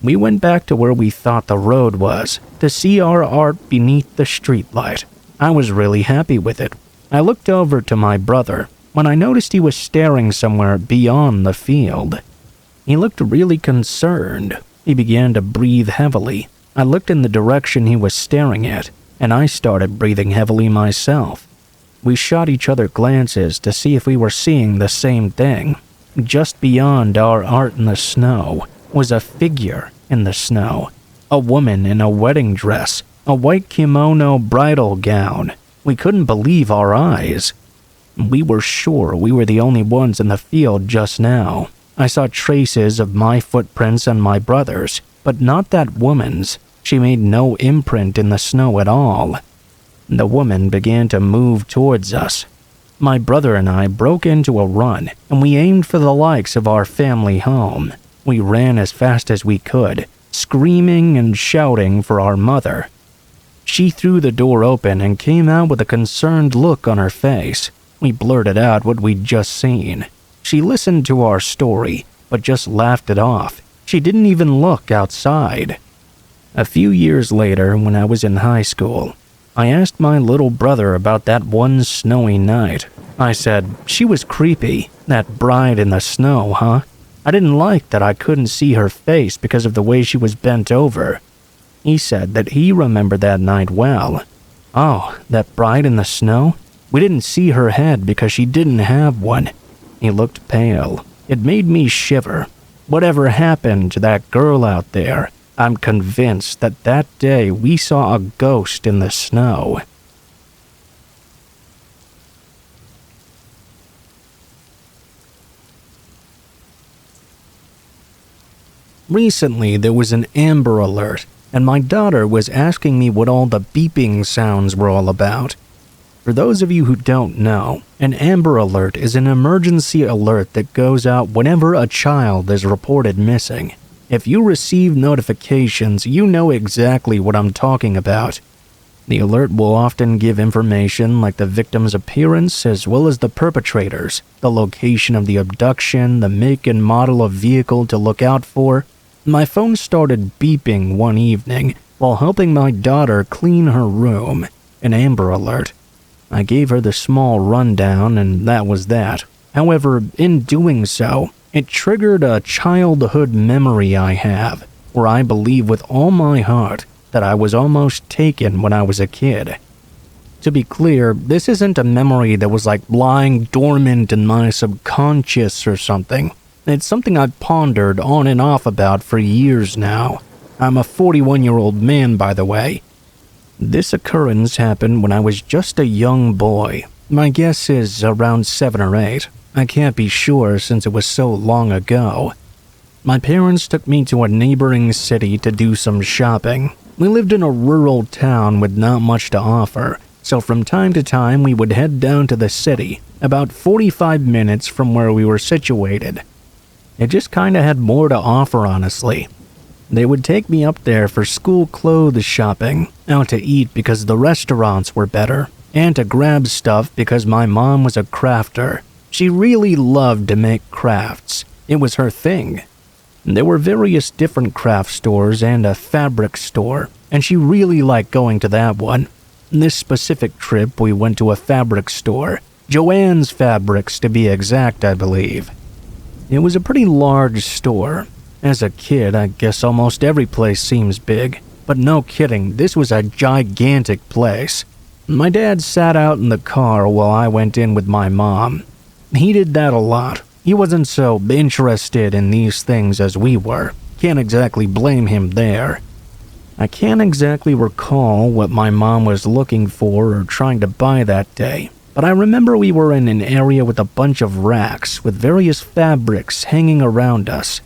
We went back to where we thought the road was, to see our art beneath the streetlight. I was really happy with it. I looked over to my brother when I noticed he was staring somewhere beyond the field. He looked really concerned. He began to breathe heavily. I looked in the direction he was staring at, and I started breathing heavily myself. We shot each other glances to see if we were seeing the same thing. Just beyond our art in the snow was a figure in the snow. A woman in a wedding dress, a white kimono bridal gown. We couldn't believe our eyes. We were sure we were the only ones in the field just now. I saw traces of my footprints and my brother's, but not that woman's. She made no imprint in the snow at all. The woman began to move towards us. My brother and I broke into a run, and we aimed for the likes of our family home. We ran as fast as we could, screaming and shouting for our mother. She threw the door open and came out with a concerned look on her face. We blurted out what we'd just seen. She listened to our story, but just laughed it off. She didn't even look outside. A few years later, when I was in high school, I asked my little brother about that one snowy night. I said, "She was creepy, that bride in the snow, huh?" I didn't like that I couldn't see her face because of the way she was bent over. He said that he remembered that night well. "Oh, that bride in the snow? We didn't see her head because she didn't have one." He looked pale. It made me shiver. Whatever happened to that girl out there, I'm convinced that that day we saw a ghost in the snow. Recently, there was an Amber Alert, and my daughter was asking me what all the beeping sounds were all about. For those of you who don't know, an Amber Alert is an emergency alert that goes out whenever a child is reported missing. If you receive notifications, you know exactly what I'm talking about. The alert will often give information like the victim's appearance as well as the perpetrators, the location of the abduction, the make and model of vehicle to look out for. My phone started beeping one evening while helping my daughter clean her room. An Amber Alert. I gave her the small rundown and that was that. However, in doing so, it triggered a childhood memory I have, where I believe with all my heart that I was almost taken when I was a kid. To be clear, this isn't a memory that was like lying dormant in my subconscious or something. It's something I've pondered on and off about for years now. I'm a 41-year-old man, by the way. This occurrence happened when I was just a young boy. My guess is around 7 or 8. I can't be sure since it was so long ago. My parents took me to a neighboring city to do some shopping. We lived in a rural town with not much to offer, so from time to time we would head down to the city, about 45 minutes from where we were situated. It just kinda had more to offer, honestly. They would take me up there for school clothes shopping, out to eat because the restaurants were better, and to grab stuff because my mom was a crafter. She really loved to make crafts. It was her thing. There were various different craft stores and a fabric store, and she really liked going to that one. This specific trip, we went to a fabric store, Joann's Fabrics to be exact, I believe. It was a pretty large store. As a kid, I guess almost every place seems big, but no kidding, this was a gigantic place. My dad sat out in the car while I went in with my mom. He did that a lot. He wasn't so interested in these things as we were. Can't exactly blame him there. I can't exactly recall what my mom was looking for or trying to buy that day, but I remember we were in an area with a bunch of racks with various fabrics hanging around us.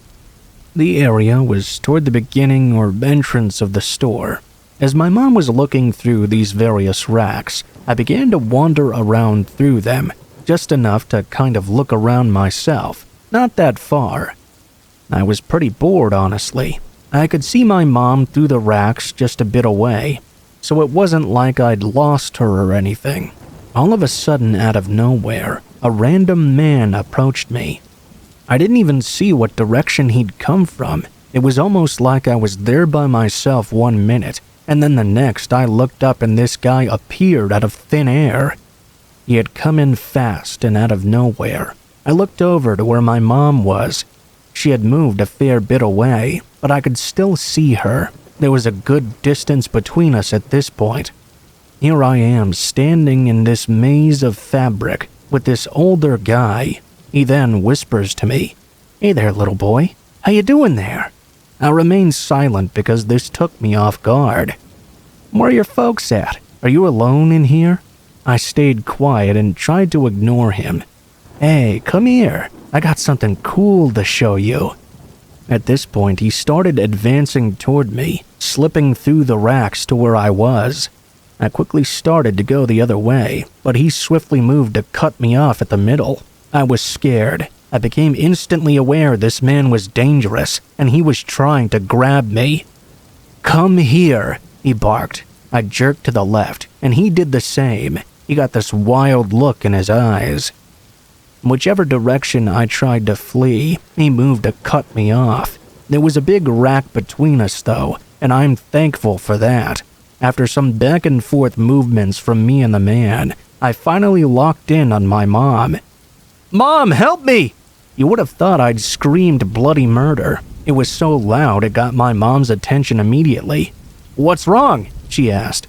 The area was toward the beginning or entrance of the store. As my mom was looking through these various racks, I began to wander around through them, just enough to kind of look around myself, not that far. I was pretty bored, honestly. I could see my mom through the racks just a bit away, so it wasn't like I'd lost her or anything. All of a sudden, out of nowhere, a random man approached me. I didn't even see what direction he'd come from. It was almost like I was there by myself 1 minute, and then the next I looked up and this guy appeared out of thin air. He had come in fast and out of nowhere. I looked over to where my mom was. She had moved a fair bit away, but I could still see her. There was a good distance between us at this point. Here I am standing in this maze of fabric with this older guy. He then whispers to me, "Hey there, little boy. How you doing there?" I remained silent because this took me off guard. "Where are your folks at? Are you alone in here?" I stayed quiet and tried to ignore him. "Hey, come here. I got something cool to show you." At this point, he started advancing toward me, slipping through the racks to where I was. I quickly started to go the other way, but he swiftly moved to cut me off at the middle. I was scared. I became instantly aware this man was dangerous, and he was trying to grab me. "Come here," he barked. I jerked to the left, and he did the same. He got this wild look in his eyes. Whichever direction I tried to flee, he moved to cut me off. There was a big rack between us, though, and I'm thankful for that. After some back and forth movements from me and the man, I finally locked in on my mom. "Mom, help me!" You would have thought I'd screamed bloody murder. It was so loud it got my mom's attention immediately. "What's wrong?" she asked.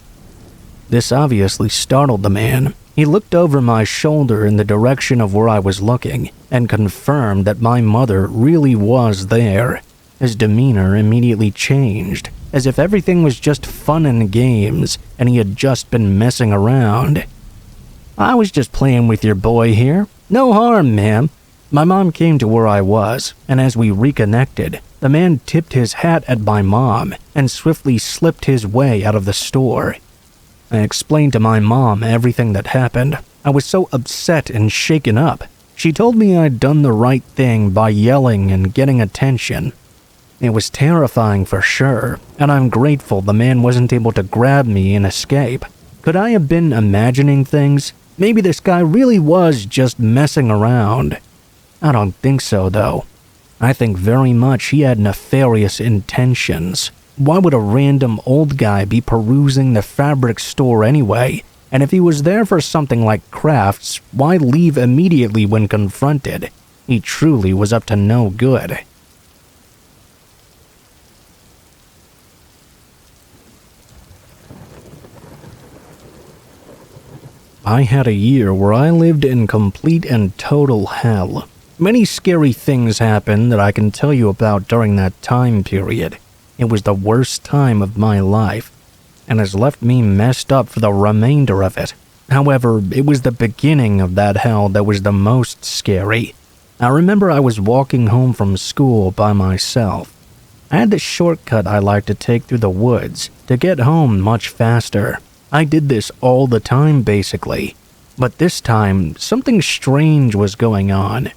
This obviously startled the man. He looked over my shoulder in the direction of where I was looking and confirmed that my mother really was there. His demeanor immediately changed, as if everything was just fun and games and he had just been messing around. "I was just playing with your boy here. No harm, ma'am." My mom came to where I was, and as we reconnected, the man tipped his hat at my mom and swiftly slipped his way out of the store. I explained to my mom everything that happened. I was so upset and shaken up. She told me I'd done the right thing by yelling and getting attention. It was terrifying for sure, and I'm grateful the man wasn't able to grab me and escape. Could I have been imagining things? Maybe this guy really was just messing around. I don't think so, though. I think very much he had nefarious intentions. Why would a random old guy be perusing the fabric store anyway? And if he was there for something like crafts, why leave immediately when confronted? He truly was up to no good. I had a year where I lived in complete and total hell. Many scary things happened that I can tell you about during that time period. It was the worst time of my life, and has left me messed up for the remainder of it. However, it was the beginning of that hell that was the most scary. I remember I was walking home from school by myself. I had this shortcut I like to take through the woods to get home much faster. I did this all the time, basically. But this time, something strange was going on.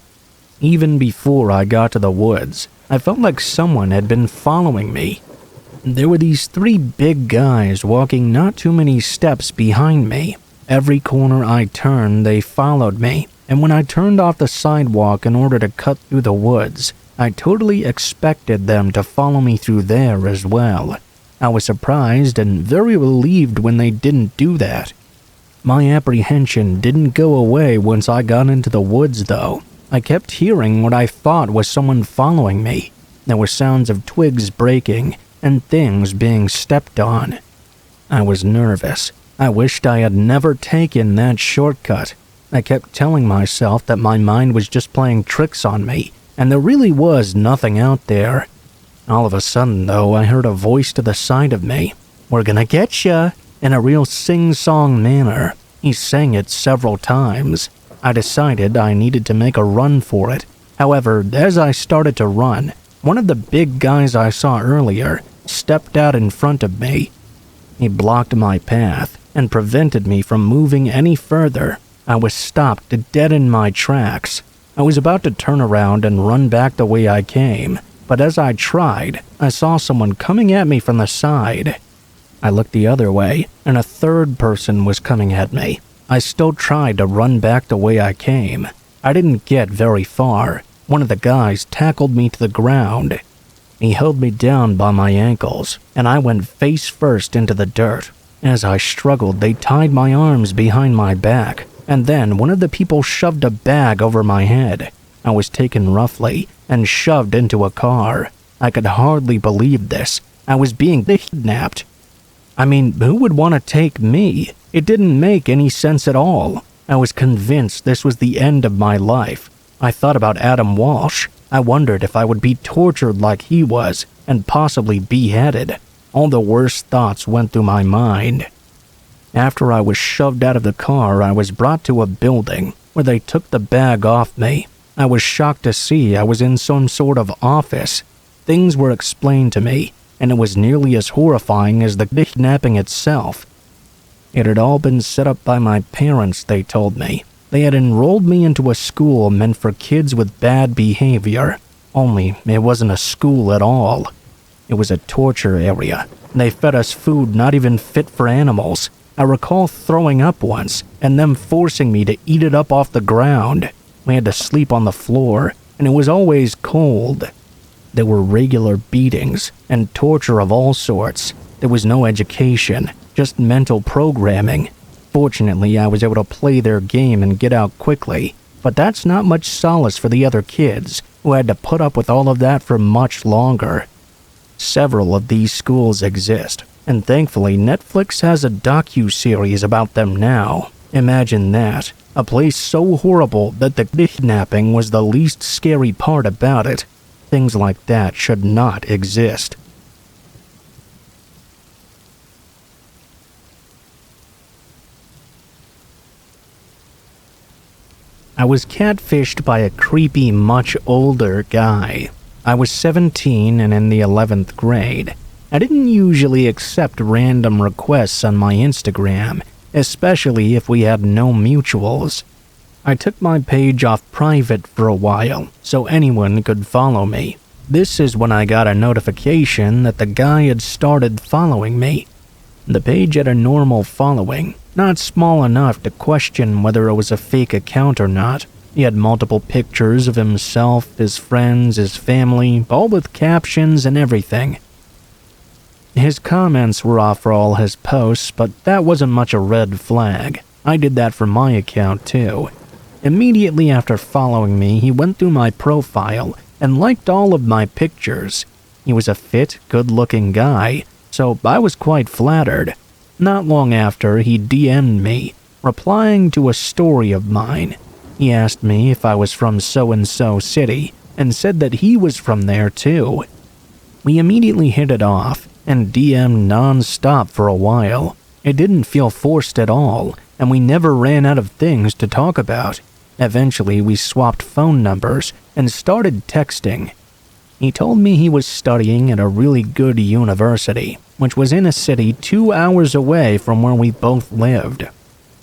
Even before I got to the woods, I felt like someone had been following me. There were these 3 big guys walking not too many steps behind me. Every corner I turned, they followed me. And when I turned off the sidewalk in order to cut through the woods, I totally expected them to follow me through there as well. I was surprised and very relieved when they didn't do that. My apprehension didn't go away once I got into the woods, though. I kept hearing what I thought was someone following me. There were sounds of twigs breaking and things being stepped on. I was nervous. I wished I had never taken that shortcut. I kept telling myself that my mind was just playing tricks on me, and there really was nothing out there. All of a sudden, though, I heard a voice to the side of me. "We're gonna get ya," in a real sing-song manner. He sang it several times. I decided I needed to make a run for it. However, as I started to run, one of the big guys I saw earlier stepped out in front of me. He blocked my path and prevented me from moving any further. I was stopped dead in my tracks. I was about to turn around and run back the way I came, but as I tried, I saw someone coming at me from the side. I looked the other way, and a third person was coming at me. I still tried to run back the way I came. I didn't get very far. One of the guys tackled me to the ground. He held me down by my ankles, and I went face first into the dirt. As I struggled, they tied my arms behind my back, and then one of the people shoved a bag over my head. I was taken roughly and shoved into a car. I could hardly believe this. I was being kidnapped. I mean, who would want to take me? It didn't make any sense at all. I was convinced this was the end of my life. I thought about Adam Walsh. I wondered if I would be tortured like he was and possibly beheaded. All the worst thoughts went through my mind. After I was shoved out of the car, I was brought to a building where they took the bag off me. I was shocked to see I was in some sort of office. Things were explained to me, and it was nearly as horrifying as the kidnapping itself. It had all been set up by my parents, they told me. They had enrolled me into a school meant for kids with bad behavior, only it wasn't a school at all. It was a torture area. They fed us food not even fit for animals. I recall throwing up once, and them forcing me to eat it up off the ground. We had to sleep on the floor, and it was always cold. There were regular beatings and torture of all sorts. There was no education, just mental programming. Fortunately, I was able to play their game and get out quickly, but that's not much solace for the other kids who had to put up with all of that for much longer. Several of these schools exist, and thankfully Netflix has a docu-series about them now. Imagine that, a place so horrible that the kidnapping was the least scary part about it. Things like that should not exist. I was catfished by a creepy, much older guy. I was 17 and in the 11th grade. I didn't usually accept random requests on my Instagram, especially if we had no mutuals. I took my page off private for a while, so anyone could follow me. This is when I got a notification that the guy had started following me. The page had a normal following, not small enough to question whether it was a fake account or not. He had multiple pictures of himself, his friends, his family, all with captions and everything. His comments were off for all his posts, but that wasn't much a red flag. I did that for my account too. Immediately after following me, he went through my profile and liked all of my pictures. He was a fit, good-looking guy, so I was quite flattered. Not long after, he DM'd me, replying to a story of mine. He asked me if I was from so-and-so city, and said that he was from there too. We immediately hit it off, and DM'd non-stop for a while. It didn't feel forced at all, and we never ran out of things to talk about. Eventually, we swapped phone numbers and started texting. He told me he was studying at a really good university, which was in a city 2 hours away from where we both lived.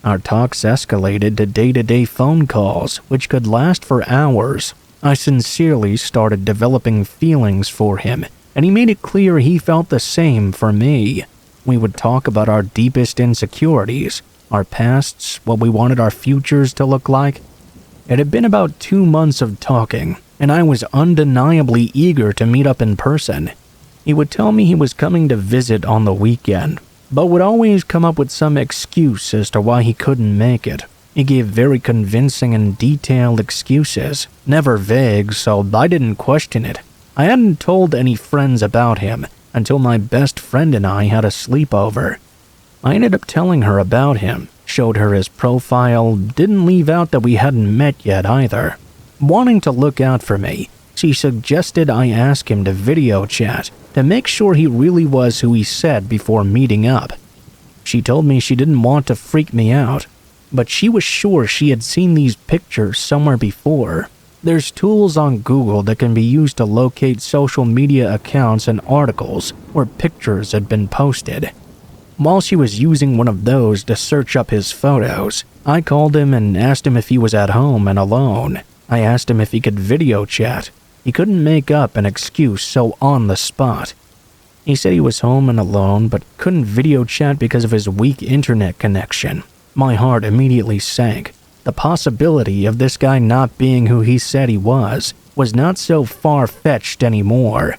Our talks escalated to day-to-day phone calls, which could last for hours. I sincerely started developing feelings for him, and he made it clear he felt the same for me. We would talk about our deepest insecurities, our pasts, what we wanted our futures to look like. It had been about 2 months of talking, and I was undeniably eager to meet up in person. He would tell me he was coming to visit on the weekend, but would always come up with some excuse as to why he couldn't make it. He gave very convincing and detailed excuses, never vague, so I didn't question it. I hadn't told any friends about him until my best friend and I had a sleepover. I ended up telling her about him, showed her his profile, didn't leave out that we hadn't met yet either. Wanting to look out for me, she suggested I ask him to video chat to make sure he really was who he said before meeting up. She told me she didn't want to freak me out, but she was sure she had seen these pictures somewhere before. There's tools on Google that can be used to locate social media accounts and articles where pictures had been posted. While she was using one of those to search up his photos, I called him and asked him if he was at home and alone. I asked him if he could video chat. He couldn't make up an excuse so on the spot. He said he was home and alone but couldn't video chat because of his weak internet connection. My heart immediately sank. The possibility of this guy not being who he said he was not so far-fetched anymore.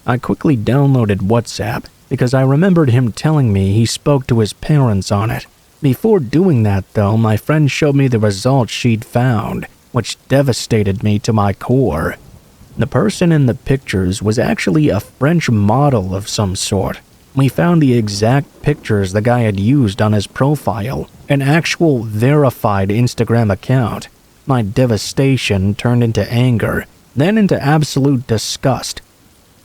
I quickly downloaded WhatsApp because I remembered him telling me he spoke to his parents on it. Before doing that, though, my friend showed me the results she'd found, which devastated me to my core. The person in the pictures was actually a French model of some sort. We found the exact pictures the guy had used on his profile, an actual verified Instagram account. My devastation turned into anger, then into absolute disgust.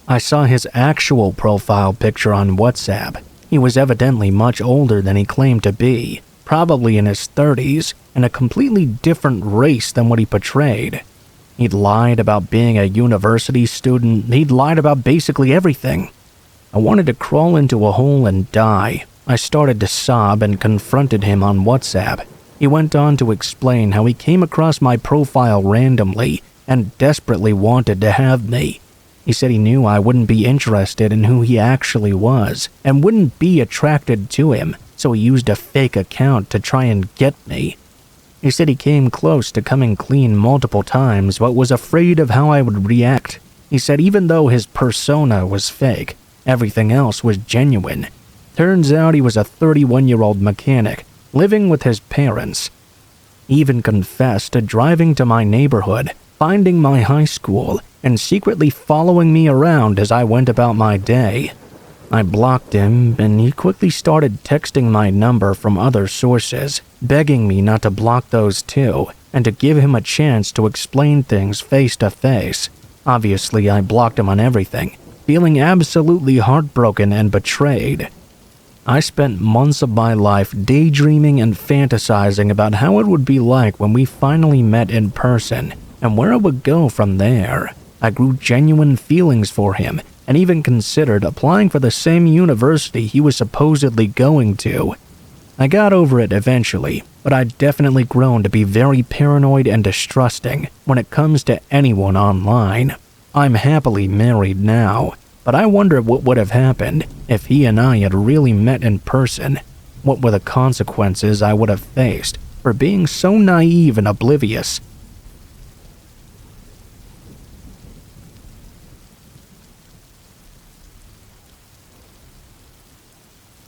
I saw his actual profile picture on WhatsApp. He was evidently much older than he claimed to be, probably in his 30s, and a completely different race than what he portrayed. He'd lied about being a university student. He'd lied about basically everything. I wanted to crawl into a hole and die. I started to sob and confronted him on WhatsApp. He went on to explain how he came across my profile randomly and desperately wanted to have me. He said he knew I wouldn't be interested in who he actually was and wouldn't be attracted to him, so he used a fake account to try and get me. He said he came close to coming clean multiple times but was afraid of how I would react. He said even though his persona was fake, everything else was genuine. Turns out he was a 31-year-old mechanic living with his parents. He even confessed to driving to my neighborhood, finding my high school, and secretly following me around as I went about my day. I blocked him, and he quickly started texting my number from other sources, begging me not to block those too, and to give him a chance to explain things face to face. Obviously, I blocked him on everything, feeling absolutely heartbroken and betrayed. I spent months of my life daydreaming and fantasizing about how it would be like when we finally met in person, and where it would go from there. I grew genuine feelings for him, and even considered applying for the same university he was supposedly going to. I got over it eventually, but I'd definitely grown to be very paranoid and distrusting when it comes to anyone online. I'm happily married now, but I wonder what would have happened if he and I had really met in person. What were the consequences I would have faced for being so naive and oblivious?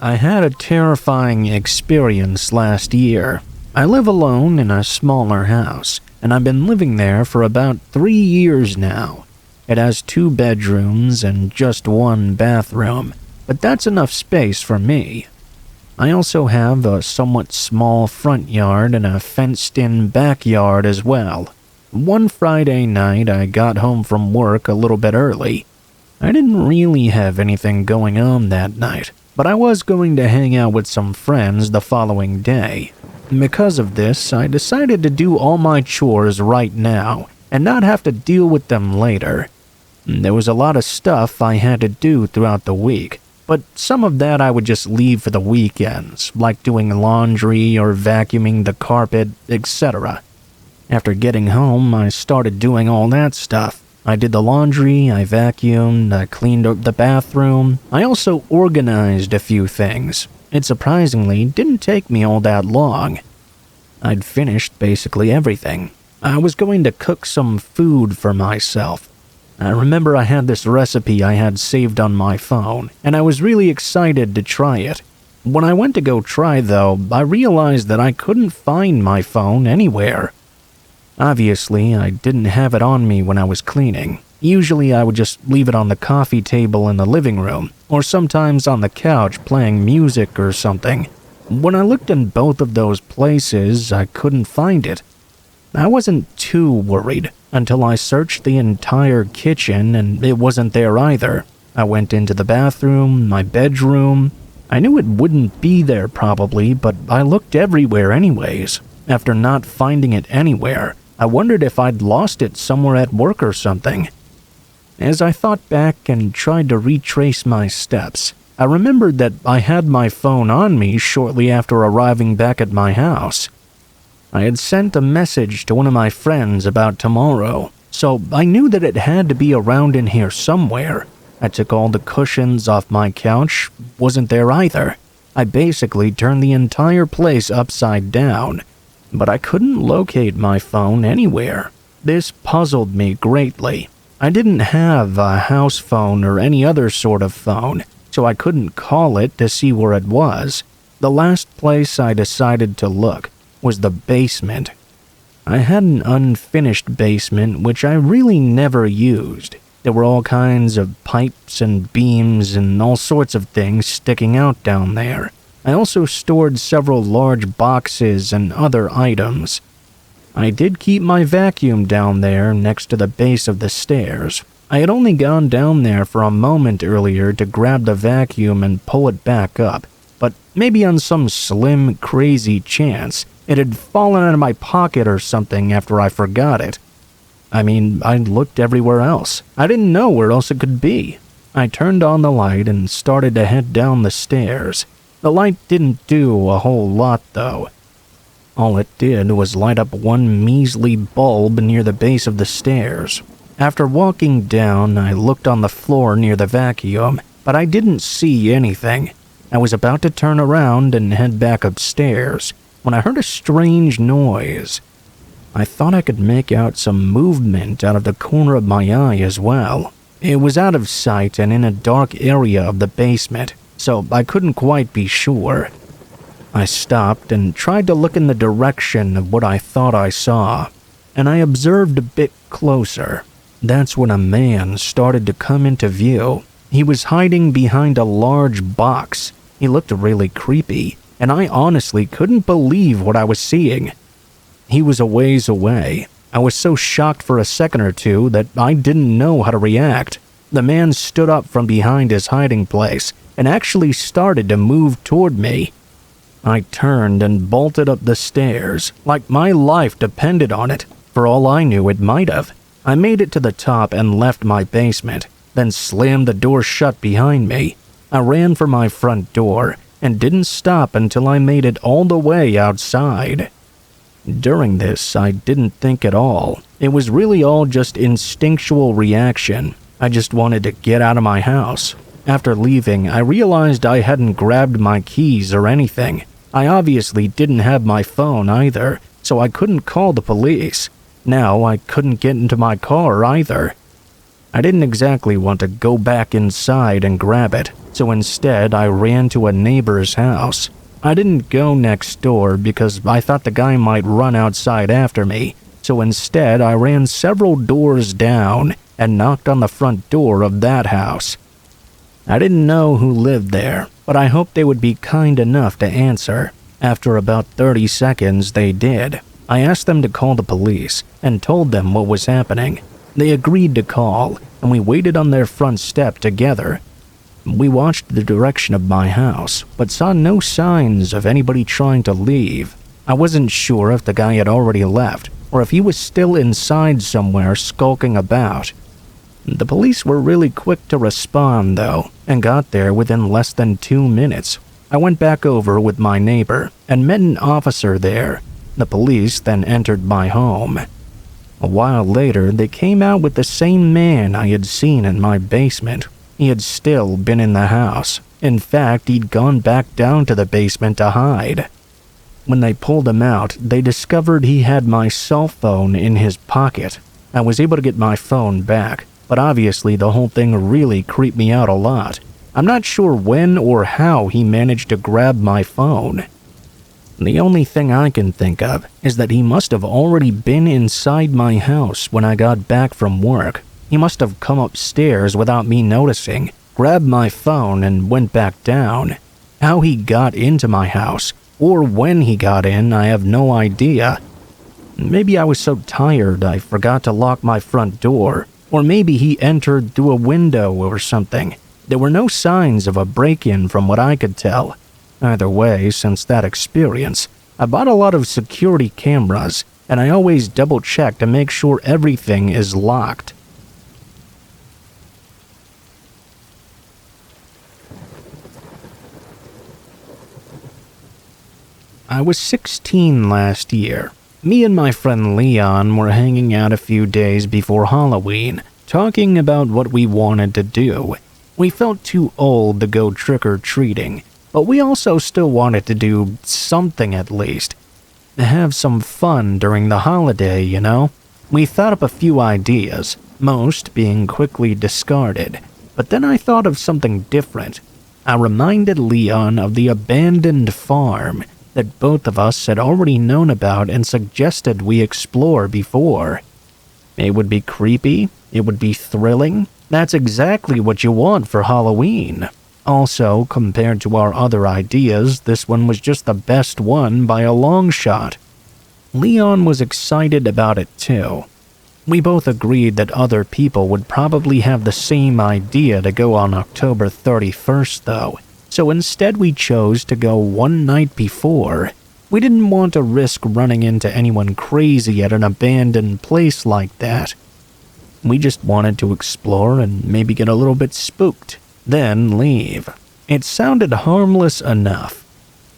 I had a terrifying experience last year. I live alone in a smaller house, and I've been living there for about 3 years now. It has 2 bedrooms and just 1 bathroom, but that's enough space for me. I also have a somewhat small front yard and a fenced-in backyard as well. One Friday night, I got home from work a little bit early. I didn't really have anything going on that night, but I was going to hang out with some friends the following day. Because of this, I decided to do all my chores right now and not have to deal with them later. There was a lot of stuff I had to do throughout the week, but some of that I would just leave for the weekends, like doing laundry or vacuuming the carpet, etc. After getting home, I started doing all that stuff. I did the laundry, I vacuumed, I cleaned up the bathroom. I also organized a few things. It surprisingly didn't take me all that long. I'd finished basically everything. I was going to cook some food for myself. I remember I had this recipe I had saved on my phone, and I was really excited to try it. When I went to go try, though, I realized that I couldn't find my phone anywhere. Obviously, I didn't have it on me when I was cleaning. Usually, I would just leave it on the coffee table in the living room, or sometimes on the couch playing music or something. When I looked in both of those places, I couldn't find it. I wasn't too worried until I searched the entire kitchen and it wasn't there either. I went into the bathroom, my bedroom. I knew it wouldn't be there probably, but I looked everywhere anyways. After not finding it anywhere, I wondered if I'd lost it somewhere at work or something. As I thought back and tried to retrace my steps, I remembered that I had my phone on me shortly after arriving back at my house. I had sent a message to one of my friends about tomorrow, so I knew that it had to be around in here somewhere. I took all the cushions off my couch, wasn't there either. I basically turned the entire place upside down, but I couldn't locate my phone anywhere. This puzzled me greatly. I didn't have a house phone or any other sort of phone, so I couldn't call it to see where it was. The last place I decided to look was the basement. I had an unfinished basement which I really never used. There were all kinds of pipes and beams and all sorts of things sticking out down there. I also stored several large boxes and other items. I did keep my vacuum down there next to the base of the stairs. I had only gone down there for a moment earlier to grab the vacuum and pull it back up, but maybe on some slim, crazy chance, it had fallen out of my pocket or something after I forgot it. I mean, I looked everywhere else. I didn't know where else it could be. I turned on the light and started to head down the stairs. The light didn't do a whole lot, though. All it did was light up one measly bulb near the base of the stairs. After walking down, I looked on the floor near the vacuum, but I didn't see anything. I was about to turn around and head back upstairs when I heard a strange noise. I thought I could make out some movement out of the corner of my eye as well. It was out of sight and in a dark area of the basement, so I couldn't quite be sure. I stopped and tried to look in the direction of what I thought I saw, and I observed a bit closer. That's when a man started to come into view. He was hiding behind a large box. He looked really creepy, and I honestly couldn't believe what I was seeing. He was a ways away. I was so shocked for a second or two that I didn't know how to react. The man stood up from behind his hiding place and actually started to move toward me. I turned and bolted up the stairs, like my life depended on it. For all I knew, it might have. I made it to the top and left my basement, then slammed the door shut behind me. I ran for my front door and didn't stop until I made it all the way outside. During this, I didn't think at all. It was really all just instinctual reaction. I just wanted to get out of my house. After leaving, I realized I hadn't grabbed my keys or anything. I obviously didn't have my phone either, so I couldn't call the police. Now I couldn't get into my car either. I didn't exactly want to go back inside and grab it, so instead I ran to a neighbor's house. I didn't go next door because I thought the guy might run outside after me, so instead I ran several doors down and knocked on the front door of that house. I didn't know who lived there, but I hoped they would be kind enough to answer. After about 30 seconds, they did. I asked them to call the police and told them what was happening. They agreed to call, and we waited on their front step together. We watched the direction of my house, but saw no signs of anybody trying to leave. I wasn't sure if the guy had already left, or if he was still inside somewhere skulking about. The police were really quick to respond, though, and got there within less than 2 minutes. I went back over with my neighbor and met an officer there. The police then entered my home. A while later, they came out with the same man I had seen in my basement. He had still been in the house. In fact, he'd gone back down to the basement to hide. When they pulled him out, they discovered he had my cell phone in his pocket. I was able to get my phone back, but obviously the whole thing really creeped me out a lot. I'm not sure when or how he managed to grab my phone. The only thing I can think of is that he must have already been inside my house when I got back from work. He must have come upstairs without me noticing, grabbed my phone, and went back down. How he got into my house, or when he got in, I have no idea. Maybe I was so tired I forgot to lock my front door, or maybe he entered through a window or something. There were no signs of a break-in from what I could tell. Either way, since that experience, I bought a lot of security cameras, and I always double-check to make sure everything is locked. I was 16 last year. Me and my friend Leon were hanging out a few days before Halloween, talking about what we wanted to do. We felt too old to go trick-or-treating, but we also still wanted to do something at least. Have some fun during the holiday, you know? We thought up a few ideas, most being quickly discarded, but then I thought of something different. I reminded Leon of the abandoned farm that both of us had already known about and suggested we explore before. It would be creepy, it would be thrilling. That's exactly what you want for Halloween. Also, compared to our other ideas, this one was just the best one by a long shot. Leon was excited about it too. We both agreed that other people would probably have the same idea to go on October 31st though. So instead we chose to go one night before. We didn't want to risk running into anyone crazy at an abandoned place like that. We just wanted to explore and maybe get a little bit spooked, then leave. It sounded harmless enough.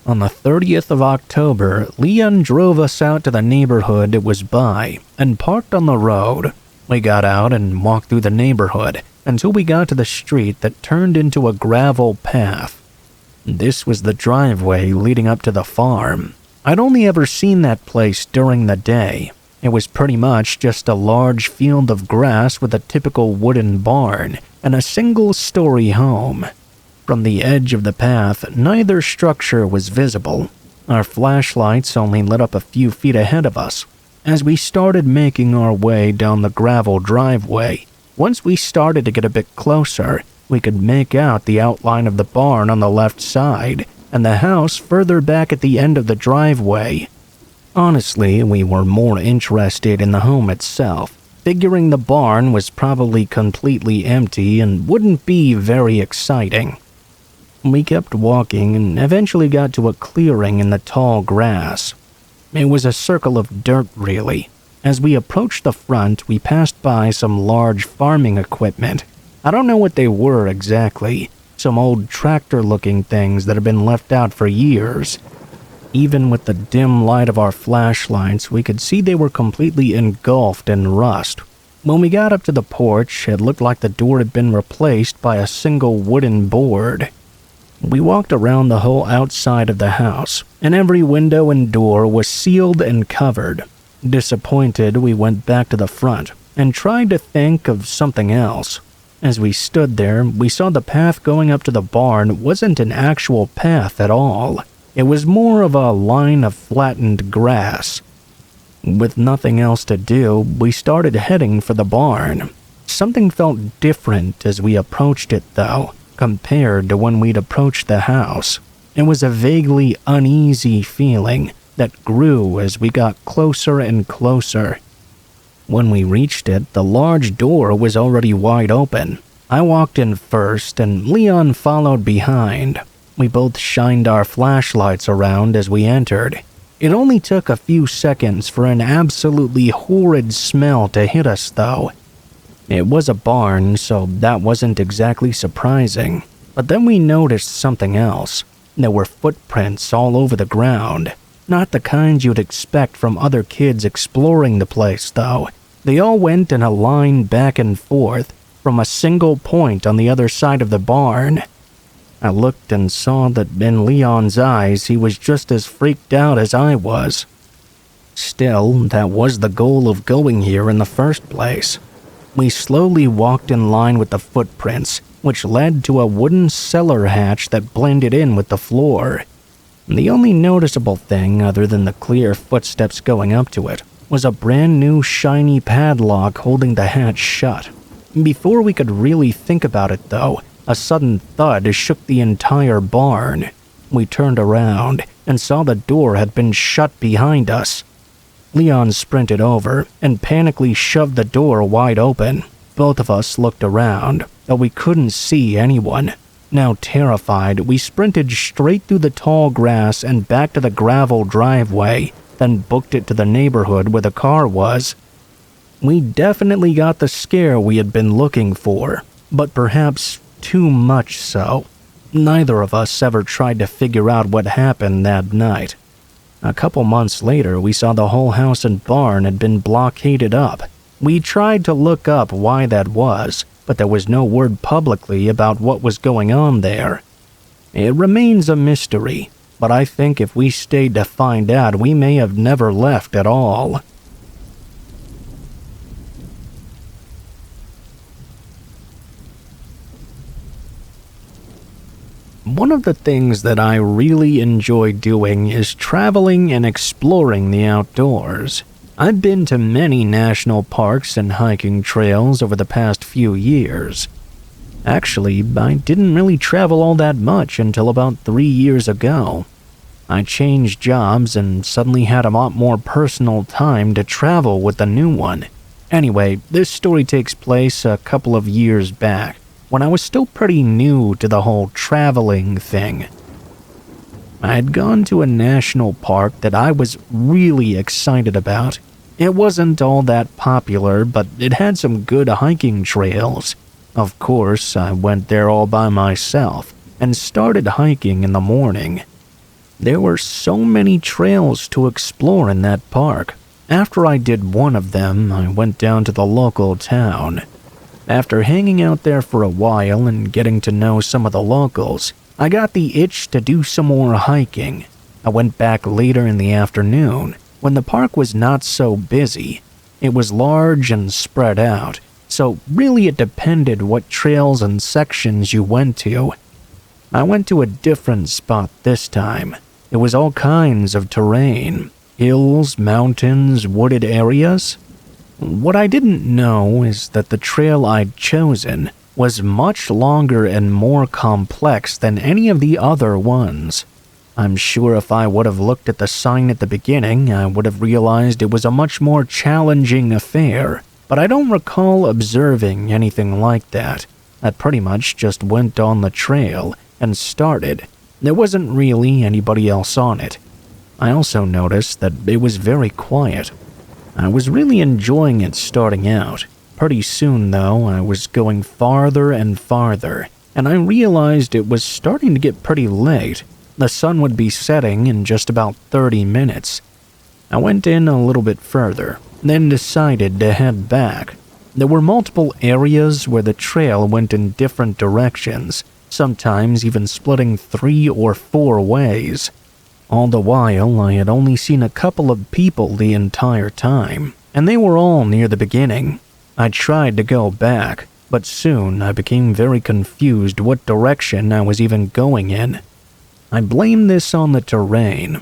On the 30th of October, Leon drove us out to the neighborhood it was by and parked on the road. We got out and walked through the neighborhood until we got to the street that turned into a gravel path. This was the driveway leading up to the farm. I'd only ever seen that place during the day. It was pretty much just a large field of grass with a typical wooden barn and a single-story home. From the edge of the path, neither structure was visible. Our flashlights only lit up a few feet ahead of us. As we started making our way down the gravel driveway, once we started to get a bit closer, we could make out the outline of the barn on the left side and the house further back at the end of the driveway. Honestly, we were more interested in the home itself, figuring the barn was probably completely empty and wouldn't be very exciting. We kept walking and eventually got to a clearing in the tall grass. It was a circle of dirt, really. As we approached the front, we passed by some large farming equipment. I don't know what they were exactly, some old tractor-looking things that had been left out for years. Even with the dim light of our flashlights, we could see they were completely engulfed in rust. When we got up to the porch, it looked like the door had been replaced by a single wooden board. We walked around the whole outside of the house, and every window and door was sealed and covered. Disappointed, we went back to the front and tried to think of something else. As we stood there, we saw the path going up to the barn wasn't an actual path at all. It was more of a line of flattened grass. With nothing else to do, we started heading for the barn. Something felt different as we approached it, though, compared to when we'd approached the house. It was a vaguely uneasy feeling that grew as we got closer and closer. When we reached it, the large door was already wide open. I walked in first, and Leon followed behind. We both shined our flashlights around as we entered. It only took a few seconds for an absolutely horrid smell to hit us, though. It was a barn, so that wasn't exactly surprising. But then we noticed something else. There were footprints all over the ground. Not the kind you'd expect from other kids exploring the place, though. They all went in a line back and forth from a single point on the other side of the barn. I looked and saw that in Leon's eyes he was just as freaked out as I was. Still, that was the goal of going here in the first place. We slowly walked in line with the footprints, which led to a wooden cellar hatch that blended in with the floor. The only noticeable thing, other than the clear footsteps going up to it, was a brand new shiny padlock holding the hatch shut. Before we could really think about it, though, a sudden thud shook the entire barn. We turned around and saw the door had been shut behind us. Leon sprinted over and panically shoved the door wide open. Both of us looked around, but we couldn't see anyone. Now terrified, we sprinted straight through the tall grass and back to the gravel driveway, then booked it to the neighborhood where the car was. We definitely got the scare we had been looking for, but perhaps too much so. Neither of us ever tried to figure out what happened that night. A couple months later, we saw the whole house and barn had been blockaded up. We tried to look up why that was, but there was no word publicly about what was going on there. It remains a mystery, but I think if we stayed to find out, we may have never left at all. One of the things that I really enjoy doing is traveling and exploring the outdoors. I've been to many national parks and hiking trails over the past few years. Actually, I didn't really travel all that much until about 3 years ago. I changed jobs and suddenly had a lot more personal time to travel with the new one. Anyway, this story takes place a couple of years back, when I was still pretty new to the whole traveling thing. I had gone to a national park that I was really excited about. It wasn't all that popular, but it had some good hiking trails. Of course, I went there all by myself and started hiking in the morning. There were so many trails to explore in that park. After I did one of them, I went down to the local town. After hanging out there for a while and getting to know some of the locals, I got the itch to do some more hiking. I went back later in the afternoon, when the park was not so busy. It was large and spread out, so really it depended what trails and sections you went to. I went to a different spot this time. It was all kinds of terrain, hills, mountains, wooded areas. What I didn't know is that the trail I'd chosen was much longer and more complex than any of the other ones. I'm sure if I would have looked at the sign at the beginning, I would have realized it was a much more challenging affair, but I don't recall observing anything like that. I pretty much just went on the trail and started. There wasn't really anybody else on it. I also noticed that it was very quiet. I was really enjoying it starting out. Pretty soon, though, I was going farther and farther, and I realized it was starting to get pretty late. The sun would be setting in just about 30 minutes. I went in a little bit further, then decided to head back. There were multiple areas where the trail went in different directions, sometimes even splitting 3 or 4 ways. All the while, I had only seen a couple of people the entire time, and they were all near the beginning. I tried to go back, but soon I became very confused what direction I was even going in. I blamed this on the terrain.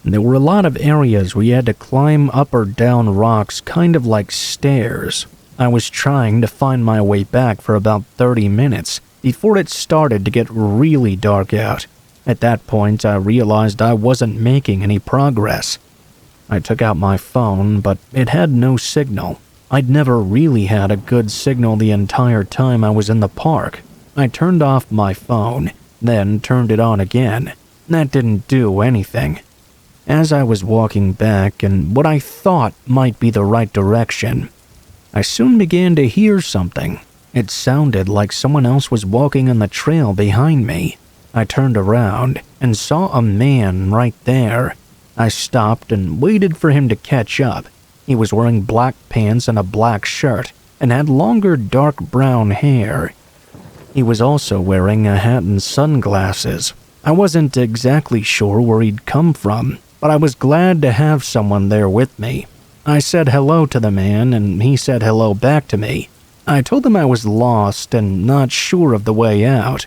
There were a lot of areas where you had to climb up or down rocks kind of like stairs. I was trying to find my way back for about 30 minutes before it started to get really dark out. At that point, I realized I wasn't making any progress. I took out my phone, but it had no signal. I'd never really had a good signal the entire time I was in the park. I turned off my phone, then turned it on again. That didn't do anything. As I was walking back in what I thought might be the right direction, I soon began to hear something. It sounded like someone else was walking on the trail behind me. I turned around and saw a man right there. I stopped and waited for him to catch up. He was wearing black pants and a black shirt and had longer dark brown hair. He was also wearing a hat and sunglasses. I wasn't exactly sure where he'd come from, but I was glad to have someone there with me. I said hello to the man and he said hello back to me. I told him I was lost and not sure of the way out.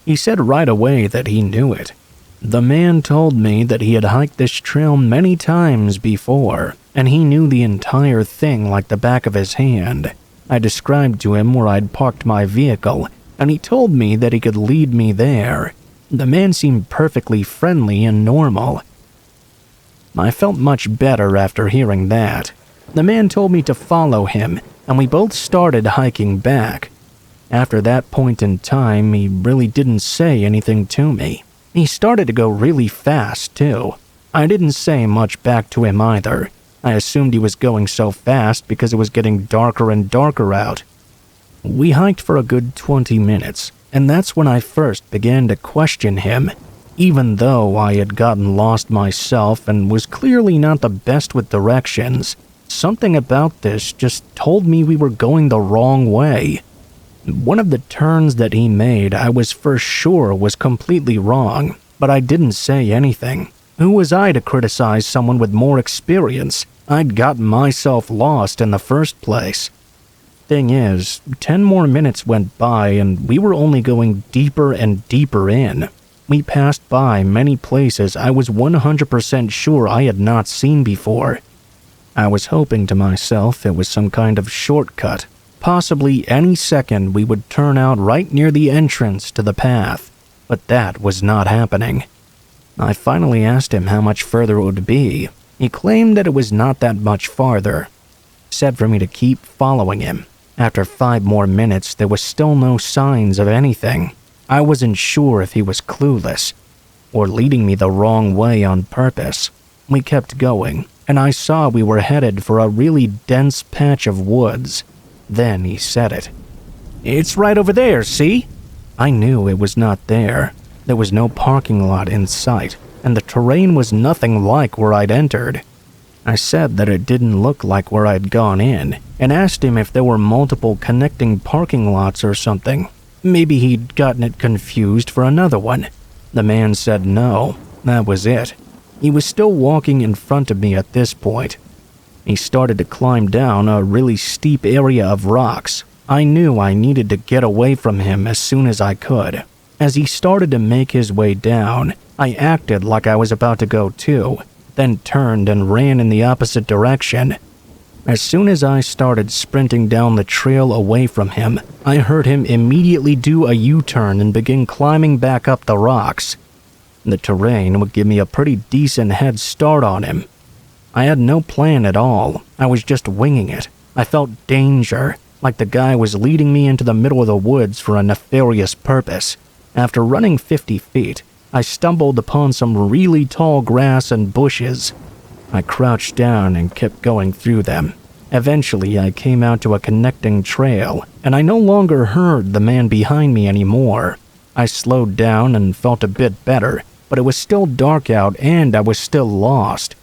He said right away that he knew it. The man told me that he had hiked this trail many times before, and he knew the entire thing like the back of his hand. I described to him where I'd parked my vehicle, and he told me that he could lead me there. The man seemed perfectly friendly and normal. I felt much better after hearing that. The man told me to follow him, and we both started hiking back. After that point in time, he really didn't say anything to me. He started to go really fast, too. I didn't say much back to him either. I assumed he was going so fast because it was getting darker and darker out. We hiked for a good 20 minutes, and that's when I first began to question him. Even though I had gotten lost myself and was clearly not the best with directions, something about this just told me we were going the wrong way. One of the turns that he made I was for sure was completely wrong, but I didn't say anything. Who was I to criticize someone with more experience? I'd gotten myself lost in the first place. Thing is, 10 more minutes went by and we were only going deeper and deeper in. We passed by many places I was 100% sure I had not seen before. I was hoping to myself it was some kind of shortcut. Possibly any second we would turn out right near the entrance to the path, but that was not happening. I finally asked him how much further it would be. He claimed that it was not that much farther. Said for me to keep following him. After 5 more minutes, there was still no signs of anything. I wasn't sure if he was clueless or leading me the wrong way on purpose. We kept going, and I saw we were headed for a really dense patch of woods. Then he said it. "It's right over there, see?" I knew it was not there. There was no parking lot in sight, and the terrain was nothing like where I'd entered. I said that it didn't look like where I'd gone in, and asked him if there were multiple connecting parking lots or something. Maybe he'd gotten it confused for another one. The man said no, that was it. He was still walking in front of me at this point. He started to climb down a really steep area of rocks. I knew I needed to get away from him as soon as I could. As he started to make his way down, I acted like I was about to go too, then turned and ran in the opposite direction. As soon as I started sprinting down the trail away from him, I heard him immediately do a U-turn and begin climbing back up the rocks. The terrain would give me a pretty decent head start on him. I had no plan at all. I was just winging it. I felt danger, like the guy was leading me into the middle of the woods for a nefarious purpose. After running 50 feet, I stumbled upon some really tall grass and bushes. I crouched down and kept going through them. Eventually, I came out to a connecting trail, and I no longer heard the man behind me anymore. I slowed down and felt a bit better, but it was still dark out and I was still lost.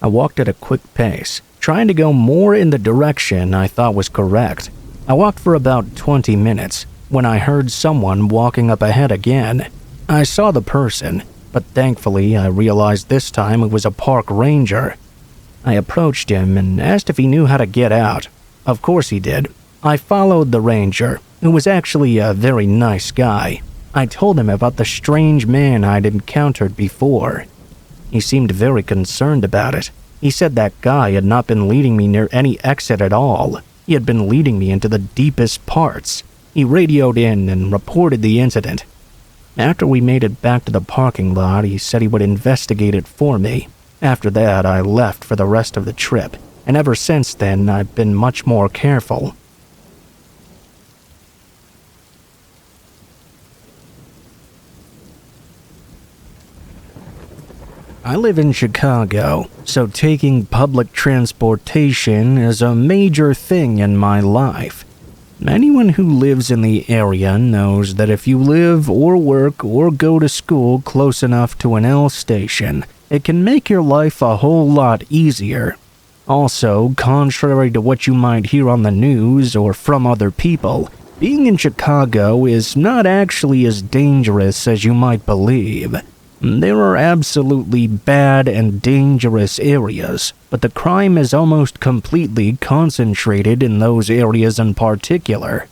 I walked at a quick pace, trying to go more in the direction I thought was correct. I walked for about 20 minutes when I heard someone walking up ahead again. I saw the person, but thankfully I realized this time it was a park ranger. I approached him and asked if he knew how to get out. Of course he did. I followed the ranger, who was actually a very nice guy. I told him about the strange man I'd encountered before. He seemed very concerned about it. He said that guy had not been leading me near any exit at all. He had been leading me into the deepest parts. He radioed in and reported the incident. After we made it back to the parking lot, he said he would investigate it for me. After that, I left for the rest of the trip, and ever since then, I've been much more careful. I live in Chicago, so taking public transportation is a major thing in my life. Anyone who lives in the area knows that if you live or work or go to school close enough to an L station, it can make your life a whole lot easier. Also, contrary to what you might hear on the news or from other people, being in Chicago is not actually as dangerous as you might believe. There are absolutely bad and dangerous areas, but the crime is almost completely concentrated in those areas in particular.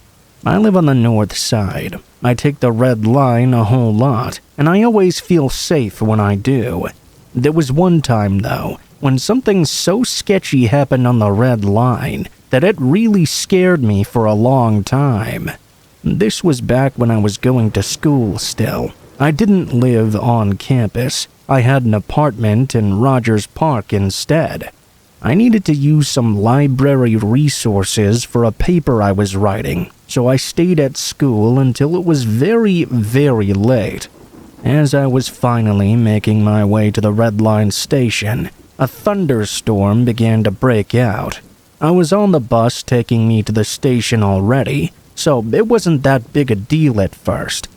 I live on the north side. I take the red line a whole lot, and I always feel safe when I do. There was one time, though, when something so sketchy happened on the red line that it really scared me for a long time. This was back when I was going to school still. I didn't live on campus. I had an apartment in Rogers Park instead. I needed to use some library resources for a paper I was writing, so I stayed at school until it was very, very late. As I was finally making my way to the Red Line station, a thunderstorm began to break out. I was on the bus taking me to the station already, so it wasn't that big a deal at first.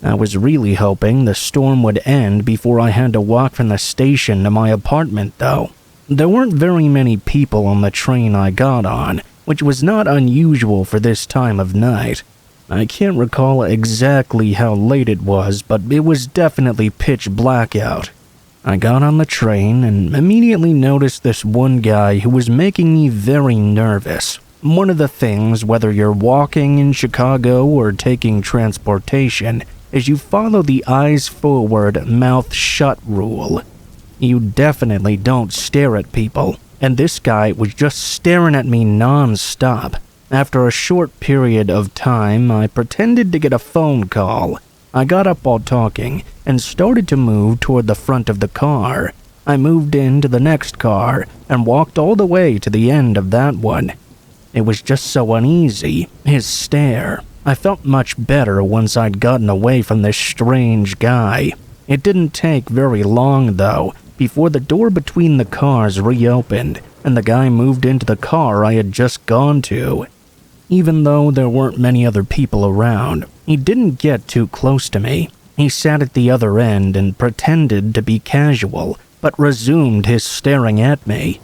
I was really hoping the storm would end before I had to walk from the station to my apartment, though. There weren't very many people on the train I got on, which was not unusual for this time of night. I can't recall exactly how late it was, but it was definitely pitch black out. I got on the train and immediately noticed this one guy who was making me very nervous. One of the things, whether you're walking in Chicago or taking transportation, is you follow the eyes forward, mouth shut rule. You definitely don't stare at people, and this guy was just staring at me non-stop. After a short period of time, I pretended to get a phone call. I got up while talking and started to move toward the front of the car. I moved into the next car and walked all the way to the end of that one. It was just so uneasy, his stare. I felt much better once I'd gotten away from this strange guy. It didn't take very long, though, before the door between the cars reopened and the guy moved into the car I had just gone to. Even though there weren't many other people around, he didn't get too close to me. He sat at the other end and pretended to be casual, but resumed his staring at me.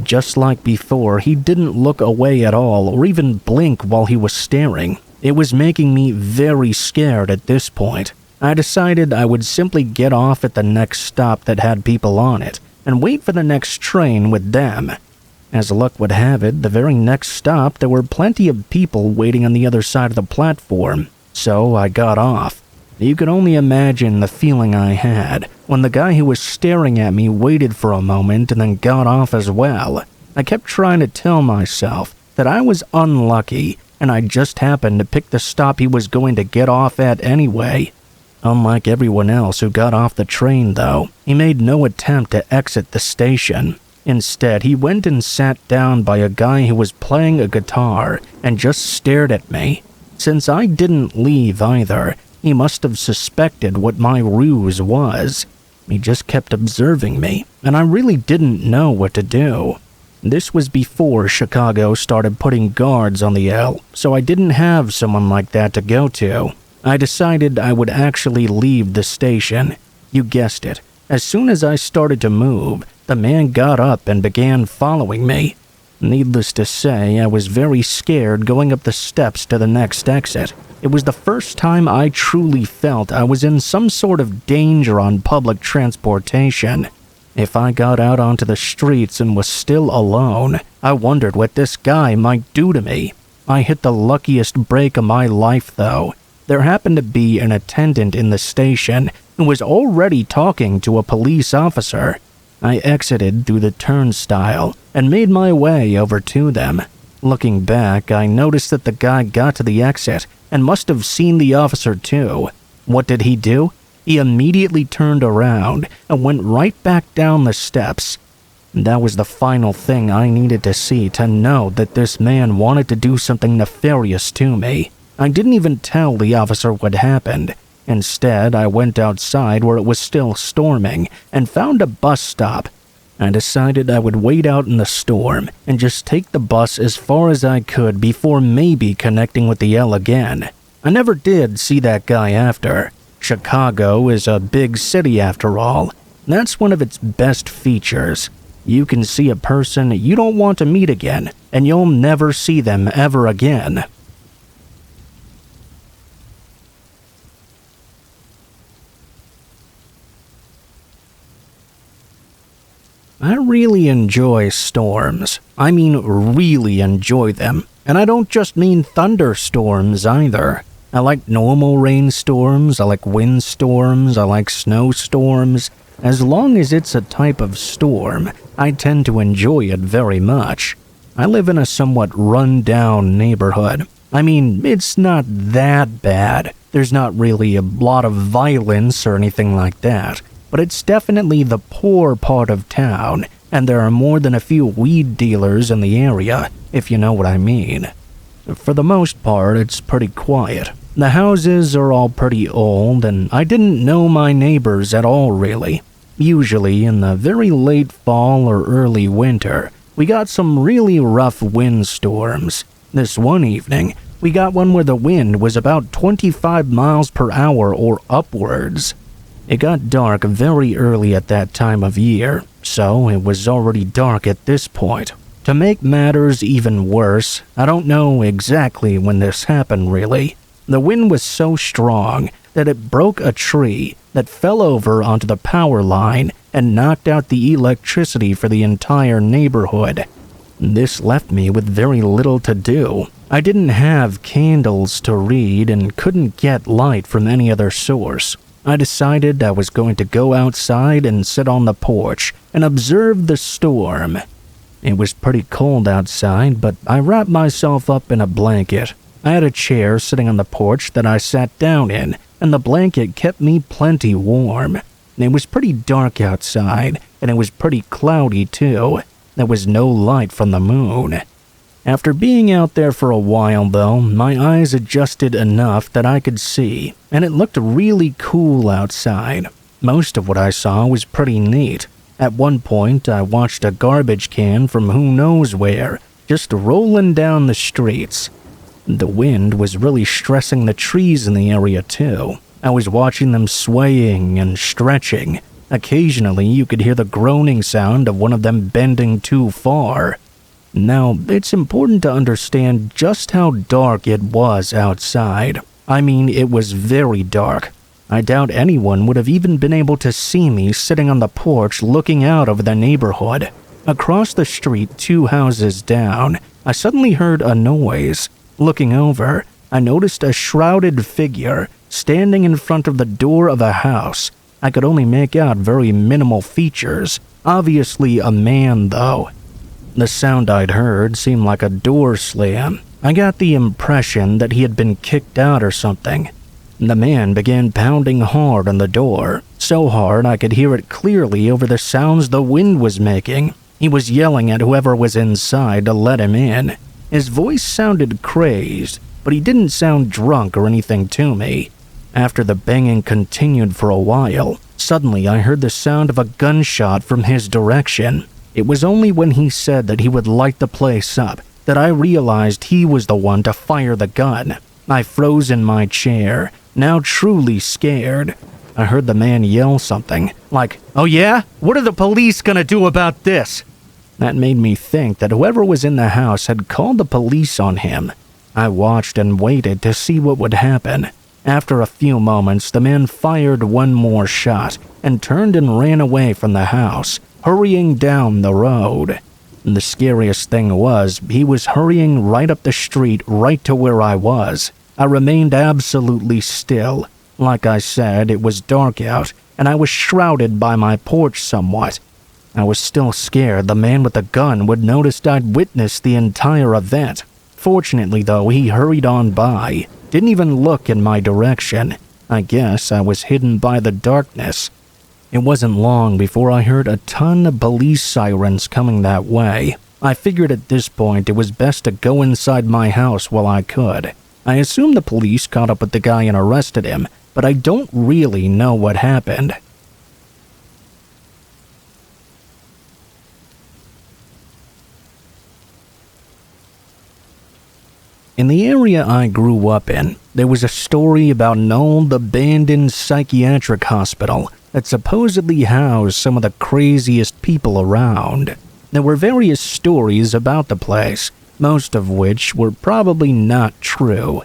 Just like before, he didn't look away at all or even blink while he was staring. It was making me very scared at this point. I decided I would simply get off at the next stop that had people on it and wait for the next train with them. As luck would have it, the very next stop there were plenty of people waiting on the other side of the platform, so I got off. You could only imagine the feeling I had when the guy who was staring at me waited for a moment and then got off as well. I kept trying to tell myself that I was unlucky and I just happened to pick the stop he was going to get off at anyway. Unlike everyone else who got off the train, though, he made no attempt to exit the station. Instead, he went and sat down by a guy who was playing a guitar and just stared at me. Since I didn't leave either, he must have suspected what my ruse was. He just kept observing me, and I really didn't know what to do. This was before Chicago started putting guards on the L, so I didn't have someone like that to go to. I decided I would actually leave the station. You guessed it. As soon as I started to move, the man got up and began following me. Needless to say, I was very scared going up the steps to the next exit. It was the first time I truly felt I was in some sort of danger on public transportation. If I got out onto the streets and was still alone, I wondered what this guy might do to me. I hit the luckiest break of my life, though. There happened to be an attendant in the station who was already talking to a police officer. I exited through the turnstile and made my way over to them. Looking back, I noticed that the guy got to the exit and must have seen the officer too. What did he do? He immediately turned around and went right back down the steps. That was the final thing I needed to see to know that this man wanted to do something nefarious to me. I didn't even tell the officer what happened. Instead, I went outside where it was still storming and found a bus stop. I decided I would wait out in the storm and just take the bus as far as I could before maybe connecting with the L again. I never did see that guy after. Chicago is a big city after all. That's one of its best features. You can see a person you don't want to meet again, and you'll never see them ever again. I really enjoy storms. I mean, really enjoy them. And I don't just mean thunderstorms either. I like normal rainstorms, I like windstorms, I like snowstorms. As long as it's a type of storm, I tend to enjoy it very much. I live in a somewhat run-down neighborhood. I mean, it's not that bad. There's not really a lot of violence or anything like that. But it's definitely the poor part of town, and there are more than a few weed dealers in the area, if you know what I mean. For the most part, it's pretty quiet. The houses are all pretty old, and I didn't know my neighbors at all really. Usually, in the very late fall or early winter, we got some really rough windstorms. This one evening, we got one where the wind was about 25 miles per hour or upwards. It got dark very early at that time of year, so it was already dark at this point. To make matters even worse, I don't know exactly when this happened really. The wind was so strong that it broke a tree that fell over onto the power line and knocked out the electricity for the entire neighborhood. This left me with very little to do. I didn't have candles to read and couldn't get light from any other source. I decided I was going to go outside and sit on the porch and observe the storm. It was pretty cold outside, but I wrapped myself up in a blanket. I had a chair sitting on the porch that I sat down in, and the blanket kept me plenty warm. It was pretty dark outside, and it was pretty cloudy too. There was no light from the moon. After being out there for a while though, my eyes adjusted enough that I could see, and it looked really cool outside. Most of what I saw was pretty neat. At one point, I watched a garbage can from who knows where, just rolling down the streets. The wind was really stressing the trees in the area too. I was watching them swaying and stretching. Occasionally, you could hear the groaning sound of one of them bending too far. Now, it's important to understand just how dark it was outside. I mean, it was very dark. I doubt anyone would have even been able to see me sitting on the porch looking out over the neighborhood. Across the street, 2 houses down, I suddenly heard a noise. Looking over, I noticed a shrouded figure standing in front of the door of a house. I could only make out very minimal features. Obviously a man, though. The sound I'd heard seemed like a door slam. I got the impression that he had been kicked out or something. The man began pounding hard on the door, so hard I could hear it clearly over the sounds the wind was making. He was yelling at whoever was inside to let him in. His voice sounded crazed, but he didn't sound drunk or anything to me. After the banging continued for a while, suddenly I heard the sound of a gunshot from his direction. It was only when he said that he would light the place up that I realized he was the one to fire the gun. I froze in my chair, now truly scared. I heard the man yell something, like, "Oh yeah? What are the police gonna do about this?" That made me think that whoever was in the house had called the police on him. I watched and waited to see what would happen. After a few moments, the man fired one more shot and turned and ran away from the house, hurrying down the road. The scariest thing was, he was hurrying right up the street right to where I was. I remained absolutely still. Like I said, it was dark out, and I was shrouded by my porch somewhat. I was still scared the man with the gun would notice I'd witnessed the entire event. Fortunately, though, he hurried on by, didn't even look in my direction. I guess I was hidden by the darkness. It wasn't long before I heard a ton of police sirens coming that way. I figured at this point it was best to go inside my house while I could. I assumed the police caught up with the guy and arrested him, but I don't really know what happened. In the area I grew up in, there was a story about an old abandoned psychiatric hospital that supposedly housed some of the craziest people around. There were various stories about the place, most of which were probably not true.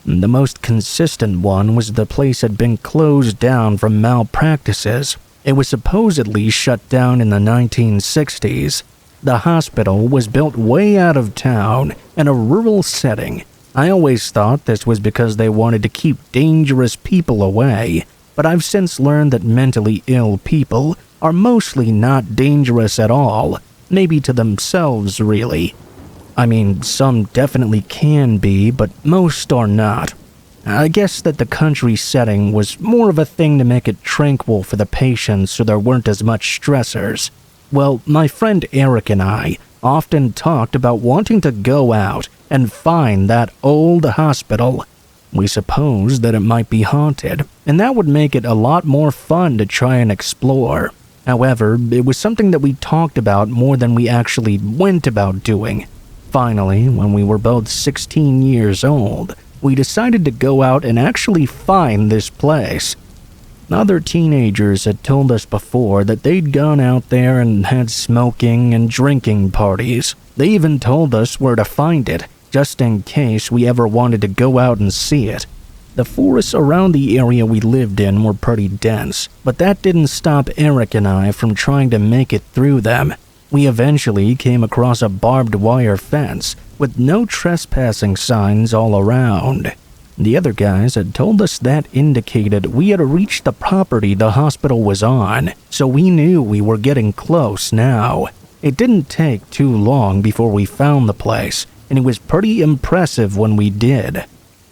The most consistent one was the place had been closed down for malpractices. It was supposedly shut down in the 1960s. The hospital was built way out of town in a rural setting. I always thought this was because they wanted to keep dangerous people away, but I've since learned that mentally ill people are mostly not dangerous at all, maybe to themselves really. I mean, some definitely can be, but most are not. I guess that the country setting was more of a thing to make it tranquil for the patients so there weren't as much stressors. Well, my friend Eric and I often talked about wanting to go out and find that old hospital. We supposed that it might be haunted, and that would make it a lot more fun to try and explore. However, it was something that we talked about more than we actually went about doing. Finally, when we were both 16 years old, we decided to go out and actually find this place. Other teenagers had told us before that they'd gone out there and had smoking and drinking parties. They even told us where to find it, just in case we ever wanted to go out and see it. The forests around the area we lived in were pretty dense, but that didn't stop Eric and I from trying to make it through them. We eventually came across a barbed wire fence with no trespassing signs all around. The other guys had told us that indicated we had reached the property the hospital was on, so we knew we were getting close now. It didn't take too long before we found the place, and it was pretty impressive when we did.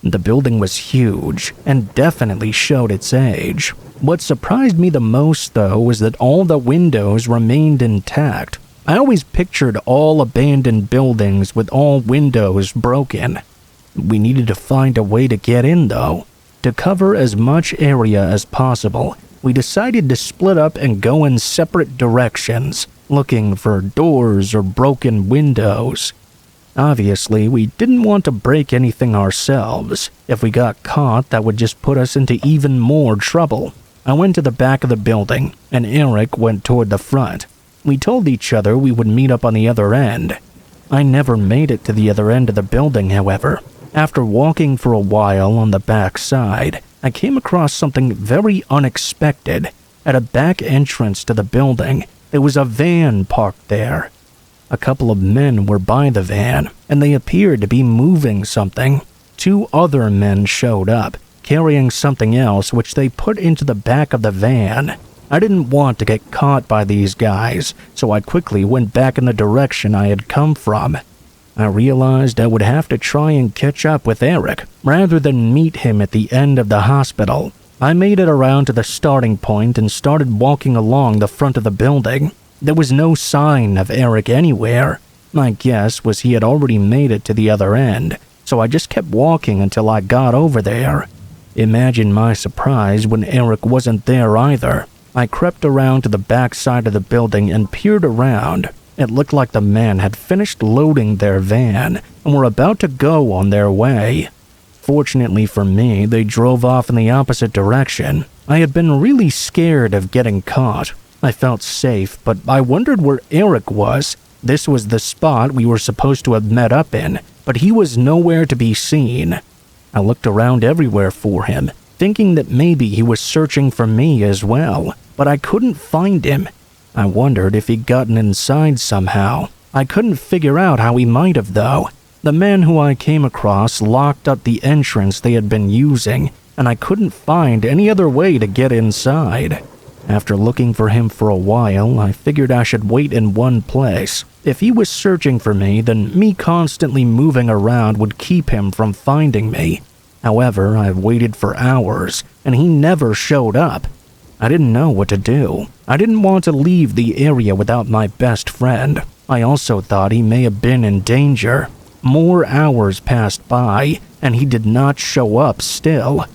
The building was huge and definitely showed its age. What surprised me the most, though, was that all the windows remained intact. I always pictured all abandoned buildings with all windows broken. We needed to find a way to get in, though. To cover as much area as possible, we decided to split up and go in separate directions, looking for doors or broken windows. Obviously, we didn't want to break anything ourselves. If we got caught, that would just put us into even more trouble. I went to the back of the building, and Eric went toward the front. We told each other we would meet up on the other end. I never made it to the other end of the building, however. After walking for a while on the back side, I came across something very unexpected. At a back entrance to the building, there was a van parked there. A couple of men were by the van, and they appeared to be moving something. 2 other men showed up, carrying something else which they put into the back of the van. I didn't want to get caught by these guys, so I quickly went back in the direction I had come from. I realized I would have to try and catch up with Eric, rather than meet him at the end of the hospital. I made it around to the starting point and started walking along the front of the building. There was no sign of Eric anywhere. My guess was he had already made it to the other end, so I just kept walking until I got over there. Imagine my surprise when Eric wasn't there either. I crept around to the back side of the building and peered around. It looked like the men had finished loading their van and were about to go on their way. Fortunately for me, they drove off in the opposite direction. I had been really scared of getting caught. I felt safe, but I wondered where Eric was. This was the spot we were supposed to have met up in, but he was nowhere to be seen. I looked around everywhere for him, thinking that maybe he was searching for me as well, but I couldn't find him. I wondered if he'd gotten inside somehow. I couldn't figure out how he might have, though. The men who I came across locked up the entrance they had been using, and I couldn't find any other way to get inside. After looking for him for a while, I figured I should wait in one place. If he was searching for me, then me constantly moving around would keep him from finding me. However, I waited for hours, and he never showed up. I didn't know what to do. I didn't want to leave the area without my best friend. I also thought he may have been in danger. More hours passed by, and he did not show up still.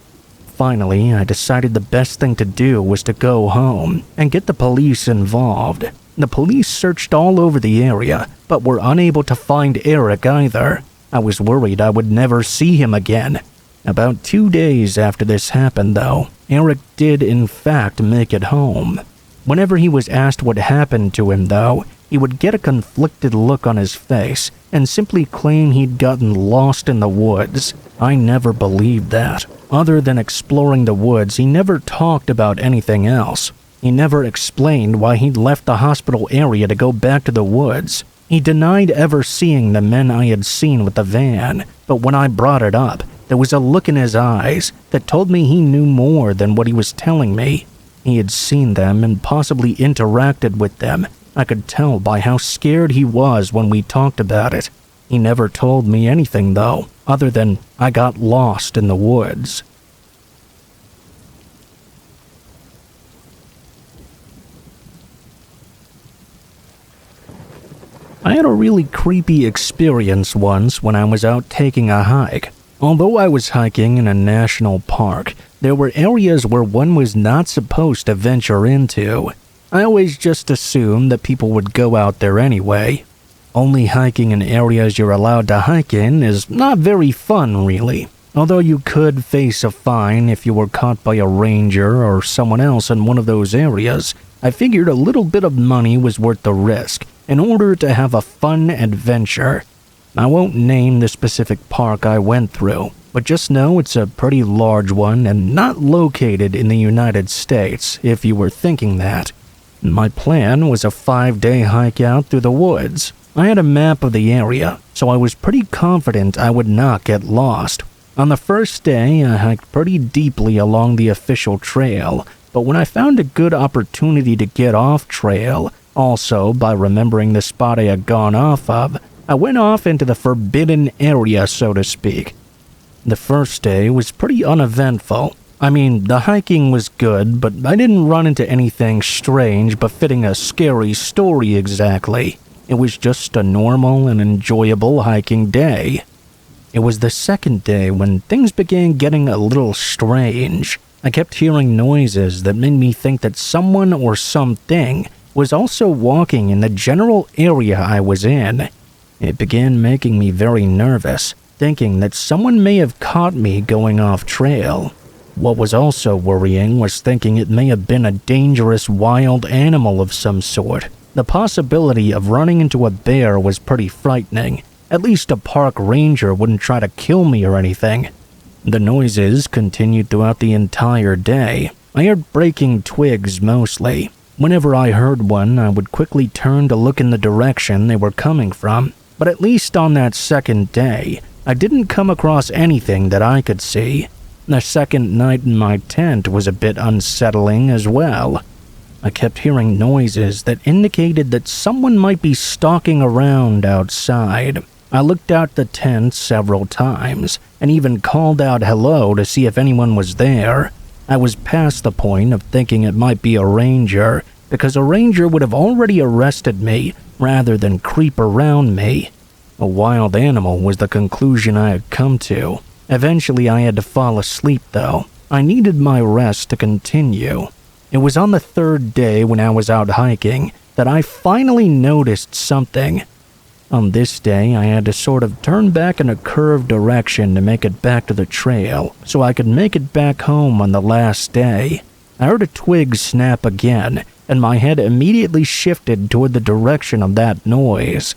Finally, I decided the best thing to do was to go home and get the police involved. The police searched all over the area, but were unable to find Eric either. I was worried I would never see him again. About 2 days after this happened, though, Eric did in fact make it home. Whenever he was asked what happened to him, though, he would get a conflicted look on his face and simply claim he'd gotten lost in the woods. I never believed that. Other than exploring the woods, he never talked about anything else. He never explained why he'd left the hospital area to go back to the woods. He denied ever seeing the men I had seen with the van, but when I brought it up, there was a look in his eyes that told me he knew more than what he was telling me. He had seen them and possibly interacted with them. I could tell by how scared he was when we talked about it. He never told me anything though, other than I got lost in the woods. I had a really creepy experience once when I was out taking a hike. Although I was hiking in a national park, there were areas where one was not supposed to venture into. I always just assumed that people would go out there anyway. Only hiking in areas you're allowed to hike in is not very fun, really. Although you could face a fine if you were caught by a ranger or someone else in one of those areas, I figured a little bit of money was worth the risk in order to have a fun adventure. I won't name the specific park I went through, but just know it's a pretty large one and not located in the United States, if you were thinking that. My plan was a 5-day hike out through the woods. I had a map of the area, so I was pretty confident I would not get lost. On the first day, I hiked pretty deeply along the official trail, but when I found a good opportunity to get off trail, also by remembering the spot I had gone off of, I went off into the forbidden area, so to speak. The first day was pretty uneventful. I mean, the hiking was good, but I didn't run into anything strange befitting a scary story exactly. It was just a normal and enjoyable hiking day. It was the second day when things began getting a little strange. I kept hearing noises that made me think that someone or something was also walking in the general area I was in. It began making me very nervous, thinking that someone may have caught me going off trail. What was also worrying was thinking it may have been a dangerous wild animal of some sort. The possibility of running into a bear was pretty frightening. At least a park ranger wouldn't try to kill me or anything. The noises continued throughout the entire day. I heard breaking twigs mostly. Whenever I heard one, I would quickly turn to look in the direction they were coming from. But at least on that second day, I didn't come across anything that I could see. The second night in my tent was a bit unsettling as well. I kept hearing noises that indicated that someone might be stalking around outside. I looked out the tent several times, and even called out hello to see if anyone was there. I was past the point of thinking it might be a ranger, because a ranger would have already arrested me rather than creep around me. A wild animal was the conclusion I had come to. Eventually I had to fall asleep though. I needed my rest to continue. It was on the third day when I was out hiking that I finally noticed something. On this day, I had to sort of turn back in a curved direction to make it back to the trail, so I could make it back home on the last day. I heard a twig snap again, and my head immediately shifted toward the direction of that noise.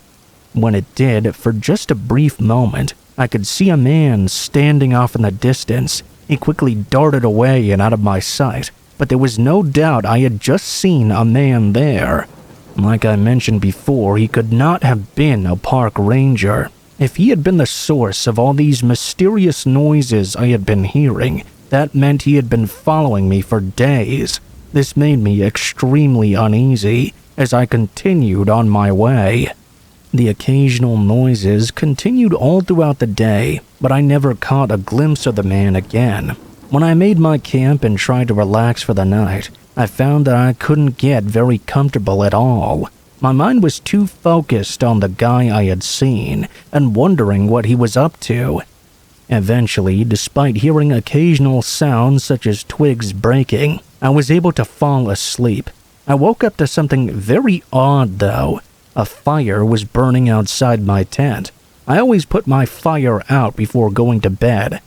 When it did, for just a brief moment, I could see a man standing off in the distance. He quickly darted away and out of my sight, but there was no doubt I had just seen a man there. Like I mentioned before, he could not have been a park ranger. If he had been the source of all these mysterious noises I had been hearing, that meant he had been following me for days. This made me extremely uneasy as I continued on my way. The occasional noises continued all throughout the day, but I never caught a glimpse of the man again. When I made my camp and tried to relax for the night, I found that I couldn't get very comfortable at all. My mind was too focused on the guy I had seen and wondering what he was up to. Eventually, despite hearing occasional sounds such as twigs breaking, I was able to fall asleep. I woke up to something very odd though. A fire was burning outside my tent. I always put my fire out before going to bed.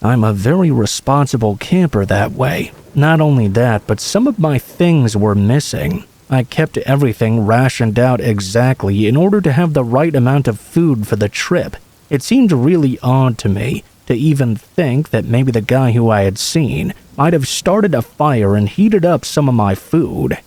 I'm a very responsible camper that way. Not only that, but some of my things were missing. I kept everything rationed out exactly in order to have the right amount of food for the trip. It seemed really odd to me to even think that maybe the guy who I had seen might have started a fire and heated up some of my food.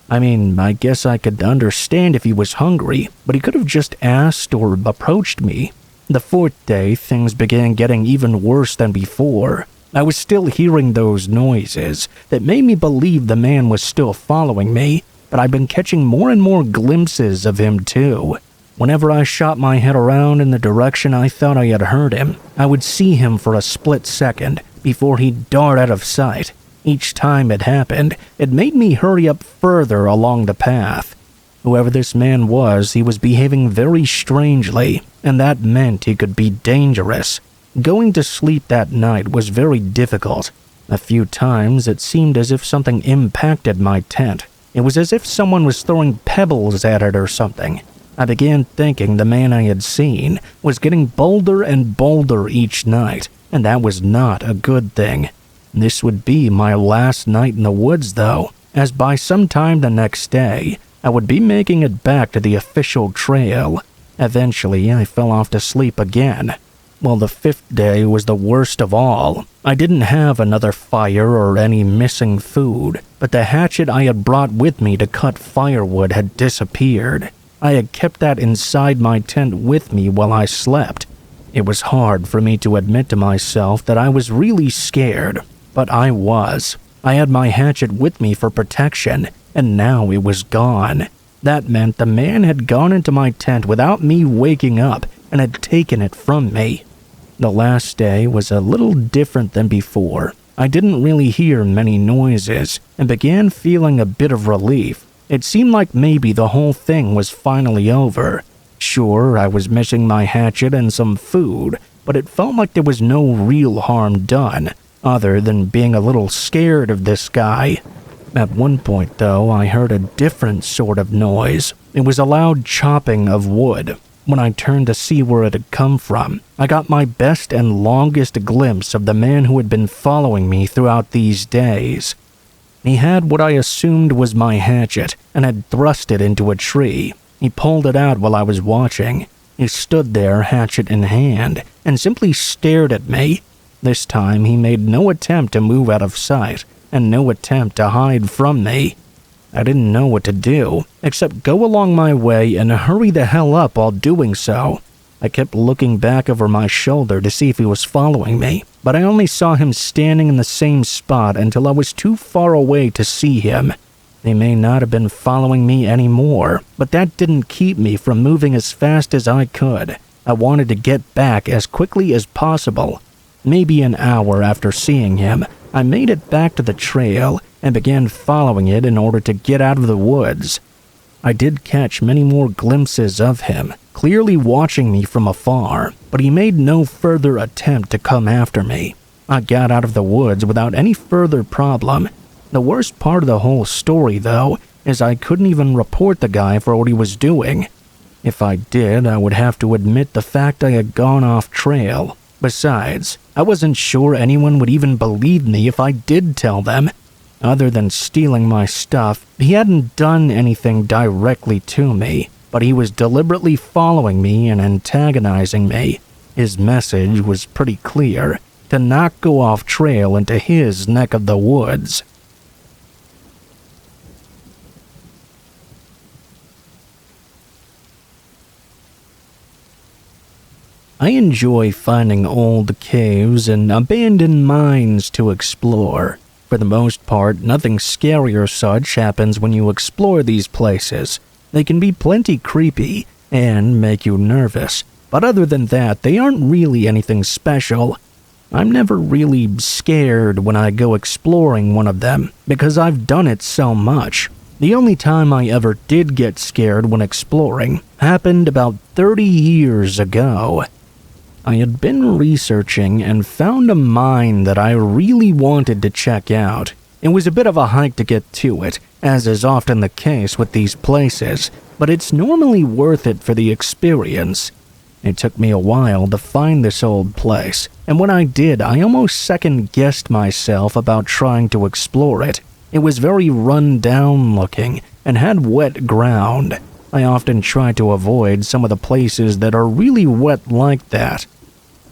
I mean, I guess I could understand if he was hungry, but he could have just asked or approached me. The fourth day, things began getting even worse than before. I was still hearing those noises that made me believe the man was still following me, but I've been catching more and more glimpses of him too. Whenever I shot my head around in the direction I thought I had heard him, I would see him for a split second before he'd dart out of sight. Each time it happened, it made me hurry up further along the path. Whoever this man was, he was behaving very strangely, and that meant he could be dangerous. Going to sleep that night was very difficult. A few times it seemed as if something impacted my tent. It was as if someone was throwing pebbles at it or something. I began thinking the man I had seen was getting bolder and bolder each night, and that was not a good thing. This would be my last night in the woods, though, as by sometime the next day, I would be making it back to the official trail. Eventually, I fell off to sleep again. Well, the fifth day was the worst of all. I didn't have another fire or any missing food, but the hatchet I had brought with me to cut firewood had disappeared. I had kept that inside my tent with me while I slept. It was hard for me to admit to myself that I was really scared, but I was. I had my hatchet with me for protection, and now it was gone. That meant the man had gone into my tent without me waking up and had taken it from me. The last day was a little different than before. I didn't really hear many noises and began feeling a bit of relief. It seemed like maybe the whole thing was finally over. Sure, I was missing my hatchet and some food, but it felt like there was no real harm done, other than being a little scared of this guy. At one point, though, I heard a different sort of noise. It was a loud chopping of wood. When I turned to see where it had come from, I got my best and longest glimpse of the man who had been following me throughout these days. He had what I assumed was my hatchet and had thrust it into a tree. He pulled it out while I was watching. He stood there, hatchet in hand, and simply stared at me. This time he made no attempt to move out of sight, and no attempt to hide from me. I didn't know what to do, except go along my way and hurry the hell up while doing so. I kept looking back over my shoulder to see if he was following me, but I only saw him standing in the same spot until I was too far away to see him. They may not have been following me anymore, but that didn't keep me from moving as fast as I could. I wanted to get back as quickly as possible. Maybe an hour after seeing him, I made it back to the trail and began following it in order to get out of the woods. I did catch many more glimpses of him, clearly watching me from afar, but he made no further attempt to come after me. I got out of the woods without any further problem. The worst part of the whole story, though, is I couldn't even report the guy for what he was doing. If I did, I would have to admit the fact I had gone off trail. Besides, I wasn't sure anyone would even believe me if I did tell them. Other than stealing my stuff, he hadn't done anything directly to me, but he was deliberately following me and antagonizing me. His message was pretty clear: to not go off trail into his neck of the woods. I enjoy finding old caves and abandoned mines to explore. For the most part, nothing scary or such happens when you explore these places. They can be plenty creepy and make you nervous, but other than that, they aren't really anything special. I'm never really scared when I go exploring one of them, because I've done it so much. The only time I ever did get scared when exploring happened about 30 years ago. I had been researching and found a mine that I really wanted to check out. It was a bit of a hike to get to it, as is often the case with these places, but it's normally worth it for the experience. It took me a while to find this old place, and when I did, I almost second-guessed myself about trying to explore it. It was very run-down looking and had wet ground. I often try to avoid some of the places that are really wet like that.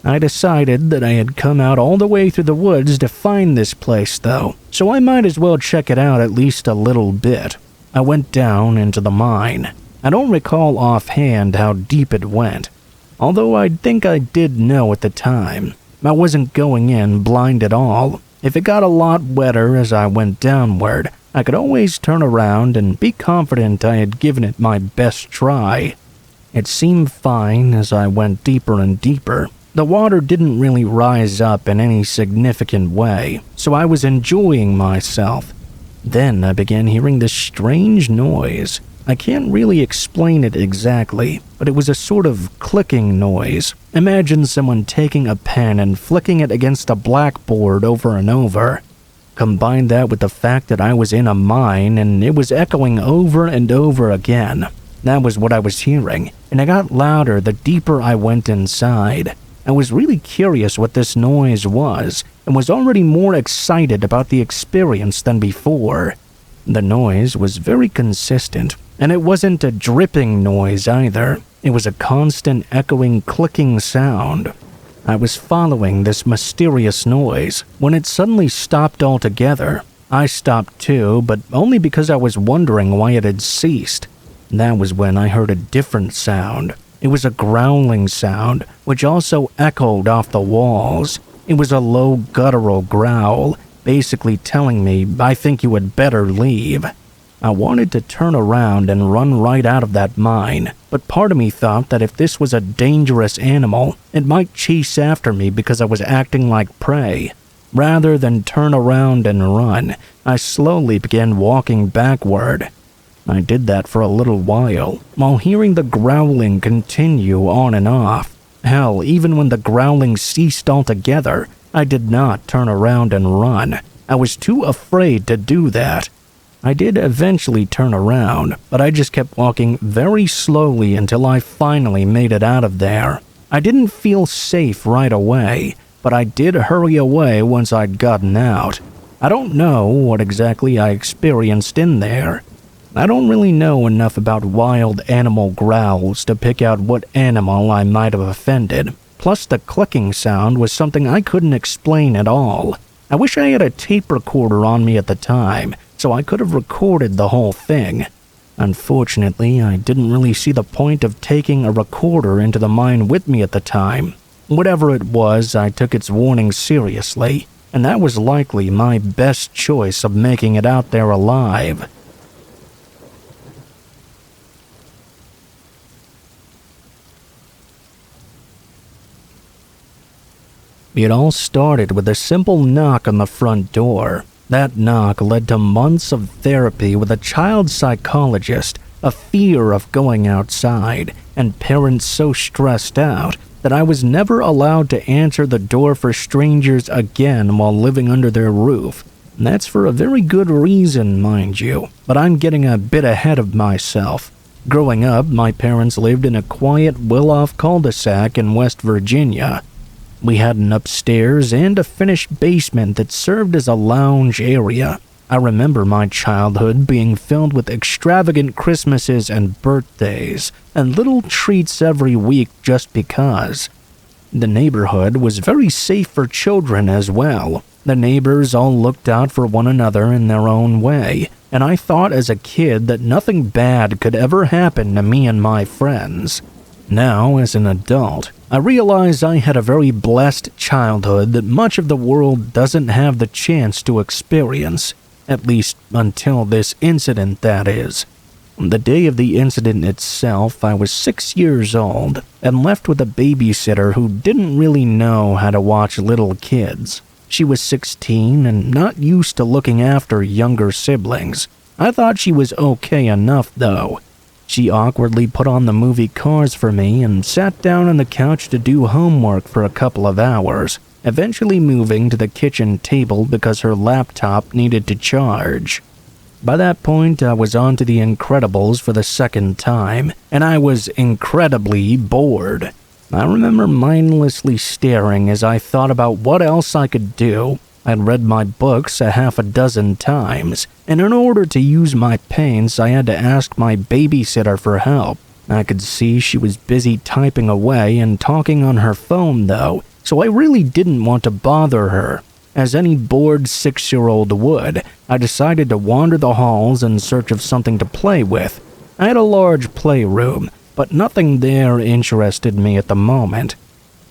I decided that I had come out all the way through the woods to find this place though, so I might as well check it out at least a little bit. I went down into the mine. I don't recall offhand how deep it went, although I think I did know at the time. I wasn't going in blind at all. If it got a lot wetter as I went downward, I could always turn around and be confident I had given it my best try. It seemed fine as I went deeper and deeper. The water didn't really rise up in any significant way, so I was enjoying myself. Then I began hearing this strange noise. I can't really explain it exactly, but it was a sort of clicking noise. Imagine someone taking a pen and flicking it against a blackboard over and over. Combine that with the fact that I was in a mine and it was echoing over and over again. That was what I was hearing, and it got louder the deeper I went inside. I was really curious what this noise was, and was already more excited about the experience than before. The noise was very consistent, and it wasn't a dripping noise either. It was a constant echoing clicking sound. I was following this mysterious noise when it suddenly stopped altogether. I stopped too, but only because I was wondering why it had ceased. That was when I heard a different sound. It was a growling sound, which also echoed off the walls. It was a low guttural growl, basically telling me, "I think you had better leave." I wanted to turn around and run right out of that mine, but part of me thought that if this was a dangerous animal, it might chase after me because I was acting like prey. Rather than turn around and run, I slowly began walking backward. I did that for a little while hearing the growling continue on and off. Hell, even when the growling ceased altogether, I did not turn around and run. I was too afraid to do that. I did eventually turn around, but I just kept walking very slowly until I finally made it out of there. I didn't feel safe right away, but I did hurry away once I'd gotten out. I don't know what exactly I experienced in there. I don't really know enough about wild animal growls to pick out what animal I might have offended. Plus, the clicking sound was something I couldn't explain at all. I wish I had a tape recorder on me at the time, so I could have recorded the whole thing. Unfortunately, I didn't really see the point of taking a recorder into the mine with me at the time. Whatever it was, I took its warning seriously, and that was likely my best choice of making it out there alive. It all started with a simple knock on the front door. That knock led to months of therapy with a child psychologist, a fear of going outside, and parents so stressed out that I was never allowed to answer the door for strangers again while living under their roof. And that's for a very good reason, mind you, but I'm getting a bit ahead of myself. Growing up, my parents lived in a quiet, well-off cul-de-sac in West Virginia. We had an upstairs and a finished basement that served as a lounge area. I remember my childhood being filled with extravagant Christmases and birthdays, and little treats every week just because. The neighborhood was very safe for children as well. The neighbors all looked out for one another in their own way, and I thought as a kid that nothing bad could ever happen to me and my friends. Now, as an adult, I realize I had a very blessed childhood that much of the world doesn't have the chance to experience, at least until this incident, that is. The day of the incident itself, I was 6 years old and left with a babysitter who didn't really know how to watch little kids. She was 16 and not used to looking after younger siblings. I thought she was okay enough, though. She awkwardly put on the movie Cars for me and sat down on the couch to do homework for a couple of hours, eventually moving to the kitchen table because her laptop needed to charge. By that point, I was on to The Incredibles for the second time, and I was incredibly bored. I remember mindlessly staring as I thought about what else I could do. I'd read my books a half a dozen times, and in order to use my paints, I had to ask my babysitter for help. I could see she was busy typing away and talking on her phone though, so I really didn't want to bother her. As any bored 6-year-old would, I decided to wander the halls in search of something to play with. I had a large playroom, but nothing there interested me at the moment.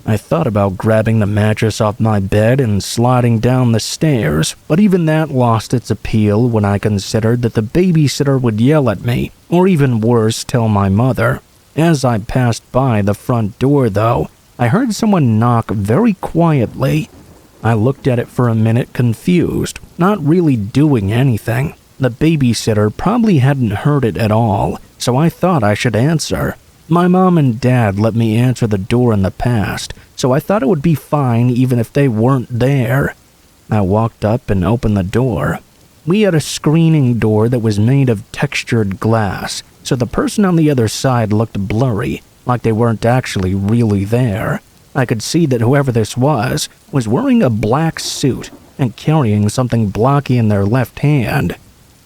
I thought about grabbing the mattress off my bed and sliding down the stairs, but even that lost its appeal when I considered that the babysitter would yell at me, or even worse, tell my mother. As I passed by the front door, though, I heard someone knock very quietly. I looked at it for a minute confused, not really doing anything. The babysitter probably hadn't heard it at all, so I thought I should answer. My mom and dad let me answer the door in the past, so I thought it would be fine even if they weren't there. I walked up and opened the door. We had a screening door that was made of textured glass, so the person on the other side looked blurry, like they weren't actually really there. I could see that whoever this was wearing a black suit and carrying something blocky in their left hand.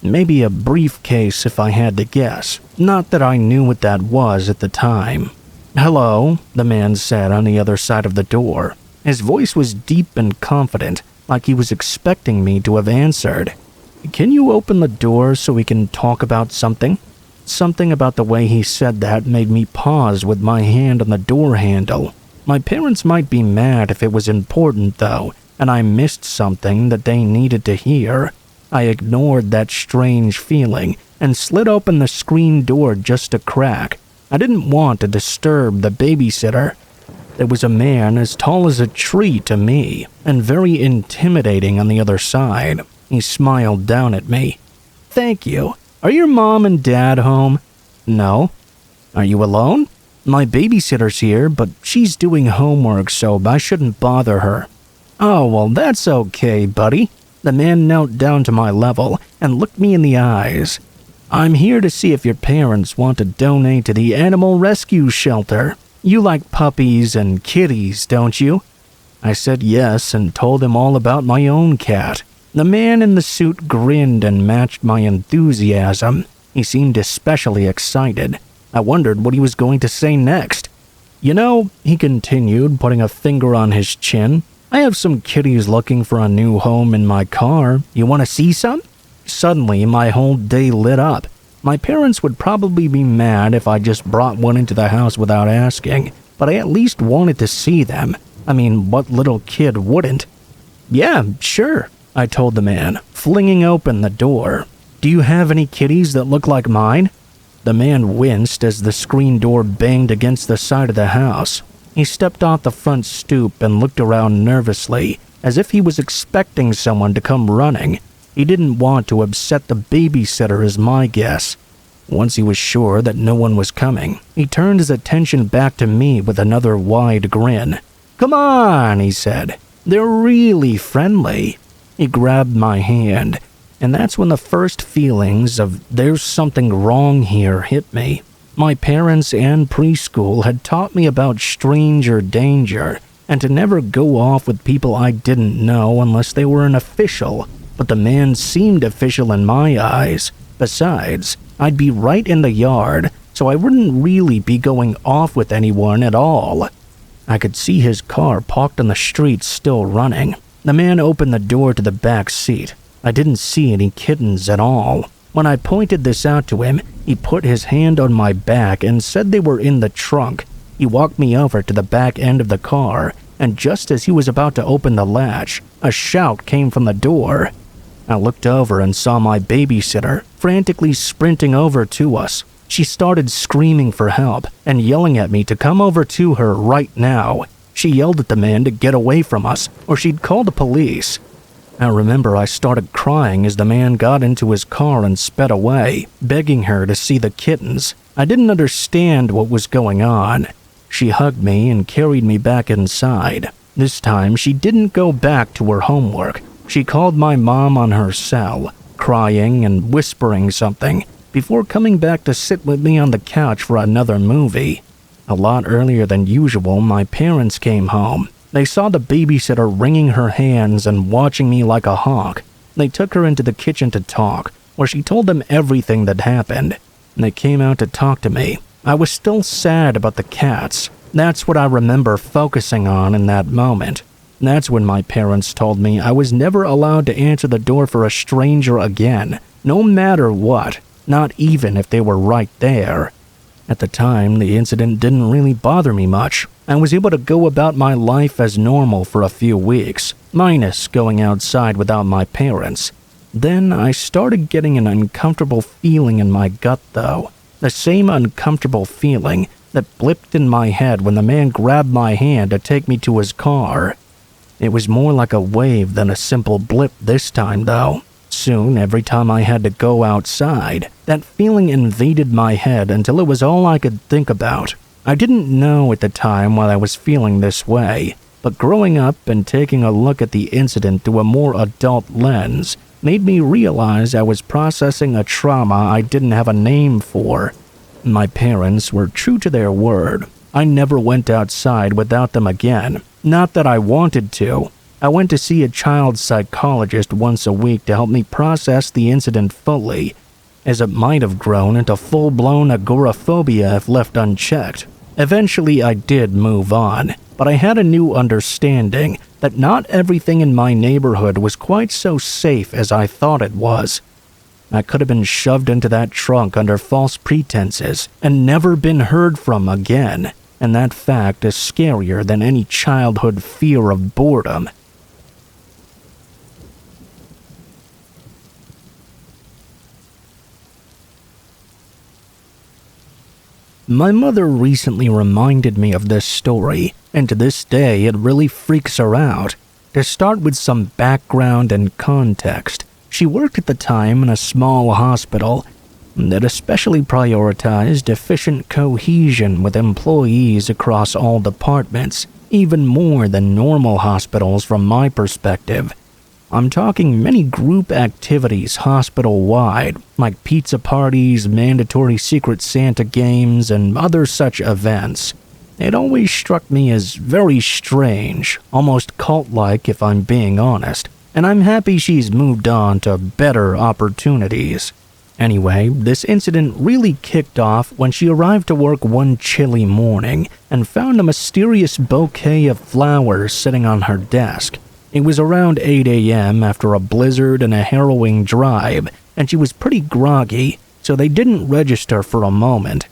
Maybe a briefcase if I had to guess. Not that I knew what that was at the time. "Hello," the man said on the other side of the door. His voice was deep and confident, like he was expecting me to have answered. "Can you open the door so we can talk about something?" Something about the way he said that made me pause with my hand on the door handle. My parents might be mad if it was important though, and I missed something that they needed to hear. I ignored that strange feeling and slid open the screen door just a crack. I didn't want to disturb the babysitter. There was a man as tall as a tree to me, and very intimidating on the other side. He smiled down at me. "Thank you. Are your mom and dad home?" "No." "Are you alone?" "My babysitter's here, but she's doing homework, so I shouldn't bother her." "Oh, well, that's okay, buddy." The man knelt down to my level and looked me in the eyes. "I'm here to see if your parents want to donate to the animal rescue shelter. You like puppies and kitties, don't you?" I said yes and told him all about my own cat. The man in the suit grinned and matched my enthusiasm. He seemed especially excited. I wondered what he was going to say next. "You know," he continued, putting a finger on his chin, "I have some kitties looking for a new home in my car. You want to see some?" Suddenly, my whole day lit up. My parents would probably be mad if I just brought one into the house without asking, but I at least wanted to see them. I mean, what little kid wouldn't? "Yeah, sure," I told the man, flinging open the door. "Do you have any kitties that look like mine?" The man winced as the screen door banged against the side of the house. He stepped off the front stoop and looked around nervously, as if he was expecting someone to come running. He didn't want to upset the babysitter is my guess. Once he was sure that no one was coming, he turned his attention back to me with another wide grin. "Come on," he said. "They're really friendly." He grabbed my hand, and that's when the first feelings of "there's something wrong here" hit me. My parents and preschool had taught me about stranger danger, and to never go off with people I didn't know unless they were an official, but the man seemed official in my eyes. Besides, I'd be right in the yard, so I wouldn't really be going off with anyone at all. I could see his car parked on the street still running. The man opened the door to the back seat. I didn't see any kittens at all. When I pointed this out to him, he put his hand on my back and said they were in the trunk. He walked me over to the back end of the car, and just as he was about to open the latch, a shout came from the door. I looked over and saw my babysitter frantically sprinting over to us. She started screaming for help and yelling at me to come over to her right now. She yelled at the man to get away from us, or she'd call the police. I remember I started crying as the man got into his car and sped away, begging her to see the kittens. I didn't understand what was going on. She hugged me and carried me back inside. This time, she didn't go back to her homework. She called my mom on her cell, crying and whispering something, before coming back to sit with me on the couch for another movie. A lot earlier than usual, my parents came home. They saw the babysitter wringing her hands and watching me like a hawk. They took her into the kitchen to talk, where she told them everything that happened. They came out to talk to me. I was still sad about the cats. That's what I remember focusing on in that moment. That's when my parents told me I was never allowed to answer the door for a stranger again, no matter what, not even if they were right there. At the time, the incident didn't really bother me much. I was able to go about my life as normal for a few weeks, minus going outside without my parents. Then I started getting an uncomfortable feeling in my gut though. The same uncomfortable feeling that blipped in my head when the man grabbed my hand to take me to his car. It was more like a wave than a simple blip this time though. Soon, every time I had to go outside, that feeling invaded my head until it was all I could think about. I didn't know at the time why I was feeling this way, but growing up and taking a look at the incident through a more adult lens made me realize I was processing a trauma I didn't have a name for. My parents were true to their word. I never went outside without them again. Not that I wanted to. I went to see a child psychologist once a week to help me process the incident fully, as it might have grown into full-blown agoraphobia if left unchecked. Eventually I did move on, but I had a new understanding that not everything in my neighborhood was quite so safe as I thought it was. I could have been shoved into that trunk under false pretenses and never been heard from again, and that fact is scarier than any childhood fear of boredom. My mother recently reminded me of this story, and to this day it really freaks her out. To start with some background and context, she worked at the time in a small hospital that especially prioritized efficient cohesion with employees across all departments, even more than normal hospitals from my perspective. I'm talking many group activities hospital-wide, like pizza parties, mandatory Secret Santa games, and other such events. It always struck me as very strange, almost cult-like if I'm being honest, and I'm happy she's moved on to better opportunities. Anyway, this incident really kicked off when she arrived to work one chilly morning and found a mysterious bouquet of flowers sitting on her desk. It was around 8 a.m. after a blizzard and a harrowing drive, and she was pretty groggy, so they didn't register for a moment.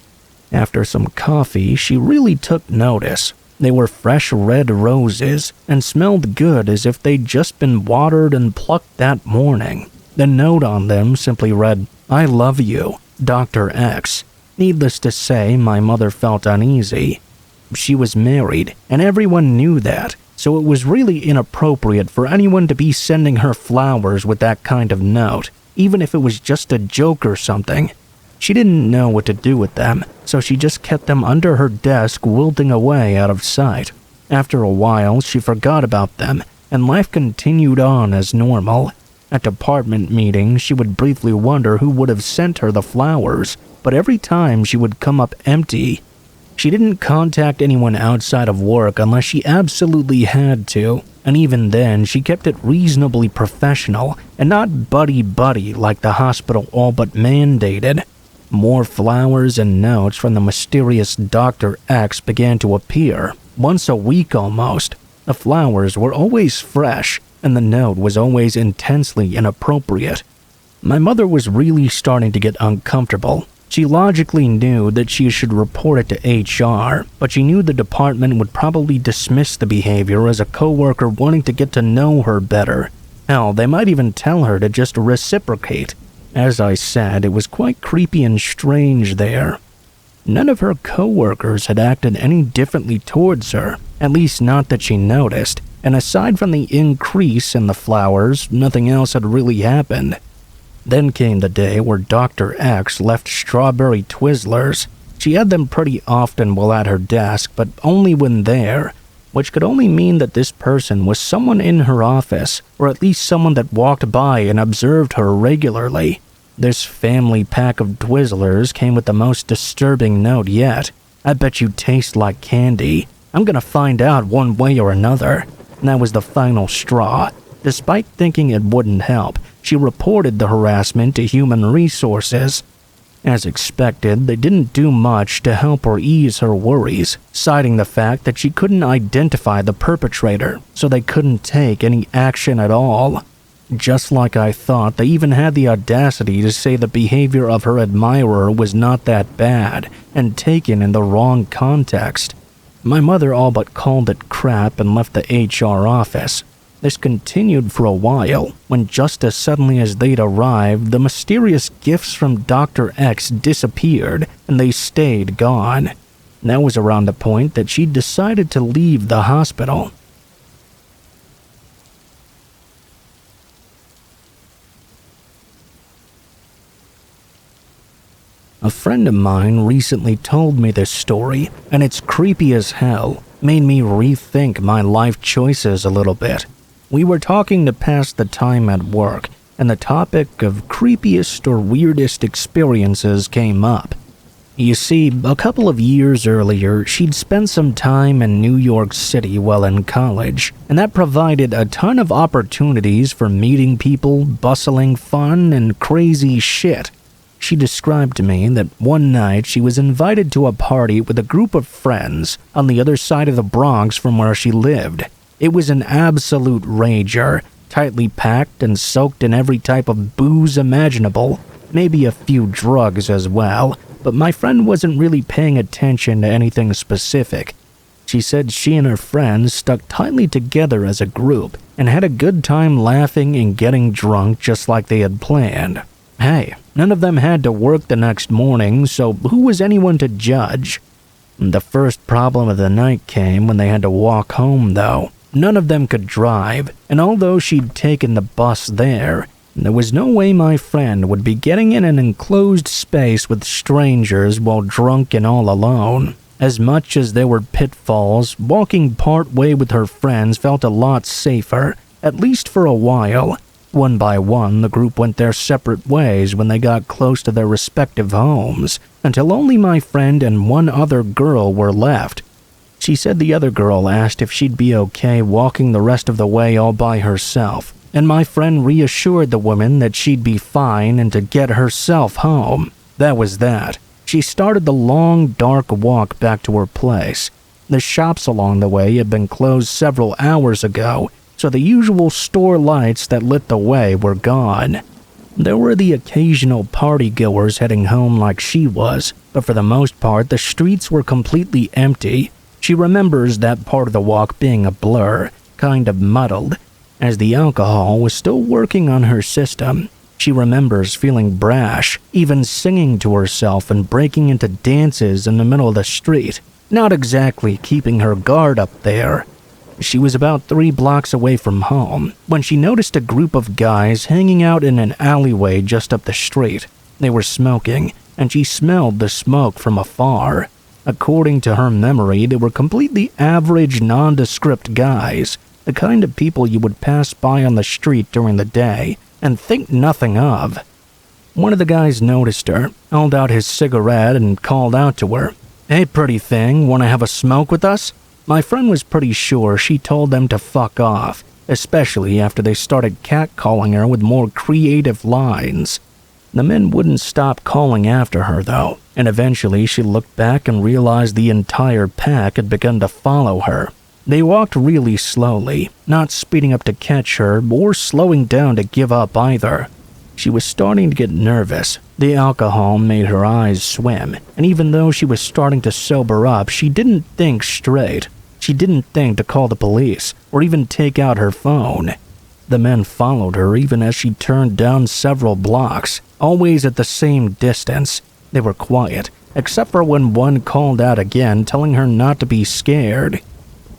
After some coffee, she really took notice. They were fresh red roses and smelled good as if they'd just been watered and plucked that morning. The note on them simply read, "I love you, Dr. X." Needless to say, my mother felt uneasy. She was married, and everyone knew that, so it was really inappropriate for anyone to be sending her flowers with that kind of note, even if it was just a joke or something. She didn't know what to do with them, so she just kept them under her desk wilting away out of sight. After a while, she forgot about them, and life continued on as normal. At department meetings, she would briefly wonder who would have sent her the flowers, but every time she would come up empty. She didn't contact anyone outside of work unless she absolutely had to, and even then she kept it reasonably professional and not buddy-buddy like the hospital all but mandated. More flowers and notes from the mysterious Dr. X began to appear, once a week almost. The flowers were always fresh, and the note was always intensely inappropriate. My mother was really starting to get uncomfortable. She logically knew that she should report it to HR, but she knew the department would probably dismiss the behavior as a coworker wanting to get to know her better. Hell, they might even tell her to just reciprocate. As I said, it was quite creepy and strange there. None of her coworkers had acted any differently towards her, at least not that she noticed, and aside from the increase in the flowers, nothing else had really happened. Then came the day where Dr. X left strawberry Twizzlers. She had them pretty often while at her desk, but only when there, which could only mean that this person was someone in her office, or at least someone that walked by and observed her regularly. This family pack of Twizzlers came with the most disturbing note yet. "I bet you taste like candy. I'm gonna find out one way or another." And that was the final straw. Despite thinking it wouldn't help, she reported the harassment to Human Resources. As expected, they didn't do much to help or ease her worries, citing the fact that she couldn't identify the perpetrator, so they couldn't take any action at all. Just like I thought, they even had the audacity to say the behavior of her admirer was not that bad and taken in the wrong context. My mother all but called it crap and left the HR office. This continued for a while, when just as suddenly as they'd arrived, the mysterious gifts from Dr. X disappeared and they stayed gone. That was around the point that she decided to leave the hospital. A friend of mine recently told me this story, and it's creepy as hell. Made me rethink my life choices a little bit. We were talking to pass the time at work, and the topic of creepiest or weirdest experiences came up. You see, a couple of years earlier, she'd spent some time in New York City while in college, and that provided a ton of opportunities for meeting people, bustling fun, and crazy shit. She described to me that one night she was invited to a party with a group of friends on the other side of the Bronx from where she lived. It was an absolute rager, tightly packed and soaked in every type of booze imaginable, maybe a few drugs as well, but my friend wasn't really paying attention to anything specific. She said she and her friends stuck tightly together as a group and had a good time laughing and getting drunk just like they had planned. Hey, none of them had to work the next morning, so who was anyone to judge? The first problem of the night came when they had to walk home, though. None of them could drive, and although she'd taken the bus there was no way my friend would be getting in an enclosed space with strangers while drunk and all alone. As much as there were pitfalls, walking part way with her friends felt a lot safer, at least for a while. One by one, the group went their separate ways when they got close to their respective homes, until only my friend and one other girl were left. She said the other girl asked if she'd be okay walking the rest of the way all by herself, and my friend reassured the woman that she'd be fine and to get herself home. That was that. She started the long, dark walk back to her place. The shops along the way had been closed several hours ago, so the usual store lights that lit the way were gone. There were the occasional party-goers heading home like she was, but for the most part the streets were completely empty. She remembers that part of the walk being a blur, kind of muddled, as the alcohol was still working on her system. She remembers feeling brash, even singing to herself and breaking into dances in the middle of the street, not exactly keeping her guard up there. She was about 3 blocks away from home when she noticed a group of guys hanging out in an alleyway just up the street. They were smoking, and she smelled the smoke from afar. According to her memory, they were completely average, nondescript guys, the kind of people you would pass by on the street during the day and think nothing of. One of the guys noticed her, held out his cigarette, and called out to her, "Hey, pretty thing, want to have a smoke with us?" My friend was pretty sure she told them to fuck off, especially after they started catcalling her with more creative lines. The men wouldn't stop calling after her, though, and eventually she looked back and realized the entire pack had begun to follow her. They walked really slowly, not speeding up to catch her or slowing down to give up either. She was starting to get nervous. The alcohol made her eyes swim, and even though she was starting to sober up, she didn't think straight. She didn't think to call the police or even take out her phone. The men followed her even as she turned down several blocks, always at the same distance. They were quiet, except for when one called out again, telling her not to be scared.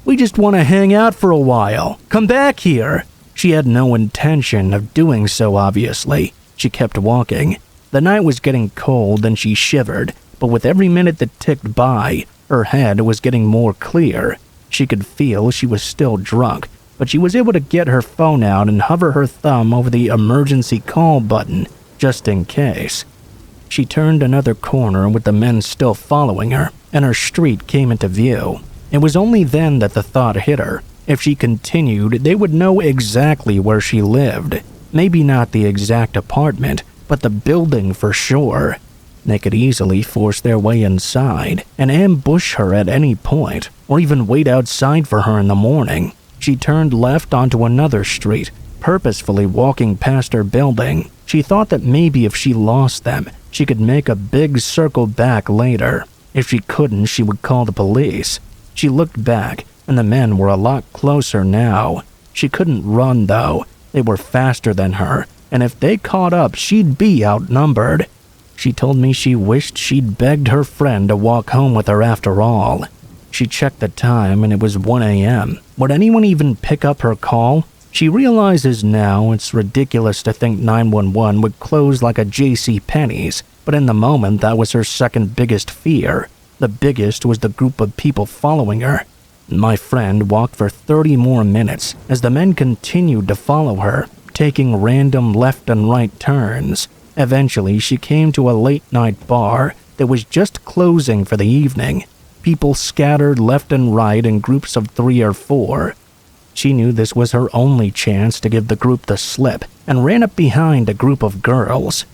"We just want to hang out for a while. Come back here." She had no intention of doing so, obviously. She kept walking. The night was getting cold and she shivered, but with every minute that ticked by, her head was getting more clear. She could feel she was still drunk, but she was able to get her phone out and hover her thumb over the emergency call button, just in case. She turned another corner with the men still following her, and her street came into view. It was only then that the thought hit her. If she continued, they would know exactly where she lived. Maybe not the exact apartment, but the building for sure. They could easily force their way inside and ambush her at any point, or even wait outside for her in the morning. She turned left onto another street, purposefully walking past her building. She thought that maybe if she lost them, she could make a big circle back later. If she couldn't, she would call the police. She looked back, and the men were a lot closer now. She couldn't run, though. They were faster than her, and if they caught up, she'd be outnumbered. She told me she wished she'd begged her friend to walk home with her after all. She checked the time, and it was 1 a.m. Would anyone even pick up her call? She realizes now it's ridiculous to think 911 would close like a JCPenney's, but in the moment that was her second biggest fear. The biggest was the group of people following her. My friend walked for 30 more minutes as the men continued to follow her, taking random left and right turns. Eventually, she came to a late-night bar that was just closing for the evening. People scattered left and right in groups of 3 or 4. She knew this was her only chance to give the group the slip and ran up behind a group of girls.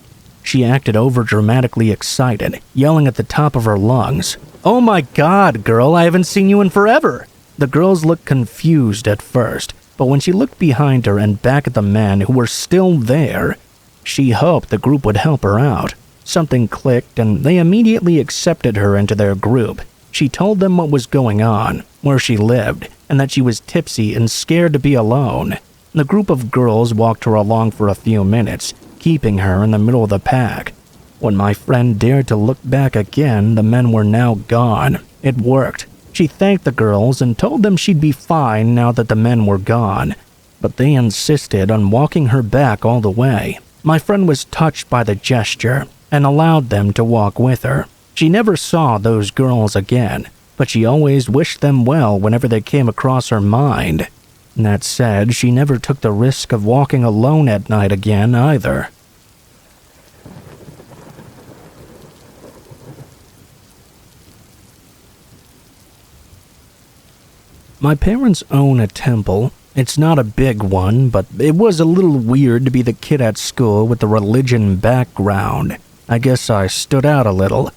She acted overdramatically excited, yelling at the top of her lungs, "Oh my God, girl, I haven't seen you in forever!" The girls looked confused at first, but when she looked behind her and back at the men who were still there, she hoped the group would help her out. Something clicked and they immediately accepted her into their group. She told them what was going on, where she lived, and that she was tipsy and scared to be alone. The group of girls walked her along for a few minutes, keeping her in the middle of the pack. When my friend dared to look back again, the men were now gone. It worked. She thanked the girls and told them she'd be fine now that the men were gone, but they insisted on walking her back all the way. My friend was touched by the gesture and allowed them to walk with her. She never saw those girls again, but she always wished them well whenever they came across her mind. That said, she never took the risk of walking alone at night again either. My parents own a temple. It's not a big one, but it was a little weird to be the kid at school with the religion background. I guess I stood out a little.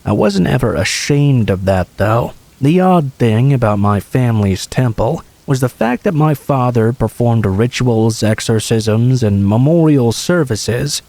I wasn't ever ashamed of that, though. The odd thing about my family's temple was the fact that my father performed rituals, exorcisms, and memorial services.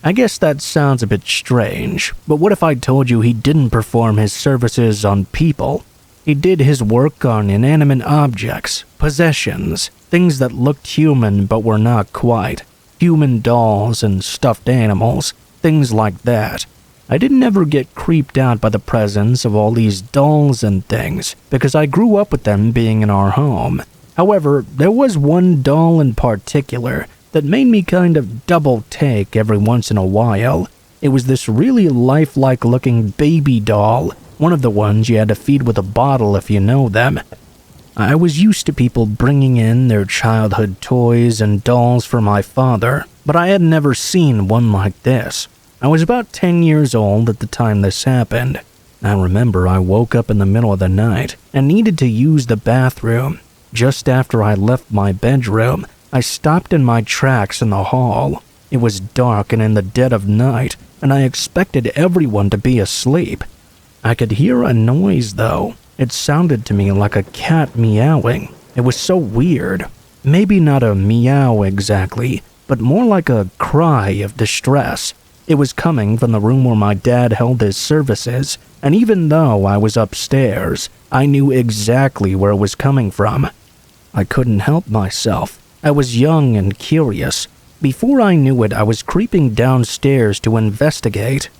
I guess that sounds a bit strange, but what if I told you he didn't perform his services on people? He did his work on inanimate objects, possessions, things that looked human but were not quite. Human dolls and stuffed animals, things like that. I didn't ever get creeped out by the presence of all these dolls and things, because I grew up with them being in our home. However, there was one doll in particular that made me kind of double take every once in a while. It was this really lifelike looking baby doll, one of the ones you had to feed with a bottle if you know them. I was used to people bringing in their childhood toys and dolls for my father, but I had never seen one like this. I was about 10 years old at the time this happened. I remember I woke up in the middle of the night and needed to use the bathroom. Just after I left my bedroom, I stopped in my tracks in the hall. It was dark and in the dead of night, and I expected everyone to be asleep. I could hear a noise, though. It sounded to me like a cat meowing. It was so weird. Maybe not a meow exactly, but more like a cry of distress. It was coming from the room where my dad held his services, and even though I was upstairs, I knew exactly where it was coming from. I couldn't help myself. I was young and curious. Before I knew it, I was creeping downstairs to investigate.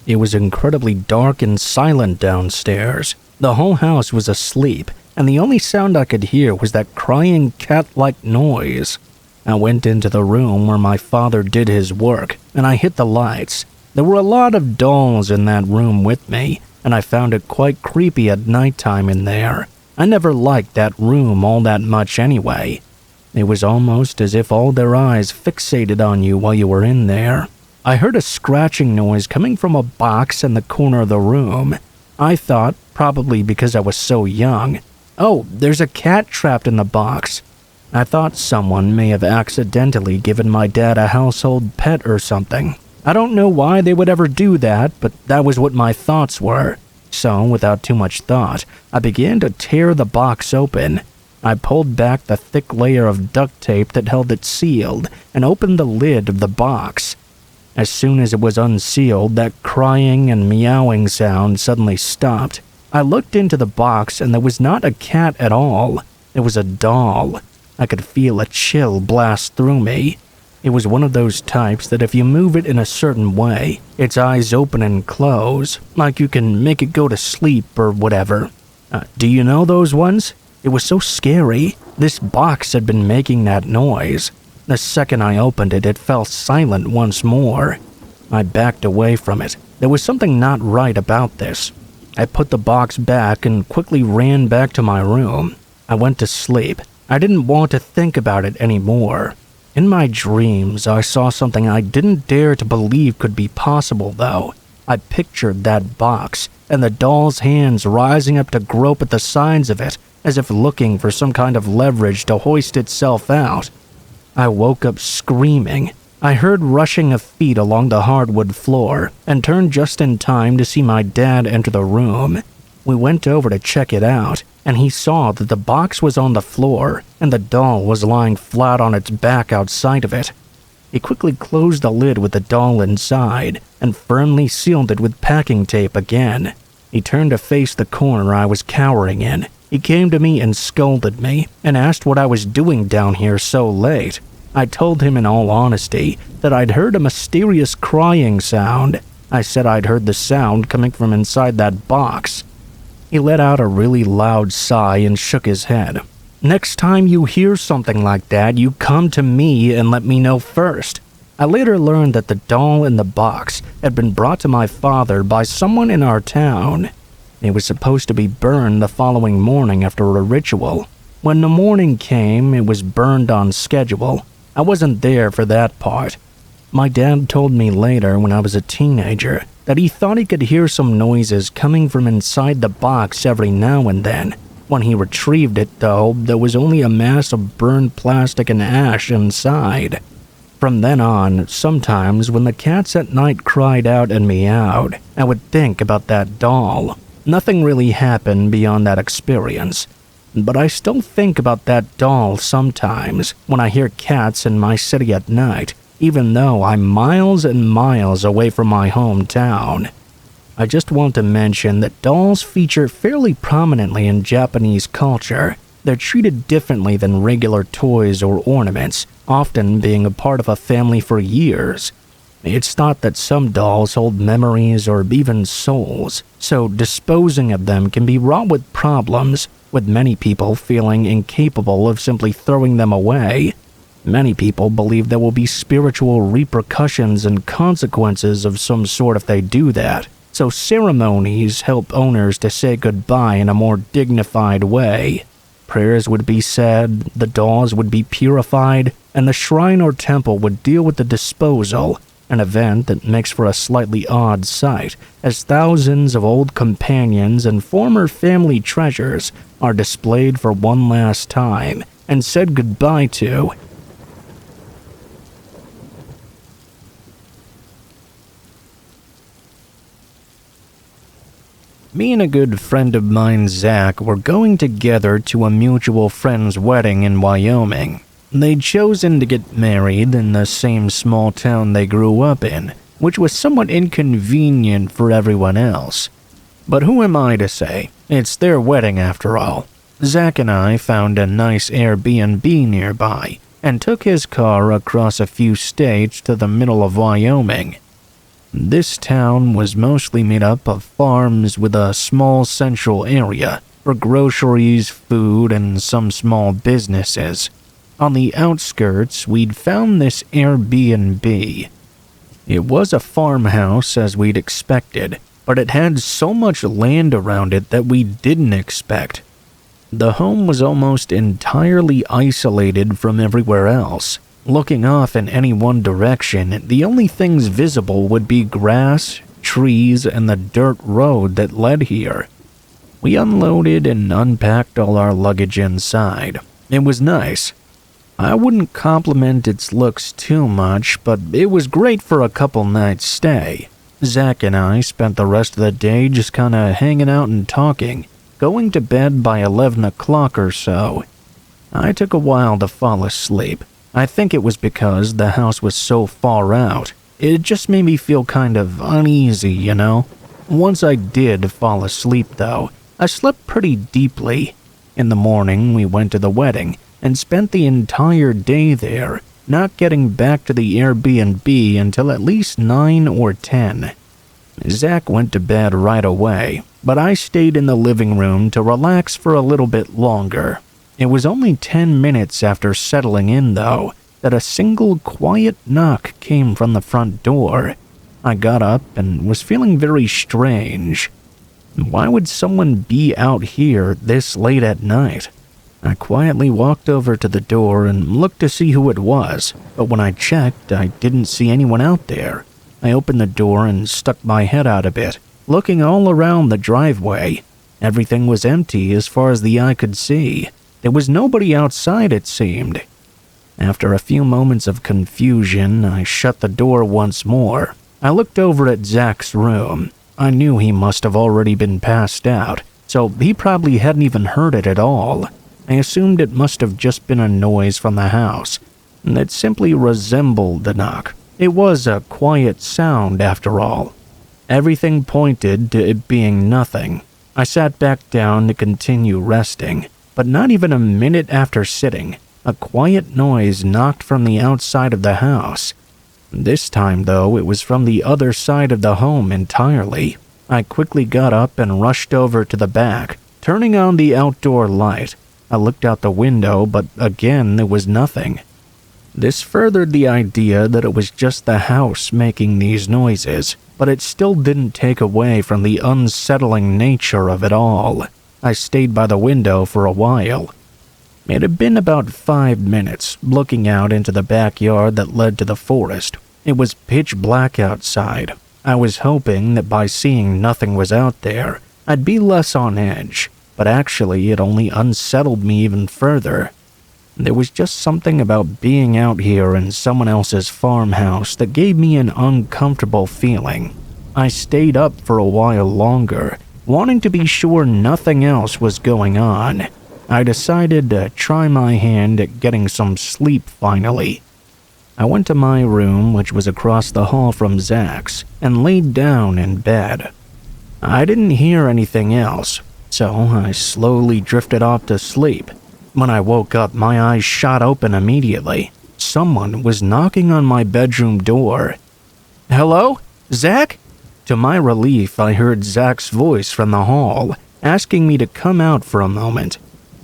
It was incredibly dark and silent downstairs. The whole house was asleep, and the only sound I could hear was that crying cat-like noise. I went into the room where my father did his work, and I hit the lights. There were a lot of dolls in that room with me, and I found it quite creepy at nighttime in there. I never liked that room all that much anyway. It was almost as if all their eyes fixated on you while you were in there. I heard a scratching noise coming from a box in the corner of the room. I thought, probably because I was so young, "Oh, there's a cat trapped in the box." I thought someone may have accidentally given my dad a household pet or something. I don't know why they would ever do that, but that was what my thoughts were. So, without too much thought, I began to tear the box open. I pulled back the thick layer of duct tape that held it sealed and opened the lid of the box. As soon as it was unsealed, that crying and meowing sound suddenly stopped. I looked into the box and there was not a cat at all. It was a doll. I could feel a chill blast through me. It was one of those types that if you move it in a certain way, its eyes open and close, like you can make it go to sleep or whatever. Do you know those ones? It was so scary. This box had been making that noise. The second I opened it, it fell silent once more. I backed away from it. There was something not right about this. I put the box back and quickly ran back to my room. I went to sleep. I didn't want to think about it anymore. In my dreams, I saw something I didn't dare to believe could be possible, though. I pictured that box, and the doll's hands rising up to grope at the sides of it, as if looking for some kind of leverage to hoist itself out. I woke up screaming. I heard rushing of feet along the hardwood floor, and turned just in time to see my dad enter the room. We went over to check it out, and he saw that the box was on the floor and the doll was lying flat on its back outside of it. He quickly closed the lid with the doll inside and firmly sealed it with packing tape again. He turned to face the corner I was cowering in. He came to me and scolded me and asked what I was doing down here so late. I told him in all honesty that I'd heard a mysterious crying sound. I said I'd heard the sound coming from inside that box. He let out a really loud sigh and shook his head. Next time you hear something like that, you come to me and let me know first. I later learned that the doll in the box had been brought to my father by someone in our town. It was supposed to be burned the following morning after a ritual. When the morning came, it was burned on schedule. I wasn't there for that part. My dad told me later when I was a teenager that he thought he could hear some noises coming from inside the box every now and then. When he retrieved it, though, there was only a mass of burned plastic and ash inside. From then on, sometimes when the cats at night cried out and meowed, I would think about that doll. Nothing really happened beyond that experience. But I still think about that doll sometimes when I hear cats in my city at night, even though I'm miles and miles away from my hometown. I just want to mention that dolls feature fairly prominently in Japanese culture. They're treated differently than regular toys or ornaments, often being a part of a family for years. It's thought that some dolls hold memories or even souls, so disposing of them can be wrought with problems, with many people feeling incapable of simply throwing them away. Many people believe there will be spiritual repercussions and consequences of some sort if they do that, so ceremonies help owners to say goodbye in a more dignified way. Prayers would be said, the dolls would be purified, and the shrine or temple would deal with the disposal, an event that makes for a slightly odd sight, as thousands of old companions and former family treasures are displayed for one last time and said goodbye to. Me and a good friend of mine, Zach, were going together to a mutual friend's wedding in Wyoming. They'd chosen to get married in the same small town they grew up in, which was somewhat inconvenient for everyone else. But who am I to say? It's their wedding after all. Zach and I found a nice Airbnb nearby and took his car across a few states to the middle of Wyoming. This town was mostly made up of farms with a small central area for groceries, food, and some small businesses. On the outskirts, we'd found this Airbnb. It was a farmhouse as we'd expected, but it had so much land around it that we didn't expect. The home was almost entirely isolated from everywhere else. Looking off in any one direction, the only things visible would be grass, trees, and the dirt road that led here. We unloaded and unpacked all our luggage inside. It was nice. I wouldn't compliment its looks too much, but it was great for a couple nights stay. Zach and I spent the rest of the day just kinda hanging out and talking, going to bed by 11 o'clock or so. I took a while to fall asleep. I think it was because the house was so far out. It just made me feel kind of uneasy, you know? Once I did fall asleep though, I slept pretty deeply. In the morning, we went to the wedding and spent the entire day there, not getting back to the Airbnb until at least 9 or 10. Zach went to bed right away, but I stayed in the living room to relax for a little bit longer. It was only 10 minutes after settling in, though, that a single quiet knock came from the front door. I got up and was feeling very strange. Why would someone be out here this late at night? I quietly walked over to the door and looked to see who it was, but when I checked, I didn't see anyone out there. I opened the door and stuck my head out a bit, looking all around the driveway. Everything was empty as far as the eye could see. There was nobody outside, it seemed. After a few moments of confusion, I shut the door once more. I looked over at Zach's room. I knew he must have already been passed out, so he probably hadn't even heard it at all. I assumed it must have just been a noise from the house. It simply resembled the knock. It was a quiet sound, after all. Everything pointed to it being nothing. I sat back down to continue resting, but not even a minute after sitting, a quiet noise knocked from the outside of the house. This time, though, it was from the other side of the home entirely. I quickly got up and rushed over to the back, turning on the outdoor light. I looked out the window, but again, there was nothing. This furthered the idea that it was just the house making these noises, but it still didn't take away from the unsettling nature of it all. I stayed by the window for a while. It had been about 5 minutes, looking out into the backyard that led to the forest. It was pitch black outside. I was hoping that by seeing nothing was out there, I'd be less on edge, but actually it only unsettled me even further. There was just something about being out here in someone else's farmhouse that gave me an uncomfortable feeling. I stayed up for a while longer, wanting to be sure nothing else was going on. I decided to try my hand at getting some sleep finally. I went to my room, which was across the hall from Zach's, and laid down in bed. I didn't hear anything else, so I slowly drifted off to sleep. When I woke up, my eyes shot open immediately. Someone was knocking on my bedroom door. "Hello? Zach?" To my relief, I heard Zach's voice from the hall, asking me to come out for a moment.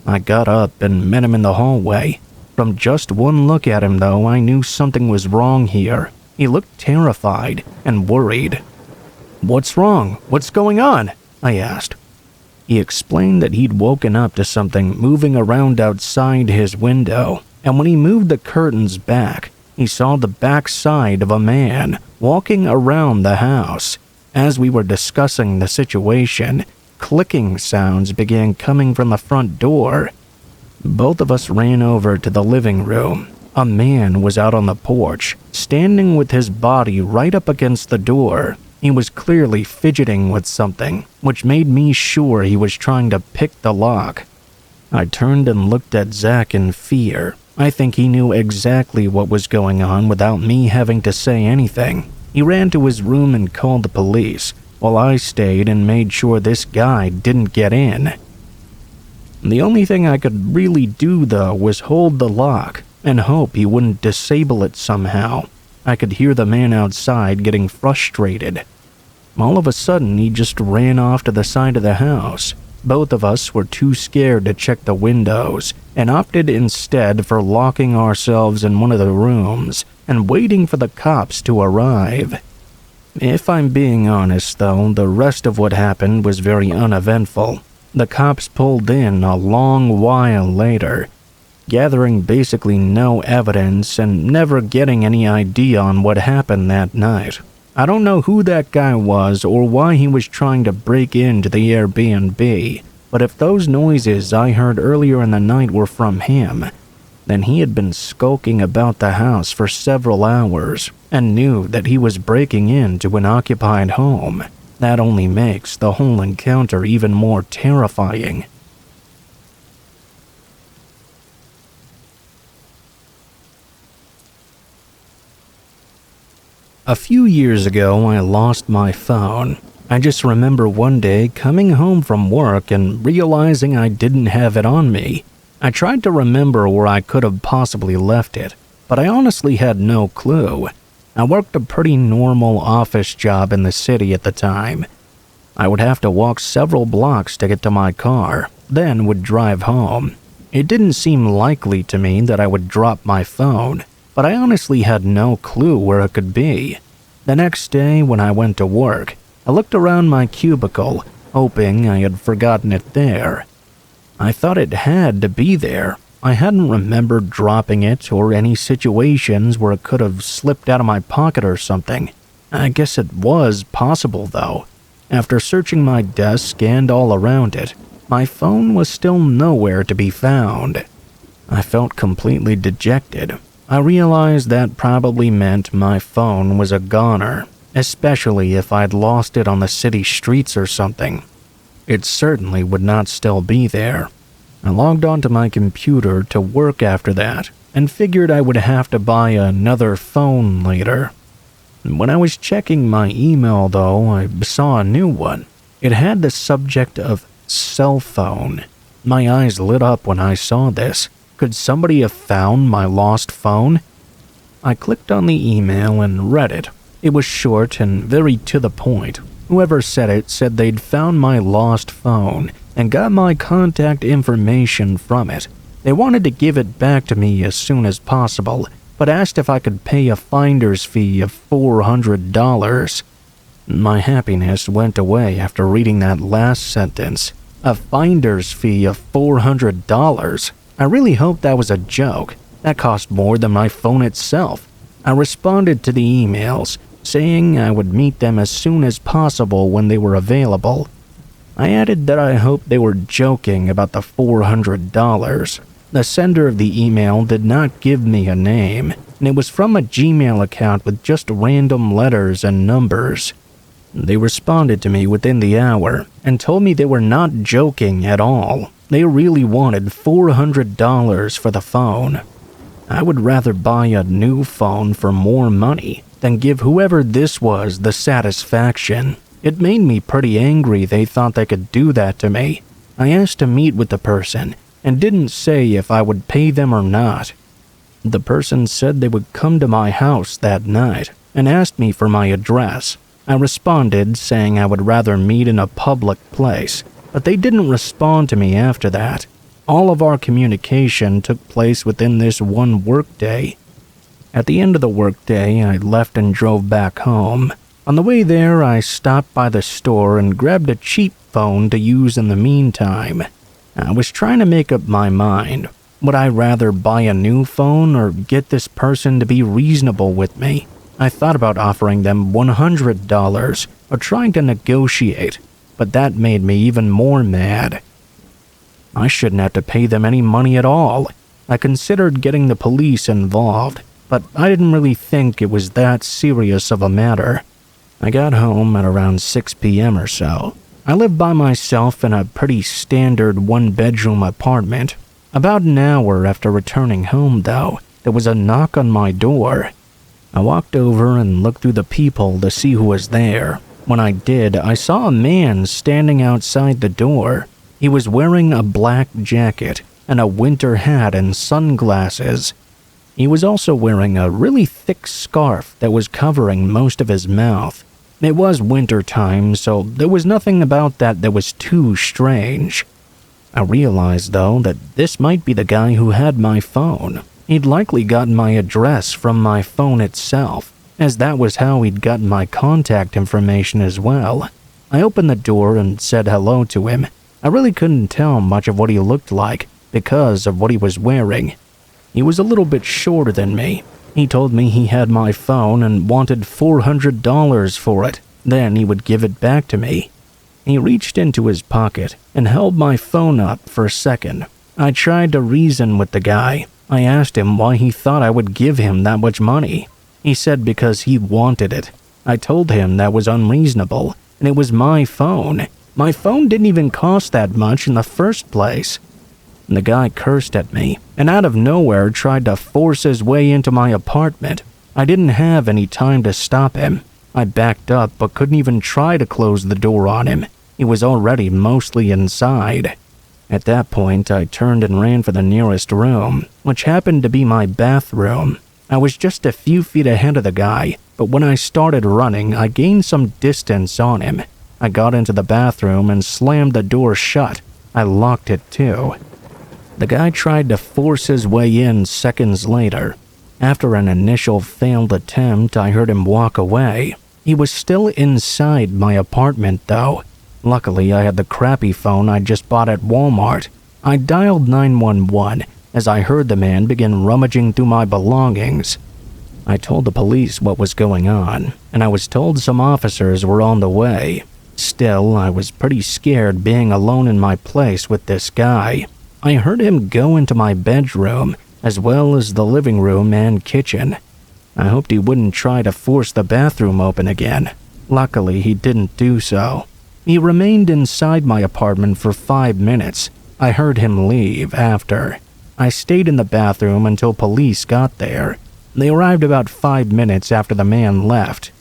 I got up and met him in the hallway. From just one look at him, though, I knew something was wrong here. He looked terrified and worried. "What's wrong? What's going on?" I asked. He explained that he'd woken up to something moving around outside his window, and when he moved the curtains back, he saw the backside of a man walking around the house. As we were discussing the situation, clicking sounds began coming from the front door. Both of us ran over to the living room. A man was out on the porch, standing with his body right up against the door. He was clearly fidgeting with something, which made me sure he was trying to pick the lock. I turned and looked at Zach in fear. I think he knew exactly what was going on without me having to say anything. He ran to his room and called the police, while I stayed and made sure this guy didn't get in. The only thing I could really do, though, was hold the lock and hope he wouldn't disable it somehow. I could hear the man outside getting frustrated. All of a sudden, he just ran off to the side of the house. Both of us were too scared to check the windows and opted instead for locking ourselves in one of the rooms and waiting for the cops to arrive. If I'm being honest, though, the rest of what happened was very uneventful. The cops pulled in a long while later, gathering basically no evidence and never getting any idea on what happened that night. I don't know who that guy was or why he was trying to break into the Airbnb, but if those noises I heard earlier in the night were from him, Then he had been skulking about the house for several hours and knew that he was breaking into an occupied home. That only makes the whole encounter even more terrifying. A few years ago, I lost my phone. I just remember one day coming home from work and realizing I didn't have it on me. I tried to remember where I could have possibly left it, but I honestly had no clue. I worked a pretty normal office job in the city at the time. I would have to walk several blocks to get to my car, then would drive home. It didn't seem likely to me that I would drop my phone, but I honestly had no clue where it could be. The next day when I went to work, I looked around my cubicle, hoping I had forgotten it there. I thought it had to be there. I hadn't remembered dropping it or any situations where it could have slipped out of my pocket or something. I guess it was possible though. After searching my desk and all around it, my phone was still nowhere to be found. I felt completely dejected. I realized that probably meant my phone was a goner, especially if I'd lost it on the city streets or something. It certainly would not still be there. I logged onto my computer to work after that and figured I would have to buy another phone later. When I was checking my email though, I saw a new one. It had the subject of cell phone. My eyes lit up when I saw this. Could somebody have found my lost phone? I clicked on the email and read it. It was short and very to the point. Whoever said it said they'd found my lost phone and got my contact information from it. They wanted to give it back to me as soon as possible, but asked if I could pay a finder's fee of $400. My happiness went away after reading that last sentence. A finder's fee of $400. I really hoped that was a joke. That cost more than my phone itself. I responded to the emails, saying I would meet them as soon as possible when they were available. I added that I hoped they were joking about the $400. The sender of the email did not give me a name, and it was from a Gmail account with just random letters and numbers. They responded to me within the hour and told me they were not joking at all. They really wanted $400 for the phone. I would rather buy a new phone for more money than give whoever this was the satisfaction. It made me pretty angry they thought they could do that to me. I asked to meet with the person and didn't say if I would pay them or not. The person said they would come to my house that night and asked me for my address. I responded saying I would rather meet in a public place, but they didn't respond to me after that. All of our communication took place within this one workday. At the end of the workday, I left and drove back home. On the way there, I stopped by the store and grabbed a cheap phone to use in the meantime. I was trying to make up my mind. Would I rather buy a new phone or get this person to be reasonable with me? I thought about offering them $100 or trying to negotiate, but that made me even more mad. I shouldn't have to pay them any money at all. I considered getting the police involved, but I didn't really think it was that serious of a matter. I got home at around 6 p.m. or so. I lived by myself in a pretty standard one-bedroom apartment. About an hour after returning home, though, there was a knock on my door. I walked over and looked through the peephole to see who was there. When I did, I saw a man standing outside the door. He was wearing a black jacket and a winter hat and sunglasses. He was also wearing a really thick scarf that was covering most of his mouth. It was winter time, so there was nothing about that was too strange. I realized, though, that this might be the guy who had my phone. He'd likely gotten my address from my phone itself, as that was how he'd gotten my contact information as well. I opened the door and said hello to him. I really couldn't tell much of what he looked like because of what he was wearing. He was a little bit shorter than me. He told me he had my phone and wanted $400 for it. Then he would give it back to me. He reached into his pocket and held my phone up for a second. I tried to reason with the guy. I asked him why he thought I would give him that much money. He said because he wanted it. I told him that was unreasonable, and it was my phone. My phone didn't even cost that much in the first place. The guy cursed at me, and out of nowhere tried to force his way into my apartment. I didn't have any time to stop him. I backed up but couldn't even try to close the door on him. He was already mostly inside. At that point, I turned and ran for the nearest room, which happened to be my bathroom. I was just a few feet ahead of the guy, but when I started running, I gained some distance on him. I got into the bathroom and slammed the door shut. I locked it too. The guy tried to force his way in seconds later. After an initial failed attempt, I heard him walk away. He was still inside my apartment though. Luckily, I had the crappy phone I just bought at Walmart. I dialed 911 as I heard the man begin rummaging through my belongings. I told the police what was going on, and I was told some officers were on the way. Still, I was pretty scared being alone in my place with this guy. I heard him go into my bedroom, as well as the living room and kitchen. I hoped he wouldn't try to force the bathroom open again. Luckily, he didn't do so. He remained inside my apartment for 5 minutes. I heard him leave after. I stayed in the bathroom until police got there. They arrived about 5 minutes after the man left.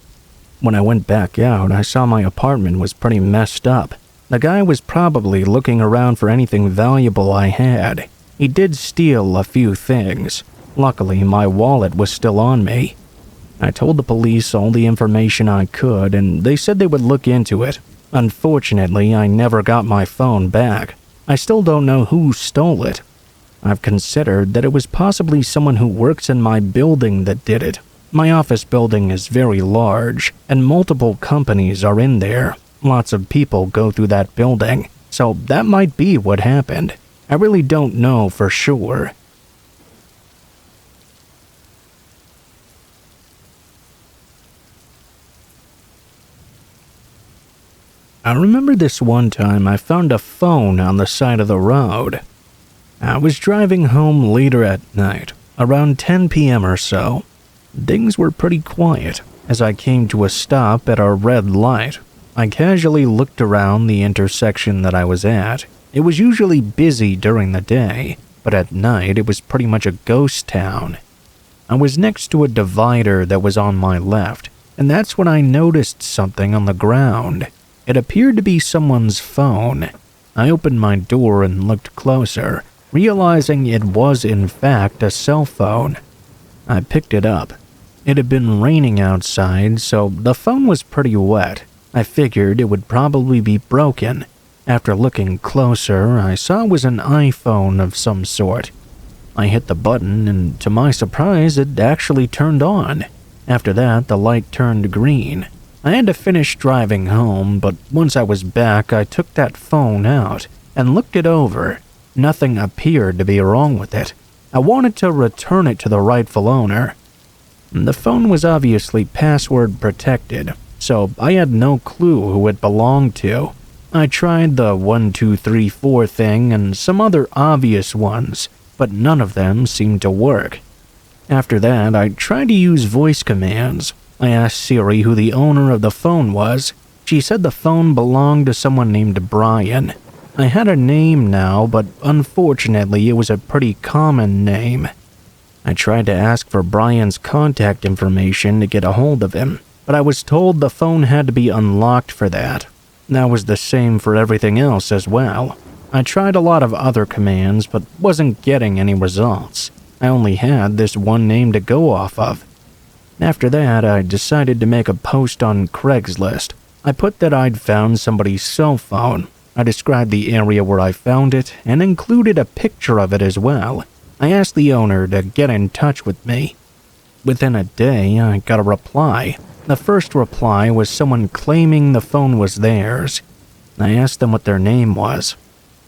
When I went back out, I saw my apartment was pretty messed up. The guy was probably looking around for anything valuable I had. He did steal a few things. Luckily, my wallet was still on me. I told the police all the information I could, and they said they would look into it. Unfortunately, I never got my phone back. I still don't know who stole it. I've considered that it was possibly someone who works in my building that did it. My office building is very large, and multiple companies are in there. Lots of people go through that building, so that might be what happened. I really don't know for sure. I remember this one time I found a phone on the side of the road. I was driving home later at night, around 10 p.m. or so. Things were pretty quiet as I came to a stop at a red light. I casually looked around the intersection that I was at. It was usually busy during the day, but at night it was pretty much a ghost town. I was next to a divider that was on my left, and that's when I noticed something on the ground. It appeared to be someone's phone. I opened my door and looked closer, realizing it was in fact a cell phone. I picked it up. It had been raining outside, so the phone was pretty wet. I figured it would probably be broken. After looking closer, I saw it was an iPhone of some sort. I hit the button, and to my surprise, it actually turned on. After that, the light turned green. I had to finish driving home, but once I was back, I took that phone out and looked it over. Nothing appeared to be wrong with it. I wanted to return it to the rightful owner. The phone was obviously password protected, so I had no clue who it belonged to. I tried the 1234 thing and some other obvious ones, but none of them seemed to work. After that, I tried to use voice commands. I asked Siri who the owner of the phone was. She said the phone belonged to someone named Brian. I had a name now, but unfortunately it was a pretty common name. I tried to ask for Brian's contact information to get a hold of him, but I was told the phone had to be unlocked for that. That was the same for everything else as well. I tried a lot of other commands, but wasn't getting any results. I only had this one name to go off of. After that, I decided to make a post on Craigslist. I put that I'd found somebody's cell phone. I described the area where I found it and included a picture of it as well. I asked the owner to get in touch with me. Within a day, I got a reply. The first reply was someone claiming the phone was theirs. I asked them what their name was.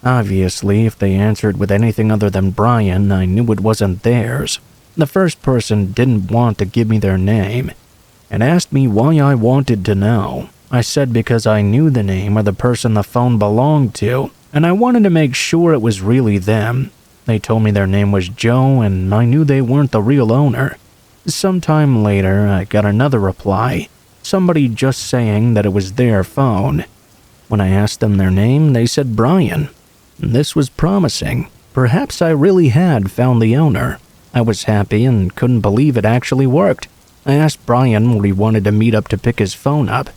Obviously, if they answered with anything other than Brian, I knew it wasn't theirs. The first person didn't want to give me their name and asked me why I wanted to know. I said because I knew the name of the person the phone belonged to, and I wanted to make sure it was really them. They told me their name was Joe, and I knew they weren't the real owner. Sometime later, I got another reply, somebody just saying that it was their phone. When I asked them their name, they said Brian. This was promising. Perhaps I really had found the owner. I was happy and couldn't believe it actually worked. I asked Brian where he wanted to meet up to pick his phone up.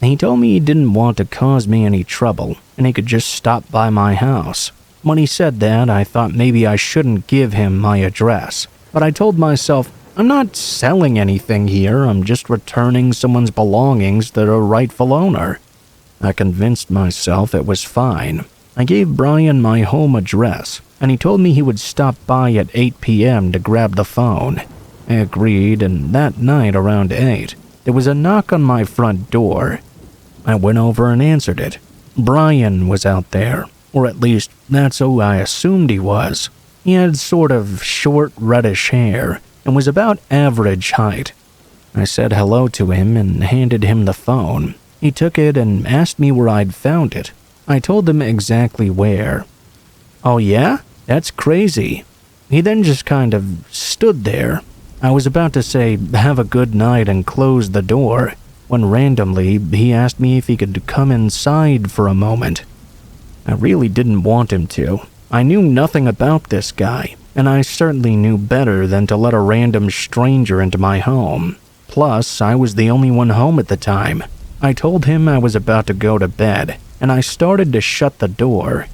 He told me he didn't want to cause me any trouble, and he could just stop by my house. When he said that, I thought maybe I shouldn't give him my address. But I told myself, I'm not selling anything here, I'm just returning someone's belongings to their rightful owner. I convinced myself it was fine. I gave Brian my home address, and he told me he would stop by at 8 p.m. to grab the phone. I agreed, and that night around 8, there was a knock on my front door. I went over and answered it. Brian was out there, or at least that's who I assumed he was. He had sort of short reddish hair and was about average height. I said hello to him and handed him the phone. He took it and asked me where I'd found it. I told him exactly where. Oh yeah? That's crazy. He then just kind of stood there. I was about to say, have a good night and close the door, when randomly he asked me if he could come inside for a moment. I really didn't want him to. I knew nothing about this guy, and I certainly knew better than to let a random stranger into my home. Plus, I was the only one home at the time. I told him I was about to go to bed, and I started to shut the door.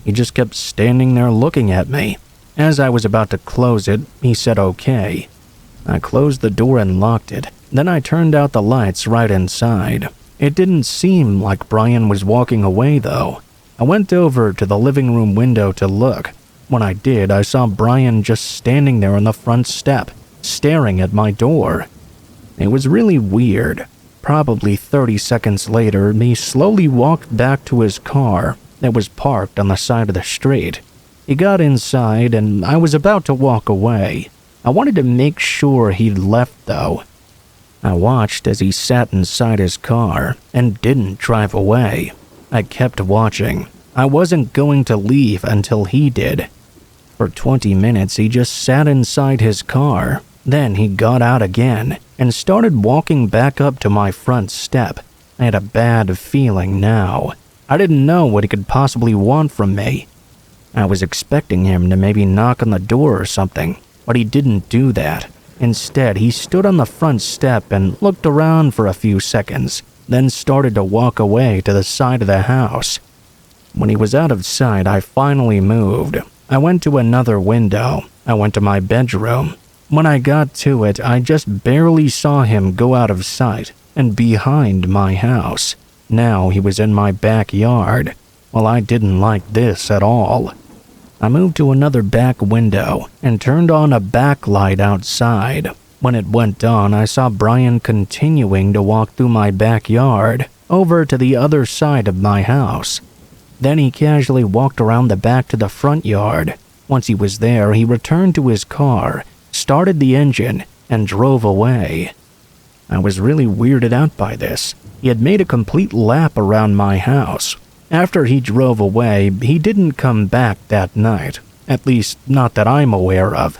He just kept standing there looking at me. As I was about to close it, he said okay. I closed the door and locked it. Then I turned out the lights right inside. It didn't seem like Brian was walking away though. I went over to the living room window to look. When I did, I saw Brian just standing there on the front step, staring at my door. It was really weird. Probably 30 seconds later, he slowly walked back to his car that was parked on the side of the street. He got inside and I was about to walk away. I wanted to make sure he'd left though. I watched as he sat inside his car and didn't drive away. I kept watching. I wasn't going to leave until he did. For 20 minutes he just sat inside his car. Then he got out again and started walking back up to my front step. I had a bad feeling now. I didn't know what he could possibly want from me. I was expecting him to maybe knock on the door or something, but he didn't do that. Instead, he stood on the front step and looked around for a few seconds, then started to walk away to the side of the house. When he was out of sight, I finally moved. I went to another window. I went to my bedroom. When I got to it, I just barely saw him go out of sight and behind my house. Now he was in my backyard. Well, I didn't like this at all. I moved to another back window and turned on a backlight outside. When it went on, I saw Brian continuing to walk through my backyard over to the other side of my house. Then he casually walked around the back to the front yard. Once he was there, he returned to his car, started the engine, and drove away. I was really weirded out by this. He had made a complete lap around my house. After he drove away, he didn't come back that night. At least, not that I'm aware of.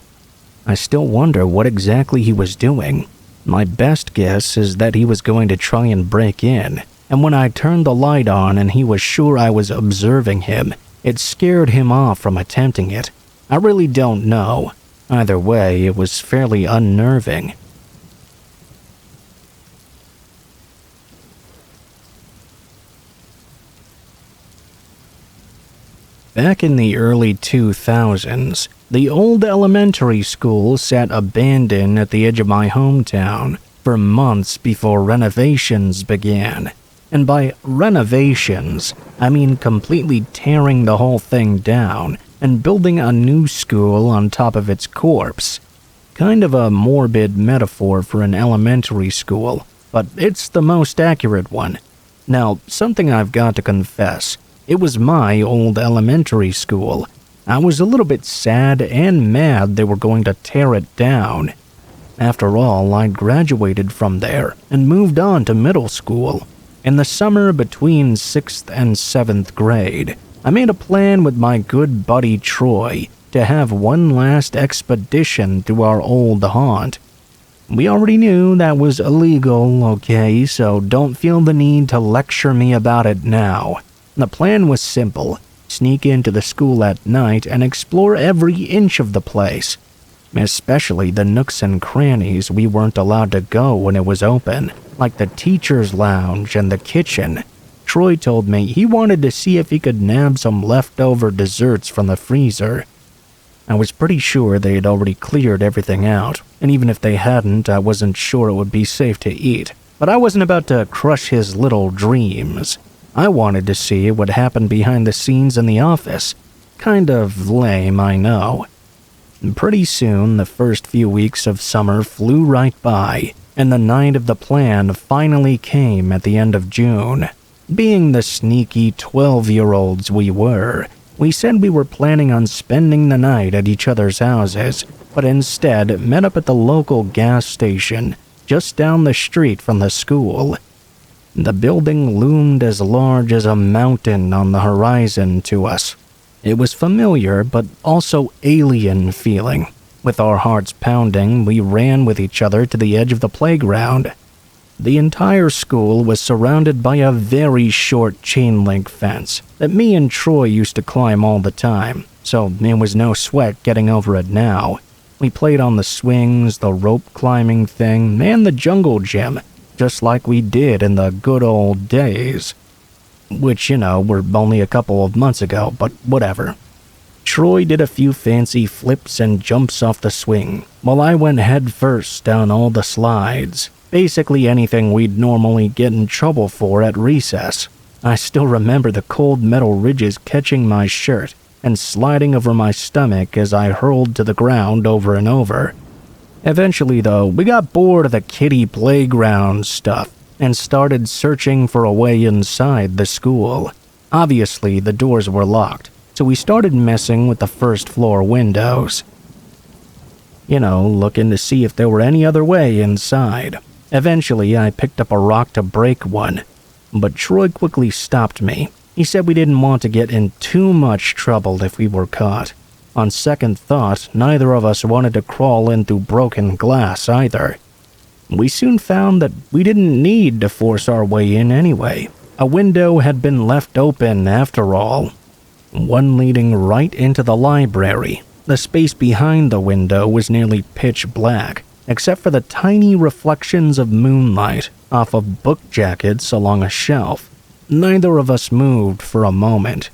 I still wonder what exactly he was doing. My best guess is that he was going to try and break in, and when I turned the light on and he was sure I was observing him, it scared him off from attempting it. I really don't know. Either way, it was fairly unnerving. Back in the early 2000s, the old elementary school sat abandoned at the edge of my hometown for months before renovations began. And by renovations, I mean completely tearing the whole thing down and building a new school on top of its corpse. Kind of a morbid metaphor for an elementary school, but it's the most accurate one. Now, something I've got to confess. It was my old elementary school. I was a little bit sad and mad they were going to tear it down. After all, I'd graduated from there and moved on to middle school. In the summer between 6th and 7th grade, I made a plan with my good buddy Troy to to have one last expedition through our old haunt. We already knew that was illegal, okay, so don't feel the need to lecture me about it now. The plan was simple: sneak into the school at night and explore every inch of the place, especially the nooks and crannies we weren't allowed to go when it was open, like the teacher's lounge and the kitchen. Troy told me he wanted to see if he could nab some leftover desserts from the freezer. I was pretty sure they had already cleared everything out, and even if they hadn't, I wasn't sure it would be safe to eat. But I wasn't about to crush his little dreams. I wanted to see what happened behind the scenes in the office. Kind of lame, I know. Pretty soon, the first few weeks of summer flew right by, and the night of the plan finally came at the end of June. Being the sneaky 12-year-olds we were, we said we were planning on spending the night at each other's houses, but instead met up at the local gas station just down the street from the school. The building loomed as large as a mountain on the horizon to us. It was familiar, but also alien feeling. With our hearts pounding, we ran with each other to the edge of the playground. The entire school was surrounded by a very short chain-link fence that me and Troy used to climb all the time, so it was no sweat getting over it now. We played on the swings, the rope climbing thing, and the jungle gym, just like we did in the good old days. Which, were only a couple of months ago, but whatever. Troy did a few fancy flips and jumps off the swing, while I went head first down all the slides. Basically anything we'd normally get in trouble for at recess. I still remember the cold metal ridges catching my shirt and sliding over my stomach as I hurled to the ground over and over. Eventually, though, we got bored of the kiddie playground stuff and started searching for a way inside the school. Obviously, the doors were locked, so we started messing with the first floor windows. Looking to see if there were any other way inside. Eventually, I picked up a rock to break one, but Troy quickly stopped me. He said we didn't want to get in too much trouble if we were caught. On second thought, neither of us wanted to crawl in through broken glass either. We soon found that we didn't need to force our way in anyway. A window had been left open after all. One leading right into the library. The space behind the window was nearly pitch black, except for the tiny reflections of moonlight off of book jackets along a shelf. Neither of us moved for a moment.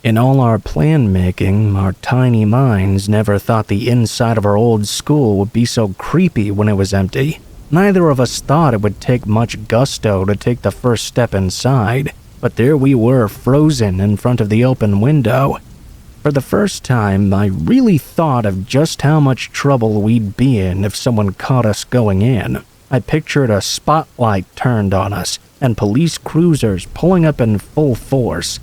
In all our plan-making, our tiny minds never thought the inside of our old school would be so creepy when it was empty. Neither of us thought it would take much gusto to take the first step inside, but there we were, frozen in front of the open window. For the first time, I really thought of just how much trouble we'd be in if someone caught us going in. I pictured a spotlight turned on us, and police cruisers pulling up in full force.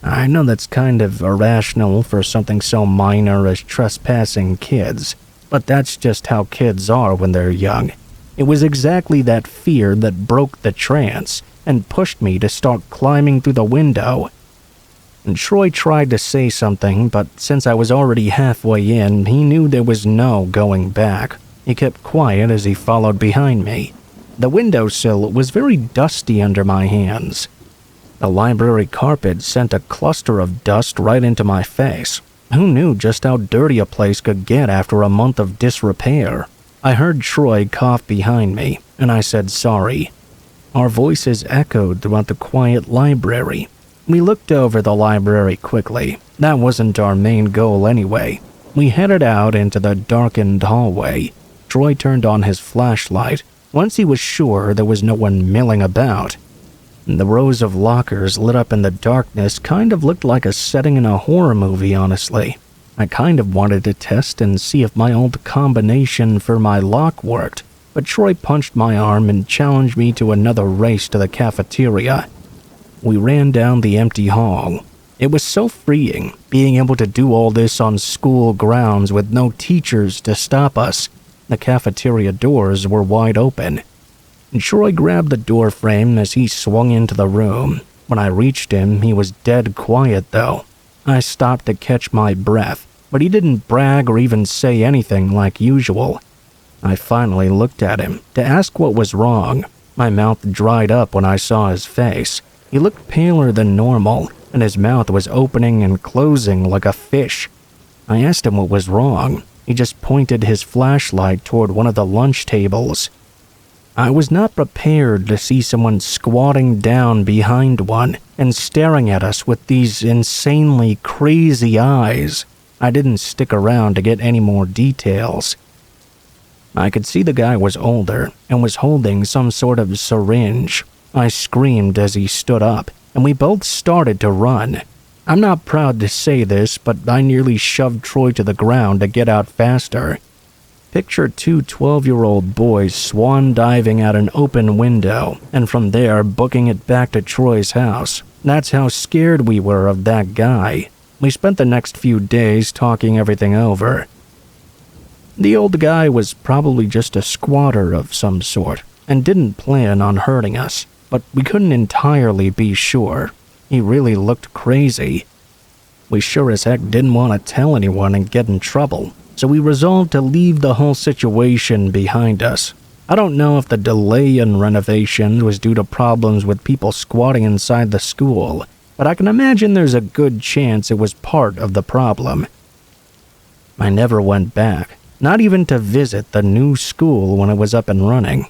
I know that's kind of irrational for something so minor as trespassing kids, but that's just how kids are when they're young. It was exactly that fear that broke the trance and pushed me to start climbing through the window. And Troy tried to say something, but since I was already halfway in, he knew there was no going back. He kept quiet as he followed behind me. The windowsill was very dusty under my hands. The library carpet sent a cluster of dust right into my face. Who knew just how dirty a place could get after a month of disrepair? I heard Troy cough behind me, and I said sorry. Our voices echoed throughout the quiet library. We looked over the library quickly. That wasn't our main goal anyway. We headed out into the darkened hallway. Troy turned on his flashlight once he was sure there was no one milling about. The rows of lockers lit up in the darkness kind of looked like a setting in a horror movie, honestly. I kind of wanted to test and see if my old combination for my lock worked, but Troy punched my arm and challenged me to another race to the cafeteria. We ran down the empty hall. It was so freeing, being able to do all this on school grounds with no teachers to stop us. The cafeteria doors were wide open. Troy grabbed the door frame as he swung into the room. When I reached him, he was dead quiet though. I stopped to catch my breath, but he didn't brag or even say anything like usual. I finally looked at him to ask what was wrong. My mouth dried up when I saw his face. He looked paler than normal, and his mouth was opening and closing like a fish. I asked him what was wrong. He just pointed his flashlight toward one of the lunch tables. I was not prepared to see someone squatting down behind one and staring at us with these insanely crazy eyes. I didn't stick around to get any more details. I could see the guy was older and was holding some sort of syringe. I screamed as he stood up, and we both started to run. I'm not proud to say this, but I nearly shoved Troy to the ground to get out faster. Picture two 12-year-old boys swan diving out an open window, and from there booking it back to Troy's house. That's how scared we were of that guy. We spent the next few days talking everything over. The old guy was probably just a squatter of some sort, and didn't plan on hurting us, but we couldn't entirely be sure. He really looked crazy. We sure as heck didn't want to tell anyone and get in trouble, so we resolved to leave the whole situation behind us. I don't know if the delay in renovations was due to problems with people squatting inside the school, but I can imagine there's a good chance it was part of the problem. I never went back, not even to visit the new school when it was up and running.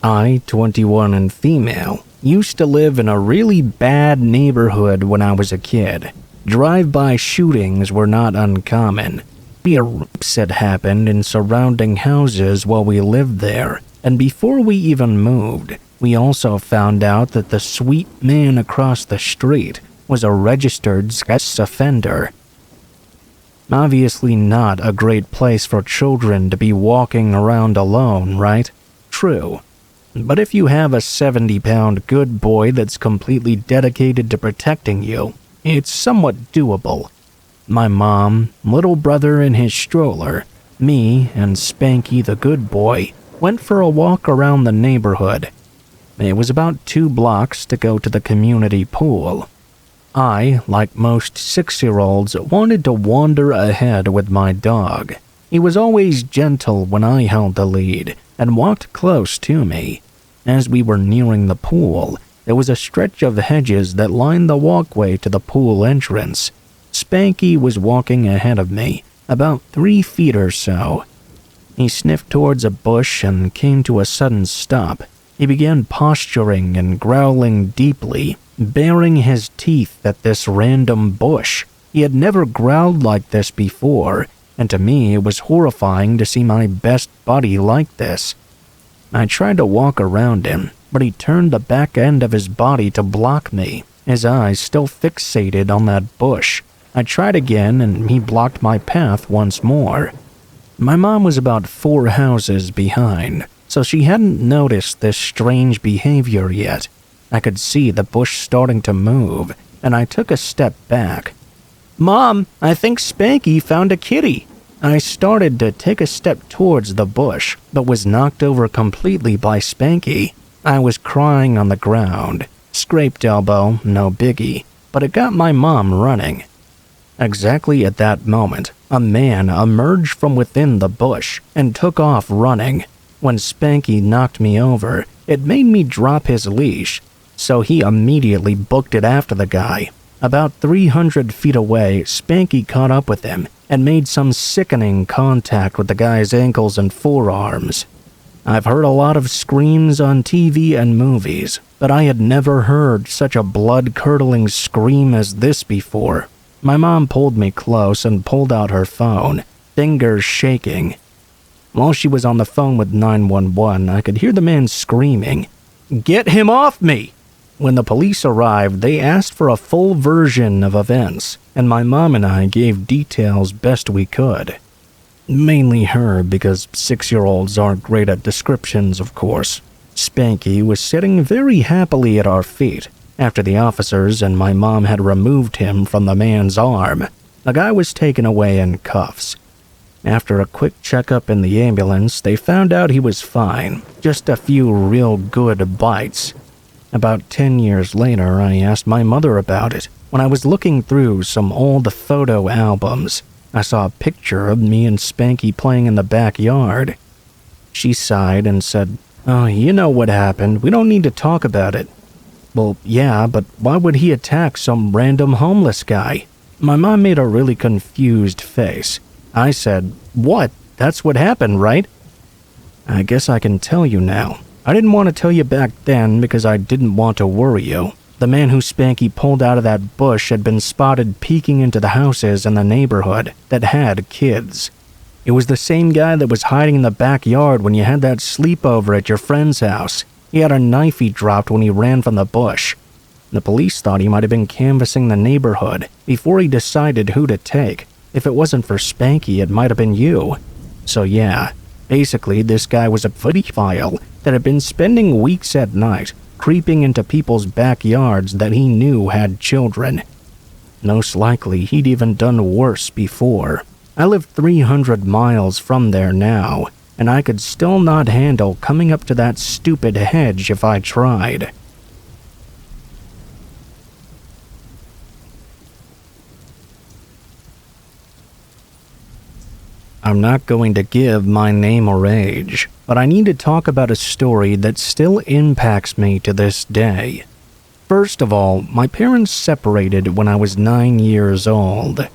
I, 21 and female, used to live in a really bad neighborhood when I was a kid. Drive-by shootings were not uncommon. Rapes had happened in surrounding houses while we lived there, and before we even moved, we also found out that the sweet man across the street was a registered sex offender. Obviously not a great place for children to be walking around alone, right? True. But if you have a 70-pound good boy that's completely dedicated to protecting you, it's somewhat doable. My mom, little brother in his stroller, me, and Spanky the good boy went for a walk around the neighborhood. It was about 2 blocks to go to the community pool. I, like most 6-year-olds, wanted to wander ahead with my dog. He was always gentle when I held the lead and walked close to me. As we were nearing the pool, there was a stretch of hedges that lined the walkway to the pool entrance. Spanky was walking ahead of me, about 3 feet or so. He sniffed towards a bush and came to a sudden stop. He began posturing and growling deeply, baring his teeth at this random bush. He had never growled like this before, and to me it was horrifying to see my best buddy like this. I tried to walk around him, but he turned the back end of his body to block me, his eyes still fixated on that bush. I tried again, and he blocked my path once more. My mom was about 4 houses behind, so she hadn't noticed this strange behavior yet. I could see the bush starting to move, and I took a step back. "Mom, I think Spanky found a kitty." I started to take a step towards the bush, but was knocked over completely by Spanky. I was crying on the ground. Scraped elbow, no biggie, but it got my mom running. Exactly at that moment, a man emerged from within the bush and took off running. When Spanky knocked me over, it made me drop his leash, so he immediately booked it after the guy. About 300 feet away, Spanky caught up with him and made some sickening contact with the guy's ankles and forearms. I've heard a lot of screams on TV and movies, but I had never heard such a blood-curdling scream as this before. My mom pulled me close and pulled out her phone, fingers shaking. While she was on the phone with 911, I could hear the man screaming, "Get him off me!" When the police arrived, they asked for a full version of events, and my mom and I gave details best we could. Mainly her, because 6-year-olds aren't great at descriptions, of course. Spanky was sitting very happily at our feet, after the officers and my mom had removed him from the man's arm. The guy was taken away in cuffs. After a quick checkup in the ambulance, they found out he was fine, just a few real good bites. About 10 years later, I asked my mother about it. When I was looking through some old photo albums, I saw a picture of me and Spanky playing in the backyard. She sighed and said, "Oh, you know what happened. We don't need to talk about it." "Well, yeah, but why would he attack some random homeless guy?" My mom made a really confused face. I said, "What? That's what happened, right?" "I guess I can tell you now. I didn't want to tell you back then because I didn't want to worry you. The man who Spanky pulled out of that bush had been spotted peeking into the houses in the neighborhood that had kids. It was the same guy that was hiding in the backyard when you had that sleepover at your friend's house. He had a knife he dropped when he ran from the bush. The police thought he might have been canvassing the neighborhood before he decided who to take. If it wasn't for Spanky, it might have been you. So yeah, basically this guy was a pedophile that had been spending weeks at night creeping into people's backyards that he knew had children. Most likely, he'd even done worse before. I live 300 miles from there now, and I could still not handle coming up to that stupid hedge if I tried. I'm not going to give my name or age, but I need to talk about a story that still impacts me to this day. First of all, my parents separated when I was 9 years old.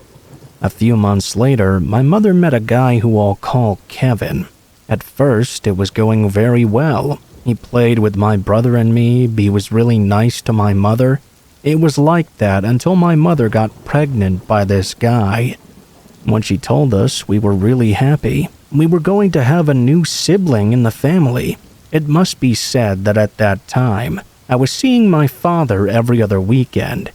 A few months later, my mother met a guy who I'll call Kevin. At first, it was going very well. He played with my brother and me, he was really nice to my mother. It was like that until my mother got pregnant by this guy. When she told us, we were really happy. We were going to have a new sibling in the family. It must be said that at that time, I was seeing my father every other weekend,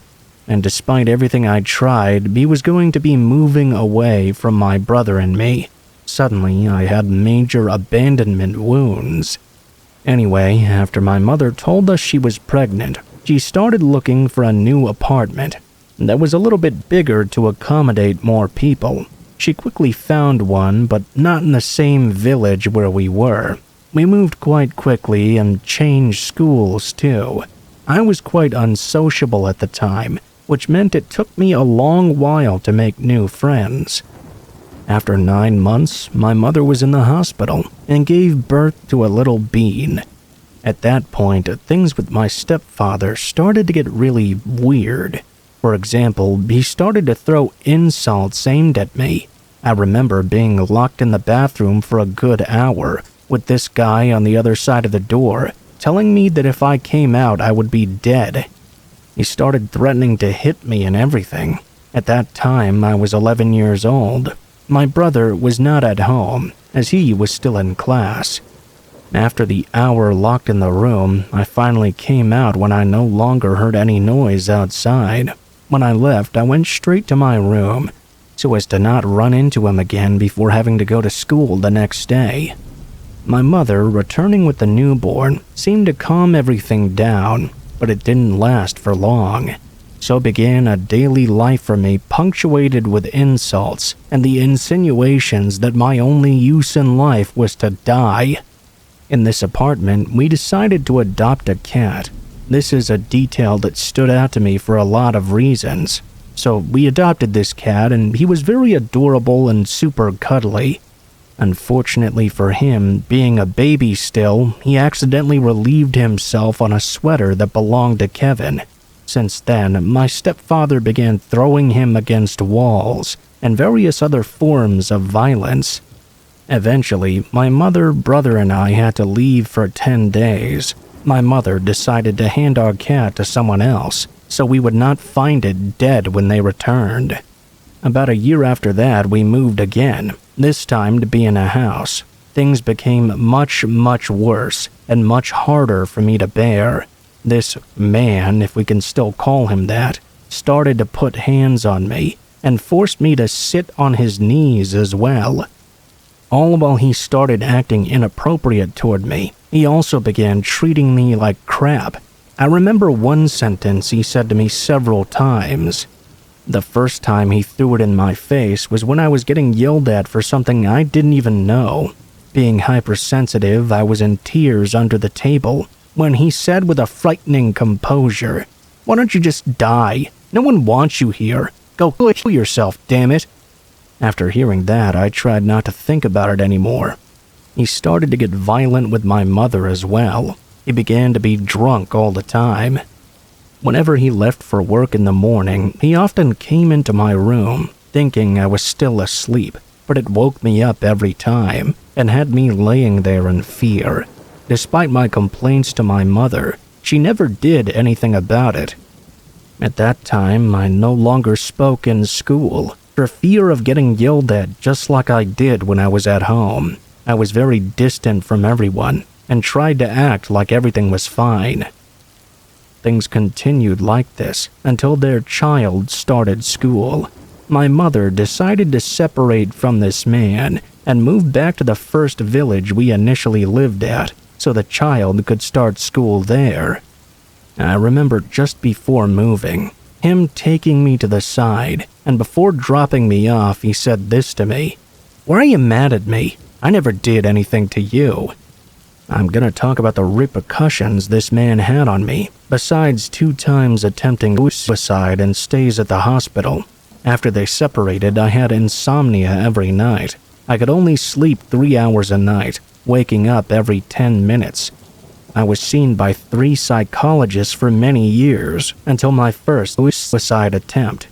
and despite everything I tried, he was going to be moving away from my brother and me. Suddenly, I had major abandonment wounds. Anyway, after my mother told us she was pregnant, she started looking for a new apartment that was a little bit bigger to accommodate more people. She quickly found one, but not in the same village where we were. We moved quite quickly and changed schools too. I was quite unsociable at the time, which meant it took me a long while to make new friends. After 9 months, my mother was in the hospital and gave birth to a little bean. At that point, things with my stepfather started to get really weird. For example, he started to throw insults aimed at me. I remember being locked in the bathroom for a good hour, with this guy on the other side of the door, telling me that if I came out, I would be dead. He started threatening to hit me and everything. At that time, I was 11 years old. My brother was not at home, as he was still in class. After the hour locked in the room, I finally came out when I no longer heard any noise outside. When I left, I went straight to my room, so as to not run into him again before having to go to school the next day. My mother, returning with the newborn, seemed to calm everything down, but it didn't last for long. So began a daily life for me punctuated with insults and the insinuations that my only use in life was to die. In this apartment, we decided to adopt a cat. This is a detail that stood out to me for a lot of reasons. So we adopted this cat, and he was very adorable and super cuddly. Unfortunately for him, being a baby still, he accidentally relieved himself on a sweater that belonged to Kevin. Since then, my stepfather began throwing him against walls and various other forms of violence. Eventually, my mother, brother, and I had to leave for 10 days. My mother decided to hand our cat to someone else, so we would not find it dead when they returned. About a year after that, we moved again, this time to be in a house. Things became much, much worse and much harder for me to bear. This man, if we can still call him that, started to put hands on me and forced me to sit on his knees as well. All while he started acting inappropriate toward me, he also began treating me like crap. I remember one sentence he said to me several times. The first time he threw it in my face was when I was getting yelled at for something I didn't even know. Being hypersensitive, I was in tears under the table when he said with a frightening composure, "Why don't you just die? No one wants you here. Go kill yourself, damn it." After hearing that, I tried not to think about it anymore. He started to get violent with my mother as well. He began to be drunk all the time. Whenever he left for work in the morning, he often came into my room, thinking I was still asleep, but it woke me up every time and had me laying there in fear. Despite my complaints to my mother, she never did anything about it. At that time, I no longer spoke in school for fear of getting yelled at just like I did when I was at home. I was very distant from everyone and tried to act like everything was fine. Things continued like this until their child started school. My mother decided to separate from this man and move back to the first village we initially lived at so the child could start school there. I remember just before moving, him taking me to the side, and before dropping me off, he said this to me, "Why are you mad at me? I never did anything to you." I'm gonna talk about the repercussions this man had on me, besides 2 times attempting suicide and stays at the hospital. After they separated, I had insomnia every night. I could only sleep 3 hours a night, waking up every 10 minutes. I was seen by 3 psychologists for many years until my first suicide attempt.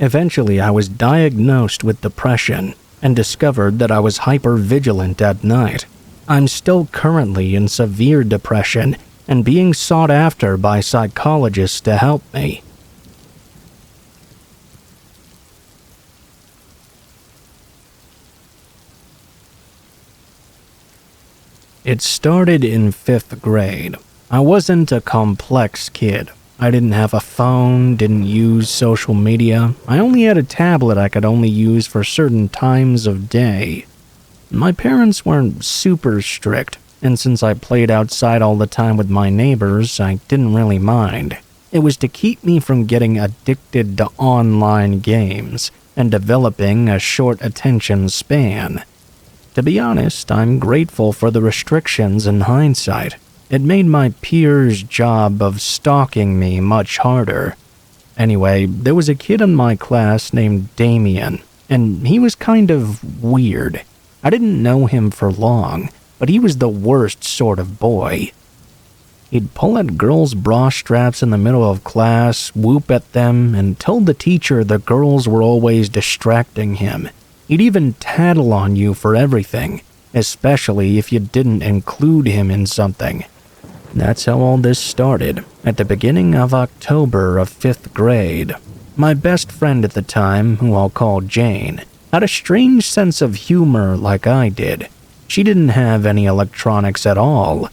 Eventually, I was diagnosed with depression and discovered that I was hypervigilant at night. I'm still currently in severe depression and being sought after by psychologists to help me. It started in 5th grade. I wasn't a complex kid. I didn't have a phone, didn't use social media. I only had a tablet I could only use for certain times of day. My parents weren't super strict, and since I played outside all the time with my neighbors, I didn't really mind. It was to keep me from getting addicted to online games and developing a short attention span. To be honest, I'm grateful for the restrictions in hindsight. It made my peers' job of stalking me much harder. Anyway, there was a kid in my class named Damien, and he was kind of weird. I didn't know him for long, but he was the worst sort of boy. He'd pull at girls' bra straps in the middle of class, whoop at them, and tell the teacher the girls were always distracting him. He'd even tattle on you for everything, especially if you didn't include him in something. That's how all this started, at the beginning of October of 5th grade. My best friend at the time, who I'll call Jane, had a strange sense of humor like I did. She didn't have any electronics at all.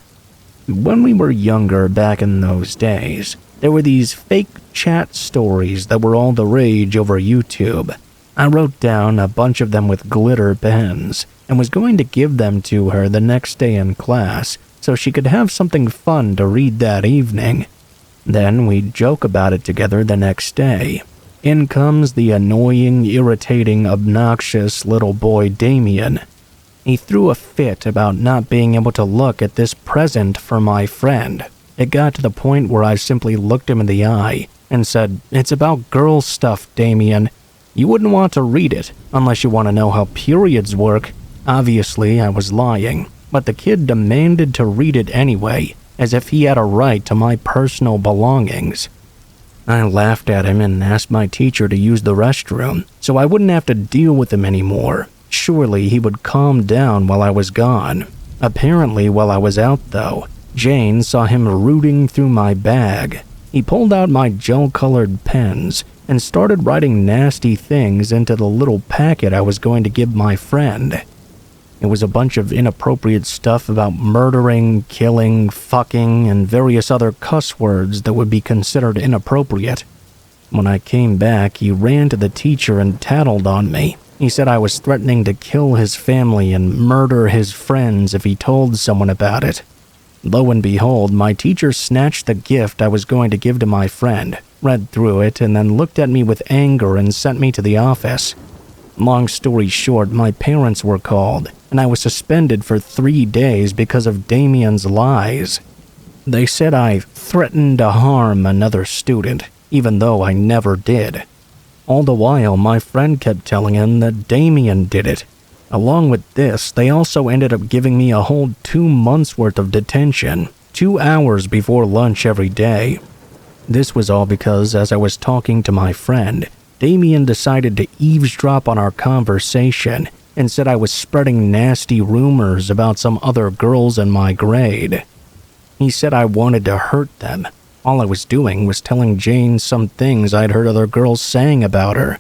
When we were younger back in those days, there were these fake chat stories that were all the rage over YouTube. I wrote down a bunch of them with glitter pens and was going to give them to her the next day in class so she could have something fun to read that evening. Then we'd joke about it together the next day. In comes the annoying, irritating, obnoxious little boy Damien. He threw a fit about not being able to look at this present for my friend. It got to the point where I simply looked him in the eye and said, "It's about girl stuff, Damien. You wouldn't want to read it unless you want to know how periods work." Obviously, I was lying, but the kid demanded to read it anyway, as if he had a right to my personal belongings. I laughed at him and asked my teacher to use the restroom so I wouldn't have to deal with him anymore. Surely he would calm down while I was gone. Apparently, while I was out though, Jane saw him rooting through my bag. He pulled out my gel-colored pens and started writing nasty things into the little packet I was going to give my friend. It was a bunch of inappropriate stuff about murdering, killing, fucking, and various other cuss words that would be considered inappropriate. When I came back, he ran to the teacher and tattled on me. He said I was threatening to kill his family and murder his friends if he told someone about it. Lo and behold, my teacher snatched the gift I was going to give to my friend, read through it, and then looked at me with anger and sent me to the office. Long story short, my parents were called, and I was suspended for 3 days because of Damien's lies. They said I threatened to harm another student, even though I never did. All the while, my friend kept telling him that Damien did it. Along with this, they also ended up giving me a whole 2 months worth of detention, 2 hours before lunch every day. This was all because, as I was talking to my friend, Damien decided to eavesdrop on our conversation and said I was spreading nasty rumors about some other girls in my grade. He said I wanted to hurt them. All I was doing was telling Jane some things I'd heard other girls saying about her.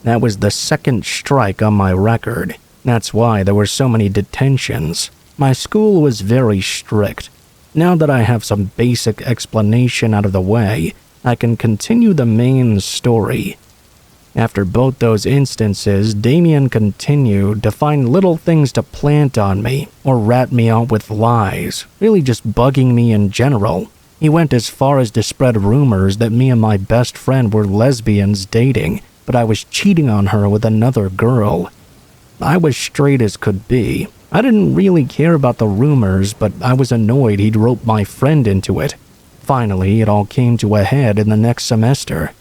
That was the second strike on my record. That's why there were so many detentions. My school was very strict. Now that I have some basic explanation out of the way, I can continue the main story. After both those instances, Damien continued to find little things to plant on me or rat me out with lies, really just bugging me in general. He went as far as to spread rumors that me and my best friend were lesbians dating, but I was cheating on her with another girl. I was straight as could be. I didn't really care about the rumors, but I was annoyed he'd roped my friend into it. Finally, it all came to a head in the next semester.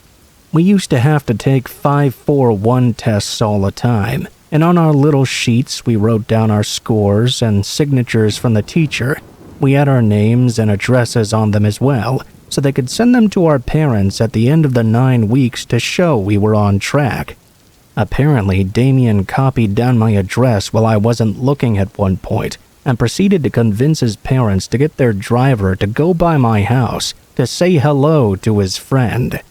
We used to have to take 5-4-1 tests all the time, and on our little sheets we wrote down our scores and signatures from the teacher. We had our names and addresses on them as well, so they could send them to our parents at the end of the 9 weeks to show we were on track. Apparently, Damien copied down my address while I wasn't looking at one point, and proceeded to convince his parents to get their driver to go by my house to say hello to his friend.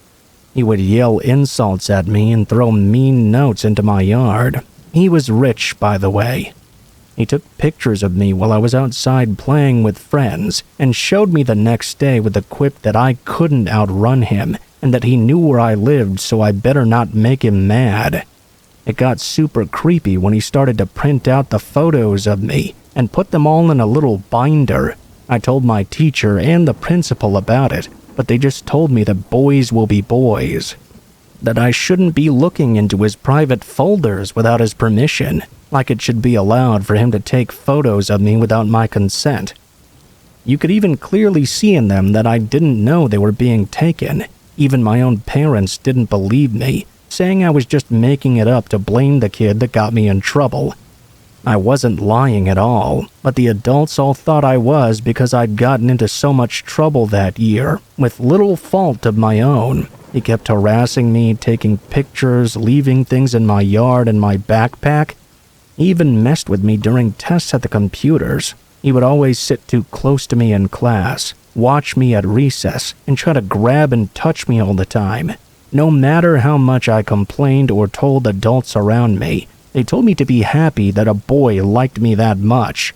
He would yell insults at me and throw mean notes into my yard. He was rich, by the way. He took pictures of me while I was outside playing with friends and showed me the next day with the quip that I couldn't outrun him and that he knew where I lived, so I better not make him mad. It got super creepy when he started to print out the photos of me and put them all in a little binder. I told my teacher and the principal about it, but they just told me that boys will be boys. That I shouldn't be looking into his private folders without his permission, like it should be allowed for him to take photos of me without my consent. You could even clearly see in them that I didn't know they were being taken. Even my own parents didn't believe me, saying I was just making it up to blame the kid that got me in trouble. I wasn't lying at all, but the adults all thought I was because I'd gotten into so much trouble that year, with little fault of my own. He kept harassing me, taking pictures, leaving things in my yard and my backpack. He even messed with me during tests at the computers. He would always sit too close to me in class, watch me at recess, and try to grab and touch me all the time. No matter how much I complained or told adults around me, they told me to be happy that a boy liked me that much.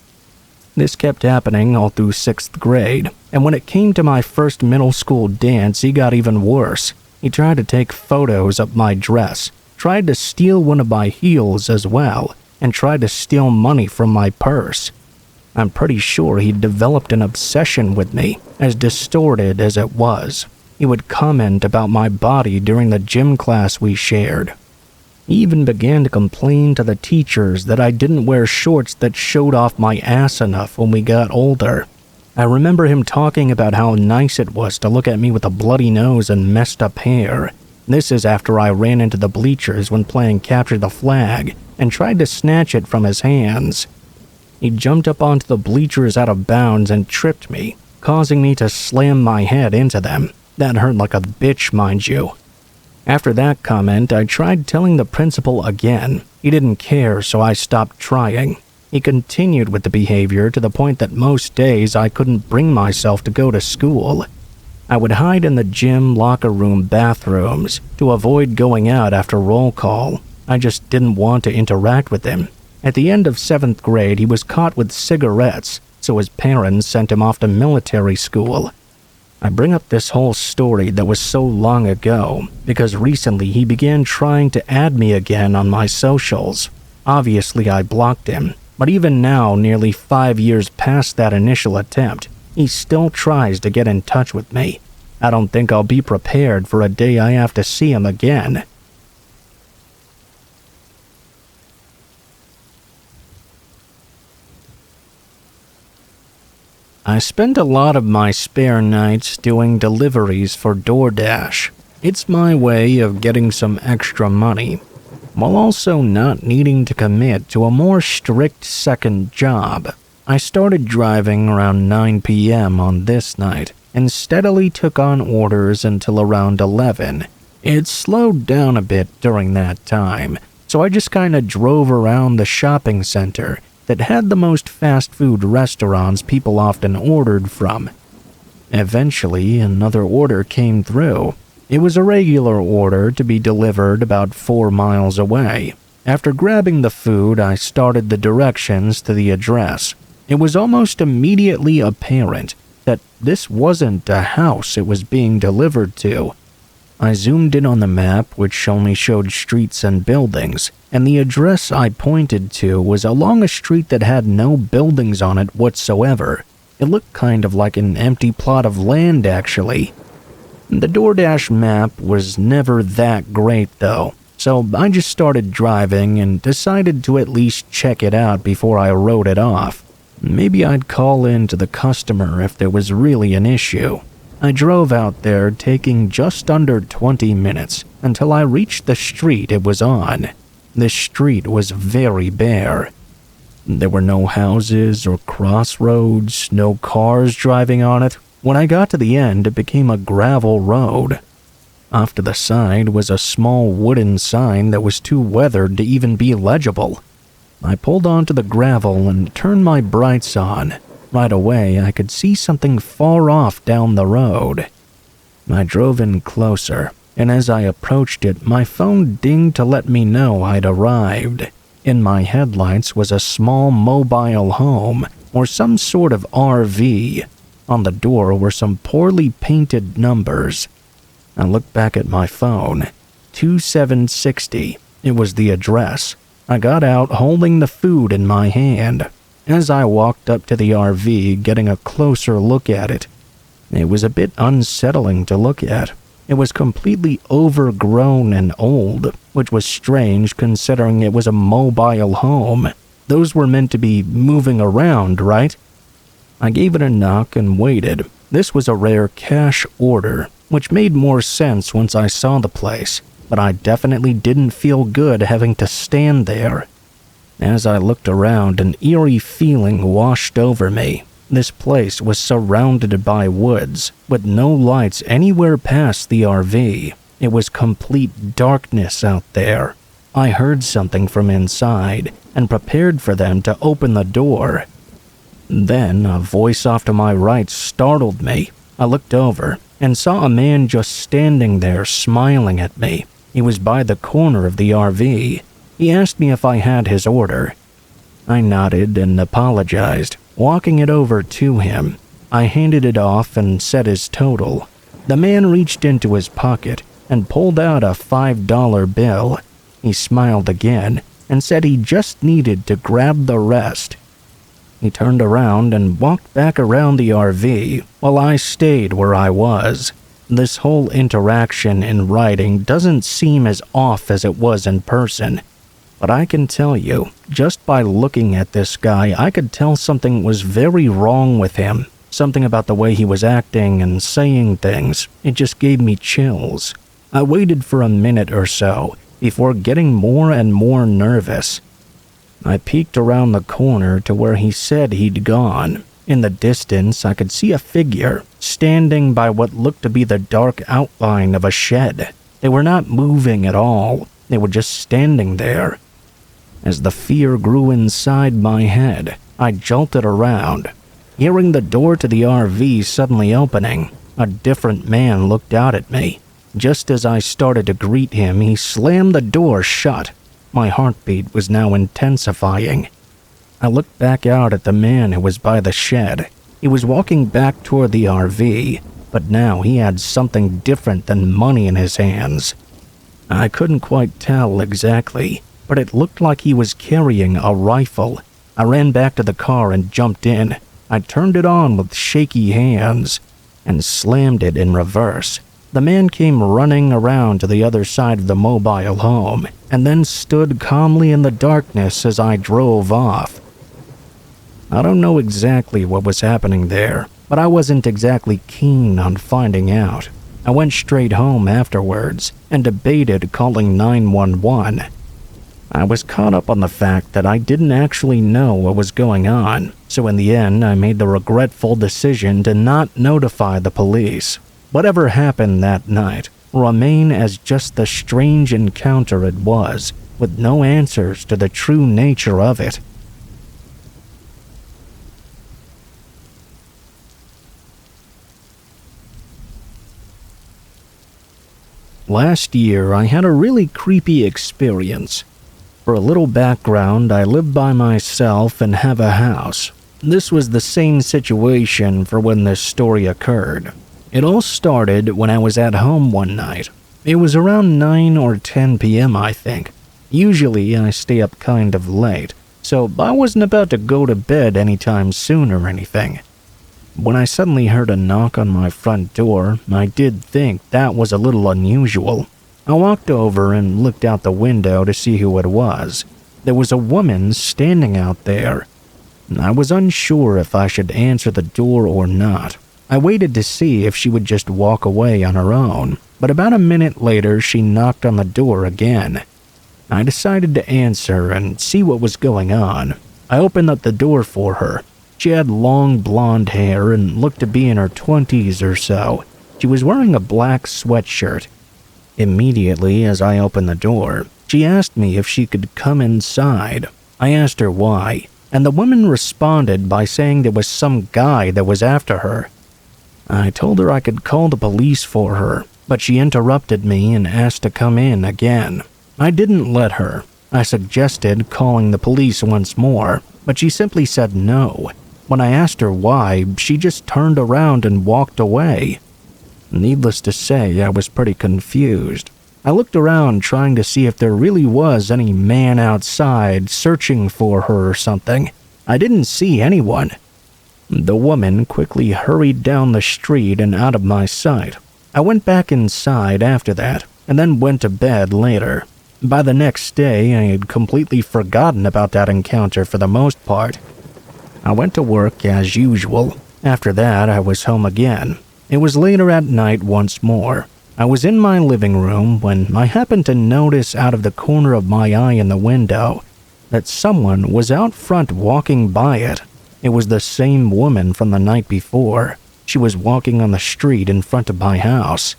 This kept happening all through 6th grade, and when it came to my first middle school dance, he got even worse. He tried to take photos of my dress, tried to steal one of my heels as well, and tried to steal money from my purse. I'm pretty sure he'd developed an obsession with me, as distorted as it was. He would comment about my body during the gym class we shared. He even began to complain to the teachers that I didn't wear shorts that showed off my ass enough when we got older. I remember him talking about how nice it was to look at me with a bloody nose and messed up hair. This is after I ran into the bleachers when playing Capture the Flag and tried to snatch it from his hands. He jumped up onto the bleachers out of bounds and tripped me, causing me to slam my head into them. That hurt like a bitch, mind you. After that comment, I tried telling the principal again. He didn't care, so I stopped trying. He continued with the behavior to the point that most days I couldn't bring myself to go to school. I would hide in the gym, locker room, bathrooms to avoid going out after roll call. I just didn't want to interact with him. At the end of 7th grade, he was caught with cigarettes, so his parents sent him off to military school. I bring up this whole story that was so long ago because recently he began trying to add me again on my socials. Obviously, I blocked him, But even now, nearly 5 years past that initial attempt, he still tries to get in touch with me. I don't think I'll be prepared for a day I have to see him again. I spend a lot of my spare nights doing deliveries for DoorDash. It's my way of getting some extra money, while also not needing to commit to a more strict second job. I started driving around 9 p.m. on this night and steadily took on orders until around 11. It slowed down a bit during that time, so I just kinda drove around the shopping center that had the most fast food restaurants people often ordered from. Eventually, another order came through. It was a regular order to be delivered about 4 miles away. After grabbing the food, I started the directions to the address. It was almost immediately apparent that this wasn't a house it was being delivered to. I zoomed in on the map, which only showed streets and buildings, and the address I pointed to was along a street that had no buildings on it whatsoever. It looked kind of like an empty plot of land, actually. The DoorDash map was never that great, though, so I just started driving and decided to at least check it out before I wrote it off. Maybe I'd call in to the customer if there was really an issue. I drove out there, taking just under 20 minutes, until I reached the street it was on. The street was very bare. There were no houses or crossroads, no cars driving on it. When I got to the end, it became a gravel road. Off to the side was a small wooden sign that was too weathered to even be legible. I pulled onto the gravel and turned my brights on. Right away, I could see something far off down the road. I drove in closer, and as I approached it, my phone dinged to let me know I'd arrived. In my headlights was a small mobile home, or some sort of RV. On the door were some poorly painted numbers. I looked back at my phone. 2760. It was the address. I got out holding the food in my hand. As I walked up to the RV, getting a closer look at it, it was a bit unsettling to look at. It was completely overgrown and old, which was strange considering it was a mobile home. Those were meant to be moving around, right? I gave it a knock and waited. This was a rare cash order, which made more sense once I saw the place, but I definitely didn't feel good having to stand there. As I looked around, an eerie feeling washed over me. This place was surrounded by woods, with no lights anywhere past the RV. It was complete darkness out there. I heard something from inside, and prepared for them to open the door. Then, a voice off to my right startled me. I looked over, and saw a man just standing there smiling at me. He was by the corner of the RV. He asked me if I had his order. I nodded and apologized, walking it over to him. I handed it off and said his total. The man reached into his pocket and pulled out a $5 bill. He smiled again and said he just needed to grab the rest. He turned around and walked back around the RV while I stayed where I was. This whole interaction in writing doesn't seem as off as it was in person. But I can tell you, just by looking at this guy, I could tell something was very wrong with him. Something about the way he was acting and saying things. It just gave me chills. I waited for a minute or so before getting more and more nervous. I peeked around the corner to where he said he'd gone. In the distance, I could see a figure standing by what looked to be the dark outline of a shed. They were not moving at all. They were just standing there. As the fear grew inside my head, I jolted around. Hearing the door to the RV suddenly opening, a different man looked out at me. Just as I started to greet him, he slammed the door shut. My heartbeat was now intensifying. I looked back out at the man who was by the shed. He was walking back toward the RV, but now he had something different than money in his hands. I couldn't quite tell exactly, but it looked like he was carrying a rifle. I ran back to the car and jumped in. I turned it on with shaky hands and slammed it in reverse. The man came running around to the other side of the mobile home and then stood calmly in the darkness as I drove off. I don't know exactly what was happening there, but I wasn't exactly keen on finding out. I went straight home afterwards and debated calling 911. I was caught up on the fact that I didn't actually know what was going on, so in the end I made the regretful decision to not notify the police. Whatever happened that night will remain as just the strange encounter it was, with no answers to the true nature of it. Last year, I had a really creepy experience. For a little background, I live by myself and have a house. This was the same situation for when this story occurred. It all started when I was at home one night. It was around 9 or 10 p.m., I think. Usually, I stay up kind of late, so I wasn't about to go to bed anytime soon or anything. When I suddenly heard a knock on my front door, I did think that was a little unusual. I walked over and looked out the window to see who it was. There was a woman standing out there. I was unsure if I should answer the door or not. I waited to see if she would just walk away on her own, but about a minute later she knocked on the door again. I decided to answer and see what was going on. I opened up the door for her. She had long blonde hair and looked to be in her 20s or so. She was wearing a black sweatshirt. Immediately as I opened the door, she asked me if she could come inside. I asked her why, and the woman responded by saying there was some guy that was after her. I told her I could call the police for her, but she interrupted me and asked to come in again. I didn't let her. I suggested calling the police once more, but she simply said no. When I asked her why, she just turned around and walked away. Needless to say, I was pretty confused. I looked around trying to see if there really was any man outside searching for her or something. I didn't see anyone. The woman quickly hurried down the street and out of my sight. I went back inside after that, and then went to bed later. By the next day, I had completely forgotten about that encounter for the most part. I went to work as usual. After that, I was home again. It was later at night once more. I was in my living room when I happened to notice out of the corner of my eye in the window that someone was out front walking by it. It was the same woman from the night before. She was walking on the street in front of my house.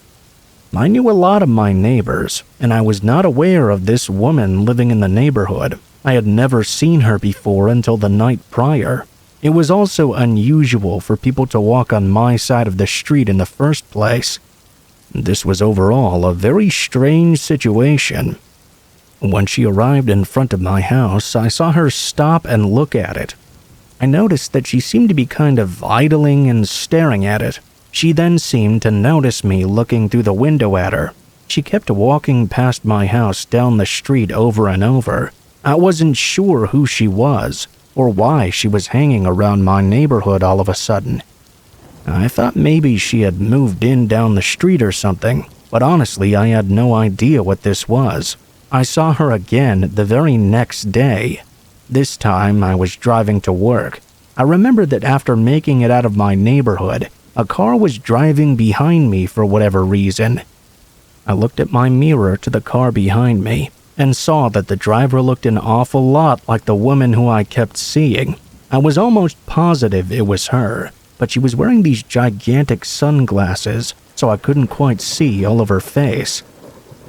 I knew a lot of my neighbors, and I was not aware of this woman living in the neighborhood. I had never seen her before until the night prior. It was also unusual for people to walk on my side of the street in the first place. This was overall a very strange situation. When she arrived in front of my house, I saw her stop and look at it. I noticed that she seemed to be kind of idling and staring at it. She then seemed to notice me looking through the window at her. She kept walking past my house down the street over and over. I wasn't sure who she was, or why she was hanging around my neighborhood all of a sudden. I thought maybe she had moved in down the street or something, but honestly I had no idea what this was. I saw her again the very next day. This time I was driving to work. I remember that after making it out of my neighborhood, a car was driving behind me for whatever reason. I looked at my mirror to the car behind me and saw that the driver looked an awful lot like the woman who I kept seeing. I was almost positive it was her, but she was wearing these gigantic sunglasses, so I couldn't quite see all of her face.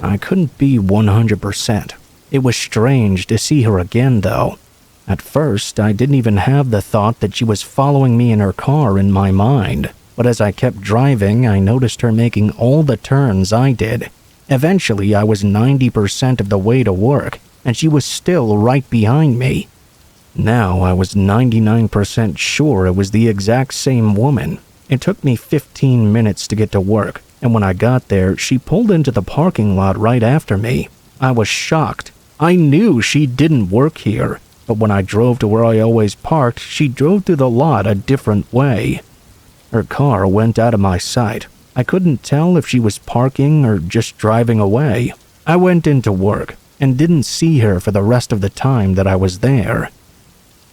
I couldn't be 100%. It was strange to see her again, though. At first, I didn't even have the thought that she was following me in her car in my mind, but as I kept driving, I noticed her making all the turns I did. Eventually, I was 90% of the way to work, and she was still right behind me. Now, I was 99% sure it was the exact same woman. It took me 15 minutes to get to work, and when I got there, she pulled into the parking lot right after me. I was shocked. I knew she didn't work here. but when I drove to where I always parked, she drove through the lot a different way. Her car went out of my sight. I couldn't tell if she was parking or just driving away. I went into work and didn't see her for the rest of the time that I was there.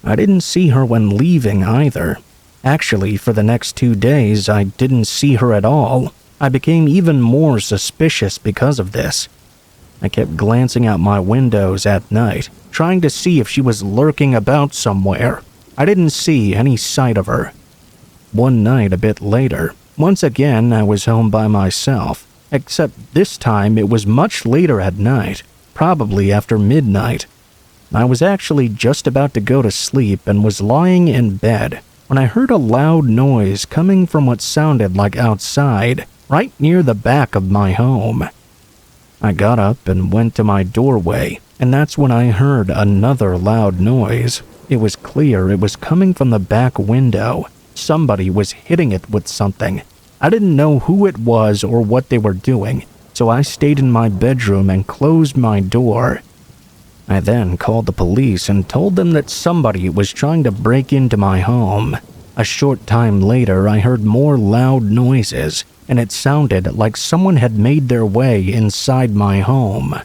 I didn't see her when leaving either. Actually, for the next 2 days, I didn't see her at all. I became even more suspicious because of this. I kept glancing out my windows at night, trying to see if she was lurking about somewhere. I didn't see any sight of her. One night a bit later, once again I was home by myself, except this time it was much later at night, probably after midnight. I was actually just about to go to sleep and was lying in bed when I heard a loud noise coming from what sounded like outside, right near the back of my home. I got up and went to my doorway, and that's when I heard another loud noise. It was clear it was coming from the back window. Somebody was hitting it with something. I didn't know who it was or what they were doing, so I stayed in my bedroom and closed my door. I then called the police and told them that somebody was trying to break into my home. A short time later, I heard more loud noises, and it sounded like someone had made their way inside my home.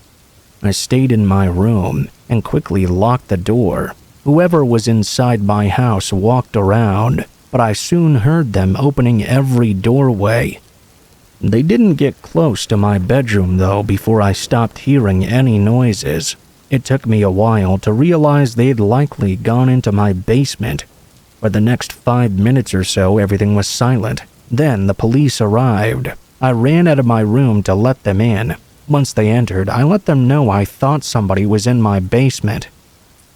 I stayed in my room and quickly locked the door. Whoever was inside my house walked around, but I soon heard them opening every doorway. They didn't get close to my bedroom, though, before I stopped hearing any noises. It took me a while to realize they'd likely gone into my basement. For the next 5 minutes or so, everything was silent. Then the police arrived. I ran out of my room to let them in. Once they entered, I let them know I thought somebody was in my basement.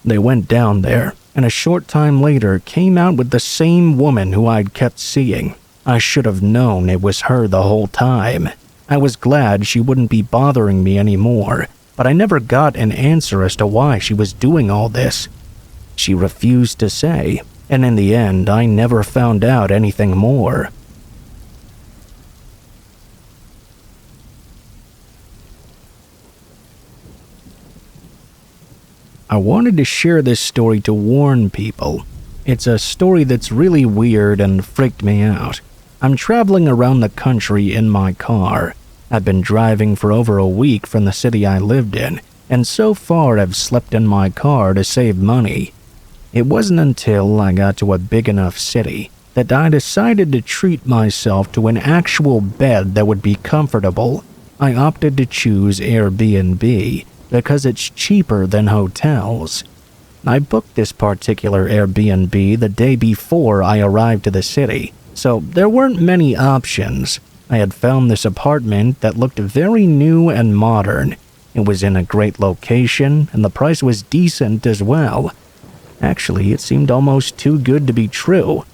They went down there, and a short time later came out with the same woman who I'd kept seeing. I should have known it was her the whole time. I was glad she wouldn't be bothering me anymore, but I never got an answer as to why she was doing all this. She refused to say, and in the end, I never found out anything more. I wanted to share this story to warn people. It's a story that's really weird and freaked me out. I'm traveling around the country in my car. I've been driving for over a week from the city I lived in, and so far I've slept in my car to save money. It wasn't until I got to a big enough city that I decided to treat myself to an actual bed that would be comfortable. I opted to choose Airbnb because it's cheaper than hotels. I booked this particular Airbnb the day before I arrived to the city, so there weren't many options. I had found this apartment that looked very new and modern. It was in a great location, and the price was decent as well. Actually, it seemed almost too good to be true.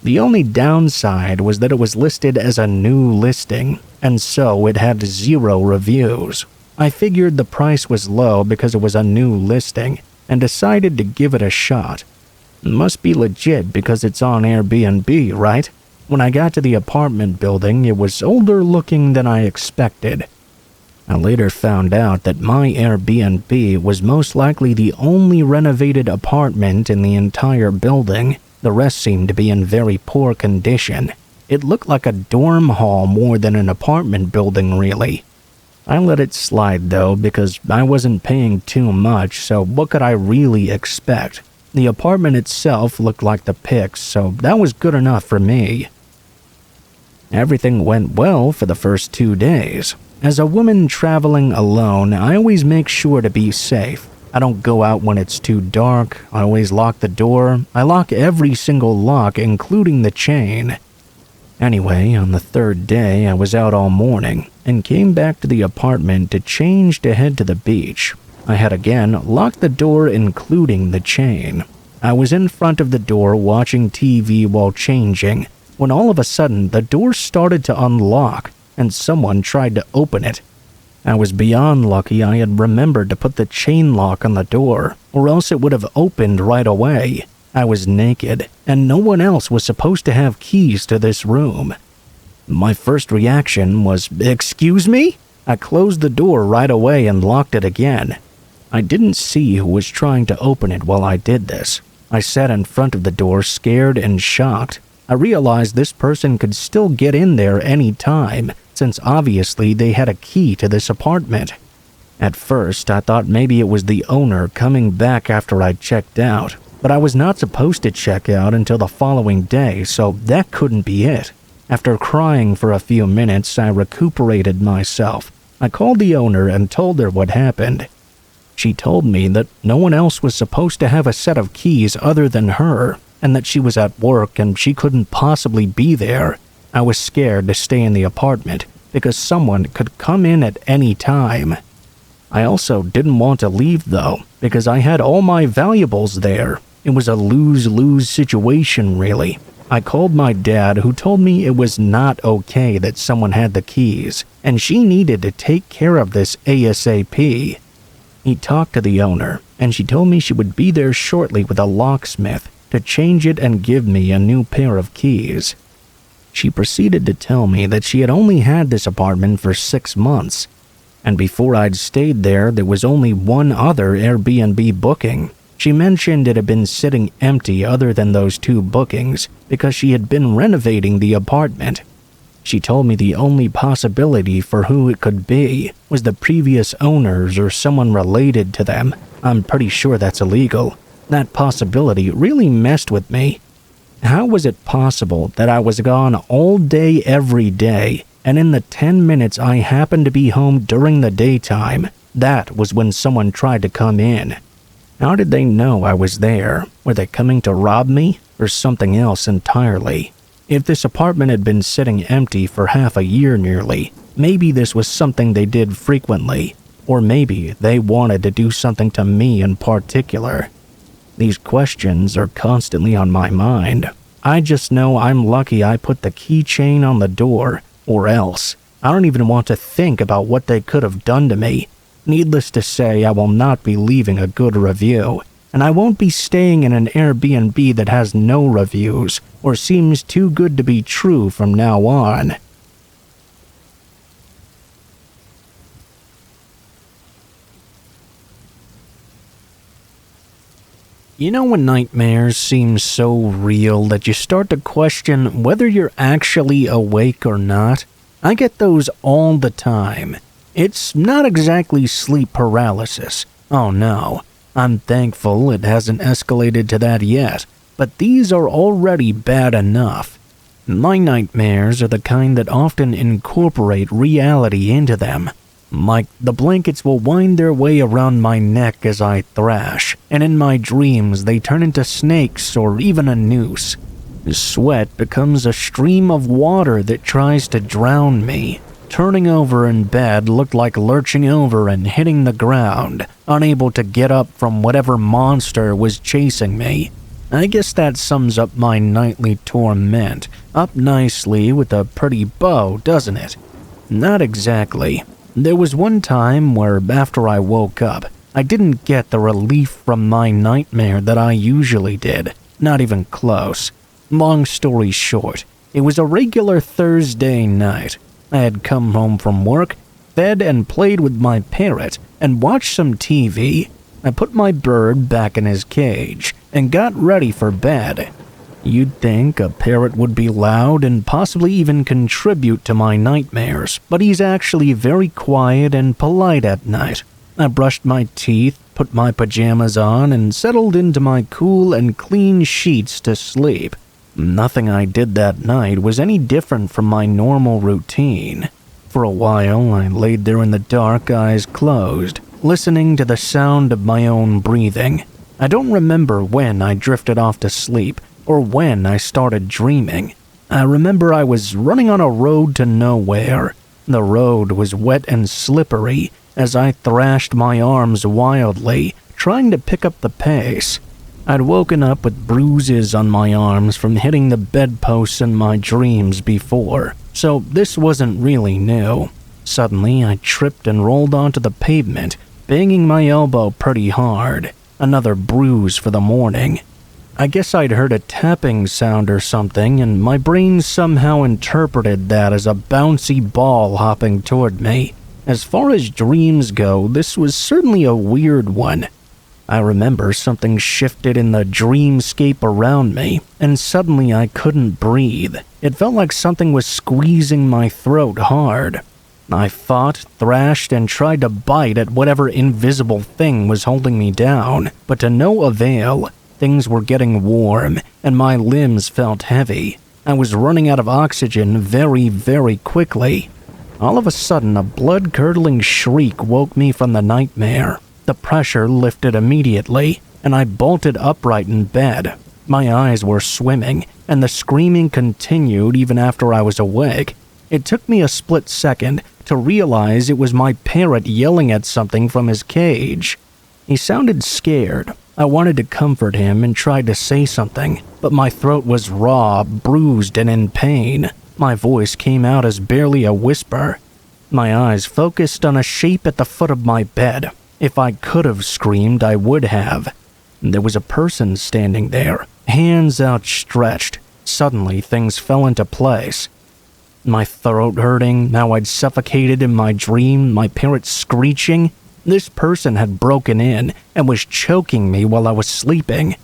The only downside was that it was listed as a new listing, and so it had 0 reviews. I figured the price was low because it was a new listing, and decided to give it a shot. It must be legit because it's on Airbnb, right? When I got to the apartment building, it was older looking than I expected. I later found out that my Airbnb was most likely the only renovated apartment in the entire building. The rest seemed to be in very poor condition. It looked like a dorm hall more than an apartment building, really. I let it slide though because I wasn't paying too much, so what could I really expect? The apartment itself looked like the pics, so that was good enough for me. Everything went well for the first 2 days. As a woman traveling alone, I always make sure to be safe. I don't go out when it's too dark. I always lock the door. I lock every single lock, including the chain. Anyway, on the 3rd day, I was out all morning and came back to the apartment to change to head to the beach. I had again locked the door, including the chain. I was in front of the door watching TV while changing, when all of a sudden the door started to unlock and someone tried to open it. I was beyond lucky I had remembered to put the chain lock on the door, or else it would have opened right away. I was naked, and no one else was supposed to have keys to this room. My first reaction was, "Excuse me?" I closed the door right away and locked it again. I didn't see who was trying to open it while I did this. I sat in front of the door, scared and shocked. I realized this person could still get in there any time, since obviously they had a key to this apartment. At first, I thought maybe it was the owner coming back after I checked out, but I was not supposed to check out until the following day, so that couldn't be it. After crying for a few minutes, I recuperated myself. I called the owner and told her what happened. She told me that no one else was supposed to have a set of keys other than her, and that she was at work and she couldn't possibly be there. I was scared to stay in the apartment because someone could come in at any time. I also didn't want to leave though, because I had all my valuables there. It was a lose-lose situation, really. I called my dad, who told me it was not okay that someone had the keys, and she needed to take care of this ASAP. He talked to the owner, and she told me she would be there shortly with a locksmith to change it and give me a new pair of keys. She proceeded to tell me that she had only had this apartment for 6 months, and before I'd stayed there was only one other Airbnb booking. She mentioned it had been sitting empty other than those 2 bookings because she had been renovating the apartment. She told me the only possibility for who it could be was the previous owners or someone related to them. I'm pretty sure that's illegal. That possibility really messed with me. How was it possible that I was gone all day every day, and in the 10 minutes I happened to be home during the daytime, that was when someone tried to come in? How did they know I was there? Were they coming to rob me, or something else entirely? If this apartment had been sitting empty for half a year nearly, maybe this was something they did frequently, or maybe they wanted to do something to me in particular. These questions are constantly on my mind. I just know I'm lucky I put the keychain on the door, or else. I don't even want to think about what they could have done to me. Needless to say, I will not be leaving a good review, and I won't be staying in an Airbnb that has no reviews or seems too good to be true from now on. You know when nightmares seem so real that you start to question whether you're actually awake or not? I get those all the time. It's not exactly sleep paralysis. Oh no, I'm thankful it hasn't escalated to that yet, but these are already bad enough. My nightmares are the kind that often incorporate reality into them. Like, the blankets will wind their way around my neck as I thrash, and in my dreams they turn into snakes or even a noose. Sweat becomes a stream of water that tries to drown me. Turning over in bed looked like lurching over and hitting the ground, unable to get up from whatever monster was chasing me. I guess that sums up my nightly torment, up nicely with a pretty bow, doesn't it? Not exactly. There was one time where, after I woke up, I didn't get the relief from my nightmare that I usually did. Not even close. Long story short, it was a regular Thursday night. I had come home from work, fed and played with my parrot, and watched some TV. I put my bird back in his cage and got ready for bed. You'd think a parrot would be loud and possibly even contribute to my nightmares, but he's actually very quiet and polite at night. I brushed my teeth, put my pajamas on, and settled into my cool and clean sheets to sleep. Nothing I did that night was any different from my normal routine. For a while, I laid there in the dark, eyes closed, listening to the sound of my own breathing. I don't remember when I drifted off to sleep, or when I started dreaming. I remember I was running on a road to nowhere. The road was wet and slippery as I thrashed my arms wildly, trying to pick up the pace. I'd woken up with bruises on my arms from hitting the bedposts in my dreams before, so this wasn't really new. Suddenly, I tripped and rolled onto the pavement, banging my elbow pretty hard. Another bruise for the morning. I guess I'd heard a tapping sound or something, and my brain somehow interpreted that as a bouncy ball hopping toward me. As far as dreams go, this was certainly a weird one. I remember something shifted in the dreamscape around me, and suddenly I couldn't breathe. It felt like something was squeezing my throat hard. I fought, thrashed, and tried to bite at whatever invisible thing was holding me down, but to no avail. Things were getting warm, and my limbs felt heavy. I was running out of oxygen very, very quickly. All of a sudden, a blood-curdling shriek woke me from the nightmare. The pressure lifted immediately, and I bolted upright in bed. My eyes were swimming, and the screaming continued even after I was awake. It took me a split second to realize it was my parrot yelling at something from his cage. He sounded scared. I wanted to comfort him and tried to say something, but my throat was raw, bruised, and in pain. My voice came out as barely a whisper. My eyes focused on a shape at the foot of my bed. If I could have screamed, I would have. There was a person standing there, hands outstretched. Suddenly, things fell into place. My throat hurting, how I'd suffocated in my dream, my parrot screeching. This person had broken in and was choking me while I was sleeping.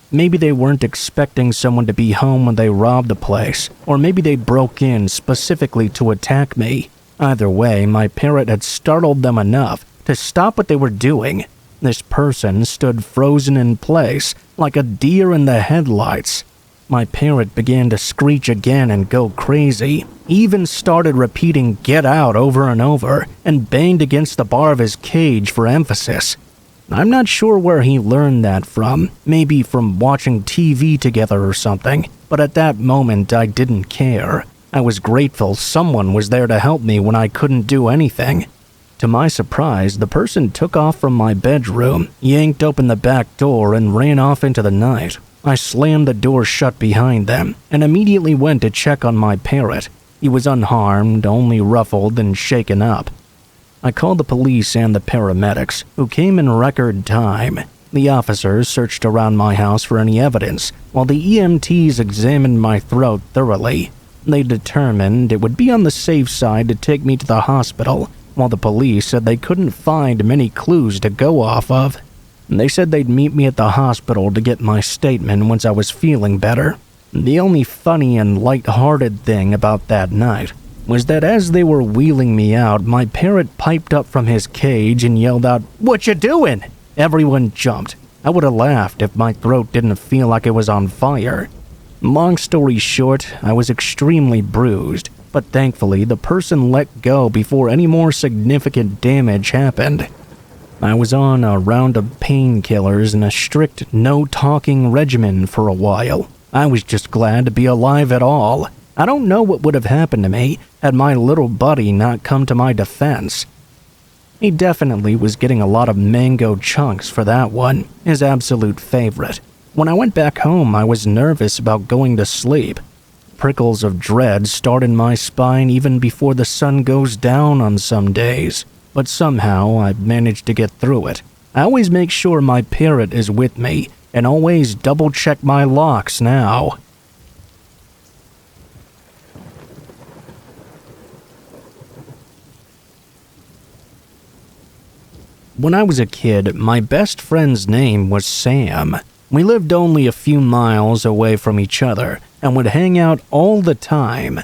Maybe they weren't expecting someone to be home when they robbed the place, or maybe they broke in specifically to attack me. Either way, my parrot had startled them enough to stop what they were doing. This person stood frozen in place, like a deer in the headlights. My parrot began to screech again and go crazy. He even started repeating "get out" over and over, and banged against the bar of his cage for emphasis. I'm not sure where he learned that from, maybe from watching TV together or something, but at that moment I didn't care. I was grateful someone was there to help me when I couldn't do anything. To my surprise, the person took off from my bedroom, yanked open the back door, and ran off into the night. I slammed the door shut behind them, and immediately went to check on my parrot. He was unharmed, only ruffled and shaken up. I called the police and the paramedics, who came in record time. The officers searched around my house for any evidence, while the EMTs examined my throat thoroughly. They determined it would be on the safe side to take me to the hospital, while the police said they couldn't find many clues to go off of. They said they'd meet me at the hospital to get my statement once I was feeling better. The only funny and light-hearted thing about that night was that as they were wheeling me out, my parrot piped up from his cage and yelled out, "What you doing?" Everyone jumped. I would have laughed if my throat didn't feel like it was on fire. Long story short, I was extremely bruised, but thankfully the person let go before any more significant damage happened. I was on a round of painkillers and a strict no-talking regimen for a while. I was just glad to be alive at all. I don't know what would have happened to me had my little buddy not come to my defense. He definitely was getting a lot of mango chunks for that one, his absolute favorite. When I went back home, I was nervous about going to sleep. Prickles of dread start in my spine even before the sun goes down on some days, but somehow I managed to get through it. I always make sure my parrot is with me, and always double-check my locks now. When I was a kid, my best friend's name was Sam. We lived only a few miles away from each other and would hang out all the time.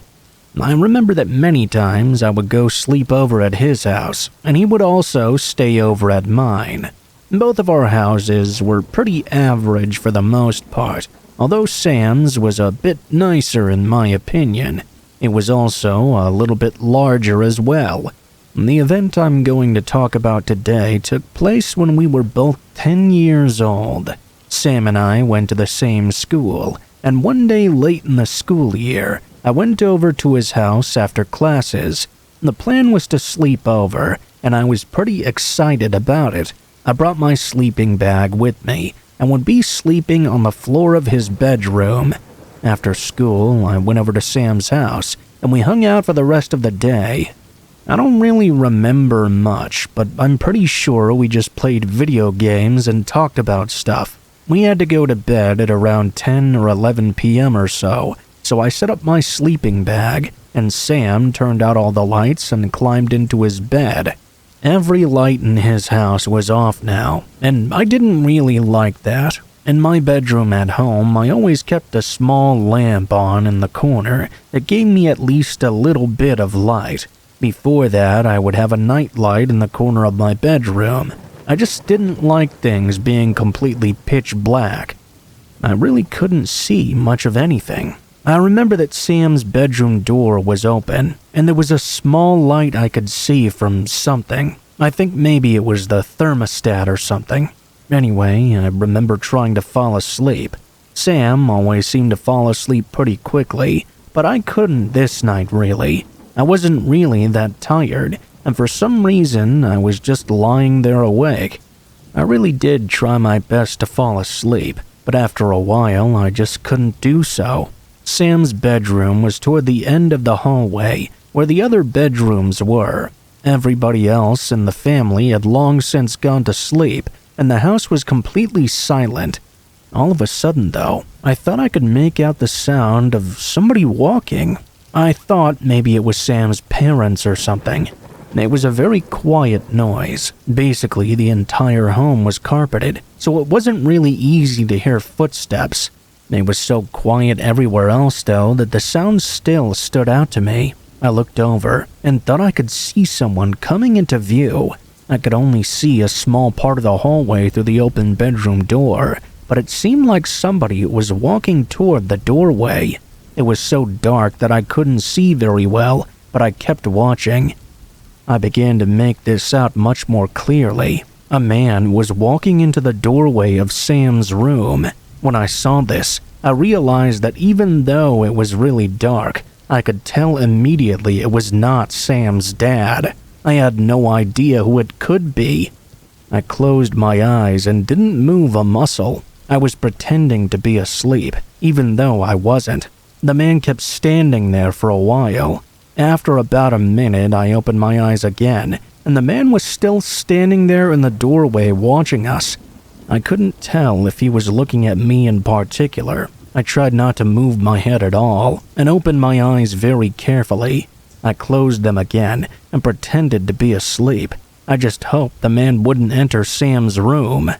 I remember that many times I would go sleep over at his house, and he would also stay over at mine. Both of our houses were pretty average for the most part, although Sam's was a bit nicer in my opinion. It was also a little bit larger as well. The event I'm going to talk about today took place when we were both 10 years old. Sam and I went to the same school, and one day late in the school year, I went over to his house after classes. The plan was to sleep over, and I was pretty excited about it. I brought my sleeping bag with me and would be sleeping on the floor of his bedroom. After school, I went over to Sam's house, and we hung out for the rest of the day. I don't really remember much, but I'm pretty sure we just played video games and talked about stuff. We had to go to bed at around 10 or 11 p.m. or so I set up my sleeping bag, and Sam turned out all the lights and climbed into his bed. Every light in his house was off now, and I didn't really like that. In my bedroom at home, I always kept a small lamp on in the corner that gave me at least a little bit of light. Before that, I would have a night light in the corner of my bedroom. I just didn't like things being completely pitch black. I really couldn't see much of anything. I remember that Sam's bedroom door was open, and there was a small light I could see from something. I think maybe it was the thermostat or something. Anyway, I remember trying to fall asleep. Sam always seemed to fall asleep pretty quickly, but I couldn't this night really. I wasn't really that tired, and for some reason I was just lying there awake. I really did try my best to fall asleep, but after a while I just couldn't do so. Sam's bedroom was toward the end of the hallway, where the other bedrooms were. Everybody else in the family had long since gone to sleep, and the house was completely silent. All of a sudden, though, I thought I could make out the sound of somebody walking. I thought maybe it was Sam's parents or something. It was a very quiet noise. Basically, the entire home was carpeted, so it wasn't really easy to hear footsteps. It was so quiet everywhere else, though, that the sound still stood out to me. I looked over and thought I could see someone coming into view. I could only see a small part of the hallway through the open bedroom door, but it seemed like somebody was walking toward the doorway. It was so dark that I couldn't see very well, but I kept watching. I began to make this out much more clearly. A man was walking into the doorway of Sam's room. When I saw this, I realized that even though it was really dark, I could tell immediately it was not Sam's dad. I had no idea who it could be. I closed my eyes and didn't move a muscle. I was pretending to be asleep, even though I wasn't. The man kept standing there for a while. After about a minute, I opened my eyes again, and the man was still standing there in the doorway watching us. I couldn't tell if he was looking at me in particular. I tried not to move my head at all, and opened my eyes very carefully. I closed them again, and pretended to be asleep. I just hoped the man wouldn't enter Sam's room.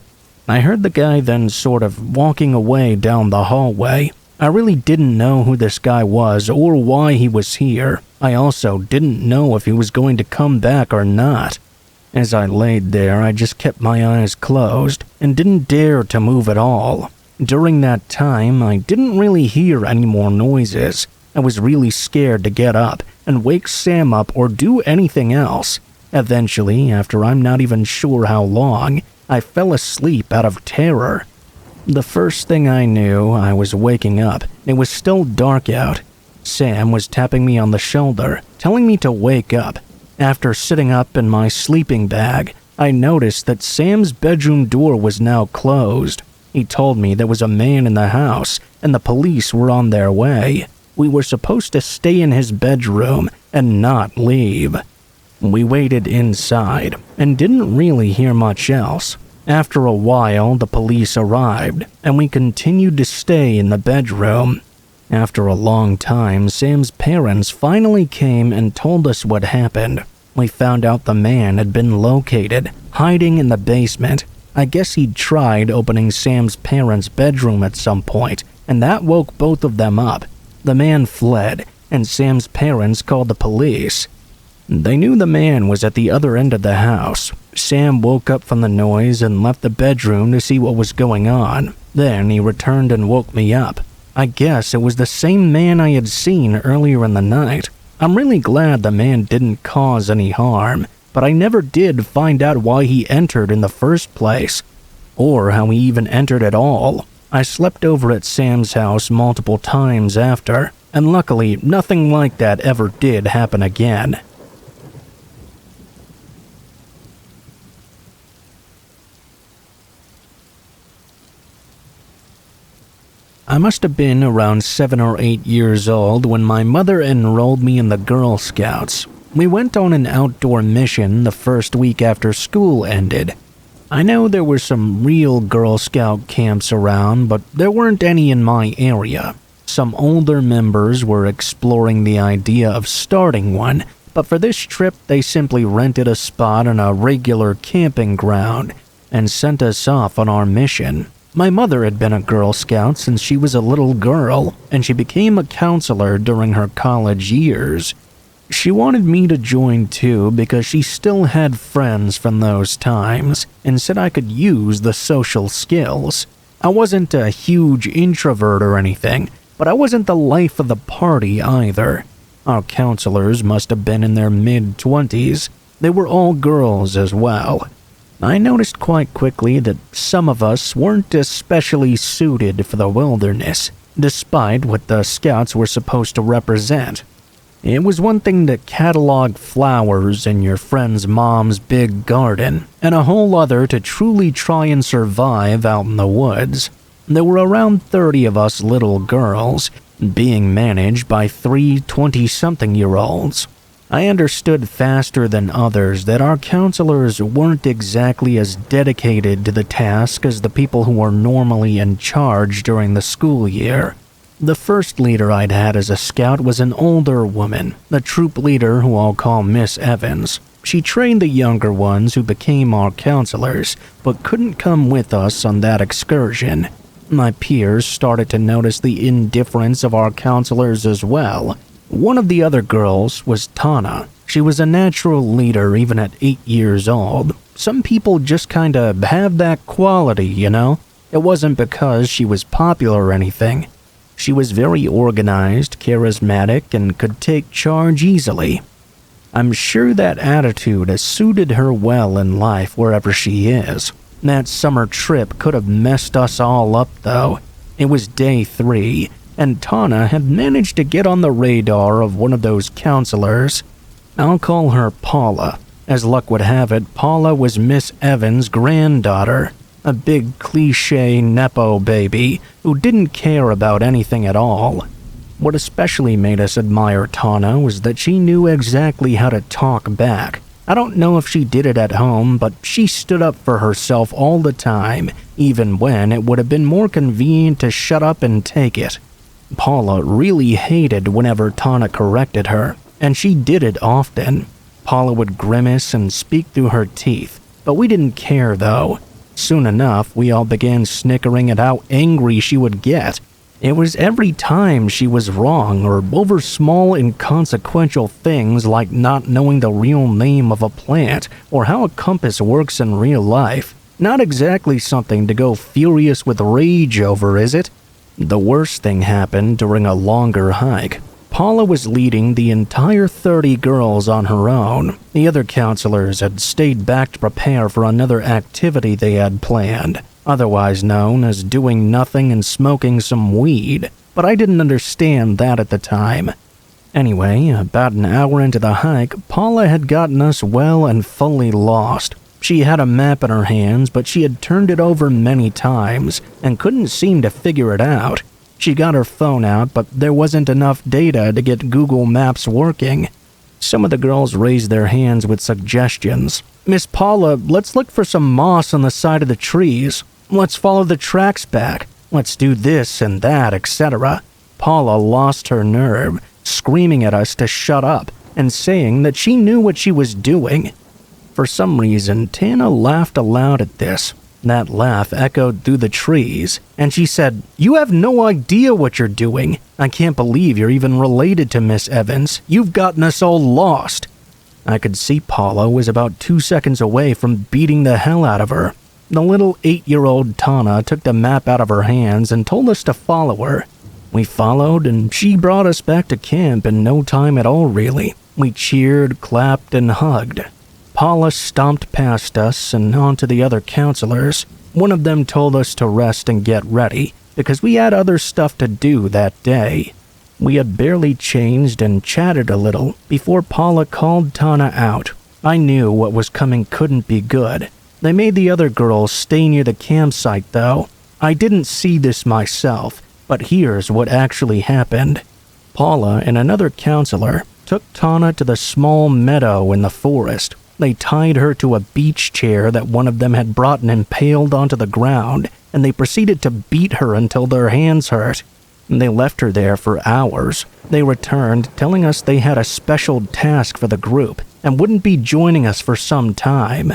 I heard the guy then sort of walking away down the hallway. I really didn't know who this guy was or why he was here. I also didn't know if he was going to come back or not. As I laid there, I just kept my eyes closed and didn't dare to move at all. During that time, I didn't really hear any more noises. I was really scared to get up and wake Sam up or do anything else. Eventually, after I'm not even sure how long, I fell asleep out of terror. The first thing I knew, I was waking up. It was still dark out. Sam was tapping me on the shoulder, telling me to wake up. After sitting up in my sleeping bag, I noticed that Sam's bedroom door was now closed. He told me there was a man in the house, and the police were on their way. We were supposed to stay in his bedroom and not leave. We waited inside and didn't really hear much else. After a while, the police arrived, and we continued to stay in the bedroom. After a long time, Sam's parents finally came and told us what happened. We found out the man had been located, hiding in the basement. I guess he'd tried opening Sam's parents' bedroom at some point, and that woke both of them up. The man fled, and Sam's parents called the police. They knew the man was at the other end of the house. Sam woke up from the noise and left the bedroom to see what was going on. Then he returned and woke me up. I guess it was the same man I had seen earlier in the night. I'm really glad the man didn't cause any harm, but I never did find out why he entered in the first place, or how he even entered at all. I slept over at Sam's house multiple times after, and luckily nothing like that ever did happen again. I must have been around 7 or 8 years old when my mother enrolled me in the Girl Scouts. We went on an outdoor mission the first week after school ended. I know there were some real Girl Scout camps around, but there weren't any in my area. Some older members were exploring the idea of starting one, but for this trip they simply rented a spot on a regular camping ground and sent us off on our mission. My mother had been a Girl Scout since she was a little girl, and she became a counselor during her college years. She wanted me to join too because she still had friends from those times and said I could use the social skills. I wasn't a huge introvert or anything, but I wasn't the life of the party either. Our counselors must have been in their mid-20s. They were all girls as well. I noticed quite quickly that some of us weren't especially suited for the wilderness, despite what the scouts were supposed to represent. It was one thing to catalog flowers in your friend's mom's big garden, and a whole other to truly try and survive out in the woods. There were around 30 of us little girls, being managed by 3 20-something-year-olds. I understood faster than others that our counselors weren't exactly as dedicated to the task as the people who were normally in charge during the school year. The first leader I'd had as a scout was an older woman, the troop leader who I'll call Miss Evans. She trained the younger ones who became our counselors, but couldn't come with us on that excursion. My peers started to notice the indifference of our counselors as well. One of the other girls was Tana. She was a natural leader even at 8 years old. Some people just kinda have that quality, you know? It wasn't because she was popular or anything. She was very organized, charismatic, and could take charge easily. I'm sure that attitude has suited her well in life wherever she is. That summer trip could have messed us all up though. It was day 3, and Tana had managed to get on the radar of one of those counselors. I'll call her Paula. As luck would have it, Paula was Miss Evans' granddaughter, a big cliché nepo baby who didn't care about anything at all. What especially made us admire Tana was that she knew exactly how to talk back. I don't know if she did it at home, but she stood up for herself all the time, even when it would have been more convenient to shut up and take it. Paula really hated whenever Tana corrected her, and she did it often. Paula would grimace and speak through her teeth, but we didn't care though. Soon enough, we all began snickering at how angry she would get. It was every time she was wrong or over small inconsequential things like not knowing the real name of a plant or how a compass works in real life. Not exactly something to go furious with rage over, is it? The worst thing happened during a longer hike. Paula was leading the entire 30 girls on her own. The other counselors had stayed back to prepare for another activity they had planned, otherwise known as doing nothing and smoking some weed, but I didn't understand that at the time. Anyway, about an hour into the hike, Paula had gotten us well and fully lost. She had a map in her hands, but she had turned it over many times and couldn't seem to figure it out. She got her phone out, but there wasn't enough data to get Google Maps working. Some of the girls raised their hands with suggestions. "Miss Paula, let's look for some moss on the side of the trees. Let's follow the tracks back. Let's do this and that, etc." Paula lost her nerve, screaming at us to shut up and saying that she knew what she was doing. For some reason, Tana laughed aloud at this. That laugh echoed through the trees, and she said, "You have no idea what you're doing. I can't believe you're even related to Miss Evans. You've gotten us all lost." I could see Paula was about 2 seconds away from beating the hell out of her. The little 8-year-old Tana took the map out of her hands and told us to follow her. We followed, and she brought us back to camp in no time at all, really. We cheered, clapped, and hugged. Paula stomped past us and on to the other counselors. One of them told us to rest and get ready, because we had other stuff to do that day. We had barely changed and chatted a little before Paula called Tana out. I knew what was coming couldn't be good. They made the other girls stay near the campsite though. I didn't see this myself, but here's what actually happened. Paula and another counselor took Tana to the small meadow in the forest. They tied her to a beach chair that one of them had brought and impaled onto the ground, and they proceeded to beat her until their hands hurt. They left her there for hours. They returned, telling us they had a special task for the group and wouldn't be joining us for some time.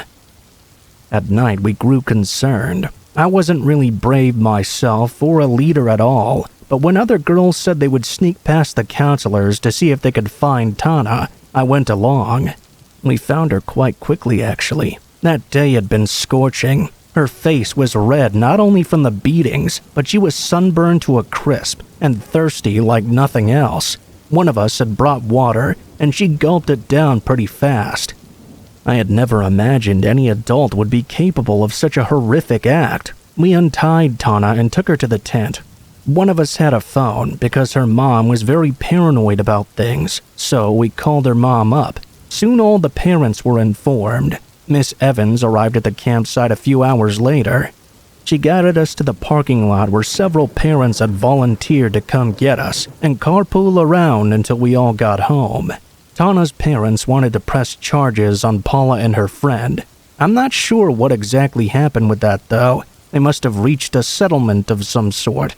At night, we grew concerned. I wasn't really brave myself or a leader at all, but when other girls said they would sneak past the counselors to see if they could find Tana, I went along. We found her quite quickly, actually. That day had been scorching. Her face was red not only from the beatings, but she was sunburned to a crisp and thirsty like nothing else. One of us had brought water, and she gulped it down pretty fast. I had never imagined any adult would be capable of such a horrific act. We untied Tana and took her to the tent. One of us had a phone because her mom was very paranoid about things, so we called her mom up. Soon all the parents were informed. Miss Evans arrived at the campsite a few hours later. She guided us to the parking lot where several parents had volunteered to come get us and carpool around until we all got home. Tana's parents wanted to press charges on Paula and her friend. I'm not sure what exactly happened with that though. They must have reached a settlement of some sort.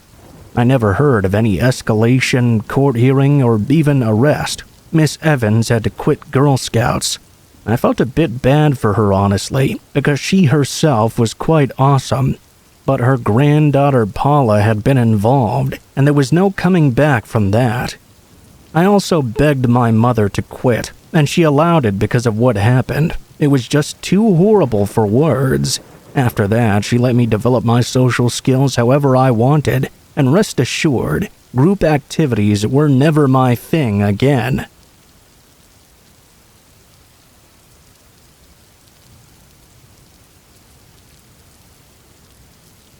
I never heard of any escalation, court hearing, or even arrest. Miss Evans had to quit Girl Scouts. I felt a bit bad for her, honestly, because she herself was quite awesome. But her granddaughter Paula had been involved, and there was no coming back from that. I also begged my mother to quit, and she allowed it because of what happened. It was just too horrible for words. After that, she let me develop my social skills however I wanted, and rest assured, group activities were never my thing again.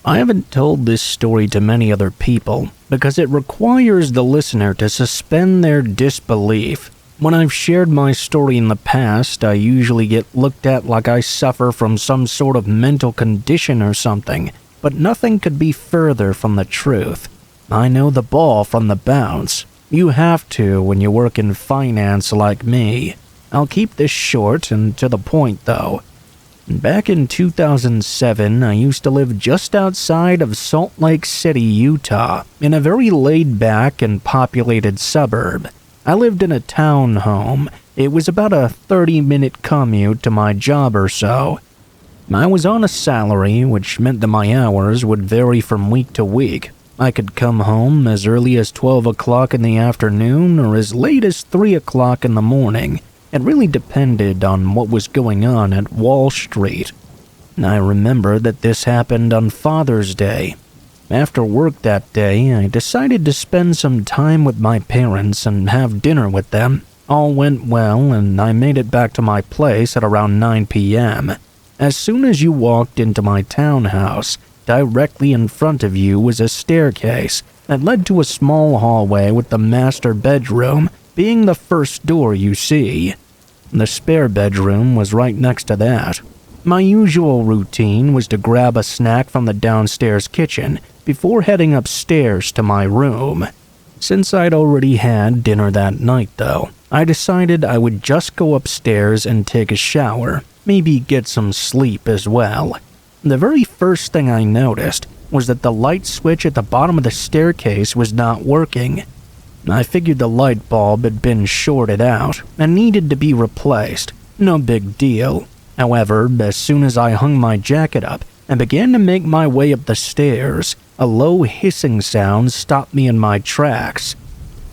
I haven't told this story to many other people because it requires the listener to suspend their disbelief. When I've shared my story in the past, I usually get looked at like I suffer from some sort of mental condition or something, but nothing could be further from the truth. I know the ball from the bounce. You have to when you work in finance like me. I'll keep this short and to the point though. Back in 2007, I used to live just outside of Salt Lake City, Utah, in a very laid-back and populated suburb. I lived in a townhome. It was about a 30-minute commute to my job or so. I was on a salary, which meant that my hours would vary from week to week. I could come home as early as 12 o'clock in the afternoon or as late as 3 o'clock in the morning. It really depended on what was going on at Wall Street. I remember that this happened on Father's Day. After work that day, I decided to spend some time with my parents and have dinner with them. All went well, and I made it back to my place at around 9 p.m. As soon as you walked into my townhouse, directly in front of you was a staircase that led to a small hallway with the master bedroom being the first door you see. The spare bedroom was right next to that. My usual routine was to grab a snack from the downstairs kitchen before heading upstairs to my room. Since I'd already had dinner that night though, I decided I would just go upstairs and take a shower, maybe get some sleep as well. The very first thing I noticed was that the light switch at the bottom of the staircase was not working. I figured the light bulb had been shorted out and needed to be replaced. No big deal. However, as soon as I hung my jacket up and began to make my way up the stairs, a low hissing sound stopped me in my tracks.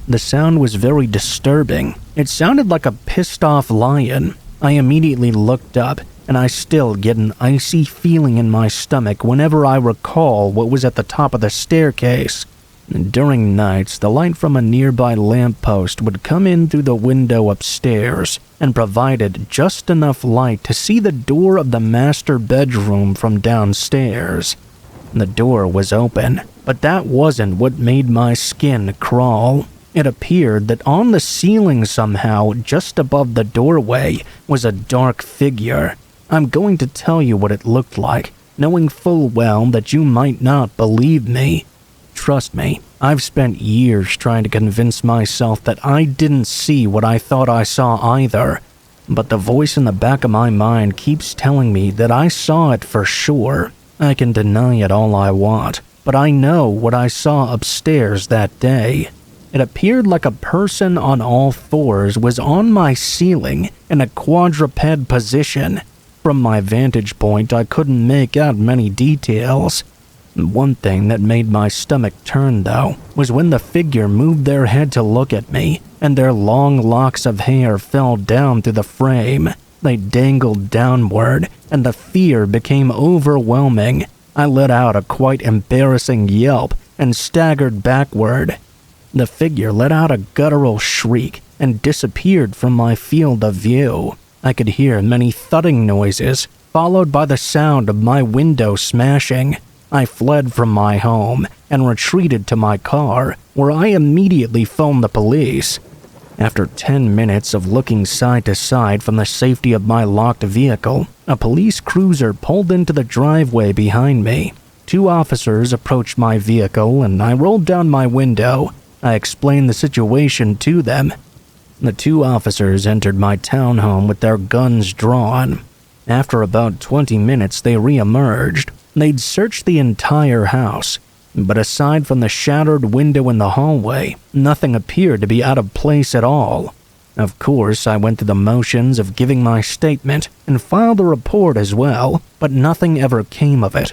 The sound was very disturbing. It sounded like a pissed-off lion. I immediately looked up, and I still get an icy feeling in my stomach whenever I recall what was at the top of the staircase. During nights, the light from a nearby lamppost would come in through the window upstairs and provided just enough light to see the door of the master bedroom from downstairs. The door was open, but that wasn't what made my skin crawl. It appeared that on the ceiling somehow, just above the doorway, was a dark figure. I'm going to tell you what it looked like, knowing full well that you might not believe me. Trust me, I've spent years trying to convince myself that I didn't see what I thought I saw either. But the voice in the back of my mind keeps telling me that I saw it for sure. I can deny it all I want, but I know what I saw upstairs that day. It appeared like a person on all fours was on my ceiling in a quadruped position. From my vantage point, I couldn't make out many details. One thing that made my stomach turn, though, was when the figure moved their head to look at me, and their long locks of hair fell down through the frame. They dangled downward, and the fear became overwhelming. I let out a quite embarrassing yelp and staggered backward. The figure let out a guttural shriek and disappeared from my field of view. I could hear many thudding noises, followed by the sound of my window smashing. I fled from my home and retreated to my car, where I immediately phoned the police. After 10 minutes of looking side to side from the safety of my locked vehicle, a police cruiser pulled into the driveway behind me. 2 officers approached my vehicle and I rolled down my window. I explained the situation to them. The 2 officers entered my townhome with their guns drawn. After about 20 minutes, they re-emerged. They'd searched the entire house, but aside from the shattered window in the hallway, nothing appeared to be out of place at all. Of course, I went through the motions of giving my statement and filed a report as well, but nothing ever came of it.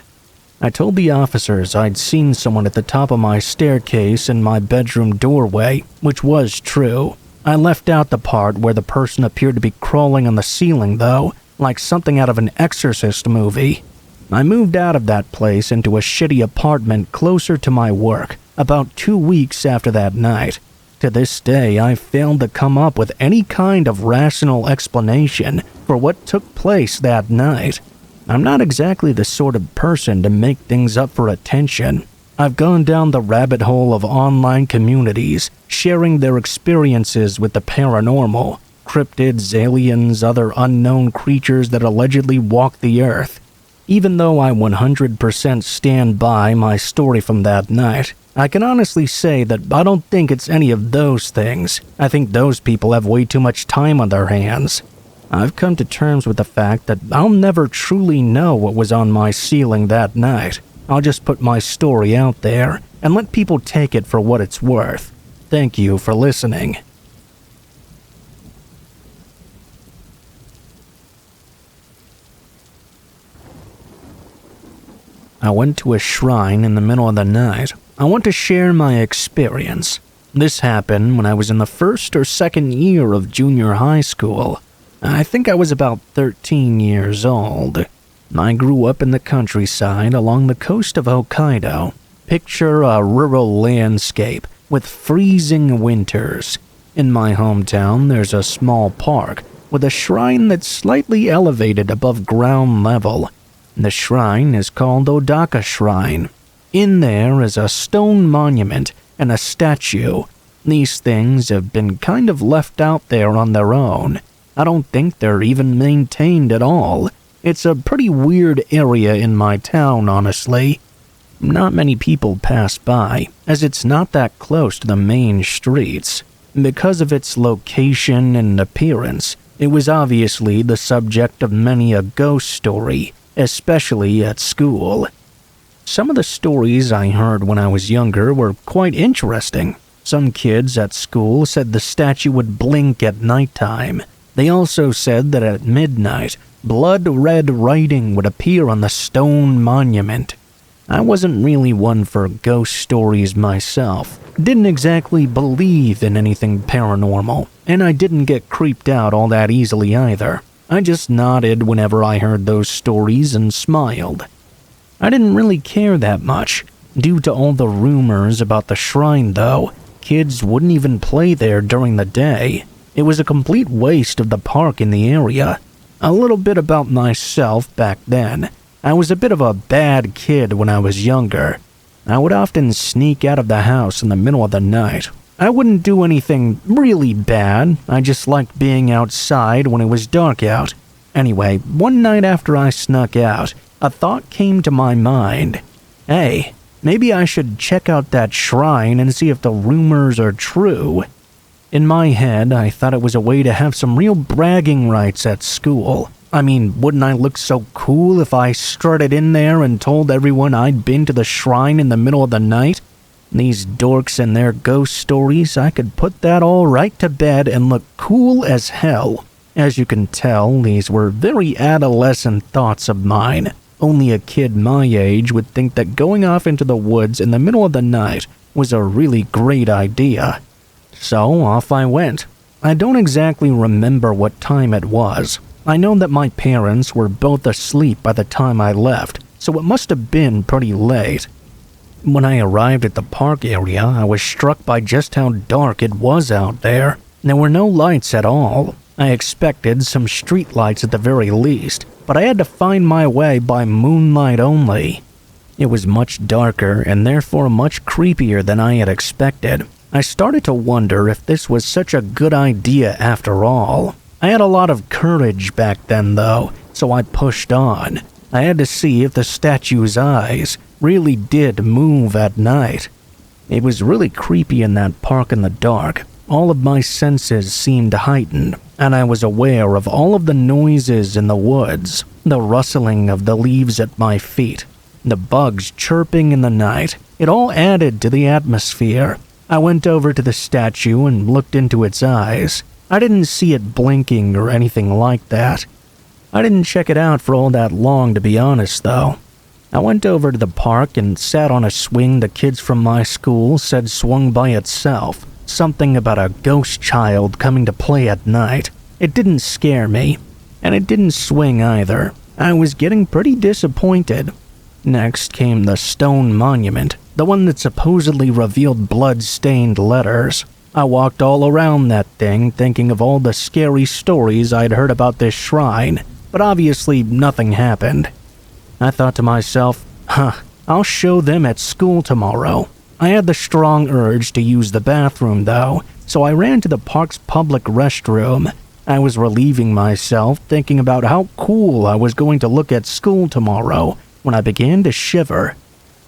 I told the officers I'd seen someone at the top of my staircase in my bedroom doorway, which was true. I left out the part where the person appeared to be crawling on the ceiling, though, like something out of an Exorcist movie. I moved out of that place into a shitty apartment closer to my work about 2 weeks after that night. To this day, I failed to come up with any kind of rational explanation for what took place that night. I'm not exactly the sort of person to make things up for attention. I've gone down the rabbit hole of online communities, sharing their experiences with the paranormal, cryptids, aliens, other unknown creatures that allegedly walk the earth. Even though I 100% stand by my story from that night, I can honestly say that I don't think it's any of those things. I think those people have way too much time on their hands. I've come to terms with the fact that I'll never truly know what was on my ceiling that night. I'll just put my story out there and let people take it for what it's worth. Thank you for listening. I went to a shrine in the middle of the night. I want to share my experience. This happened when I was in the 1st or 2nd year of junior high school. I think I was about 13 years old. I grew up in the countryside along the coast of Hokkaido. Picture a rural landscape with freezing winters. In my hometown, there's a small park with a shrine that's slightly elevated above ground level. The shrine is called Odaka Shrine. In there is a stone monument and a statue. These things have been kind of left out there on their own. I don't think they're even maintained at all. It's a pretty weird area in my town, honestly. Not many people pass by, as it's not that close to the main streets. Because of its location and appearance, it was obviously the subject of many a ghost story, especially at school. Some of the stories I heard when I was younger were quite interesting. Some kids at school said the statue would blink at nighttime. They also said that at midnight, blood-red writing would appear on the stone monument. I wasn't really one for ghost stories myself. Didn't exactly believe in anything paranormal, and I didn't get creeped out all that easily either. I just nodded whenever I heard those stories and smiled. I didn't really care that much. Due to all the rumors about the shrine, though, kids wouldn't even play there during the day. It was a complete waste of the park in the area. A little bit about myself back then. I was a bit of a bad kid when I was younger. I would often sneak out of the house in the middle of the night. I wouldn't do anything really bad. I just liked being outside when it was dark out. Anyway, one night after I snuck out, a thought came to my mind. Hey, maybe I should check out that shrine and see if the rumors are true. In my head, I thought it was a way to have some real bragging rights at school. I mean, wouldn't I look so cool if I strutted in there and told everyone I'd been to the shrine in the middle of the night? These dorks and their ghost stories, I could put that all right to bed and look cool as hell. As you can tell, these were very adolescent thoughts of mine. Only a kid my age would think that going off into the woods in the middle of the night was a really great idea. So off I went. I don't exactly remember what time it was. I know that my parents were both asleep by the time I left, so it must have been pretty late. When I arrived at the park area, I was struck by just how dark it was out there. There were no lights at all. I expected some street lights at the very least, but I had to find my way by moonlight only. It was much darker and therefore much creepier than I had expected. I started to wonder if this was such a good idea after all. I had a lot of courage back then though, so I pushed on. I had to see if the statue's eyes really did move at night. It was really creepy in that park in the dark. All of my senses seemed heightened, and I was aware of all of the noises in the woods, the rustling of the leaves at my feet, the bugs chirping in the night. It all added to the atmosphere. I went over to the statue and looked into its eyes. I didn't see it blinking or anything like that. I didn't check it out for all that long, to be honest, though. I went over to the park and sat on a swing the kids from my school said swung by itself. Something about a ghost child coming to play at night. It didn't scare me, and it didn't swing either. I was getting pretty disappointed. Next came the stone monument, the one that supposedly revealed blood-stained letters. I walked all around that thing thinking of all the scary stories I'd heard about this shrine, but obviously nothing happened. I thought to myself, I'll show them at school tomorrow. I had the strong urge to use the bathroom though, so I ran to the park's public restroom. I was relieving myself thinking about how cool I was going to look at school tomorrow when I began to shiver.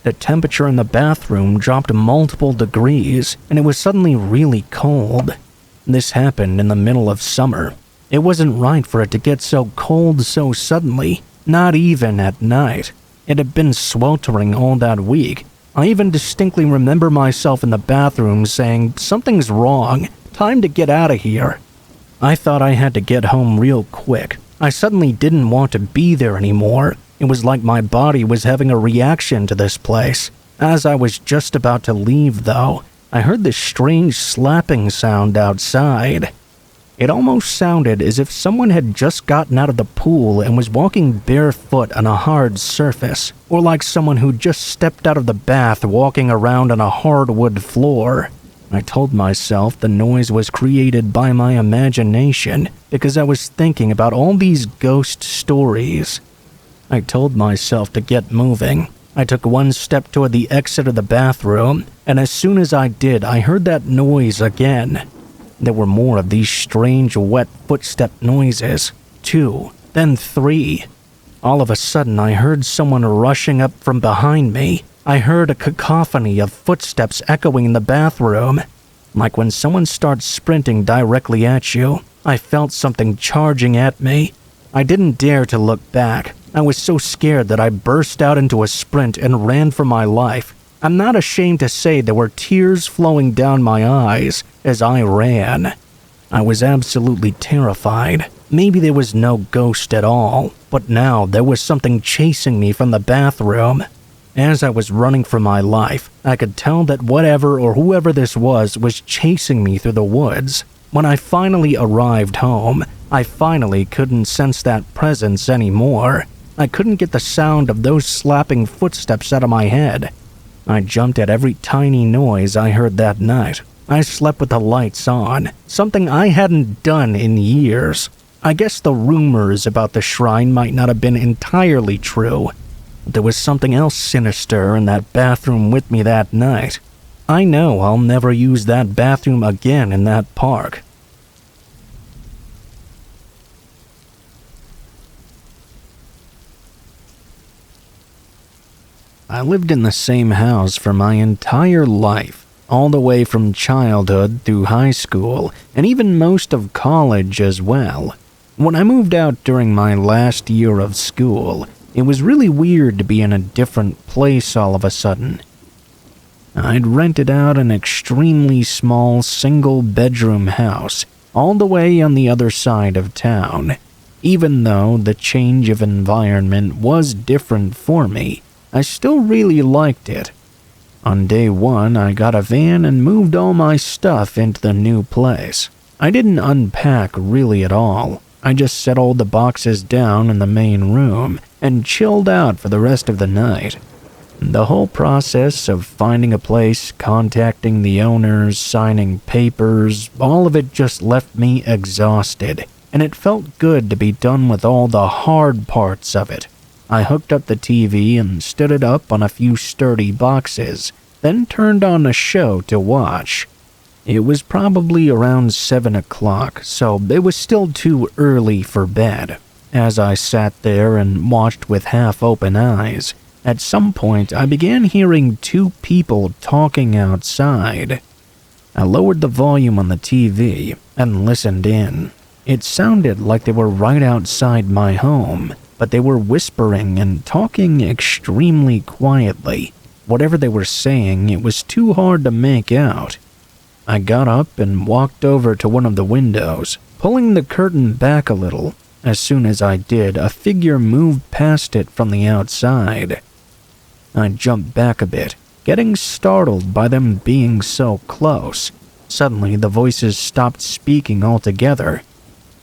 The temperature in the bathroom dropped multiple degrees, and it was suddenly really cold. This happened in the middle of summer. It wasn't right for it to get so cold so suddenly, not even at night. It had been sweltering all that week. I even distinctly remember myself in the bathroom saying, "Something's wrong. Time to get out of here." I thought I had to get home real quick. I suddenly didn't want to be there anymore. It was like my body was having a reaction to this place. As I was just about to leave, though, I heard this strange slapping sound outside. It almost sounded as if someone had just gotten out of the pool and was walking barefoot on a hard surface, or like someone who just stepped out of the bath walking around on a hardwood floor. I told myself the noise was created by my imagination because I was thinking about all these ghost stories. I told myself to get moving. I took one step toward the exit of the bathroom, and as soon as I did, I heard that noise again. There were more of these strange, wet footstep noises. 2, then 3. All of a sudden, I heard someone rushing up from behind me. I heard a cacophony of footsteps echoing in the bathroom. Like when someone starts sprinting directly at you, I felt something charging at me. I didn't dare to look back. I was so scared that I burst out into a sprint and ran for my life. I'm not ashamed to say there were tears flowing down my eyes as I ran. I was absolutely terrified. Maybe there was no ghost at all, but now there was something chasing me from the bathroom. As I was running for my life, I could tell that whatever or whoever this was chasing me through the woods. When I finally arrived home, I finally couldn't sense that presence anymore. I couldn't get the sound of those slapping footsteps out of my head. I jumped at every tiny noise I heard that night. I slept with the lights on, something I hadn't done in years. I guess the rumors about the shrine might not have been entirely true, but there was something else sinister in that bathroom with me that night. I know I'll never use that bathroom again in that park. I lived in the same house for my entire life, all the way from childhood through high school, and even most of college as well. When I moved out during my last year of school, it was really weird to be in a different place all of a sudden. I'd rented out an extremely small single-bedroom house all the way on the other side of town. Even though the change of environment was different for me, I still really liked it. On day one, I got a van and moved all my stuff into the new place. I didn't unpack really at all. I just set all the boxes down in the main room and chilled out for the rest of the night. The whole process of finding a place, contacting the owners, signing papers, all of it just left me exhausted, and it felt good to be done with all the hard parts of it. I hooked up the TV and stood it up on a few sturdy boxes, then turned on a show to watch. It was probably around 7 o'clock, so it was still too early for bed. As I sat there and watched with half-open eyes, at some point I began hearing two people talking outside. I lowered the volume on the TV and listened in. It sounded like they were right outside my home, but they were whispering and talking extremely quietly. Whatever they were saying, it was too hard to make out. I got up and walked over to one of the windows, pulling the curtain back a little. As soon as I did, a figure moved past it from the outside. I jumped back a bit, getting startled by them being so close. Suddenly, the voices stopped speaking altogether.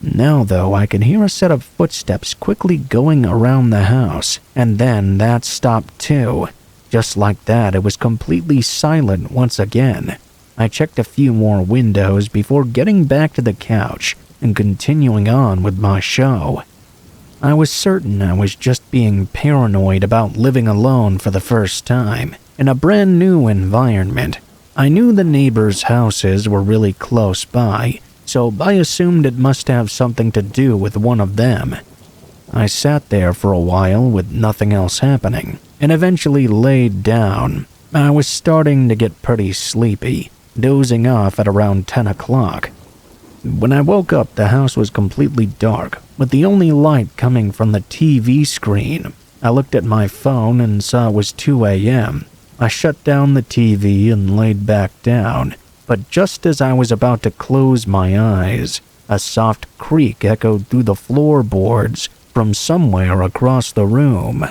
Now, though, I could hear a set of footsteps quickly going around the house, and then that stopped too. Just like that, it was completely silent once again. I checked a few more windows before getting back to the couch and continuing on with my show. I was certain I was just being paranoid about living alone for the first time in a brand new environment. I knew the neighbors' houses were really close by, so I assumed it must have something to do with one of them. I sat there for a while with nothing else happening, and eventually laid down. I was starting to get pretty sleepy, dozing off at around 10 o'clock. When I woke up, the house was completely dark, with the only light coming from the TV screen. I looked at my phone and saw it was 2 a.m. I shut down the TV and laid back down, but just as I was about to close my eyes, a soft creak echoed through the floorboards from somewhere across the room.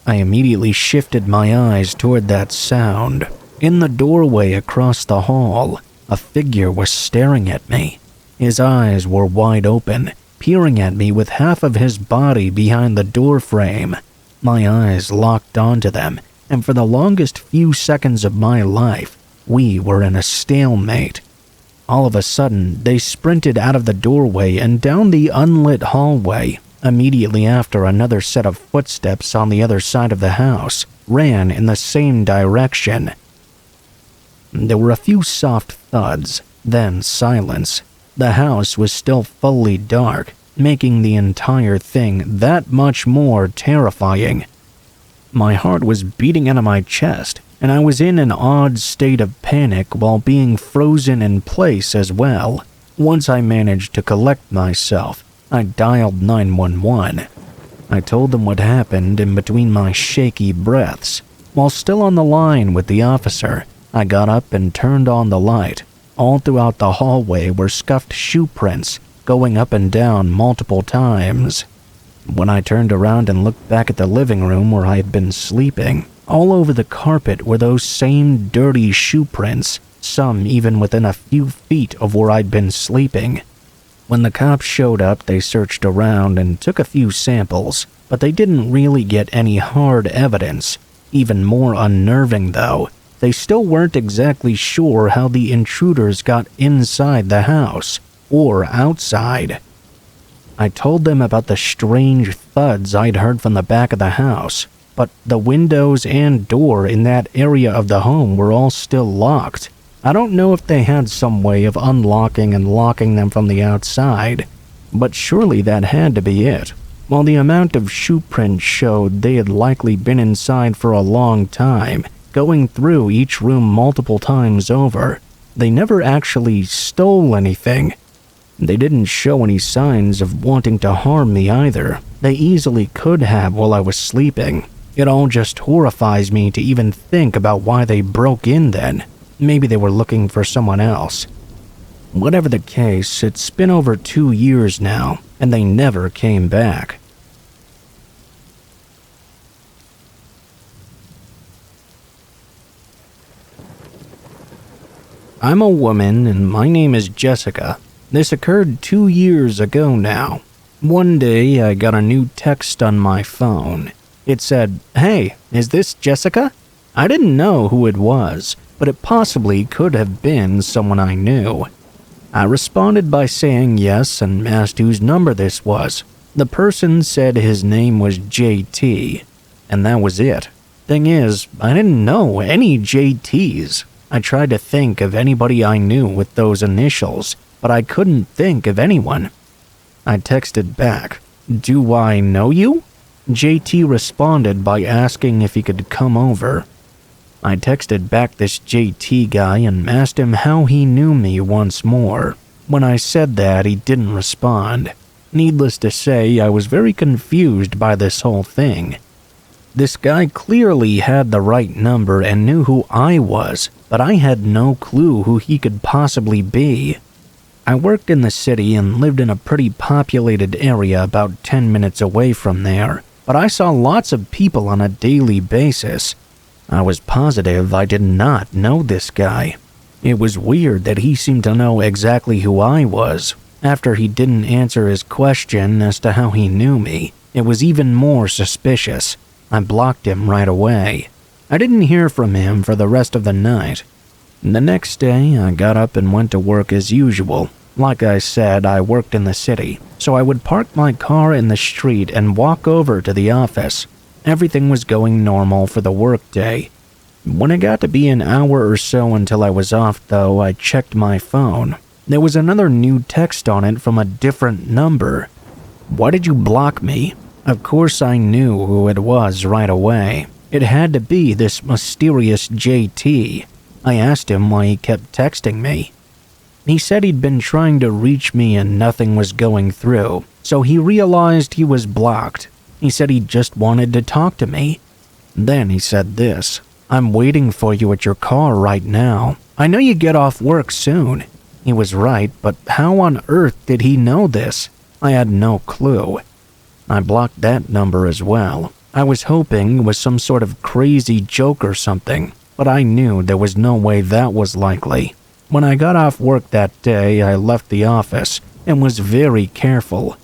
I immediately shifted my eyes toward that sound. In the doorway across the hall, a figure was staring at me. His eyes were wide open, peering at me with half of his body behind the doorframe. My eyes locked onto them, and for the longest few seconds of my life, we were in a stalemate. All of a sudden, they sprinted out of the doorway and down the unlit hallway. Immediately after, another set of footsteps on the other side of the house ran in the same direction. There were a few soft thuds, then silence. The house was still fully dark, making the entire thing that much more terrifying. My heart was beating out of my chest, and I was in an odd state of panic while being frozen in place as well. Once I managed to collect myself, I dialed 911. I told them what happened in between my shaky breaths. While still on the line with the officer, I got up and turned on the light. All throughout the hallway were scuffed shoe prints, going up and down multiple times. When I turned around and looked back at the living room where I had been sleeping, all over the carpet were those same dirty shoe prints, some even within a few feet of where I'd been sleeping. When the cops showed up, they searched around and took a few samples, but they didn't really get any hard evidence. Even more unnerving, though, they still weren't exactly sure how the intruders got inside the house, or outside. I told them about the strange thuds I'd heard from the back of the house, but the windows and door in that area of the home were all still locked. I don't know if they had some way of unlocking and locking them from the outside, but surely that had to be it. While the amount of shoe prints showed they had likely been inside for a long time, going through each room multiple times over, they never actually stole anything. They didn't show any signs of wanting to harm me either. They easily could have while I was sleeping. It all just horrifies me to even think about why they broke in then. Maybe they were looking for someone else. Whatever the case, it's been over 2 years now, and they never came back. I'm a woman, and my name is Jessica. This occurred 2 years ago now. One day, I got a new text on my phone. It said, "Hey, is this Jessica?" I didn't know who it was, but it possibly could have been someone I knew. I responded by saying yes and asked whose number this was. The person said his name was JT, and that was it. Thing is, I didn't know any JTs. I tried to think of anybody I knew with those initials, but I couldn't think of anyone. I texted back, "Do I know you?" JT responded by asking if he could come over. I texted back this JT guy and asked him how he knew me once more. When I said that, he didn't respond. Needless to say, I was very confused by this whole thing. This guy clearly had the right number and knew who I was, but I had no clue who he could possibly be. I worked in the city and lived in a pretty populated area about 10 minutes away from there, but I saw lots of people on a daily basis. I was positive I did not know this guy. It was weird that he seemed to know exactly who I was. After he didn't answer his question as to how he knew me, it was even more suspicious. I blocked him right away. I didn't hear from him for the rest of the night. The next day, I got up and went to work as usual. Like I said, I worked in the city, so I would park my car in the street and walk over to the office. Everything was going normal for the workday. When it got to be an hour or so until I was off, though, I checked my phone. There was another new text on it from a different number. "Why did you block me?" Of course, I knew who it was right away. It had to be this mysterious JT. I asked him why he kept texting me. He said he'd been trying to reach me and nothing was going through, so he realized he was blocked. He said he just wanted to talk to me. Then he said this, "I'm waiting for you at your car right now. I know you get off work soon." He was right, but how on earth did he know this? I had no clue. I blocked that number as well. I was hoping it was some sort of crazy joke or something, but I knew there was no way that was likely. When I got off work that day, I left the office and was very careful.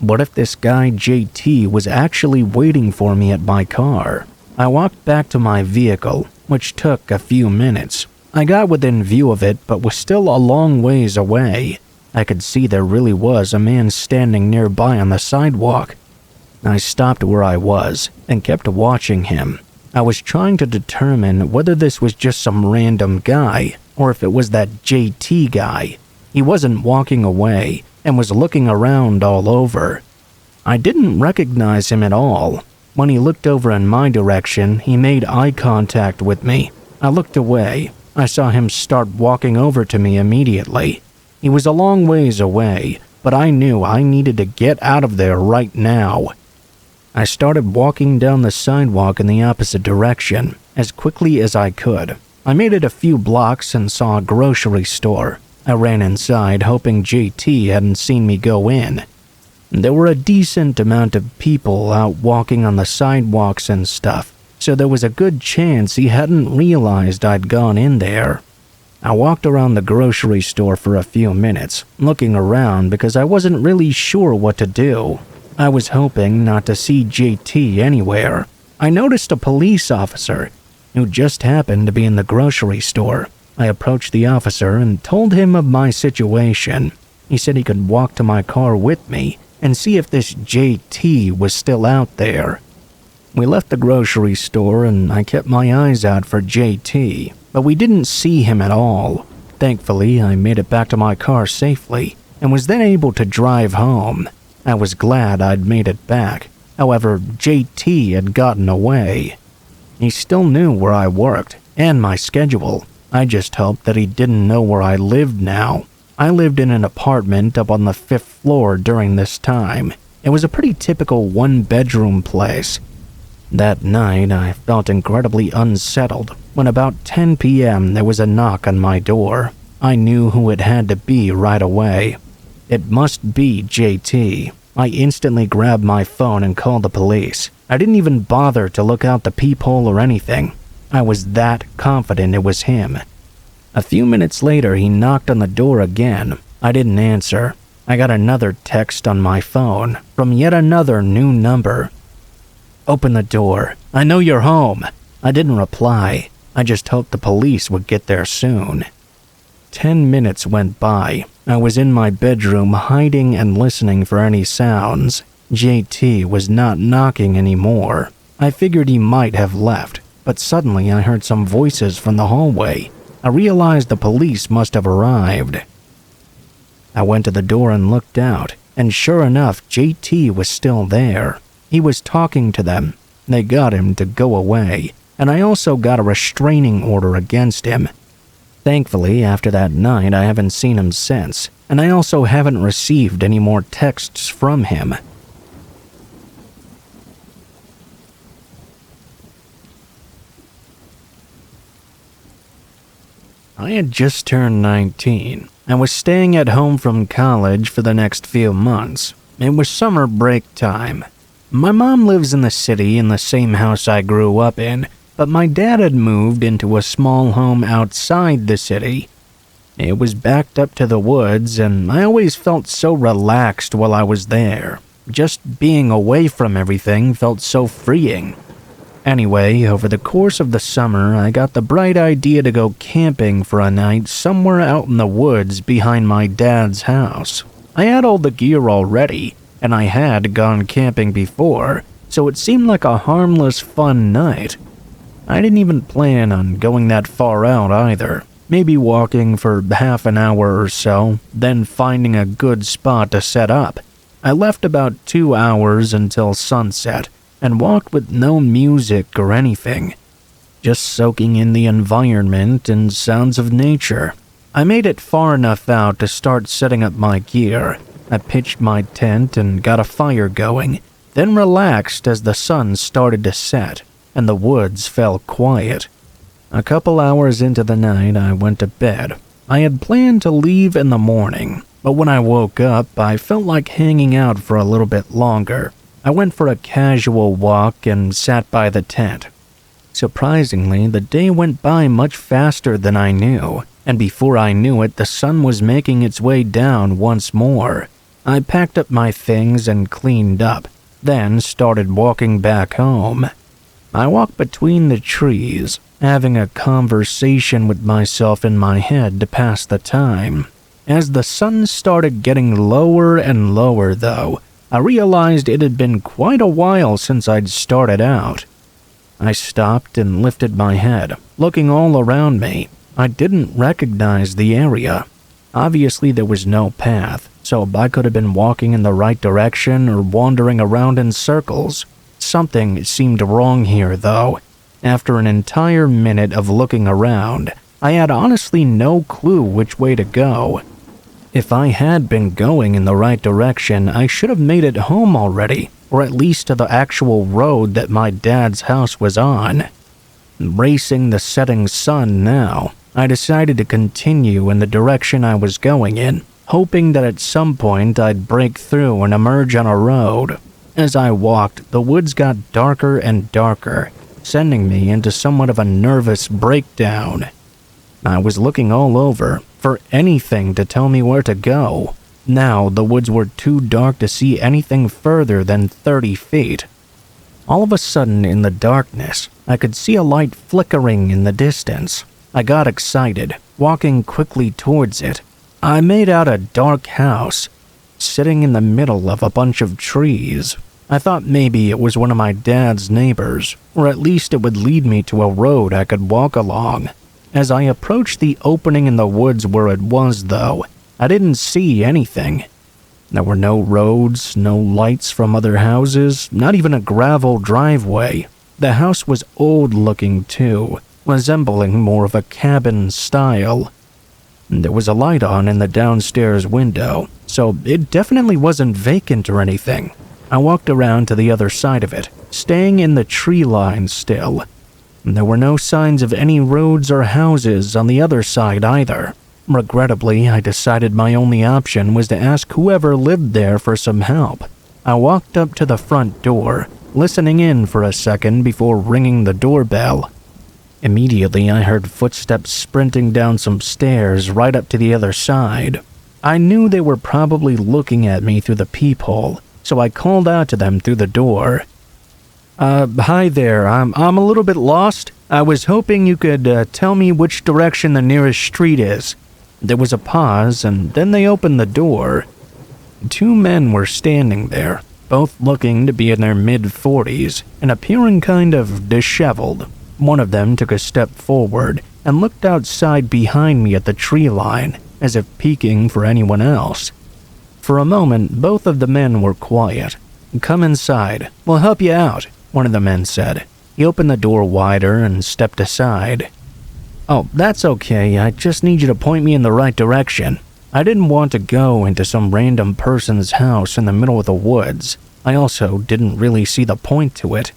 What if this guy JT was actually waiting for me at my car? I walked back to my vehicle, which took a few minutes. I got within view of it, but was still a long ways away. I could see there really was a man standing nearby on the sidewalk. I stopped where I was and kept watching him. I was trying to determine whether this was just some random guy or if it was that JT guy. He wasn't walking away and was looking around all over. I didn't recognize him at all. When he looked over in my direction, he made eye contact with me. I looked away. I saw him start walking over to me immediately. He was a long ways away, but I knew I needed to get out of there right now. I started walking down the sidewalk in the opposite direction as quickly as I could. I made it a few blocks and saw a grocery store. I ran inside, hoping JT hadn't seen me go in. There were a decent amount of people out walking on the sidewalks and stuff, so there was a good chance he hadn't realized I'd gone in there. I walked around the grocery store for a few minutes, looking around because I wasn't really sure what to do. I was hoping not to see JT anywhere. I noticed a police officer who just happened to be in the grocery store. I approached the officer and told him of my situation. He said he could walk to my car with me and see if this JT was still out there. We left the grocery store and I kept my eyes out for JT, but we didn't see him at all. Thankfully, I made it back to my car safely and was then able to drive home. I was glad I'd made it back. However, JT had gotten away. He still knew where I worked and my schedule. I just hoped that he didn't know where I lived now. I lived in an apartment up on the 5th floor during this time. It was a pretty typical one-bedroom place. That night, I felt incredibly unsettled when about 10 p.m. there was a knock on my door. I knew who it had to be right away. It must be JT. I instantly grabbed my phone and called the police. I didn't even bother to look out the peephole or anything. I was that confident it was him. A few minutes later, he knocked on the door again. I didn't answer. I got another text on my phone from yet another new number. "Open the door. I know you're home." I didn't reply. I just hoped the police would get there soon. 10 minutes went by. I was in my bedroom hiding and listening for any sounds. JT was not knocking anymore. I figured he might have left, but suddenly I heard some voices from the hallway. I realized the police must have arrived. I went to the door and looked out, and sure enough, JT was still there. He was talking to them. They got him to go away, and I also got a restraining order against him. Thankfully, after that night, I haven't seen him since, and I also haven't received any more texts from him. I had just turned 19 and was staying at home from college for the next few months. It was summer break time. My mom lives in the city in the same house I grew up in, but my dad had moved into a small home outside the city. It was backed up to the woods, and I always felt so relaxed while I was there. Just being away from everything felt so freeing. Anyway, over the course of the summer, I got the bright idea to go camping for a night somewhere out in the woods behind my dad's house. I had all the gear already, and I had gone camping before, so it seemed like a harmless, fun night. I didn't even plan on going that far out either. Maybe walking for half an hour or so, then finding a good spot to set up. I left about 2 hours until sunset, and walked with no music or anything, just soaking in the environment and sounds of nature. I made it far enough out to start setting up my gear. I pitched my tent and got a fire going, then relaxed as the sun started to set and the woods fell quiet. A couple hours into the night, I went to bed. I had planned to leave in the morning, but when I woke up, I felt like hanging out for a little bit longer. I went for a casual walk and sat by the tent. Surprisingly, the day went by much faster than I knew, and before I knew it, the sun was making its way down once more. I packed up my things and cleaned up, then started walking back home. I walked between the trees, having a conversation with myself in my head to pass the time. As the sun started getting lower and lower, though, I realized it had been quite a while since I'd started out. I stopped and lifted my head, looking all around me. I didn't recognize the area. Obviously, there was no path, so I could have been walking in the right direction or wandering around in circles. Something seemed wrong here, though. After an entire minute of looking around, I had honestly no clue which way to go. If I had been going in the right direction, I should have made it home already, or at least to the actual road that my dad's house was on. Racing the setting sun now, I decided to continue in the direction I was going in, hoping that at some point I'd break through and emerge on a road. As I walked, the woods got darker and darker, sending me into somewhat of a nervous breakdown. I was looking all over for anything to tell me where to go. Now the woods were too dark to see anything further than 30 feet. All of a sudden, in the darkness, I could see a light flickering in the distance. I got excited, walking quickly towards it. I made out a dark house, sitting in the middle of a bunch of trees. I thought maybe it was one of my dad's neighbors, or at least it would lead me to a road I could walk along. As I approached the opening in the woods where it was, though, I didn't see anything. There were no roads, no lights from other houses, not even a gravel driveway. The house was old-looking, too, resembling more of a cabin style. There was a light on in the downstairs window, so it definitely wasn't vacant or anything. I walked around to the other side of it, staying in the tree line still. There were no signs of any roads or houses on the other side either. Regrettably, I decided my only option was to ask whoever lived there for some help. I walked up to the front door, listening in for a second before ringing the doorbell. Immediately, I heard footsteps sprinting down some stairs right up to the other side. I knew they were probably looking at me through the peephole, so I called out to them through the door. Hi there, I'm a little bit lost. I was hoping you could tell me which direction the nearest street is. There was a pause, and then they opened the door. 2 men were standing there, both looking to be in their mid-40s and appearing kind of disheveled. One of them took a step forward and looked outside behind me at the tree line, as if peeking for anyone else. For a moment, both of the men were quiet. "Come inside, we'll help you out," one of the men said. He opened the door wider and stepped aside. "Oh, that's okay, I just need you to point me in the right direction. I didn't want to go into some random person's house in the middle of the woods. I also didn't really see the point to it."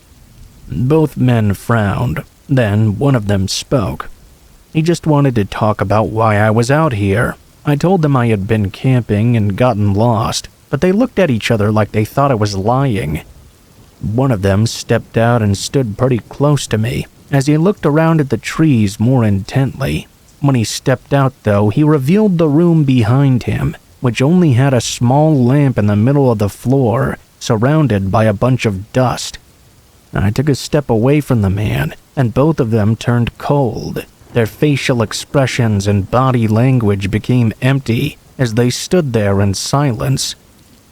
Both men frowned. Then one of them spoke. He just wanted to talk about why I was out here. I told them I had been camping and gotten lost, but they looked at each other like they thought I was lying. One of them stepped out and stood pretty close to me as he looked around at the trees more intently. When he stepped out, though, he revealed the room behind him, which only had a small lamp in the middle of the floor, surrounded by a bunch of dust. I took a step away from the man, and both of them turned cold. Their facial expressions and body language became empty as they stood there in silence.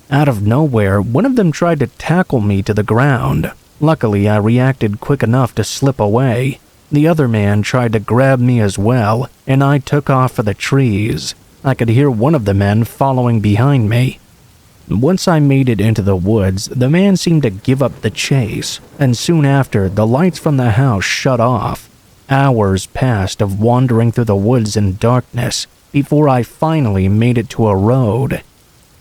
Out of nowhere, one of them tried to tackle me to the ground. Luckily, I reacted quick enough to slip away. The other man tried to grab me as well, and I took off for the trees. I could hear one of the men following behind me. Once I made it into the woods, the man seemed to give up the chase, and soon after, the lights from the house shut off. Hours passed of wandering through the woods in darkness before I finally made it to a road.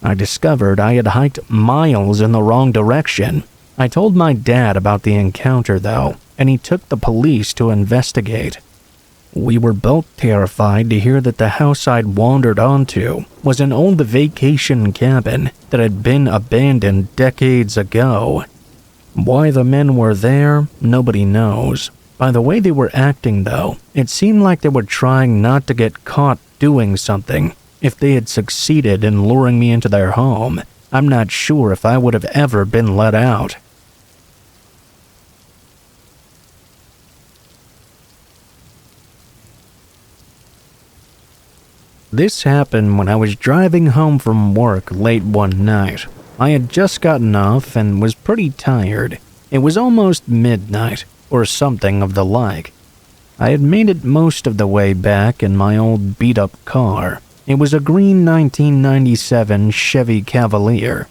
I discovered I had hiked miles in the wrong direction. I told my dad about the encounter, though, and he took the police to investigate. We were both terrified to hear that the house I'd wandered onto was an old vacation cabin that had been abandoned decades ago. Why the men were there, nobody knows. By the way they were acting, though, it seemed like they were trying not to get caught doing something. If they had succeeded in luring me into their home, I'm not sure if I would have ever been let out. This happened when I was driving home from work late one night. I had just gotten off and was pretty tired. It was almost midnight, or something of the like. I had made it most of the way back in my old beat-up car. It was a green 1997 Chevy Cavalier.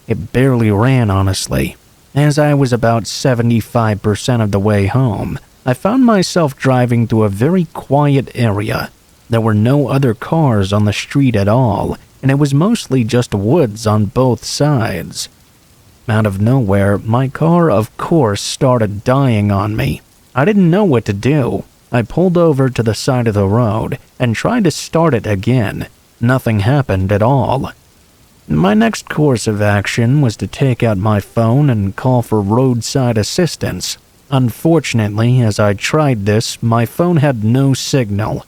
It barely ran, honestly. As I was about 75% of the way home, I found myself driving through a very quiet area. There were no other cars on the street at all, and it was mostly just woods on both sides. Out of nowhere, my car, of course, started dying on me. I didn't know what to do. I pulled over to the side of the road and tried to start it again. Nothing happened at all. My next course of action was to take out my phone and call for roadside assistance. Unfortunately, as I tried this, my phone had no signal.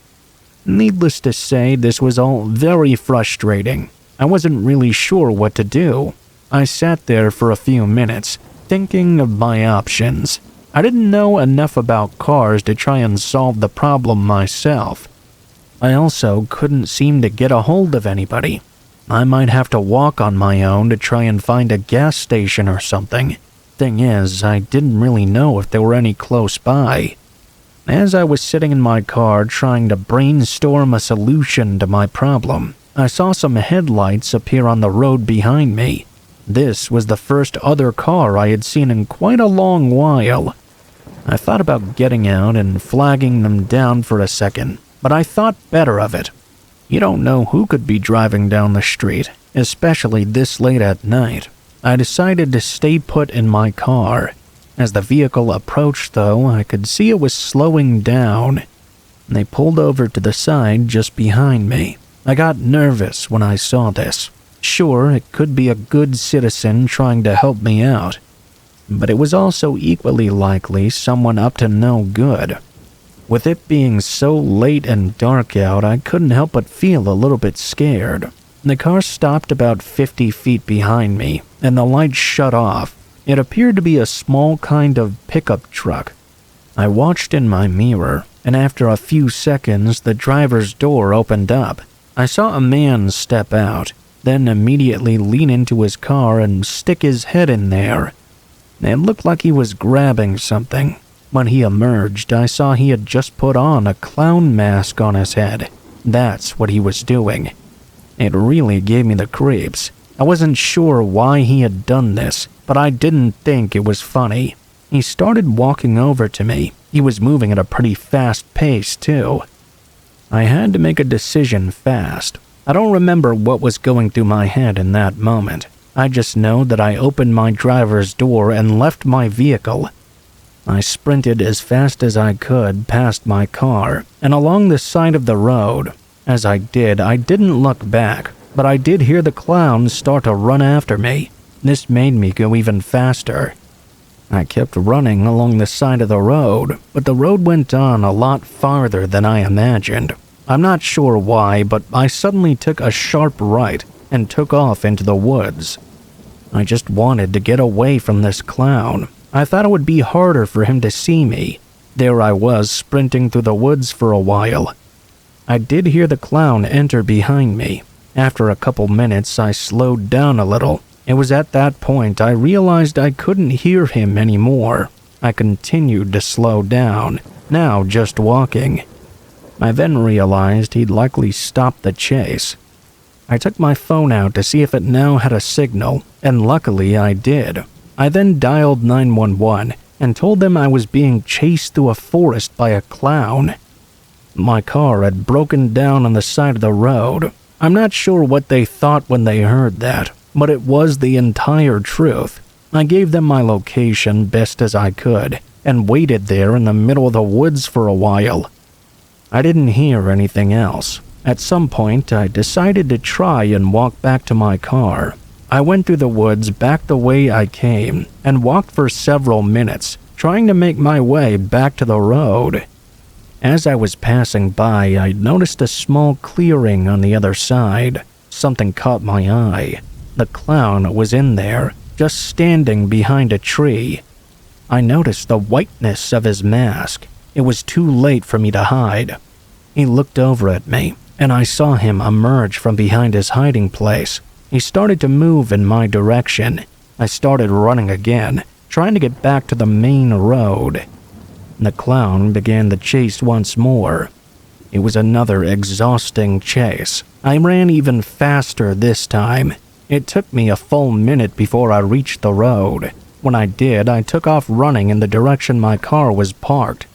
Needless to say, this was all very frustrating. I wasn't really sure what to do. I sat there for a few minutes, thinking of my options. I didn't know enough about cars to try and solve the problem myself. I also couldn't seem to get a hold of anybody. I might have to walk on my own to try and find a gas station or something. Thing is, I didn't really know if there were any close by. As I was sitting in my car trying to brainstorm a solution to my problem, I saw some headlights appear on the road behind me. This was the first other car I had seen in quite a long while. I thought about getting out and flagging them down for a second, but I thought better of it. You don't know who could be driving down the street, especially this late at night. I decided to stay put in my car. As the vehicle approached, though, I could see it was slowing down. They pulled over to the side just behind me. I got nervous when I saw this. Sure, it could be a good citizen trying to help me out, but it was also equally likely someone up to no good. With it being so late and dark out, I couldn't help but feel a little bit scared. The car stopped about 50 feet behind me, and the lights shut off. It appeared to be a small kind of pickup truck. I watched in my mirror, and after a few seconds, the driver's door opened up. I saw a man step out, then immediately lean into his car and stick his head in there. It looked like he was grabbing something. When he emerged, I saw he had just put on a clown mask on his head. That's what he was doing. It really gave me the creeps. I wasn't sure why he had done this, but I didn't think it was funny. He started walking over to me. He was moving at a pretty fast pace, too. I had to make a decision fast. I don't remember what was going through my head in that moment. I just know that I opened my driver's door and left my vehicle. I sprinted as fast as I could past my car and along the side of the road. As I did, I didn't look back, but I did hear the clown start to run after me. This made me go even faster. I kept running along the side of the road, but the road went on a lot farther than I imagined. I'm not sure why, but I suddenly took a sharp right and took off into the woods. I just wanted to get away from this clown. I thought it would be harder for him to see me. There I was, sprinting through the woods for a while. I did hear the clown enter behind me. After a couple minutes, I slowed down a little. It was at that point I realized I couldn't hear him anymore. I continued to slow down, now just walking. I then realized he'd likely stopped the chase. I took my phone out to see if it now had a signal, and luckily I did. I then dialed 911 and told them I was being chased through a forest by a clown. My car had broken down on the side of the road. I'm not sure what they thought when they heard that, but it was the entire truth. I gave them my location best as I could and waited there in the middle of the woods for a while. I didn't hear anything else. At some point, I decided to try and walk back to my car. I went through the woods back the way I came and walked for several minutes, trying to make my way back to the road. As I was passing by, I noticed a small clearing on the other side. Something caught my eye. The clown was in there, just standing behind a tree. I noticed the whiteness of his mask. It was too late for me to hide. He looked over at me, and I saw him emerge from behind his hiding place. He started to move in my direction. I started running again, trying to get back to the main road. The clown began the chase once more. It was another exhausting chase. I ran even faster this time. It took me a full minute before I reached the road. When I did, I took off running in the direction my car was parked.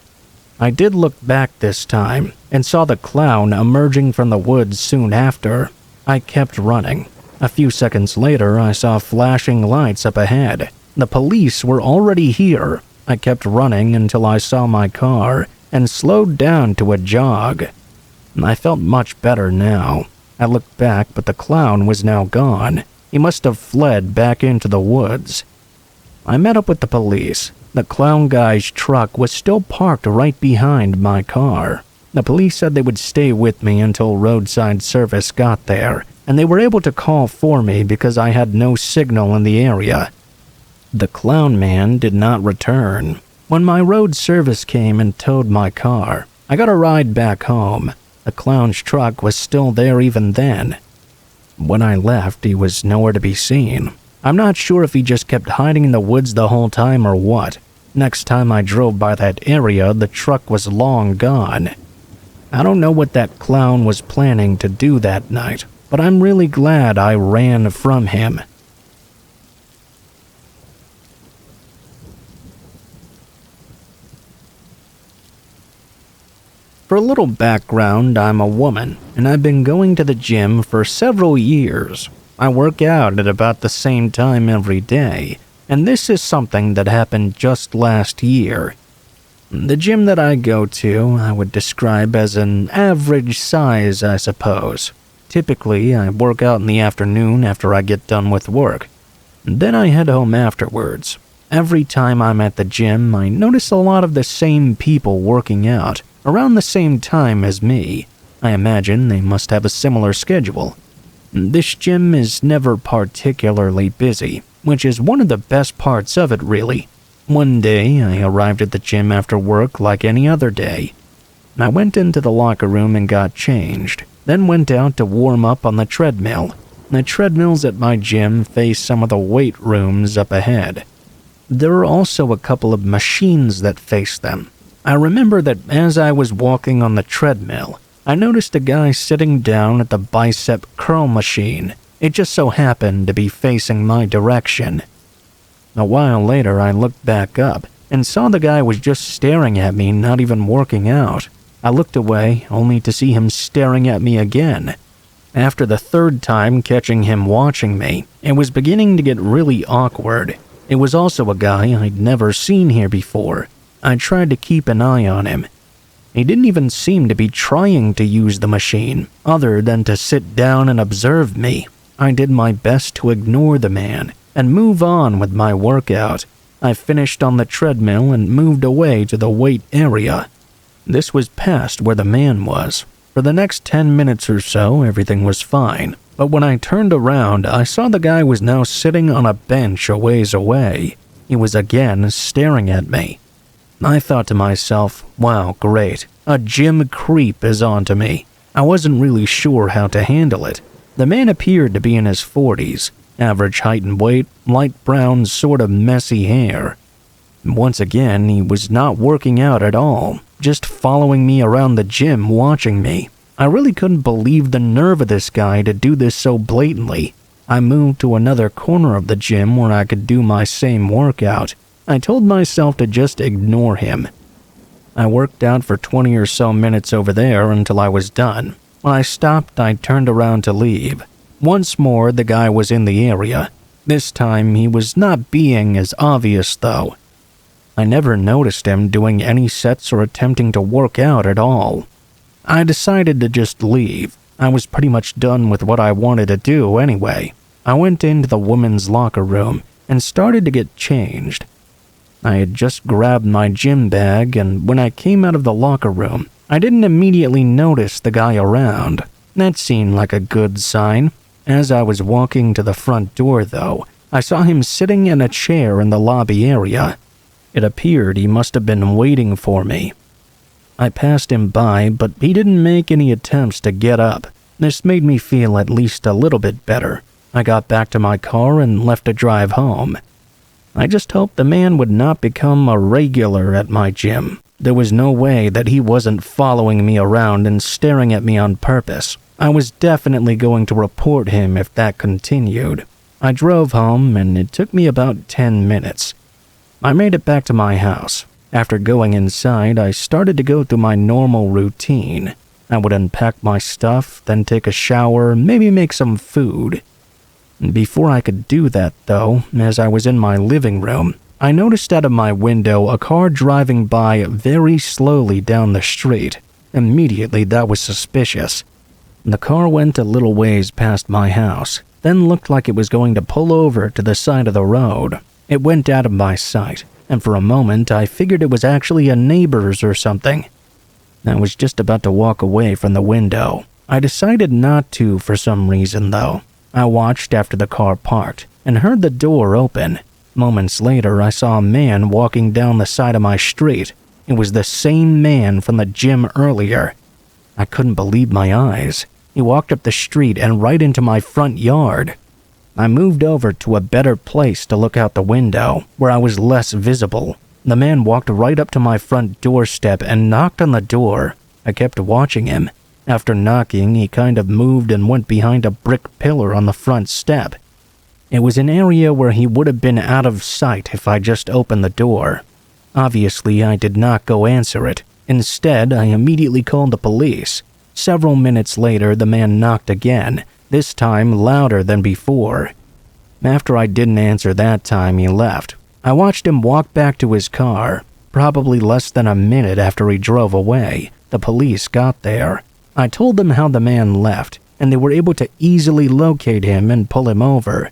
I did look back this time and saw the clown emerging from the woods soon after. I kept running. A few seconds later, I saw flashing lights up ahead. The police were already here. I kept running until I saw my car and slowed down to a jog. I felt much better now. I looked back, but the clown was now gone. He must have fled back into the woods. I met up with the police. The clown guy's truck was still parked right behind my car. The police said they would stay with me until roadside service got there, and they were able to call for me because I had no signal in the area. The clown man did not return. When my road service came and towed my car, I got a ride back home. The clown's truck was still there even then. When I left, he was nowhere to be seen. I'm not sure if he just kept hiding in the woods the whole time or what. Next time I drove by that area, the truck was long gone. I don't know what that clown was planning to do that night, but I'm really glad I ran from him. For a little background, I'm a woman, and I've been going to the gym for several years. I work out at about the same time every day, and this is something that happened just last year. The gym that I go to, I would describe as an average size, I suppose. Typically, I work out in the afternoon after I get done with work. Then I head home afterwards. Every time I'm at the gym, I notice a lot of the same people working out, around the same time as me. I imagine they must have a similar schedule. This gym is never particularly busy, which is one of the best parts of it, really. One day, I arrived at the gym after work like any other day. I went into the locker room and got changed, then went out to warm up on the treadmill. The treadmills at my gym face some of the weight rooms up ahead. There are also a couple of machines that face them. I remember that as I was walking on the treadmill, I noticed a guy sitting down at the bicep curl machine. It just so happened to be facing my direction. A while later, I looked back up and saw the guy was just staring at me, not even working out. I looked away, only to see him staring at me again. After the third time catching him watching me, it was beginning to get really awkward. It was also a guy I'd never seen here before. I tried to keep an eye on him. He didn't even seem to be trying to use the machine, other than to sit down and observe me. I did my best to ignore the man and move on with my workout. I finished on the treadmill and moved away to the weight area. This was past where the man was. For the next 10 minutes or so, everything was fine. But when I turned around, I saw the guy was now sitting on a bench a ways away. He was again staring at me. I thought to myself, wow, great. A gym creep is onto me. I wasn't really sure how to handle it. The man appeared to be in his 40s, average height and weight, light brown, sort of messy hair. Once again, he was not working out at all, just following me around the gym, watching me. I really couldn't believe the nerve of this guy to do this so blatantly. I moved to another corner of the gym where I could do my same workout. I told myself to just ignore him. I worked out for 20 or so minutes over there until I was done. When I stopped, I turned around to leave. Once more, the guy was in the area. This time, he was not being as obvious, though. I never noticed him doing any sets or attempting to work out at all. I decided to just leave. I was pretty much done with what I wanted to do anyway. I went into the women's locker room and started to get changed. I had just grabbed my gym bag, and when I came out of the locker room, I didn't immediately notice the guy around. That seemed like a good sign. As I was walking to the front door, though, I saw him sitting in a chair in the lobby area. It appeared he must have been waiting for me. I passed him by, but he didn't make any attempts to get up. This made me feel at least a little bit better. I got back to my car and left to drive home. I just hoped the man would not become a regular at my gym. There was no way that he wasn't following me around and staring at me on purpose. I was definitely going to report him if that continued. I drove home, and it took me about 10 minutes. I made it back to my house. After going inside, I started to go through my normal routine. I would unpack my stuff, then take a shower, maybe make some food. Before I could do that, though, as I was in my living room, I noticed out of my window a car driving by very slowly down the street. Immediately, that was suspicious. The car went a little ways past my house, then looked like it was going to pull over to the side of the road. It went out of my sight, and for a moment I figured it was actually a neighbor's or something. I was just about to walk away from the window. I decided not to for some reason, though. I watched after the car parked and heard the door open. Moments later, I saw a man walking down the side of my street. It was the same man from the gym earlier. I couldn't believe my eyes. He walked up the street and right into my front yard. I moved over to a better place to look out the window, where I was less visible. The man walked right up to my front doorstep and knocked on the door. I kept watching him. After knocking, he kind of moved and went behind a brick pillar on the front step. It was an area where he would have been out of sight if I just opened the door. Obviously, I did not go answer it. Instead, I immediately called the police. Several minutes later, the man knocked again, this time louder than before. After I didn't answer that time, he left. I watched him walk back to his car. Probably less than a minute after he drove away, the police got there. I told them how the man left, and they were able to easily locate him and pull him over.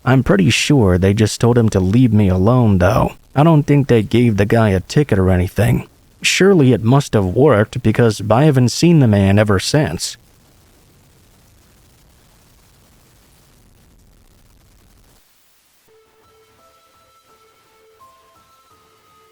I'm pretty sure they just told him to leave me alone, though. I don't think they gave the guy a ticket or anything. Surely it must have worked because I haven't seen the man ever since.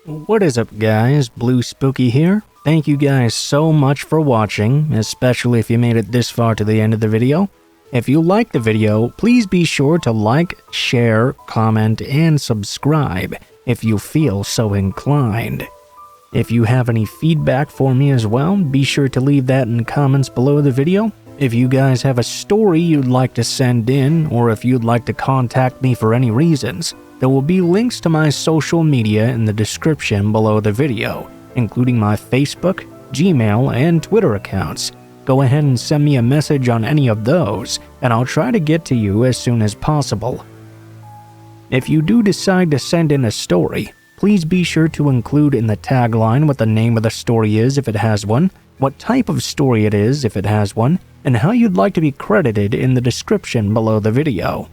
What is up, guys? Blue Spooky here. Thank you guys so much for watching, especially if you made it this far to the end of the video. If you liked the video, please be sure to like, share, comment, and subscribe if you feel so inclined. If you have any feedback for me as well, be sure to leave that in comments below the video. If you guys have a story you'd like to send in, or if you'd like to contact me for any reasons, there will be links to my social media in the description below the video, including my Facebook, Gmail, and Twitter accounts. Go ahead and send me a message on any of those, and I'll try to get to you as soon as possible. If you do decide to send in a story, please be sure to include in the tagline what the name of the story is if it has one, what type of story it is if it has one, and how you'd like to be credited in the description below the video.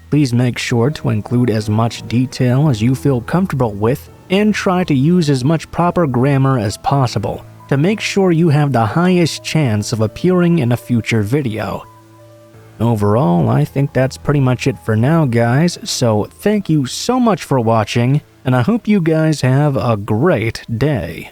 Please make sure to include as much detail as you feel comfortable with, and try to use as much proper grammar as possible to make sure you have the highest chance of appearing in a future video. Overall, I think that's pretty much it for now, guys, so thank you so much for watching, and I hope you guys have a great day.